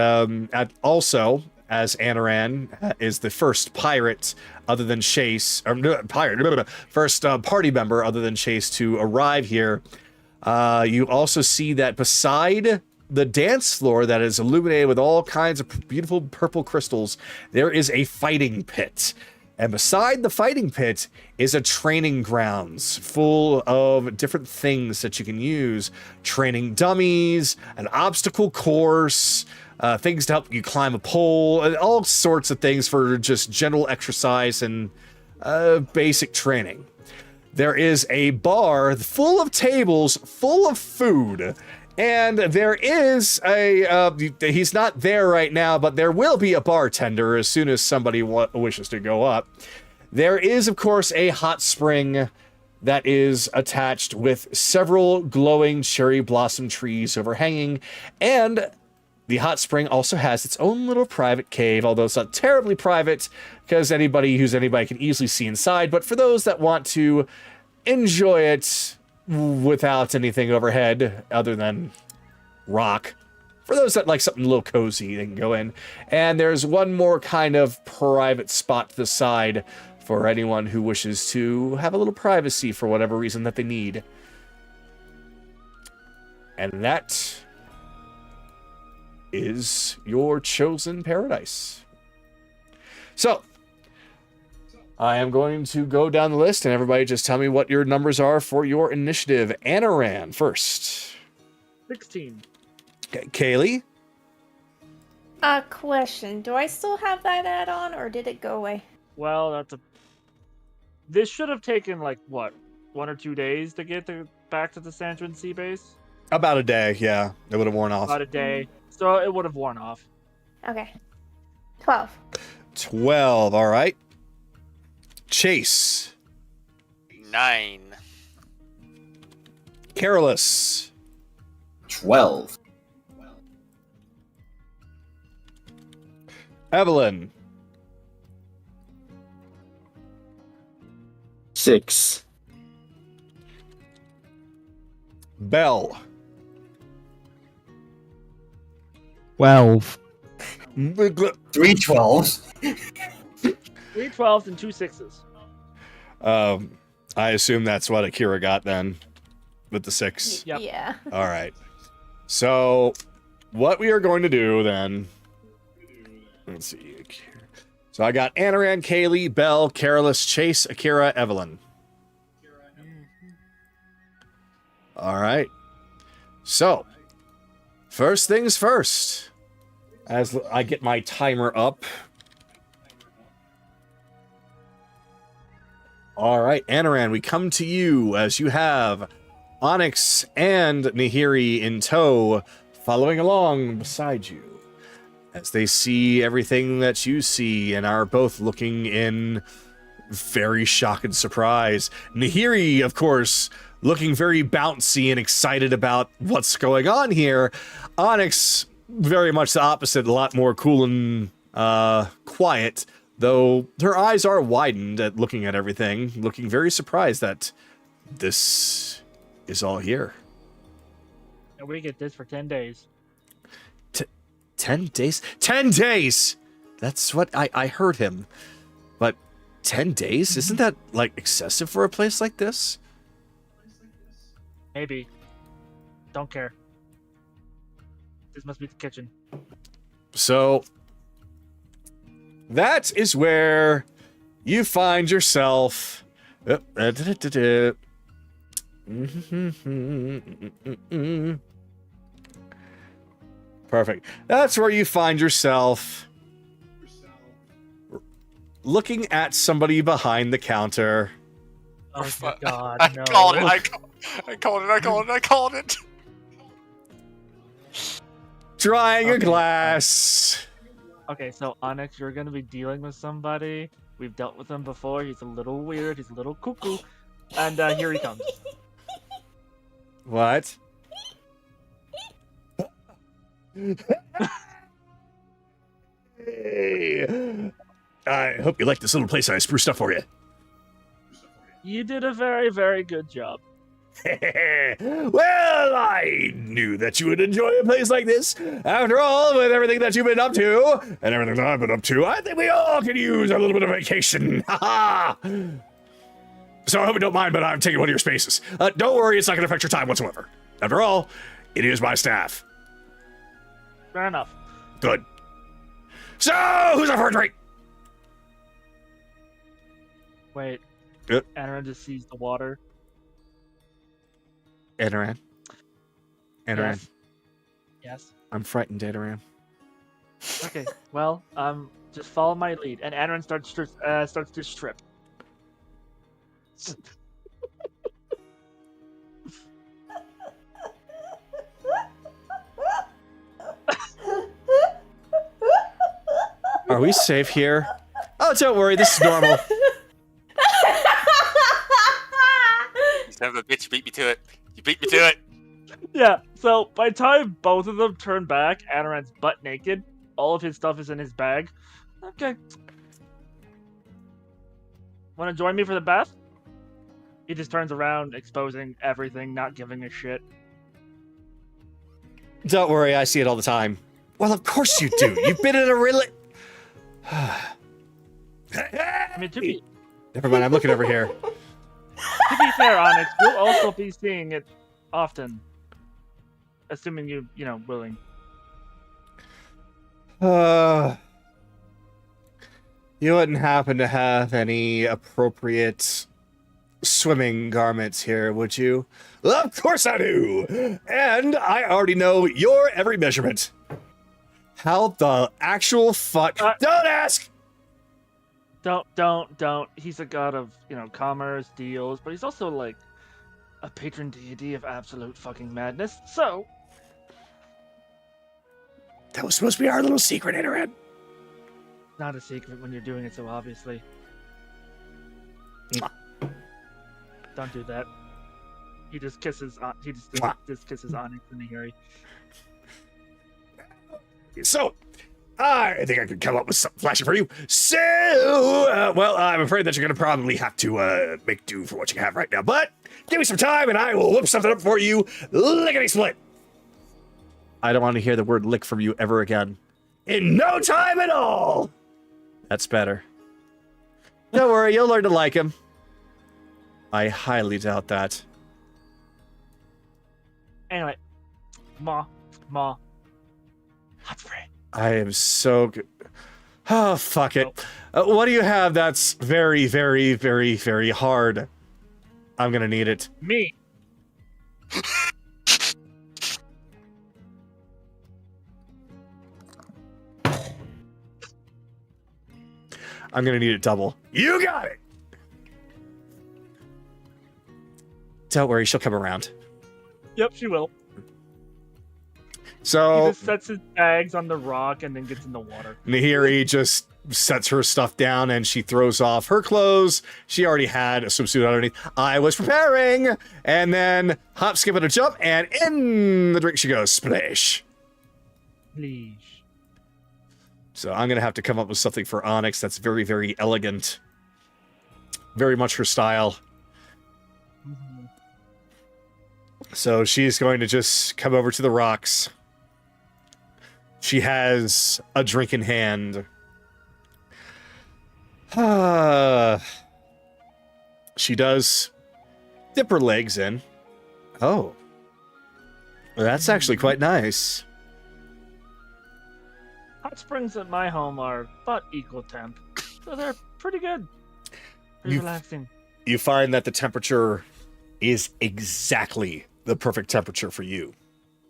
also, as Anaran is the first pirate other than Chase, first party member other than Chase to arrive here, you also see that beside the dance floor that is illuminated with all kinds of beautiful purple crystals, there is a fighting pit. And beside the fighting pit is a training grounds full of different things that you can use. Training dummies, an obstacle course, things to help you climb a pole, and all sorts of things for just general exercise and basic training. There is a bar full of tables, full of food. And there is he's not there right now, but there will be a bartender as soon as somebody wishes to go up. There is, of course, a hot spring that is attached with several glowing cherry blossom trees overhanging. And the hot spring also has its own little private cave, although it's not terribly private because anybody can easily see inside. But for those that want to enjoy it without anything overhead other than rock, for those that like something a little cozy, they can go in. And there's one more kind of private spot to the side for anyone who wishes to have a little privacy for whatever reason that they need. And that is your chosen paradise. So I am going to go down the list, and everybody just tell me what your numbers are for your initiative. Anaran first. 16. Okay, Kaylee. Question. Do I still have that add-on, or did it go away? Well, this should have taken, like, what, 1 or 2 days to get back to the Sandrin Sea base? About a day, yeah. It would have worn off. About a day. So it would have worn off. Okay. 12. 12, all right. Chase. 9. Careless. 12. Evelyn. 6. Belle. 12. 3 12s. 3 12s and 2 6s. I assume that's what Akira got then, with the 6. Yep. Yeah. All right. So, what we are going to do then... Let's see. So I got Anaran, Kaylee, Belle, Careless, Chase, Akira, Evelyn. All right. So, first things first. As I get my timer up. All right, Anaran, we come to you as you have Onyx and Nahiri in tow, following along beside you. As they see everything that you see and are both looking in very shock and surprise. Nahiri, of course, looking very bouncy and excited about what's going on here. Onyx, very much the opposite, a lot more cool and quiet, though her eyes are widened at looking at everything, looking very surprised that this is all here. And we get this for 10 days. 10 days? 10 days! That's what I heard him. But 10 days? Isn't that, like, excessive for a place like this? Maybe. Don't care. This must be the kitchen. So, that is where you find yourself. Perfect. That's where you find yourself looking at somebody behind the counter. Oh my god, I no. called it. Drying a Okay. glass. Okay, so Onyx, you're gonna be dealing with somebody. We've dealt with him before. He's a little weird. He's a little cuckoo. And here he comes. What? Hey. I hope you like this little place I spruced up for you. You did a very, very good job. Well, I knew that you would enjoy a place like this. After all, with everything that you've been up to, and everything that I've been up to, I think we all could use a little bit of vacation. Ha ha! So I hope you don't mind, but I'm taking one of your spaces. Don't worry, it's not going to affect your time whatsoever. After all, it is my staff. Fair enough. Good. So, who's up for a drink? Wait. Yep. Anaran just sees the water. Anaran. Yes. Yes. I'm frightened, Anaran. Okay. Well, just follow my lead, and Anaran starts to strip. Are we safe here? Oh, don't worry, this is normal. Son of a bitch, you beat me to it. You beat me to it. Yeah, so by the time both of them turn back, Anaran's butt naked. All of his stuff is in his bag. Okay. Want to join me for the bath? He just turns around, exposing everything, not giving a shit. Don't worry, I see it all the time. Well, of course you do. You've been in a really... I mean, to be Never mind, I'm looking over here. fair, Onyx, you'll also be seeing it often. Assuming you know, willing. You wouldn't happen to have any appropriate swimming garments here, would you? Of course I do! And I already know your every measurement. How the actual fuck... Don't ask! Don't. He's a god of, you know, commerce, deals, but he's also, like, a patron deity of absolute fucking madness, so... That was supposed to be our little secret, Anaran. Not a secret when you're doing it so obviously. Don't do that. He just kisses. He just kisses Onyx and Nihiri. So, I think I could come up with something flashy for you. So, well, I'm afraid that you're going to probably have to make do for what you have right now. But give me some time, and I will whip something up for you. Lickety split. I don't want to hear the word lick from you ever again. In no time at all. That's better. Don't worry, you'll learn to like him. I highly doubt that. Anyway, Ma. Hot spray. I am so good. Oh, fuck it. What do you have that's very, very, very, very hard? I'm gonna need it. Me. I'm gonna need it double. You got it! Don't worry, she'll come around. Yep, she will. So he just sets his bags on the rock and then gets in the water. Nihiri just sets her stuff down and she throws off her clothes. She already had a swimsuit underneath. I was preparing! And then hop, skip, and a jump, and in the drink she goes. Splash. Please. So I'm going to have to come up with something for Onyx that's very, very elegant. Very much her style. Mm-hmm. So she's going to just come over to the rocks. She has a drink in hand. She does dip her legs in. Oh. Well, that's actually quite nice. Hot springs at my home are about equal temp, so they're pretty good. Pretty relaxing. You find that the temperature is exactly the perfect temperature for you,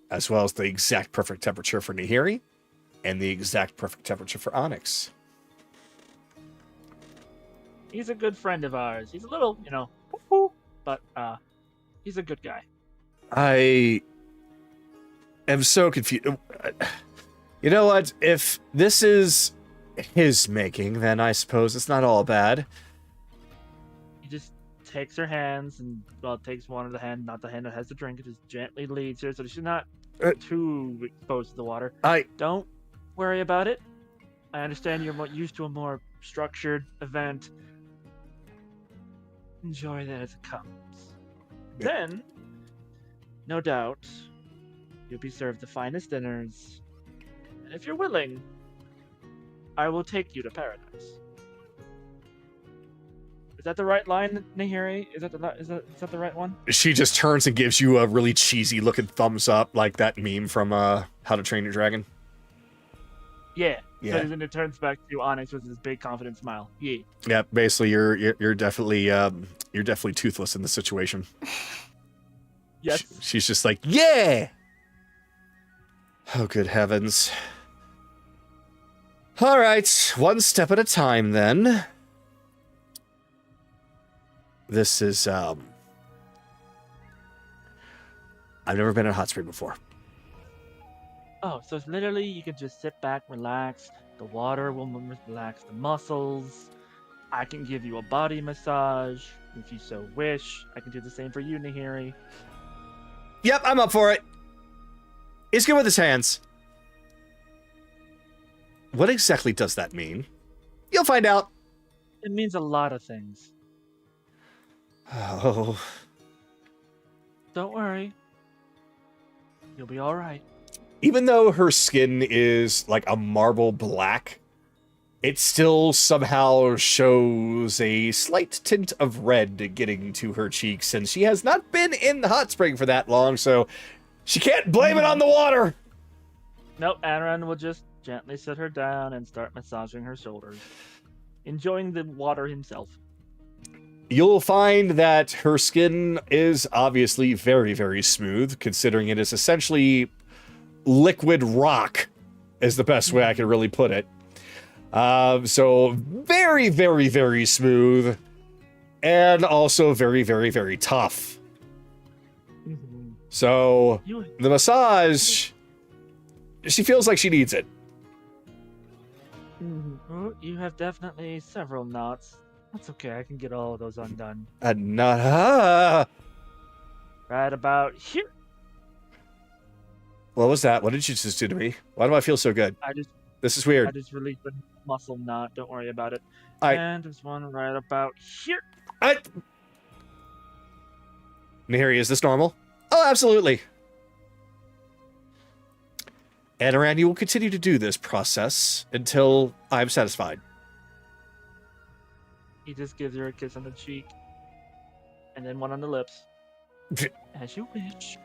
as well as the exact perfect temperature for Nihiri, and the exact perfect temperature for Onyx. He's a good friend of ours. He's a little, you know, woo-hoo, but he's a good guy. I am so confused. You know what? If this is his making, then I suppose it's not all bad. He just takes her hands and, well, takes one of the hand, not the hand that has the drink, and just gently leads her so she's not too exposed to the water. Don't worry about it. I understand you're more used to a more structured event. enjoy that as it comes. Then, no doubt, you'll be served the finest dinners. And if you're willing, I will take you to paradise. Is that the right line, Nahiri? Is that the right one? She just turns and gives you a really cheesy looking thumbs up, like that meme from How to Train Your Dragon. Yeah. Yeah. So then it turns back to Onyx with his big confident smile. Yeah. Yeah, basically you're definitely toothless in this situation. Yes. She's just like, yeah. Oh, good heavens. All right, one step at a time then. This is I've never been in a hot spring before. Oh, so it's literally you can just sit back, relax. The water will relax the muscles. I can give you a body massage if you so wish. I can do the same for you, Nahiri. Yep, I'm up for it. He's good with his hands. What exactly does that mean? You'll find out. It means a lot of things. Oh. Don't worry. You'll be all right. Even though her skin is like a marble black, it still somehow shows a slight tint of red getting to her cheeks, and she has not been in the hot spring for that long, so she can't blame it on the water. Nope, Anaran will just gently sit her down and start massaging her shoulders, enjoying the water himself. You'll find that her skin is obviously very, very smooth, considering it is essentially liquid rock, is the best way I can really put it. So very, very, very smooth, and also very, very, very tough. Mm-hmm. So the massage, she feels like she needs it. Mm-hmm. You have definitely several knots. That's okay, I can get all of those undone. Not, Right about here. What was that? What did you just do to me? Why do I feel so good? This is I weird. just released a muscle knot. Don't worry about it. I- And there's one right about here. Nahiri, is this normal? Oh, absolutely. Anaran, you will continue to do this process until I'm satisfied. He just gives her a kiss on the cheek. And then one on the lips. As you wish.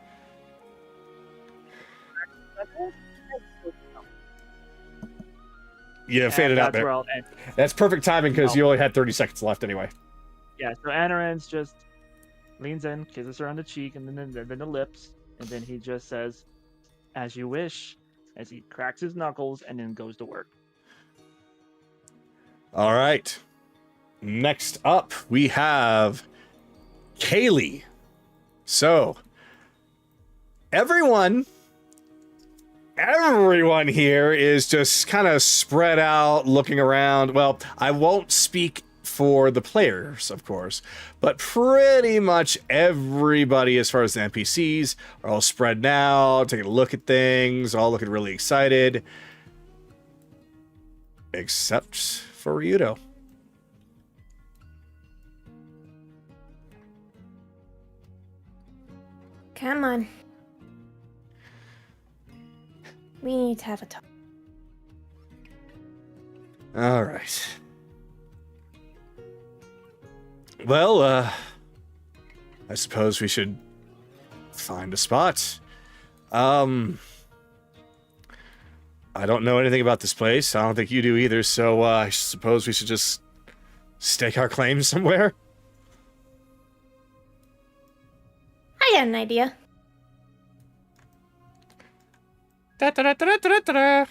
Yeah, faded out That's there. where I'll end. That's perfect timing because you only had 30 seconds left anyway. Yeah, so Anaran's just leans in, kisses her on the cheek, and then the lips, and then he just says, "As you wish," as he cracks his knuckles and then goes to work. All right. Next up, we have Kaylee. So, everyone here is just kind of spread out, looking around. Well, I won't speak for the players, of course, but pretty much everybody, as far as the NPCs, are all spread out, taking a look at things, all looking really excited. Except for Ryudo. Come on. We need to have a talk. All right. Well, I suppose we should find a spot. I don't know anything about this place. I don't think you do either, so I suppose we should just stake our claim somewhere. I got an idea. Da-da-da-da-da-da-da.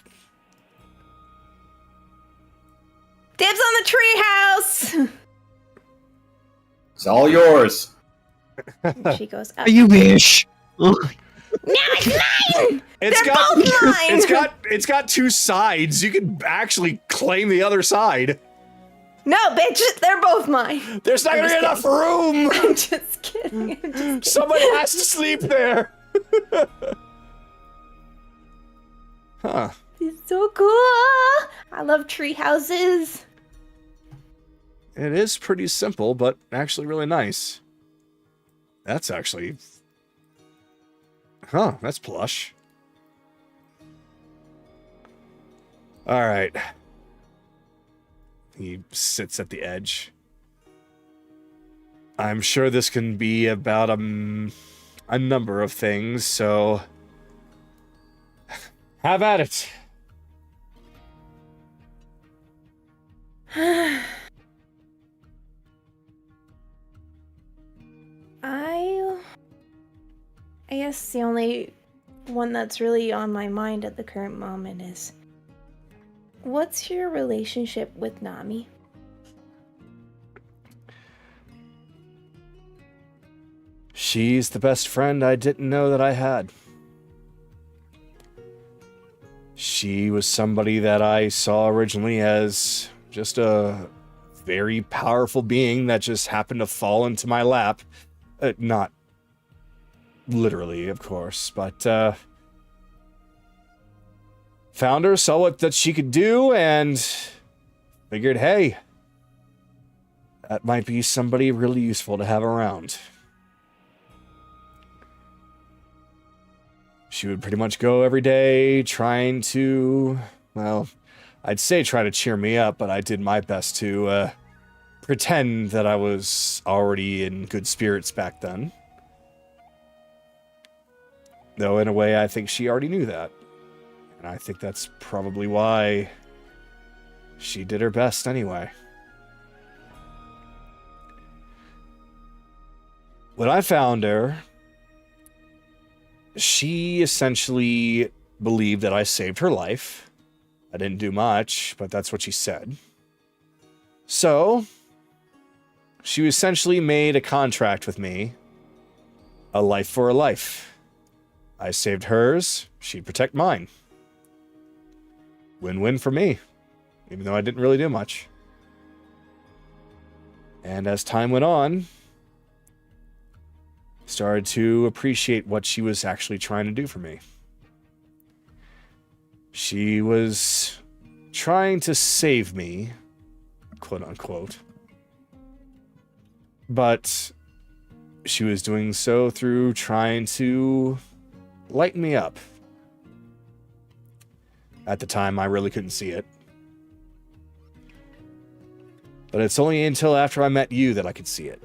Dibs on the treehouse! It's all yours. She goes up. You wish. Now it's mine! It's They're got, both mine! it's got two sides. You can actually claim the other side. No, bitch! They're both mine! There's not I'm gonna be just enough room. I'm just kidding. I'm just kidding. Somebody has to sleep there. Huh. It's so cool! I love tree houses. It is pretty simple, but actually really nice. That's actually... Huh, that's plush. Alright. He sits at the edge. I'm sure this can be about a number of things, so... Have at it! I guess the only one that's really on my mind at the current moment is, what's your relationship with Nami? She's the best friend I didn't know that I had. She was somebody that I saw originally as just a very powerful being that just happened to fall into my lap. Not literally, of course, but found her, saw what that she could do, and figured, hey, that might be somebody really useful to have around. She would pretty much go every day trying to, well, I'd say try to cheer me up, but I did my best to pretend that I was already in good spirits back then. Though, in a way, I think she already knew that. And I think that's probably why she did her best anyway. When I found her, she essentially believed that I saved her life. I didn't do much, but that's what she said. So, she essentially made a contract with me. A life for a life. I saved hers, she'd protect mine. Win-win for me, even though I didn't really do much. And as time went on, started to appreciate what she was actually trying to do for me. She was trying to save me, quote unquote. But she was doing so through trying to lighten me up. At the time, I really couldn't see it. But it's only until after I met you that I could see it.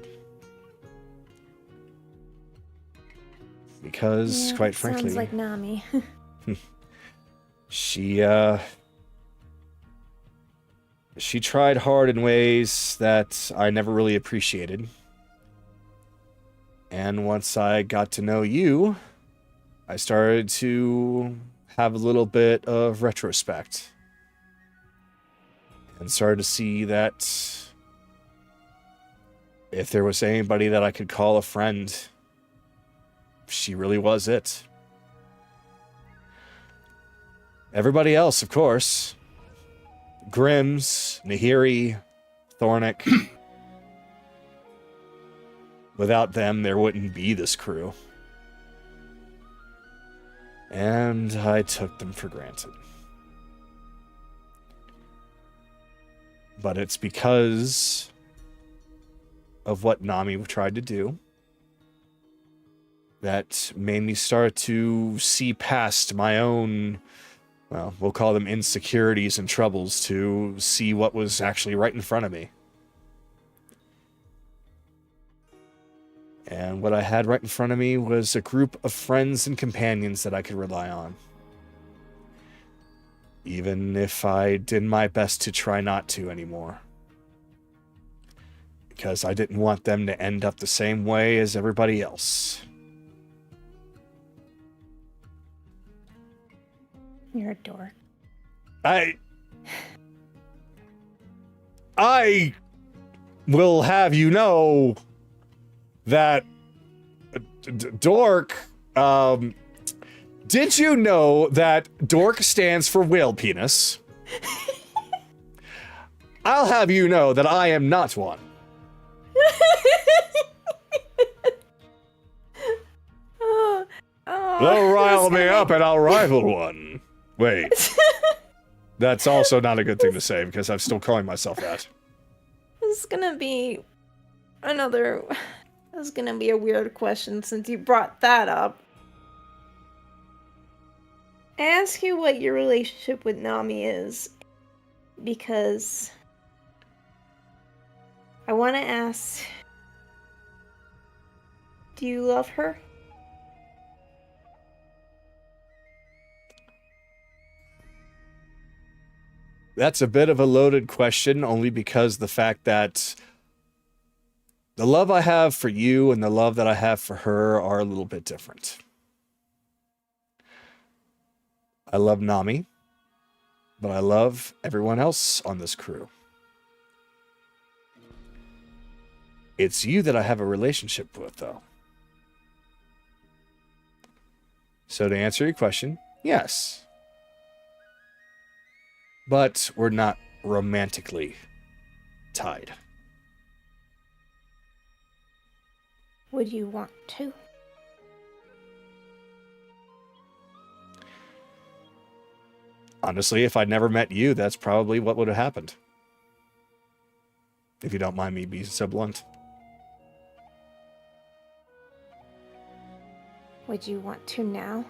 Because, Yeah, quite frankly... sounds like Nami. She tried hard in ways that I never really appreciated. And once I got to know you, I started to have a little bit of retrospect. And started to see that if there was anybody that I could call a friend, she really was it. Everybody else, of course. Grimm's, Nahiri, Thornic. Without them, there wouldn't be this crew. And I took them for granted. But it's because of what Nami tried to do that made me start to see past my own, well, we'll call them insecurities and troubles, to see what was actually right in front of me. And what I had right in front of me was a group of friends and companions that I could rely on. Even if I did my best to try not to anymore. Because I didn't want them to end up the same way as everybody else. You're a dork. I will have you know that Dork, did you know that Dork stands for whale penis? I'll have you know that I am not one. They'll rile me up and I'll rival one. Wait. That's also not a good thing to say because I'm still calling myself that. This is gonna be another. This is gonna be a weird question since you brought that up. I ask you what your relationship with Nami is because I want to ask, do you love her? That's a bit of a loaded question, only because the fact that the love I have for you and the love that I have for her are a little bit different. I love Nami, but I love everyone else on this crew. It's you that I have a relationship with, though. So to answer your question, yes. But we're not romantically tied. Would you want to? Honestly, if I'd never met you, that's probably what would have happened. If you don't mind me being so blunt. Would you want to now?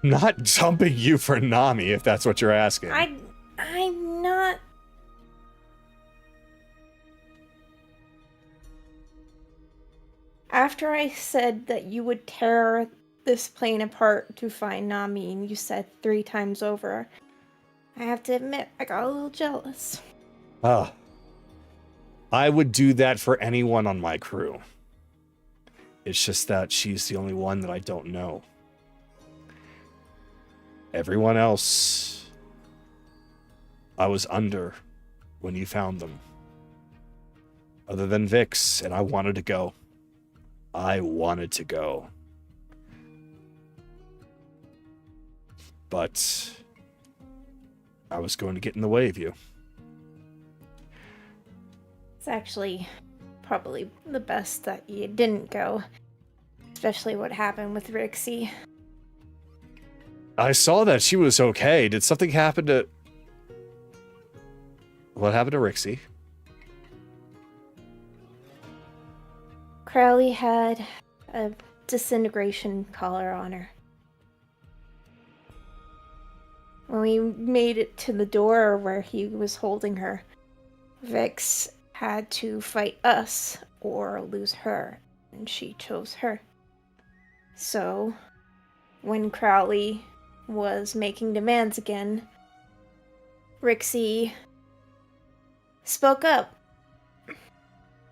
Not dumping you for Nami, if that's what you're asking. I'm not. After I said that you would tear this plane apart to find Nami, and you said 3 times over, I have to admit, I got a little jealous. I would do that for anyone on my crew. It's just that she's the only one that I don't know. Everyone else, I was under when you found them. Other than Vhyx, and I wanted to go. I wanted to go. But I was going to get in the way of you. It's actually probably the best that you didn't go. Especially what happened with Rhyxie. I saw that she was okay. Did something happen to... What happened to Rhyxie? Crowley had a disintegration collar on her. When we made it to the door where he was holding her, Vhyx had to fight us or lose her, and she chose her. So, when Crowley was making demands again, Rhyxie spoke up,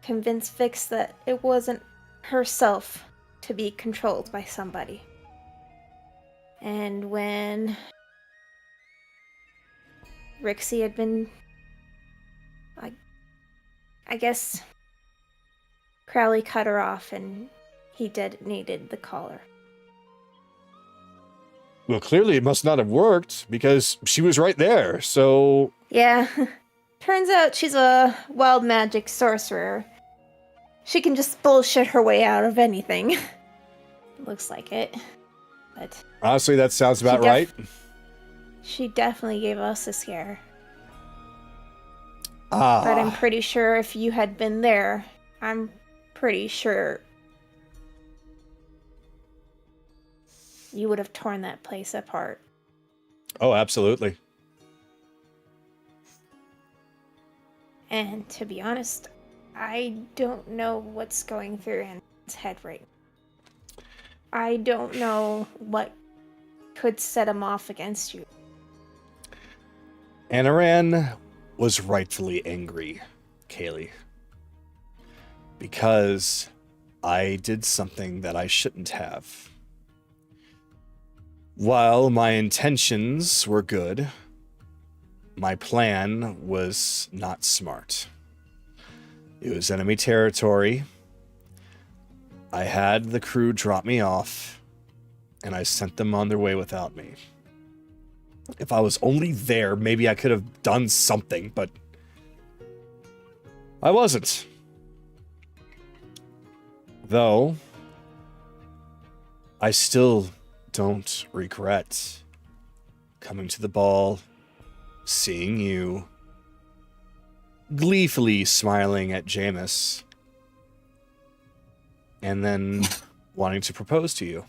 convinced Vhyx that it wasn't herself to be controlled by somebody. And when Rhyxie had been, I guess, Crowley cut her off and he detonated the collar. Well, clearly it must not have worked, because she was right there, so... Yeah. Turns out she's a wild magic sorcerer. She can just bullshit her way out of anything. Looks like it. But honestly, that sounds about right. She definitely gave us a scare. Ah. But I'm pretty sure if you had been there, I'm pretty sure you would have torn that place apart. Oh, absolutely. And to be honest, I don't know what's going through Anna's head right now. I don't know what could set him off against you. Anaran was rightfully angry, Kaylee. Because I did something that I shouldn't have. While my intentions were good, my plan was not smart. It was enemy territory. I had the crew drop me off, and I sent them on their way without me. If I was only there, maybe I could have done something, but I wasn't. Though, I still don't regret coming to the ball seeing you gleefully smiling at Jameis, and then wanting to propose to you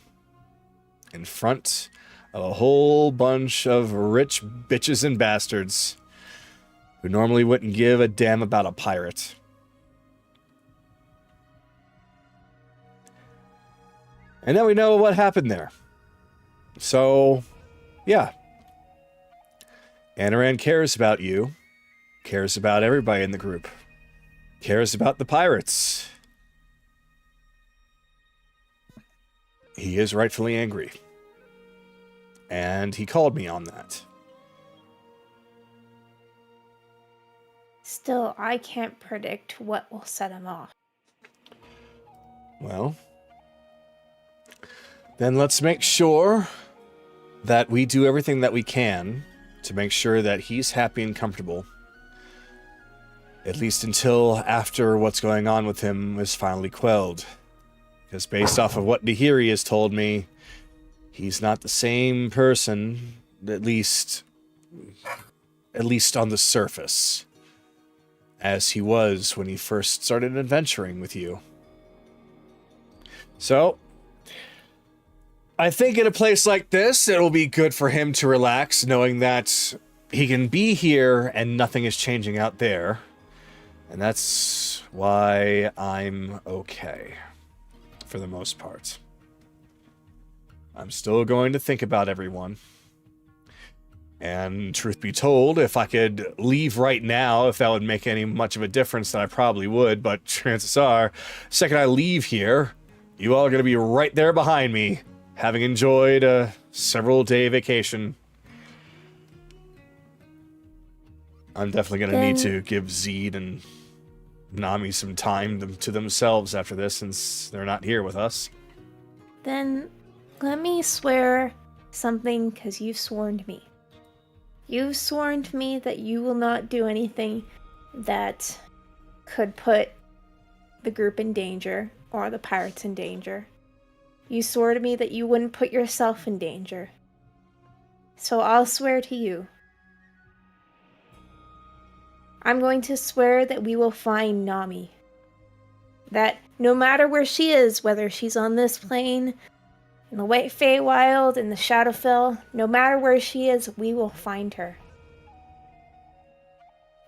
in front of a whole bunch of rich bitches and bastards who normally wouldn't give a damn about a pirate. And then we know what happened there. So, yeah. Anaran cares about you, cares about everybody in the group, cares about the pirates. He is rightfully angry. And he called me on that. Still, I can't predict what will set him off. Well, then let's make sure that we do everything that we can to make sure that he's happy and comfortable. At least until after what's going on with him is finally quelled. Because based off of what Nahiri has told me, he's not the same person, at least on the surface, as he was when he first started adventuring with you. So, I think in a place like this, it'll be good for him to relax, knowing that he can be here and nothing is changing out there. And that's why I'm okay, for the most part. I'm still going to think about everyone. And truth be told, if I could leave right now, if that would make any much of a difference, then I probably would. But chances are, the second I leave here, you all are going to be right there behind me, having enjoyed a several-day vacation. I'm definitely going to need to give Zed and Nami some time to themselves after this, since they're not here with us. Then let me swear something, because you've sworn to me. You've sworn to me that you will not do anything that could put the group in danger, or the pirates in danger. You swore to me that you wouldn't put yourself in danger. So I'll swear to you. I'm going to swear that we will find Nami. That no matter where she is, whether she's on this plane, in the White Feywild, in the Shadowfell, no matter where she is, we will find her.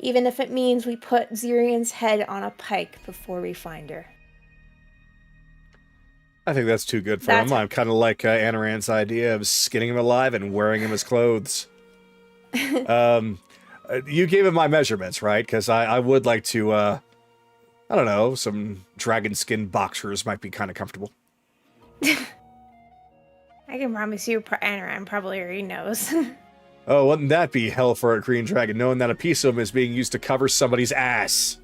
Even if it means we put Zirian's head on a pike before we find her. I think that's too good for him. I'm kind of like Anaran's idea of skinning him alive and wearing him as clothes. You gave him my measurements, right? Because I would like to, I don't know, some dragon skin boxers might be kind of comfortable. I can promise you, Anaran probably already knows. Oh, wouldn't that be hell for a green dragon, knowing that a piece of him is being used to cover somebody's ass?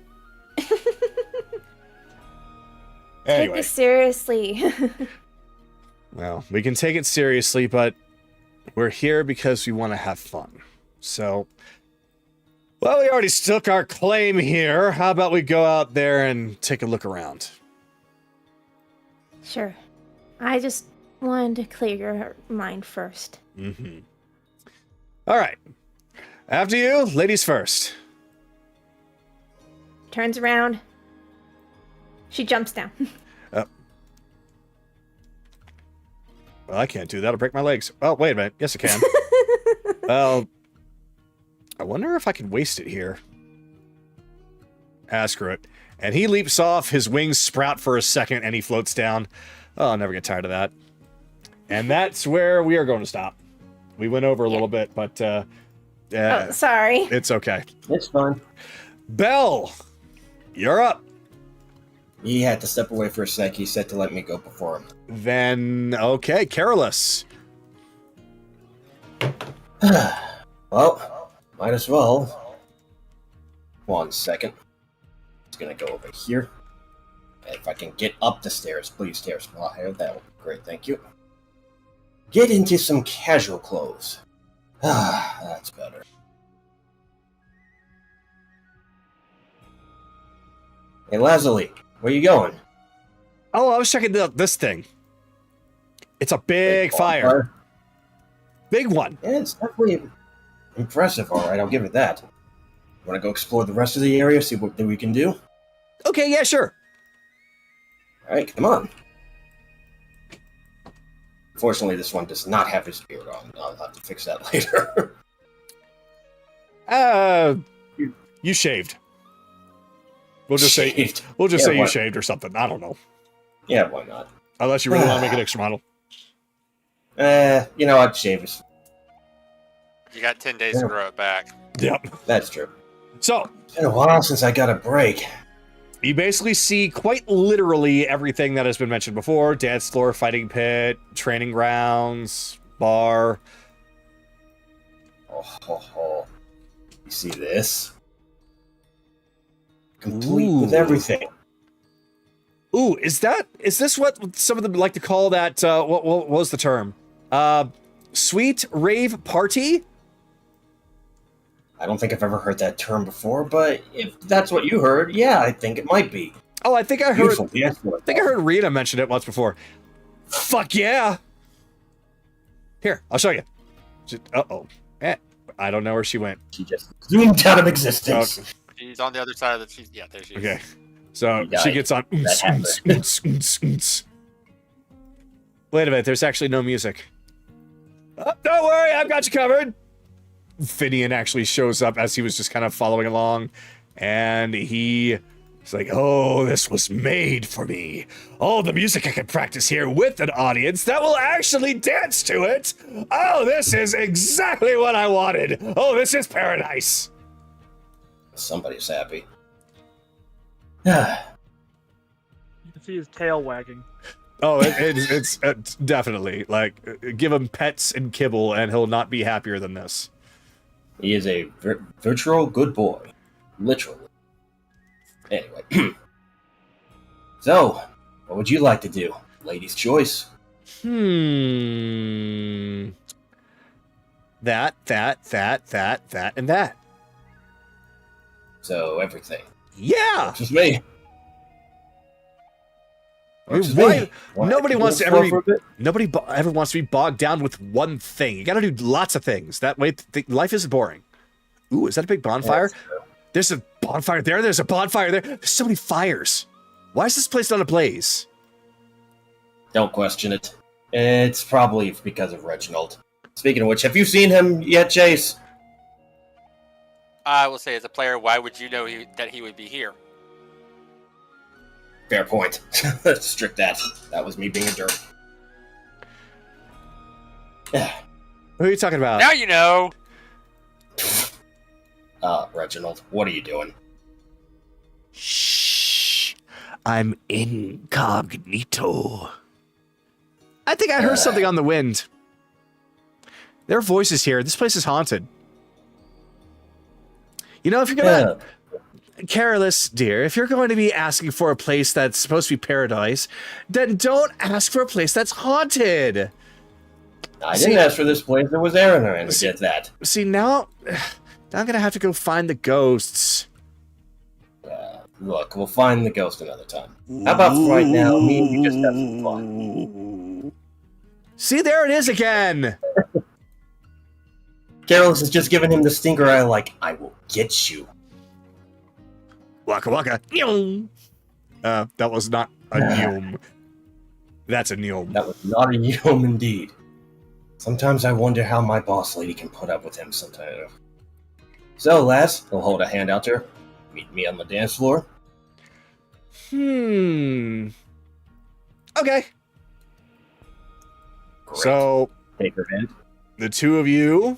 Anyway. Take this seriously. Well, we can take it seriously, but we're here because we want to have fun. So, well, we already took our claim here. How about we go out there and take a look around? Sure. I just wanted to clear your mind first. Mm-hmm. All right. After you, ladies first. Turns around. She jumps down. Well, I can't do that. I'll break my legs. Oh, wait a minute. Yes, I can. Well, I wonder if I can waste it here. Ah, screw it. And he leaps off, his wings sprout for a second, and he floats down. Oh, I'll never get tired of that. And that's where we are going to stop. We went over a little bit, but... oh, sorry. It's okay. It's fine. Bell, you're up. He had to step away for a sec. He said to let me go before him. Then, okay, Careless. Well, might as well. 1 second. Just gonna go over here. If I can get up the stairs, please, stairs. Well, that would be great, thank you. Get into some casual clothes. That's better. Hey, Lazuli, where you going? Oh, I was checking this thing. It's a big fire. Big one. Yeah, it's definitely Impressive, alright, I'll give it that. Want to go explore the rest of the area, see what we can do? Okay, yeah, sure. Alright, come on. Unfortunately, this one does not have his beard on. I'll have to fix that later. You shaved. We'll just say you shaved or something. I don't know. Yeah, why not? Unless you really want to make an extra model. I'd shave it. You got 10 days to grow it back. Yep. That's true. So, It's been a while since I got a break. you basically see quite literally everything that has been mentioned before. Dance floor, fighting pit, training grounds, bar. Oh. You see this? Complete with everything. Ooh, is this what some of them like to call that, what was the term? Sweet rave party? I don't think I've ever heard that term before, but if that's what you heard, yeah, I think it might be. Oh, I think I heard. Beautiful. Yes, I think I heard Rita mention it once before. Fuck yeah! Here, I'll show you. Uh-oh. I don't know where she went. She just zoomed out of existence. Okay. She's on the other side of the... Yeah, there she is. Okay. So She she died. gets on. That happened. Wait a minute, there's actually no music. Oh, don't worry, I've got you covered. Finian actually shows up as he was just kind of following along, and he's like, oh, this was made for me. All the music I can practice here with an audience that will actually dance to it. Oh, this is exactly what I wanted. Oh, this is paradise. Somebody's happy. You can see his tail wagging. Oh, it's definitely, like, give him pets and kibble, and he'll not be happier than this. He is a virtual good boy. Literally. Anyway. So, what would you like to do? Lady's choice. That, and that. So, everything. Yeah! Just me. I mean, Works why- me. Why nobody not wants to explore ever for a bit? Nobody ever wants to be bogged down with one thing. You gotta do lots of things. That way, life isn't boring. Ooh, is that a big bonfire? That's true. There's a bonfire there. There's a bonfire there. There's so many fires. Why is this place not ablaze? Don't question it. It's probably because of Reginald. Speaking of which, have you seen him yet, Chase? I will say, as a player, why would you know that he would be here? Fair point. Strict that. That was me being a jerk. Who are you talking about? Now you know! Reginald, what are you doing? Shh. I'm incognito. I think I heard something on the wind. There are voices here. This place is haunted. You know, if you're gonna... Careless, dear, if you're going to be asking for a place that's supposed to be paradise, then don't ask for a place that's haunted. I didn't ask for this place. It was Aaron who did that. See, now I'm gonna have to go find the ghosts. Look, we'll find the ghost another time. How about for right now, me and you just have some fun. See, there it is again. Careless has just given him the stinker eye like, I will get you. Waka waka. That was not a gnome. That's a gnome. That was not a gnome indeed. Sometimes I wonder how my boss lady can put up with him sometimes. So, lass, he'll hold a hand out there. Meet me on the dance floor. Okay. Great. So, Take her hand. the two of you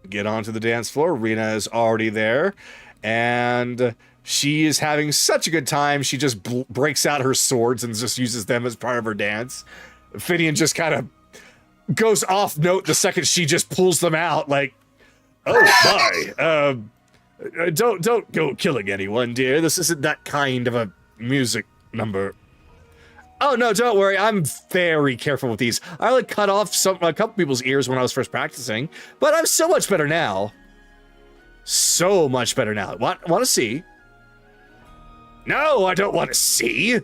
get onto the dance floor. Rena is already there, and she is having such a good time. She just breaks out her swords and just uses them as part of her dance. Finian just kind of goes off note the second she just pulls them out, like, oh my, don't go killing anyone, dear. This isn't that kind of a music number. Oh no, don't worry. I'm very careful with these. I only cut off a couple people's ears when I was first practicing, but I'm so much better now. So much better now. Want to see? No, I don't want to see.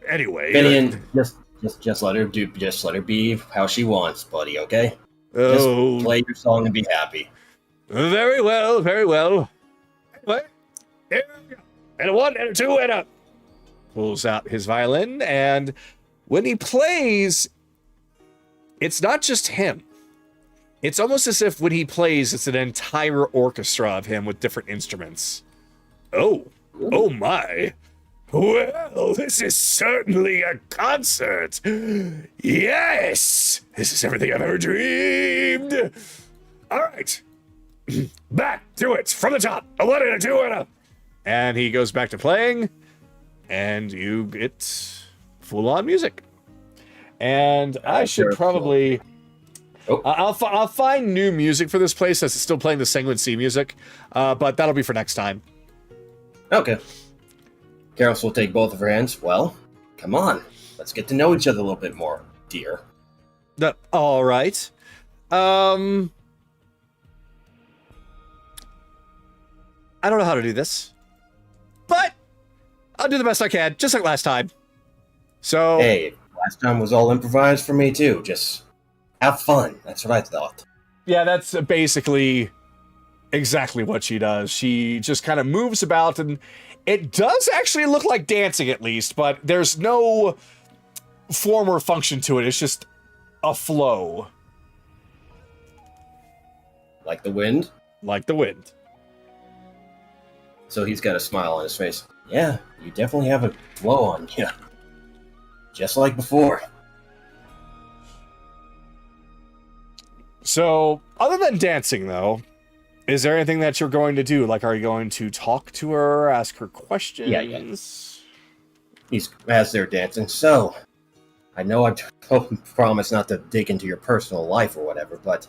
Anyway, Finian just Just let her be how she wants, buddy, okay? Oh, Just play your song and be happy. very well, very well. Anyway, here we go. And a 1, and a 2, and a... Pulls out his violin, and when he plays, it's not just him. It's almost as if when he plays, it's an entire orchestra of him with different instruments. Oh my. Well, this is certainly a concert. Yes, this is everything I've ever dreamed. All right, back to it from the top. A 1, and a 2, and a... And he goes back to playing, and you get full-on music. And I should probably... I'll find new music for this place as it's still playing the Sanguine Sea music, but that'll be for next time. Okay. Karos will take both of her hands. Well, come on. Let's get to know each other a little bit more, dear. All right. I don't know how to do this, but I'll do the best I can, just like last time. So... Hey, last time was all improvised for me, too. Just have fun. That's what I thought. Yeah, that's basically exactly what she does. She just kind of moves about, and it does actually look like dancing at least, but there's no form or function to it. It's just a flow. Like the wind? Like the wind. So he's got a smile on his face. Yeah, you definitely have a flow on you. Just like before. So, other than dancing, though, is there anything that you're going to do? Like, are you going to talk to her, ask her questions? Yeah. As they're dancing. So, I know I promised not to dig into your personal life or whatever, but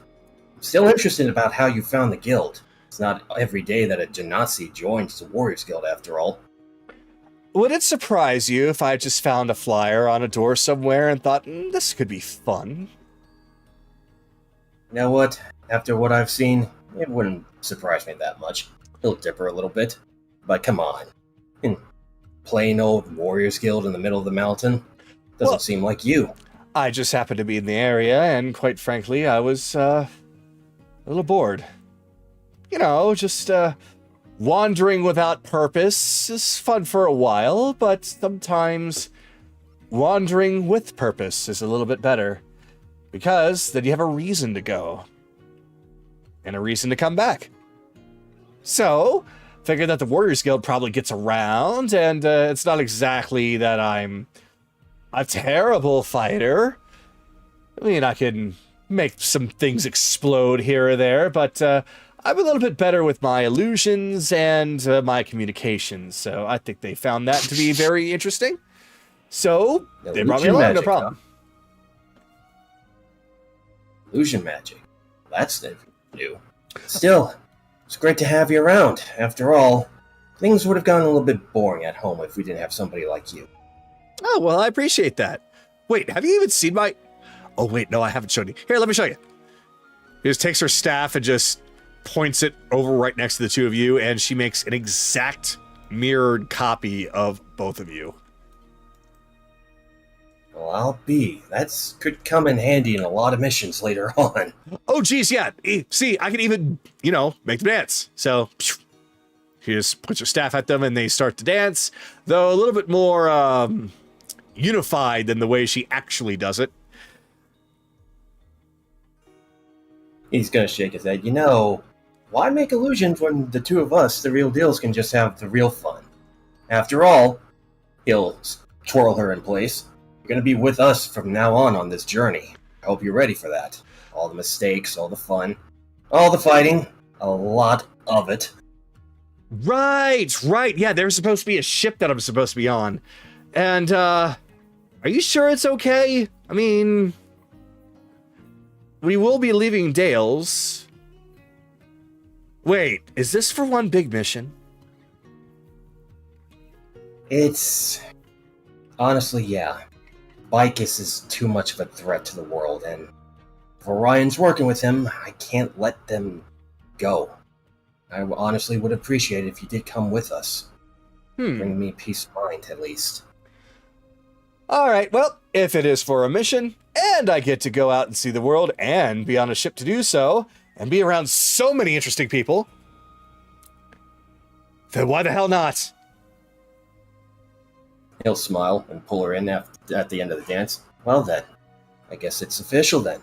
I'm still interested about how you found the guild. It's not every day that a Genasi joins the Warriors Guild, after all. Would it surprise you if I just found a flyer on a door somewhere and thought, this could be fun? You know what? After what I've seen, it wouldn't surprise me that much. He'll dipper a little bit. But come on. In plain old Warriors Guild in the middle of the mountain? Doesn't seem like you. I just happened to be in the area, and quite frankly, I was, a little bored. You know, just, wandering without purpose is fun for a while, but sometimes wandering with purpose is a little bit better. Because then you have a reason to go. And a reason to come back. So, figured that the Warriors Guild probably gets around, and it's not exactly that I'm a terrible fighter. I mean, I can make some things explode here or there, but I'm a little bit better with my illusions and my communications, so I think they found that to be very interesting. So, they brought me along, no problem. Illusion magic. That's new. Still, it's great to have you around. After all, things would have gotten a little bit boring at home if we didn't have somebody like you. Oh, well, I appreciate that. Wait, have you even seen my... Oh, wait, no, I haven't shown you. Here, let me show you. He just takes her staff and just points it over right next to the two of you, and she makes an exact mirrored copy of both of you. Well, I'll be. That could come in handy in a lot of missions later on. Oh, geez, yeah. See, I can even, make them dance. So, she just puts her staff at them and they start to dance, though a little bit more unified than the way she actually does it. He's gonna shake his head. Why make illusions when the two of us, the real deals, can just have the real fun? After all, he'll twirl her in place. You're gonna be with us from now on this journey. I hope you're ready for that. All the mistakes, all the fun, all the fighting, a lot of it. Right. Yeah, there's supposed to be a ship that I'm supposed to be on. And, are you sure it's okay? I mean, we will be leaving Dales. Wait, is this for one big mission? Honestly, yeah. Vhyx is too much of a threat to the world, and if Orion's working with him, I can't let them go. I honestly would appreciate it if you did come with us. Bring me peace of mind, at least. All right, well, if it is for a mission, and I get to go out and see the world and be on a ship to do so, and be around so many interesting people, then why the hell not? He'll smile and pull her in at the end of the dance. Well then, I guess it's official then.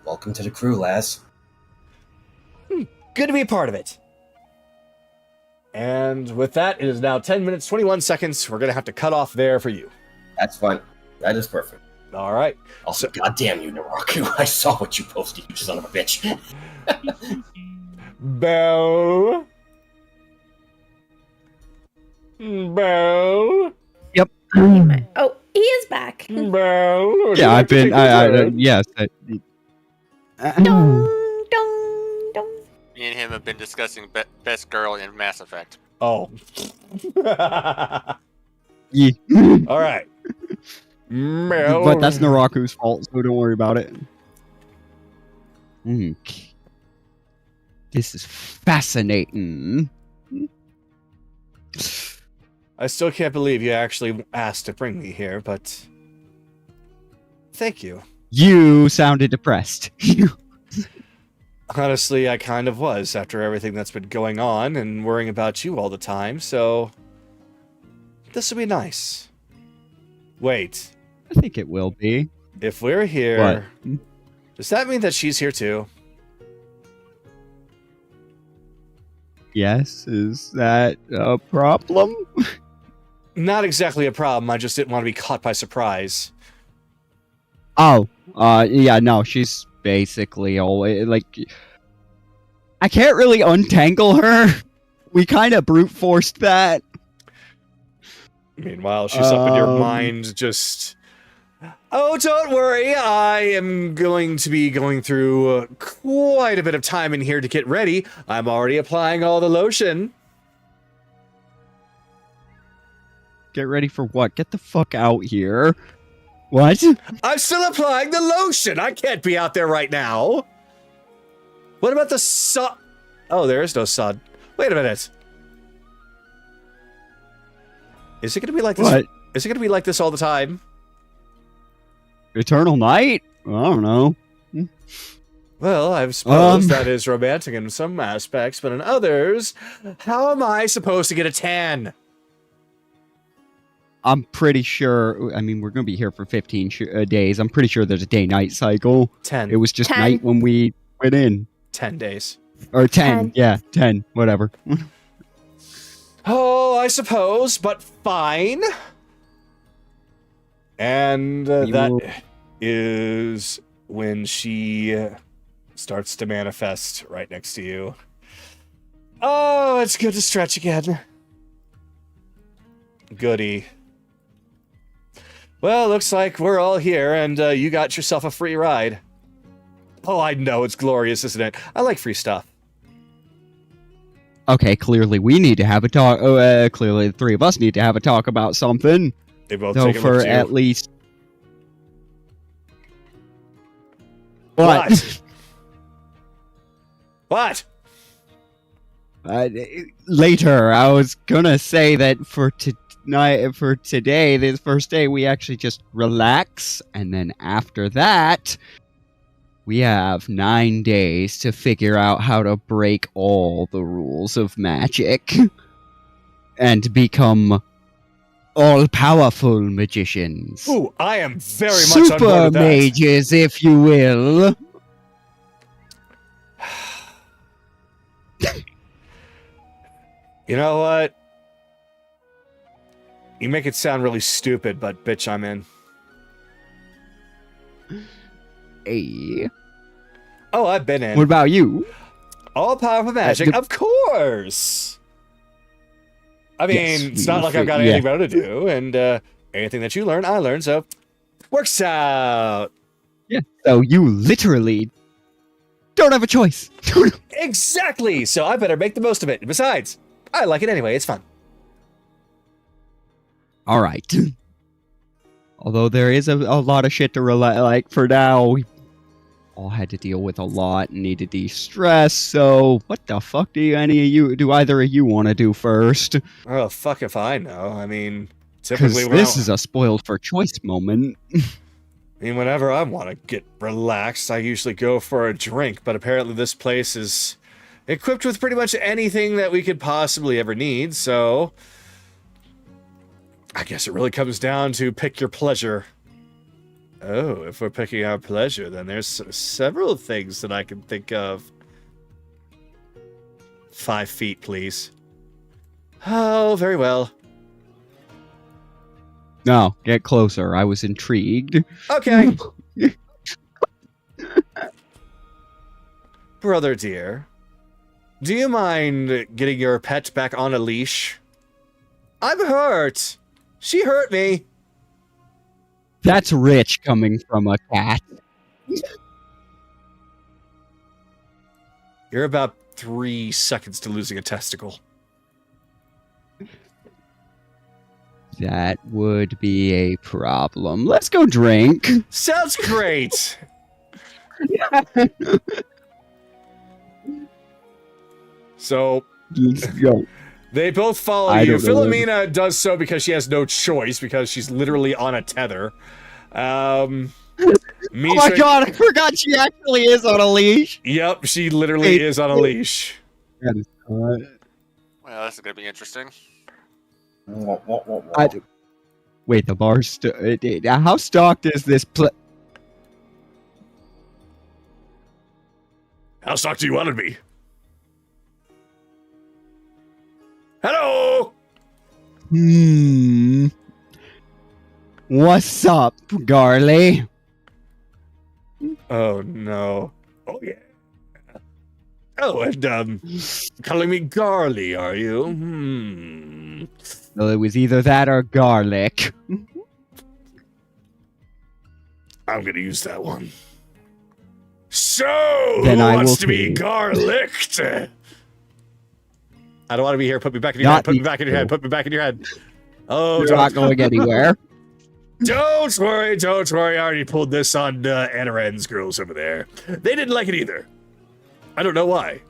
Welcome to the crew, lass. Good to be a part of it. And with that, it is now 10 minutes, 21 seconds. We're going to have to cut off there for you. That's fine. That is perfect. All right. Also, goddamn you, Naraku. I saw what you posted, you son of a bitch. Bo. Bo. Oh, he is back. Bo. Yeah, I've been. Yes. Dong, dong, dong. Me and him have been discussing best girl in Mass Effect. Oh. Yeah. All right. But that's Naraku's fault, so don't worry about it. This is fascinating. I still can't believe you actually asked to bring me here, but thank you. You sounded depressed. Honestly, I kind of was after everything that's been going on and worrying about you all the time, so this will be nice. Wait, I think it will be. if we're here, What? does that mean that she's here too? Yes, is that a problem? Not exactly a problem, I just didn't want to be caught by surprise. Oh, yeah, no, she's basically always, like, I can't really untangle her. We kind of brute forced that. Meanwhile, she's up in your mind just... Oh, don't worry, I am going to be going through quite a bit of time in here to get ready. I'm already applying all the lotion. Get ready for what? Get the fuck out here. What? I'm still applying the lotion! I can't be out there right now! What about the sun? Oh, there is no sun. Wait a minute. Is it gonna be like this? What? Is it gonna be like this all the time? Eternal night? I don't know. Well, I suppose that is romantic in some aspects, but in others, how am I supposed to get a tan? I'm pretty sure, I mean, we're going to be here for 15 days. I'm pretty sure there's a day-night cycle. 10. It was just 10. night when we went in. 10 days. Or 10. 10. Yeah, 10. Whatever. Oh, I suppose, but fine. And that is when she starts to manifest right next to you. Oh, it's good to stretch again. Goody. Well, looks like we're all here, and you got yourself a free ride. Oh, I know, it's glorious, isn't it? I like free stuff. Okay, clearly we need to have a talk. Clearly the three of us need to have a talk about something. They both So take a for look at you. at least... What? What? Later, I was gonna say that for today, this first day, we actually just relax, and then after that, we have 9 days to figure out how to break all the rules of magic and become all-powerful magicians. Ooh, I am very much on board Super with that. mages, if you will. You know what? You make it sound really stupid, but bitch, I'm in. Hey. Oh, I've been in. What about you? All powerful magic, the- of course. I mean, Yes, it's not like I've got anything better to do, and anything that you learn, I learn, so works out. Yeah. So you literally don't have a choice. Exactly. So I better make the most of it. Besides, I like it anyway. It's fun. All right. Although there is a lot of shit to like for now, we all had to deal with a lot and need to de-stress. So what the fuck do either of you want to do first? Oh, fuck if I know. I mean, Because typically, this is a spoiled for choice moment. I mean, whenever I want to get relaxed, I usually go for a drink, but apparently this place is equipped with pretty much anything that we could possibly ever need, so I guess it really comes down to pick your pleasure. Oh, if we're picking our pleasure, then there's several things that I can think of. 5 feet, please. Oh, very well. No, get closer. I was intrigued. Okay. Brother dear, do you mind getting your pet back on a leash? I'm hurt. She hurt me. That's rich coming from a cat. You're about 3 seconds to losing a testicle. That would be a problem. Let's go drink. Sounds great. So Let's go. they both follow I you. don't know. Philomena does so because she has no choice because she's literally on a tether. Oh my god, I forgot she actually is on a leash. Yep, she literally Hey. is on a leash. That is Well, this is gonna be interesting. Wait, the bar's how stocked is this How stocked do you want to be? Hello! What's up, Garley? Oh no. Oh yeah. Oh, and calling me Garley, are you? Well, it was either that or garlic. I'm gonna use that one. So, Then who I wants will to be too. garlicked? I don't want to be here. Put me back in your Not head. Put me these back in your head. two. Put me back in your head. Oh, You're don't, not going anywhere. don't worry. Don't worry. I already pulled this on Anaran's girls over there. They didn't like it either. I don't know why.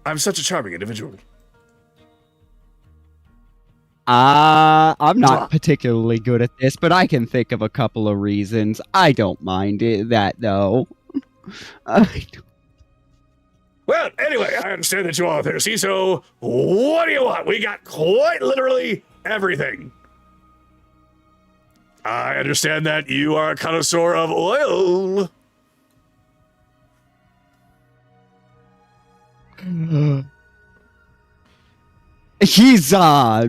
I'm such a charming individual. I'm not particularly good at this, but I can think of a couple of reasons. I don't mind that, though. Well, anyway, I understand that you all are thirsty, so what do you want? We got quite literally everything. I understand that you are a connoisseur of oil. He's, not,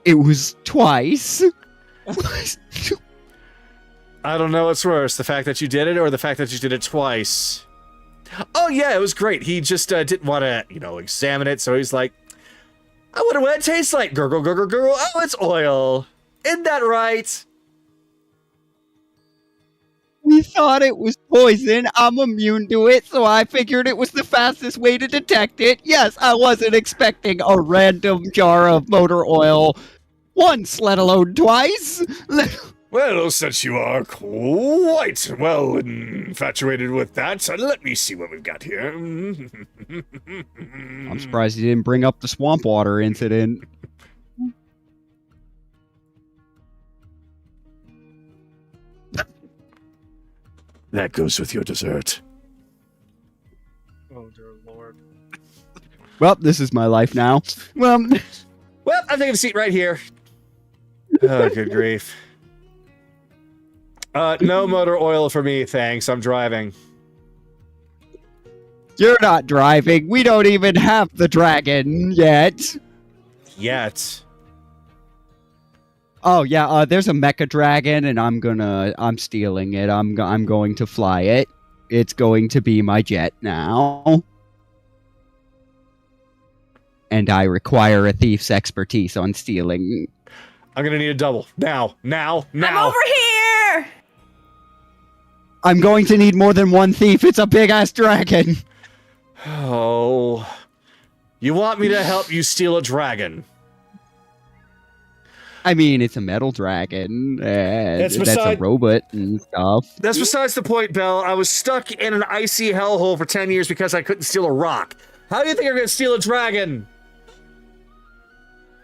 it was twice. I don't know what's worse, the fact that you did it or the fact that you did it twice. Oh yeah, it was great. He just didn't want to, examine it, so he's like, I wonder what it tastes like. Gurgle, gurgle, gurgle. Oh, it's oil. Isn't that right? We thought it was poison. I'm immune to it, so I figured it was the fastest way to detect it. Yes, I wasn't expecting a random jar of motor oil once, let alone twice. Well, since you are quite well infatuated with that, let me see what we've got here. I'm surprised you didn't bring up the swamp water incident. That goes with your dessert. Oh dear lord. Well, this is my life now. Well, I'm taking a seat right here. Oh, good grief. No motor oil for me, thanks. I'm driving. you're not driving. We don't even have the dragon yet. Yet. Oh yeah, there's a mecha dragon, and I'm stealing it. I'm going to fly it. It's going to be my jet now. And I require a thief's expertise on stealing. I'm gonna need a double. Now. I'm over here! I'm going to need more than one thief. It's a big-ass dragon. Oh. You want me to help you steal a dragon? I mean, it's a metal dragon. That's That's a beside- robot and stuff. That's besides the point, Belle. I was stuck in an icy hellhole for 10 years because I couldn't steal a rock. How do you think I'm gonna steal a dragon?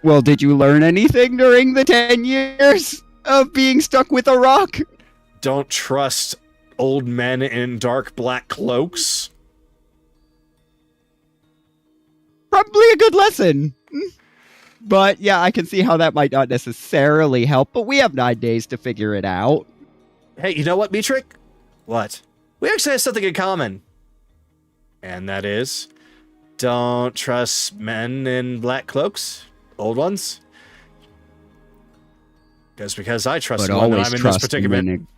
Well, did you learn anything during the 10 years of being stuck with a rock? Don't trust old men in dark black cloaks. Probably a good lesson. But yeah, I can see how that might not necessarily help, but we have 9 days to figure it out. Hey, you know what, Beatrick? What? We actually have something in common. And that is, don't trust men in black cloaks. Old ones. Just because I trust But one, always I'm in this trust predicament.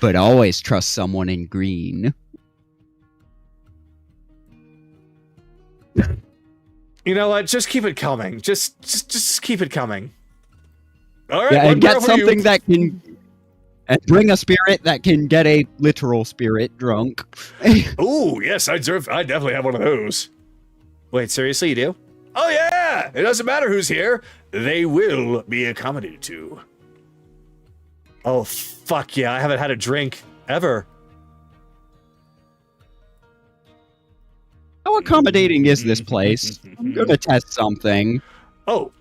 But always trust someone in green. You know what? Just keep it coming. Just keep it coming. All right. Yeah, and get something you. that can... And bring a spirit that can get a literal spirit drunk. Ooh, yes, I definitely have one of those. Wait, seriously, you do? Oh yeah! It doesn't matter who's here. They will be accommodated to. Oh, fuck yeah, I haven't had a drink ever. How accommodating is this place? I'm gonna test something. Oh,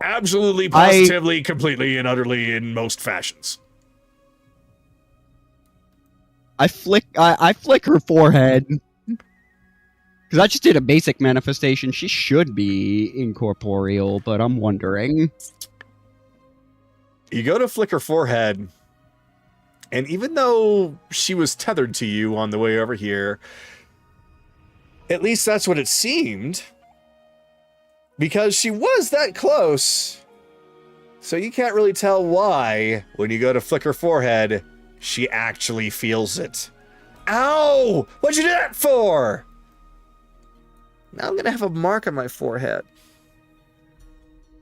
absolutely, positively, completely, and utterly in most fashions. I flick her forehead. Because I just did a basic manifestation. She should be incorporeal, but I'm wondering. You go to flick her forehead, and even though she was tethered to you on the way over here, at least that's what it seemed, because she was that close. So you can't really tell why, when you go to flick her forehead, she actually feels it. Ow! What'd you do that for? Now I'm gonna have a mark on my forehead.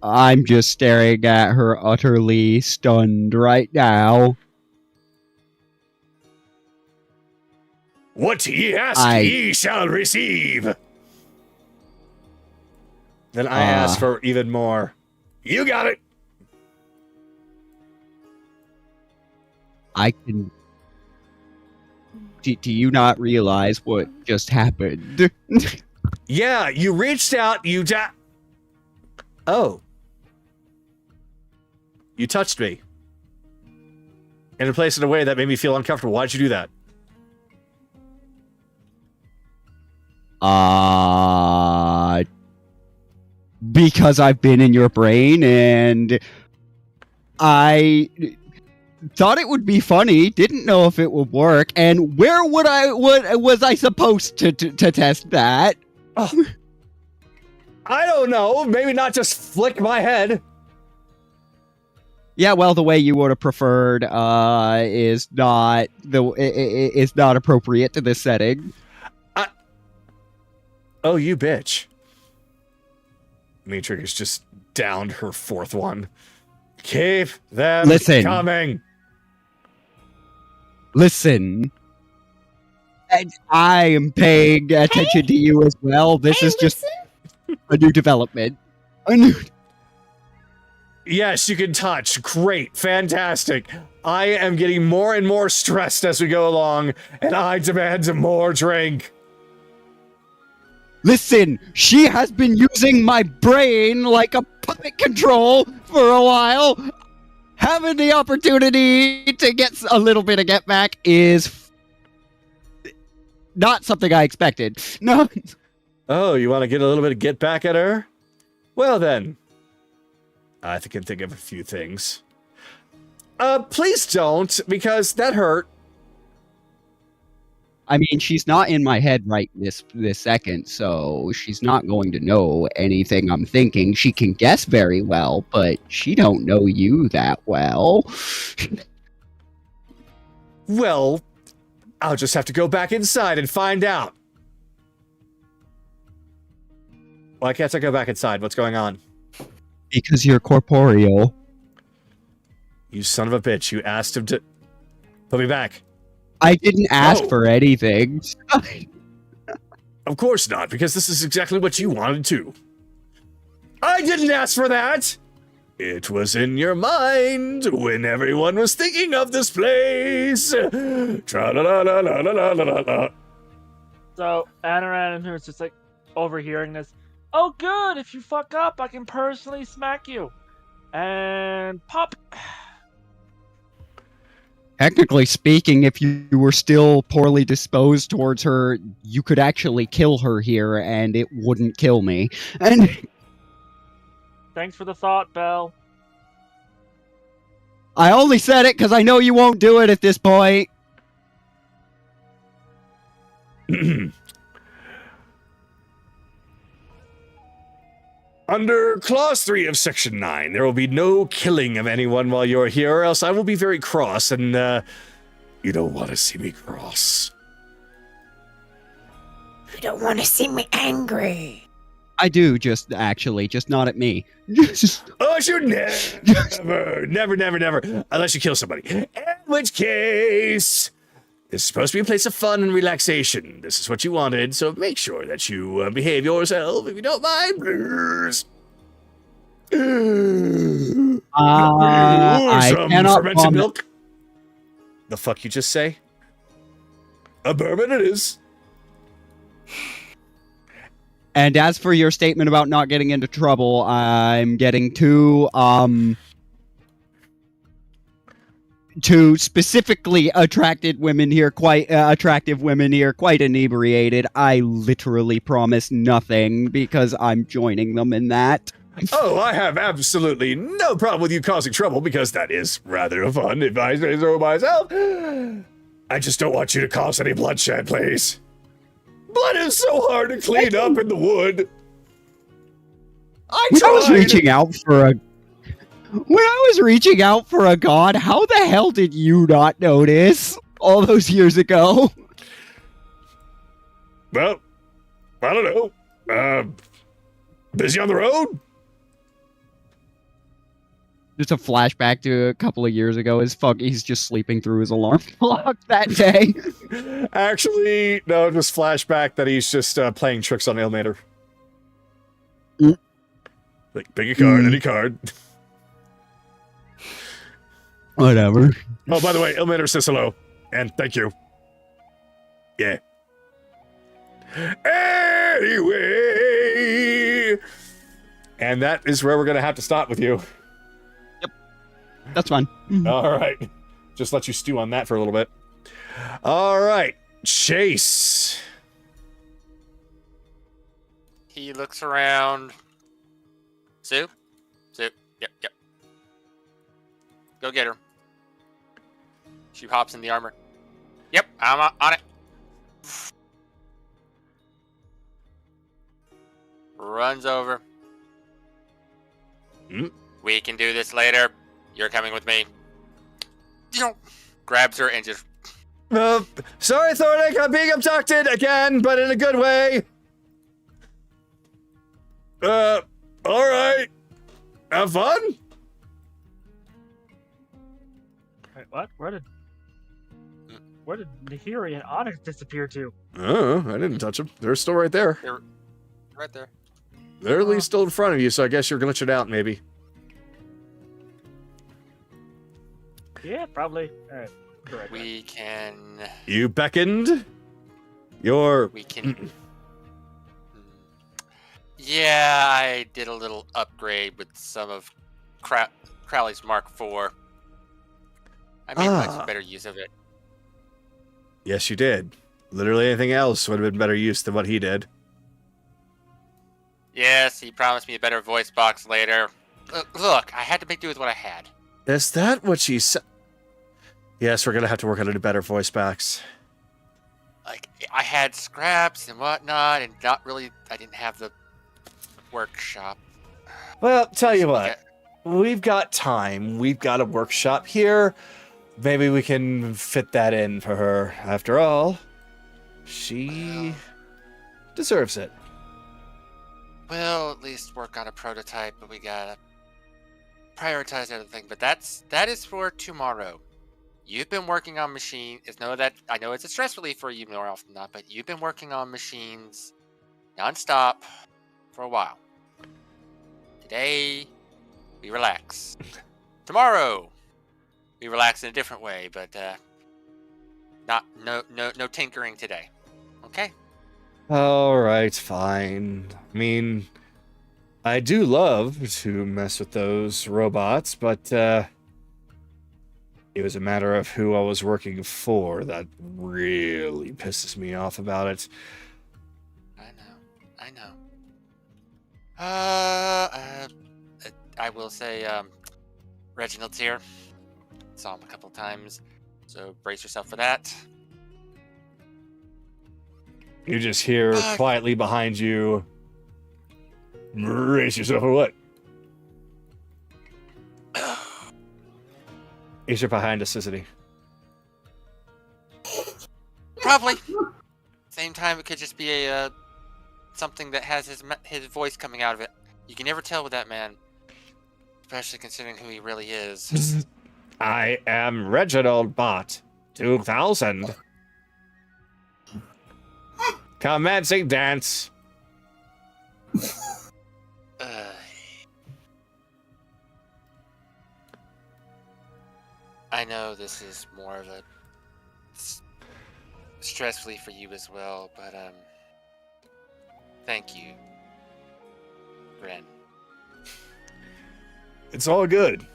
I'm just staring at her utterly stunned right now. What ye ask, ye shall receive. Then I ask for even more. You got it. I can... Do you not realize what just happened? Yeah, you reached out, Oh. You touched me. And in place in a way that made me feel uncomfortable. Why'd you do that? Because I've been in your brain and I thought it would be funny, didn't know if it would work, and where was I supposed to test that? Oh. I don't know. Maybe not just flick my head. Yeah, well, the way you would have preferred is not appropriate to this setting. Oh, you bitch. Matrix has just downed her fourth one. Keep them coming. Listen. And I am paying attention to you as well. This is just a new development. Yes, you can touch. Great. Fantastic. I am getting more and more stressed as we go along, and I demand more drink. Listen, she has been using my brain like a puppet control for a while. Having the opportunity to get a little bit of get back is not something I expected. No. Oh, you want to get a little bit of get back at her? Well then, I can think of a few things. Please don't, because that hurt. I mean, she's not in my head right this second, so she's not going to know anything I'm thinking. She can guess very well, but she don't know you that well. Well, I'll just have to go back inside and find out. Why can't I go back inside? What's going on? Because you're corporeal. You son of a bitch. You asked him to put me back. I didn't ask for anything. Of course not, because this is exactly what you wanted to. I didn't ask for that! It was in your mind when everyone was thinking of this place. Tra-la-la-la-la-la-la-la-la. So, Anaran and her is just like overhearing this. Oh, good. If you fuck up, I can personally smack you. And pop. Technically speaking, if you were still poorly disposed towards her, you could actually kill her here, and it wouldn't kill me. And Thanks for the thought, Belle. I only said it because I know you won't do it at this point. Under Clause 3 of Section 9, there will be no killing of anyone while you're here, or else I will be very cross, and, you don't want to see me cross. You don't want to see me angry. I do, just not at me. Oh, I should never, unless you kill somebody. In which case, this is supposed to be a place of fun and relaxation. This is what you wanted, so make sure that you behave yourself, if you don't mind. I Some cannot fermented comment. milk. The fuck you just say? A bourbon it is. And as for your statement about not getting into trouble, I'm getting two specifically attractive women here, quite inebriated. I literally promise nothing because I'm joining them in that. Oh, I have absolutely no problem with you causing trouble because that is rather fun, if I say so myself. I just don't want you to cause any bloodshed, please. Blood is so hard to clean up in the wood. I was reaching out for a god, how the hell did you not notice all those years ago? Well, I don't know. Busy on the road? Just a flashback to a couple of years ago. He's just sleeping through his alarm clock that day. Actually, no, it was flashback that he's just playing tricks on Ilmater. Like, pick a card, any card. Whatever. Oh, by the way, Ilmater says hello. And thank you. Yeah. Anyway. And that is where we're going to have to stop with you. That's fine. All right. Just let you stew on that for a little bit. All right. Chase. He looks around. Sue? Yep. Go get her. She hops in the armor. Yep, I'm on it. Runs over. We can do this later. You're coming with me. Grabs her and just... Sorry, Thornick, I'm being abducted again, but in a good way. All right. Have fun? Wait, what? Where did Nahiri and Onyx disappear to? Oh, I didn't touch them. They're still right there. They're right there. They're at least still in front of you, so I guess you're glitching out, maybe. Yeah, probably. Alright. We can... You beckoned? You're... We can... Yeah, I did a little upgrade with some of Crowley's Mark IV. I made much better use of it. Yes, you did. Literally anything else would have been better use than what he did. Yes, he promised me a better voice box later. Look, I had to make do with what I had. Is that what she said? Yes, we're gonna have to work on a better voice box. Like, I had scraps and whatnot, and I didn't have the workshop. Well, tell you what. We've got time. We've got a workshop here. Maybe we can fit that in for her. After all, she deserves it. We'll at least work on a prototype, but we gotta prioritize everything. But that is for tomorrow. You've been working on machines. I know it's a stress relief for you more often than not, but you've been working on machines nonstop for a while. Today, we relax. Tomorrow, we relax in a different way, but no tinkering today. Okay? All right, fine. I mean, I do love to mess with those robots, but it was a matter of who I was working for that really pisses me off about it. I know. I will say, Reginald's here. Saw him a couple times, so brace yourself for that. You just hear quietly behind you, brace yourself for what? Is your behind us, isn't he? Probably. Same time, it could just be a something that has his voice coming out of it. You can never tell with that man, especially considering who he really is. I am Reginald Bot 2000. Commencing dance. I know this is more of a stressfully for you as well, but thank you, Ren. It's all good.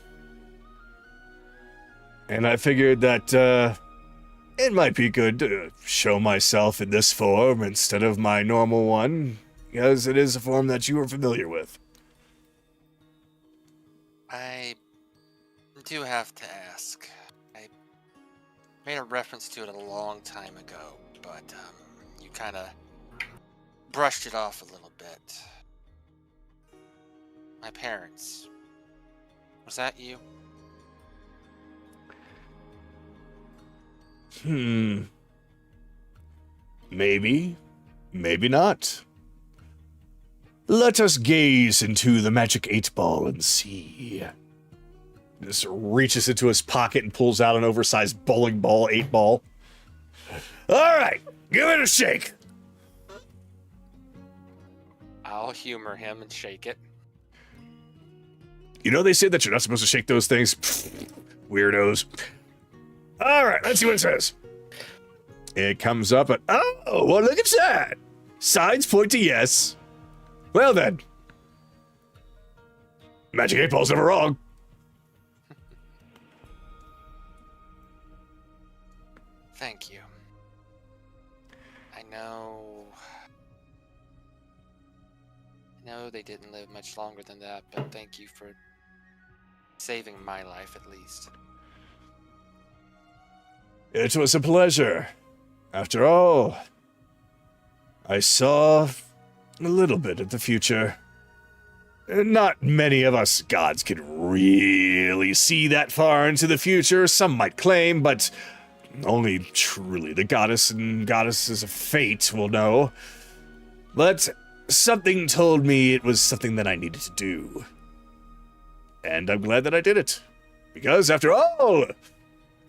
And I figured that it might be good to show myself in this form instead of my normal one, because it is a form that you are familiar with. I do have to ask. I made a reference to it a long time ago, but you kind of brushed it off a little bit. My parents. Was that you? Maybe. Maybe not. Let us gaze into the magic 8-ball and see. Just reaches into his pocket and pulls out an oversized bowling ball, 8-ball. All right, give it a shake. I'll humor him and shake it. You know they say that you're not supposed to shake those things? Weirdos. All right, let's see what it says. It comes up at, oh, well, look at that. Sides point to yes. Well then. Magic 8-ball's never wrong. Thank you. I know they didn't live much longer than that, but thank you for saving my life at least. It was a pleasure. After all, I saw a little bit of the future. Not many of us gods can really see that far into the future, some might claim, but only truly the goddess and goddesses of fate will know. But something told me it was something that I needed to do. And I'm glad that I did it. Because after all,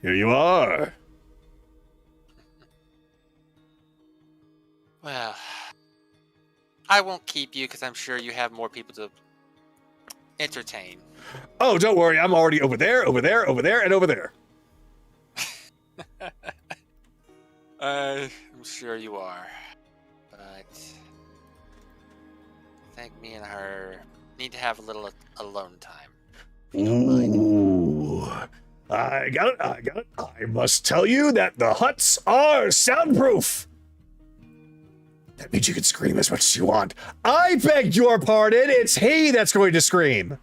here you are. Well, I won't keep you because I'm sure you have more people to entertain. Oh, don't worry, I'm already over there, over there, over there, and over there. I'm sure you are. But I think me and her need to have a little alone time. Ooh. I got it. I must tell you that the huts are soundproof. That means you can scream as much as you want. I beg your pardon, it's he that's going to scream.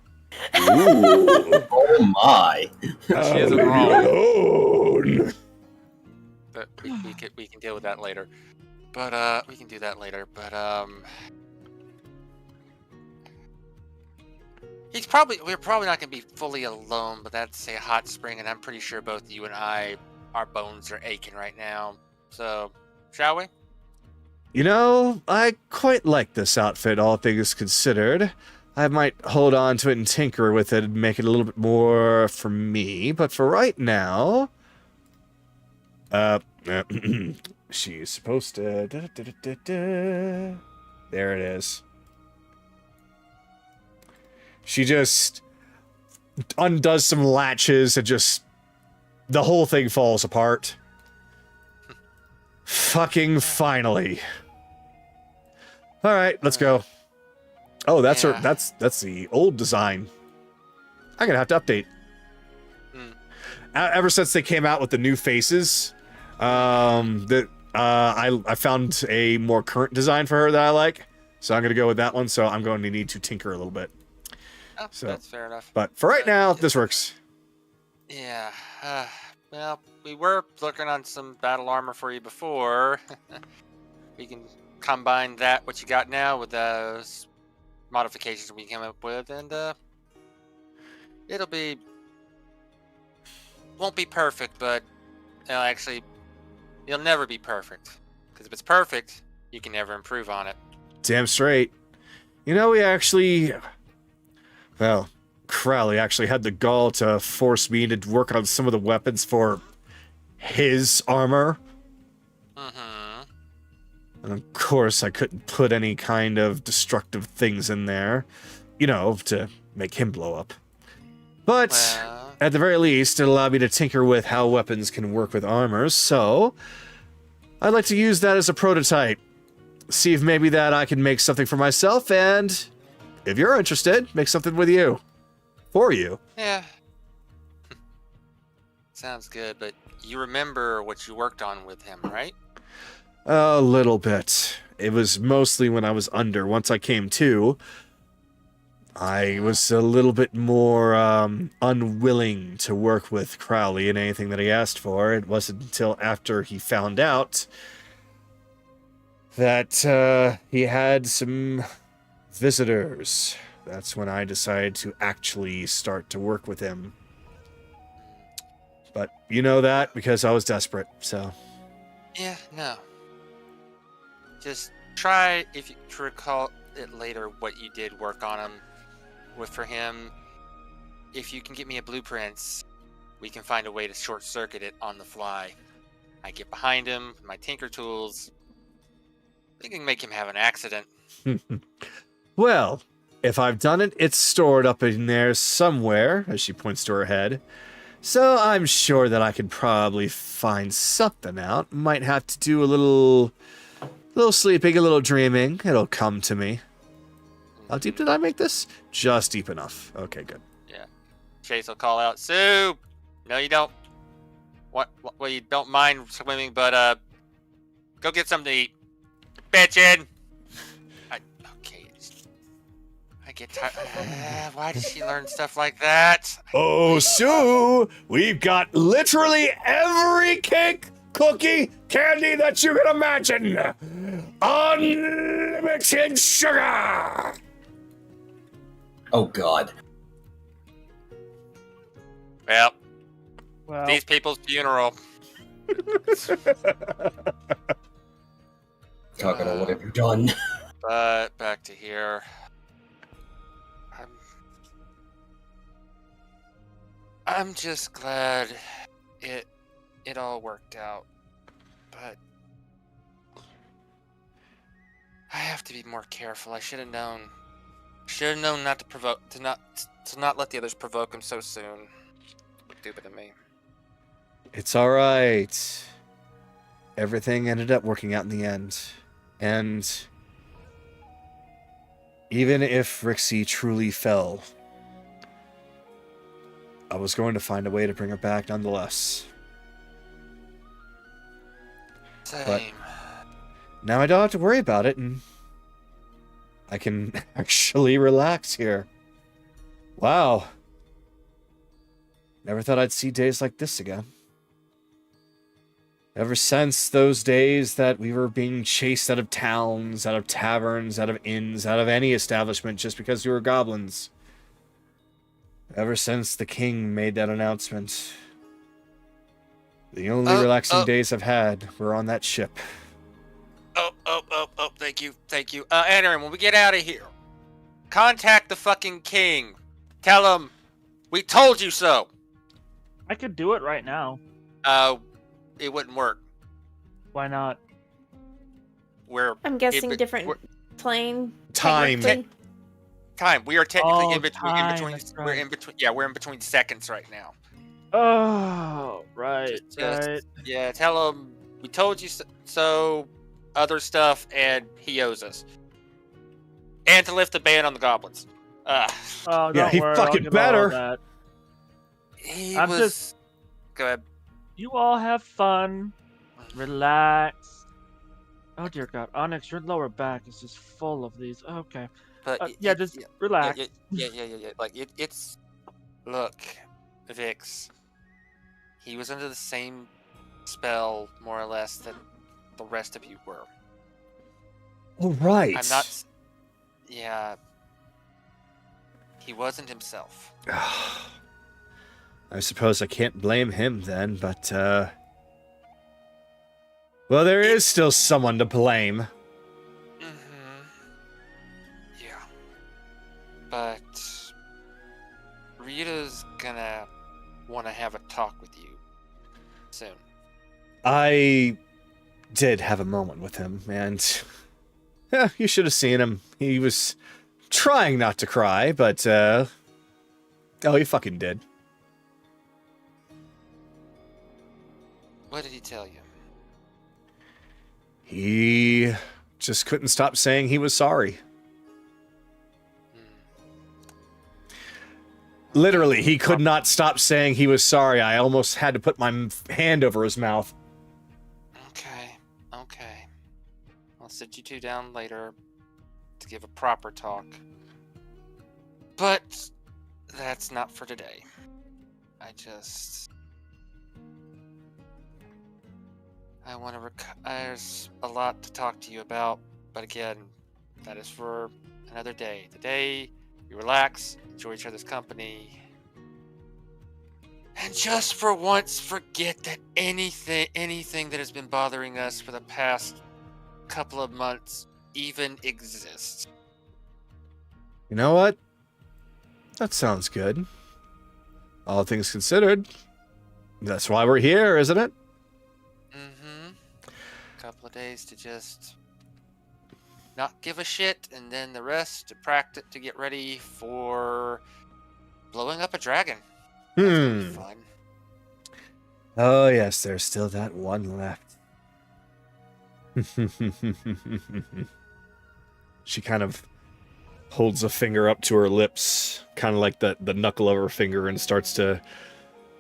Ooh. Oh my. She isn't leave me wrong. alone. But we can deal with that later. But we can do that later. But we're probably not gonna be fully alone, but that's a hot spring, and I'm pretty sure both you and I, our bones are aching right now. So, shall we? You know, I quite like this outfit, all things considered. I might hold on to it and tinker with it and make it a little bit more for me, but for right now... she's supposed to... There it is. She just undoes some latches and just... The whole thing falls apart. Fucking finally. Alright, let's go. Oh, that's Yeah. that's the old design. I'm gonna have to update. Ever since they came out with the new faces, I found a more current design for her that I like, so I'm gonna go with that one. So I'm going to need to tinker a little bit. Oh, So, that's fair enough. but for right now, this works. Yeah. Well, we were looking on some battle armor for you before. We can combine that, what you got now, with those modifications we came up with, and it'll be... Won't be perfect, but it'll never be perfect. Because if it's perfect, you can never improve on it. Damn straight. You know, Crowley actually had the gall to force me to work on some of the weapons for his armor. Mm-hmm. And of course, I couldn't put any kind of destructive things in there, you know, to make him blow up. But Well, at the very least, it allowed me to tinker with how weapons can work with armor, so I'd like to use that as a prototype. See if maybe that I can make something for myself, and if you're interested, make something with you. For you. yeah. Sounds good, but you remember what you worked on with him, right? A little bit. It was mostly when I was under. Once I came to, I was a little bit more unwilling to work with Crowley in anything that he asked for. It wasn't until after he found out that he had some visitors. That's when I decided to actually start to work with him. But you know that because I was desperate, so... Yeah, no. Just try, if you to recall it later, what you did work on him for him. If you can get me a blueprint, we can find a way to short circuit it on the fly. I get behind him with my tinker tools. I can make him have an accident. Well, if I've done it, it's stored up in there somewhere, as she points to her head. So I'm sure that I could probably find something out. Might have to do a little sleeping, a little dreaming. It'll come to me. How deep did I make this? Just deep enough. Okay, good. Yeah. Chase will call out, Sue! No, you don't. What? Well, you don't mind swimming, but, go get something to eat. Bitchin'! Okay. I get tired. Why did she learn stuff like that? Oh, Sue! We've got literally every cake, cookie, candy that you can imagine! Unlimited sugar! Oh God. Well, Well, these people's funeral. Talking about what have you done? But back to here. I'm just glad it all worked out. But I have to be more careful. I should have known. Should have known not to provoke, to not let the others provoke him so soon. Stupid of me. It's alright. Everything ended up working out in the end. And even if Rhyxie truly fell, I was going to find a way to bring her back nonetheless. Same. But now I don't have to worry about it, and I can actually relax here. Wow. Never thought I'd see days like this again. Ever since those days that we were being chased out of towns, out of taverns, out of inns, out of any establishment just because we were goblins. Ever since the king made that announcement. The only relaxing days I've had were on that ship. Thank you. Aaron, when we get out of here, contact the fucking king. Tell him we told you so. I could do it right now. It wouldn't work. Why not? I'm guessing different plane. Time. technically. Time. We are technically Oh, in between. that's We're right. in between. Yeah, we're in between seconds right now. Oh, right, Just- right. Yeah, tell him we told you so. Other stuff, and he owes us. and to lift the ban on the goblins. Oh, don't Yeah, he worry, fucking I'll get all better. of that. I'm I'm just. Go ahead. You all have fun. Relax. Oh dear God, Onyx, your lower back is just full of these. Okay. But Yeah, just relax. Yeah. Like it's. Look, Vhyx. He was under the same spell, more or less, that the rest of you were. All right. I'm not. Yeah. He wasn't himself. I suppose I can't blame him then, but, well, there is still someone to blame. Mm-hmm. Yeah. But Rita's gonna want to have a talk with you soon. I did have a moment with him, and you should have seen him. He was trying not to cry, but, oh, he fucking did. What did he tell you? He just couldn't stop saying he was sorry. Literally, he could not stop saying he was sorry. I almost had to put my hand over his mouth. Okay. I'll sit you two down later to give a proper talk. But that's not for today. I want to there's a lot to talk to you about, but again, that is for another day. Today, we relax, enjoy each other's company, and just for once forget that anything that has been bothering us for the past couple of months even exists. You know what? That sounds good. All things considered, that's why we're here, isn't it? Couple of days to just not give a shit, and then the rest to practice to get ready for blowing up a dragon. That's gonna be fun. Oh yes, there's still that one left. She kind of holds a finger up to her lips, kind of like the knuckle of her finger, and starts to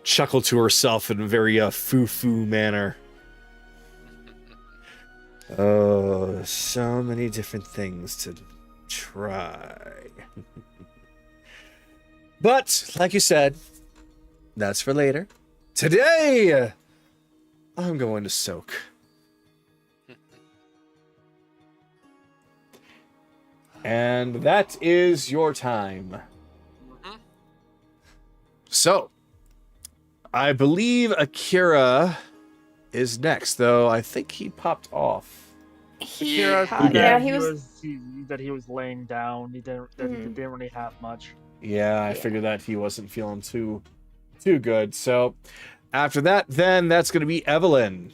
chuckle to herself in a very foo-foo manner. Oh, so many different things to try. But, like you said, that's for later. Today, I'm going to soak. And that is your time. So, I believe Akira is next, though I think he popped off. Akira Yeah, said he that he was laying down. He didn't really have much. Yeah, I figured that he wasn't feeling too good. So, after that, then that's going to be Evelyn.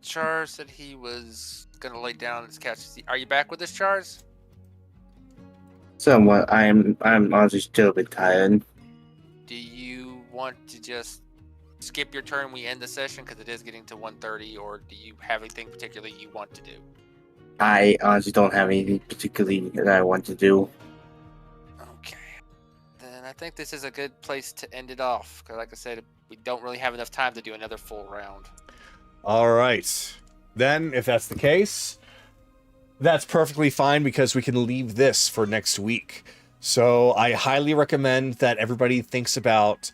Char said he was gonna lay down and catch. Are you back with us, Chars? Somewhat. I'm honestly still a bit tired. Do you want to just skip your turn? We end the session because it is getting to 1:30, or do you have anything particularly you want to do? I honestly don't have anything particularly that I want to do. Okay. Then I think this is a good place to end it off. Because like I said, we don't really have enough time to do another full round. All right. Then, if that's the case, that's perfectly fine because we can leave this for next week. So I highly recommend that everybody thinks about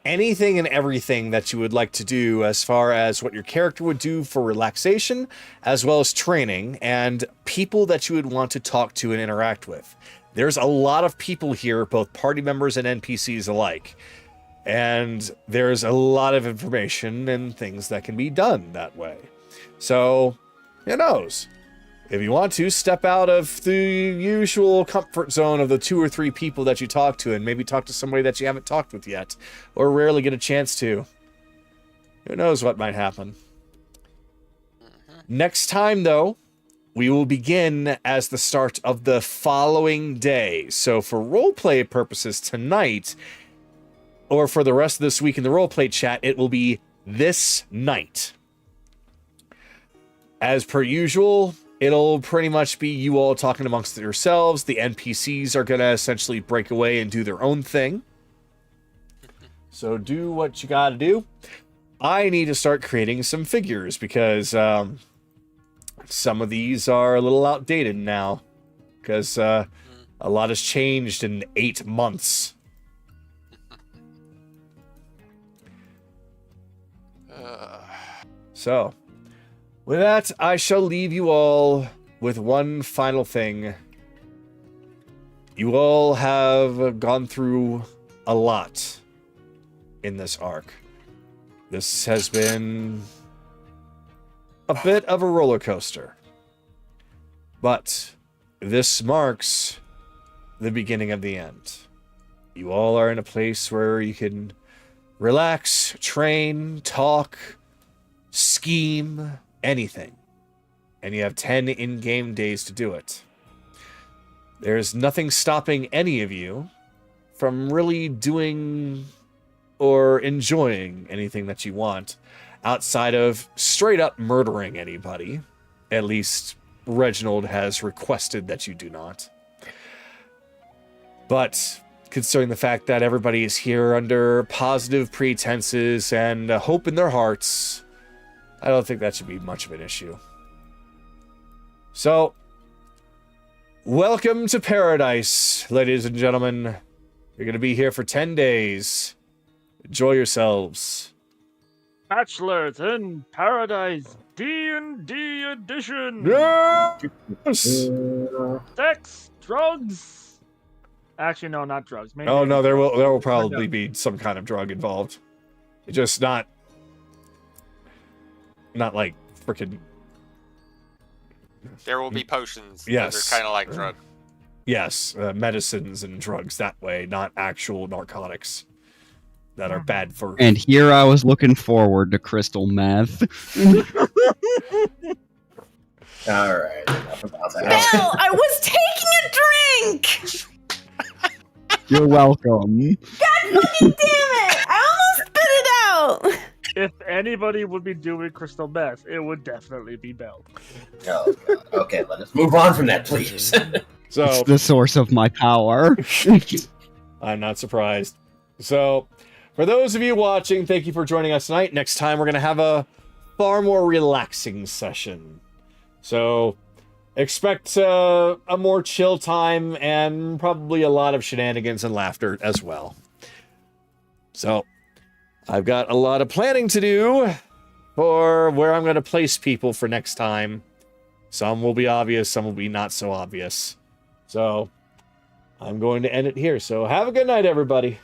anything and everything that you would like to do as far as what your character would do for relaxation, as well as training, and people that you would want to talk to and interact with. There's a lot of people here, both party members and NPCs alike. And there's a lot of information and things that can be done that way. So, who knows? If you want to, step out of the usual comfort zone of the 2 or 3 people that you talk to and maybe talk to somebody that you haven't talked with yet or rarely get a chance to. Who knows what might happen. Next time, though, we will begin as the start of the following day. So for roleplay purposes tonight, or for the rest of this week in the roleplay chat, it will be this night. as per usual, it'll pretty much be you all talking amongst yourselves. The NPCs are going to essentially break away and do their own thing. So do what you got to do. I need to start creating some figures because some of these are a little outdated now. Because a lot has changed in 8 months. So, with that, I shall leave you all with one final thing. You all have gone through a lot in this arc. This has been a bit of a roller coaster. But this marks the beginning of the end. You all are in a place where you can relax, train, talk, scheme, anything. And you have 10 in-game days to do it. There's nothing stopping any of you from really doing or enjoying anything that you want outside of straight up murdering anybody. At least Reginald has requested that you do not. But considering the fact that everybody is here under positive pretenses and hope in their hearts, I don't think that should be much of an issue. So, welcome to paradise, ladies and gentlemen. You're going to be here for 10 days. Enjoy yourselves. Bachelors in Paradise D&D edition. Yes! Sex, drugs. Actually, no, not drugs. Maybe Oh no, there will probably be some kind of drug involved. It's just not like freaking. There will be potions. Yes. That are kind of like drugs. Yes, medicines and drugs that way, not actual narcotics that are bad for. And here I was looking forward to crystal meth. All right. Enough about that. Bill, I was taking a drink! You're welcome. God fucking damn it! I almost spit it out! If anybody would be doing crystal meth, it would definitely be Bell. Oh, God. Okay, let us move on from that, please. So It's the source of my power. I'm not surprised. So, for those of you watching, thank you for joining us tonight. Next time, we're going to have a far more relaxing session. So, expect a more chill time and probably a lot of shenanigans and laughter as well. So, I've got a lot of planning to do for where I'm going to place people for next time. Some will be obvious, some will be not so obvious. So, I'm going to end it here. So, have a good night, everybody.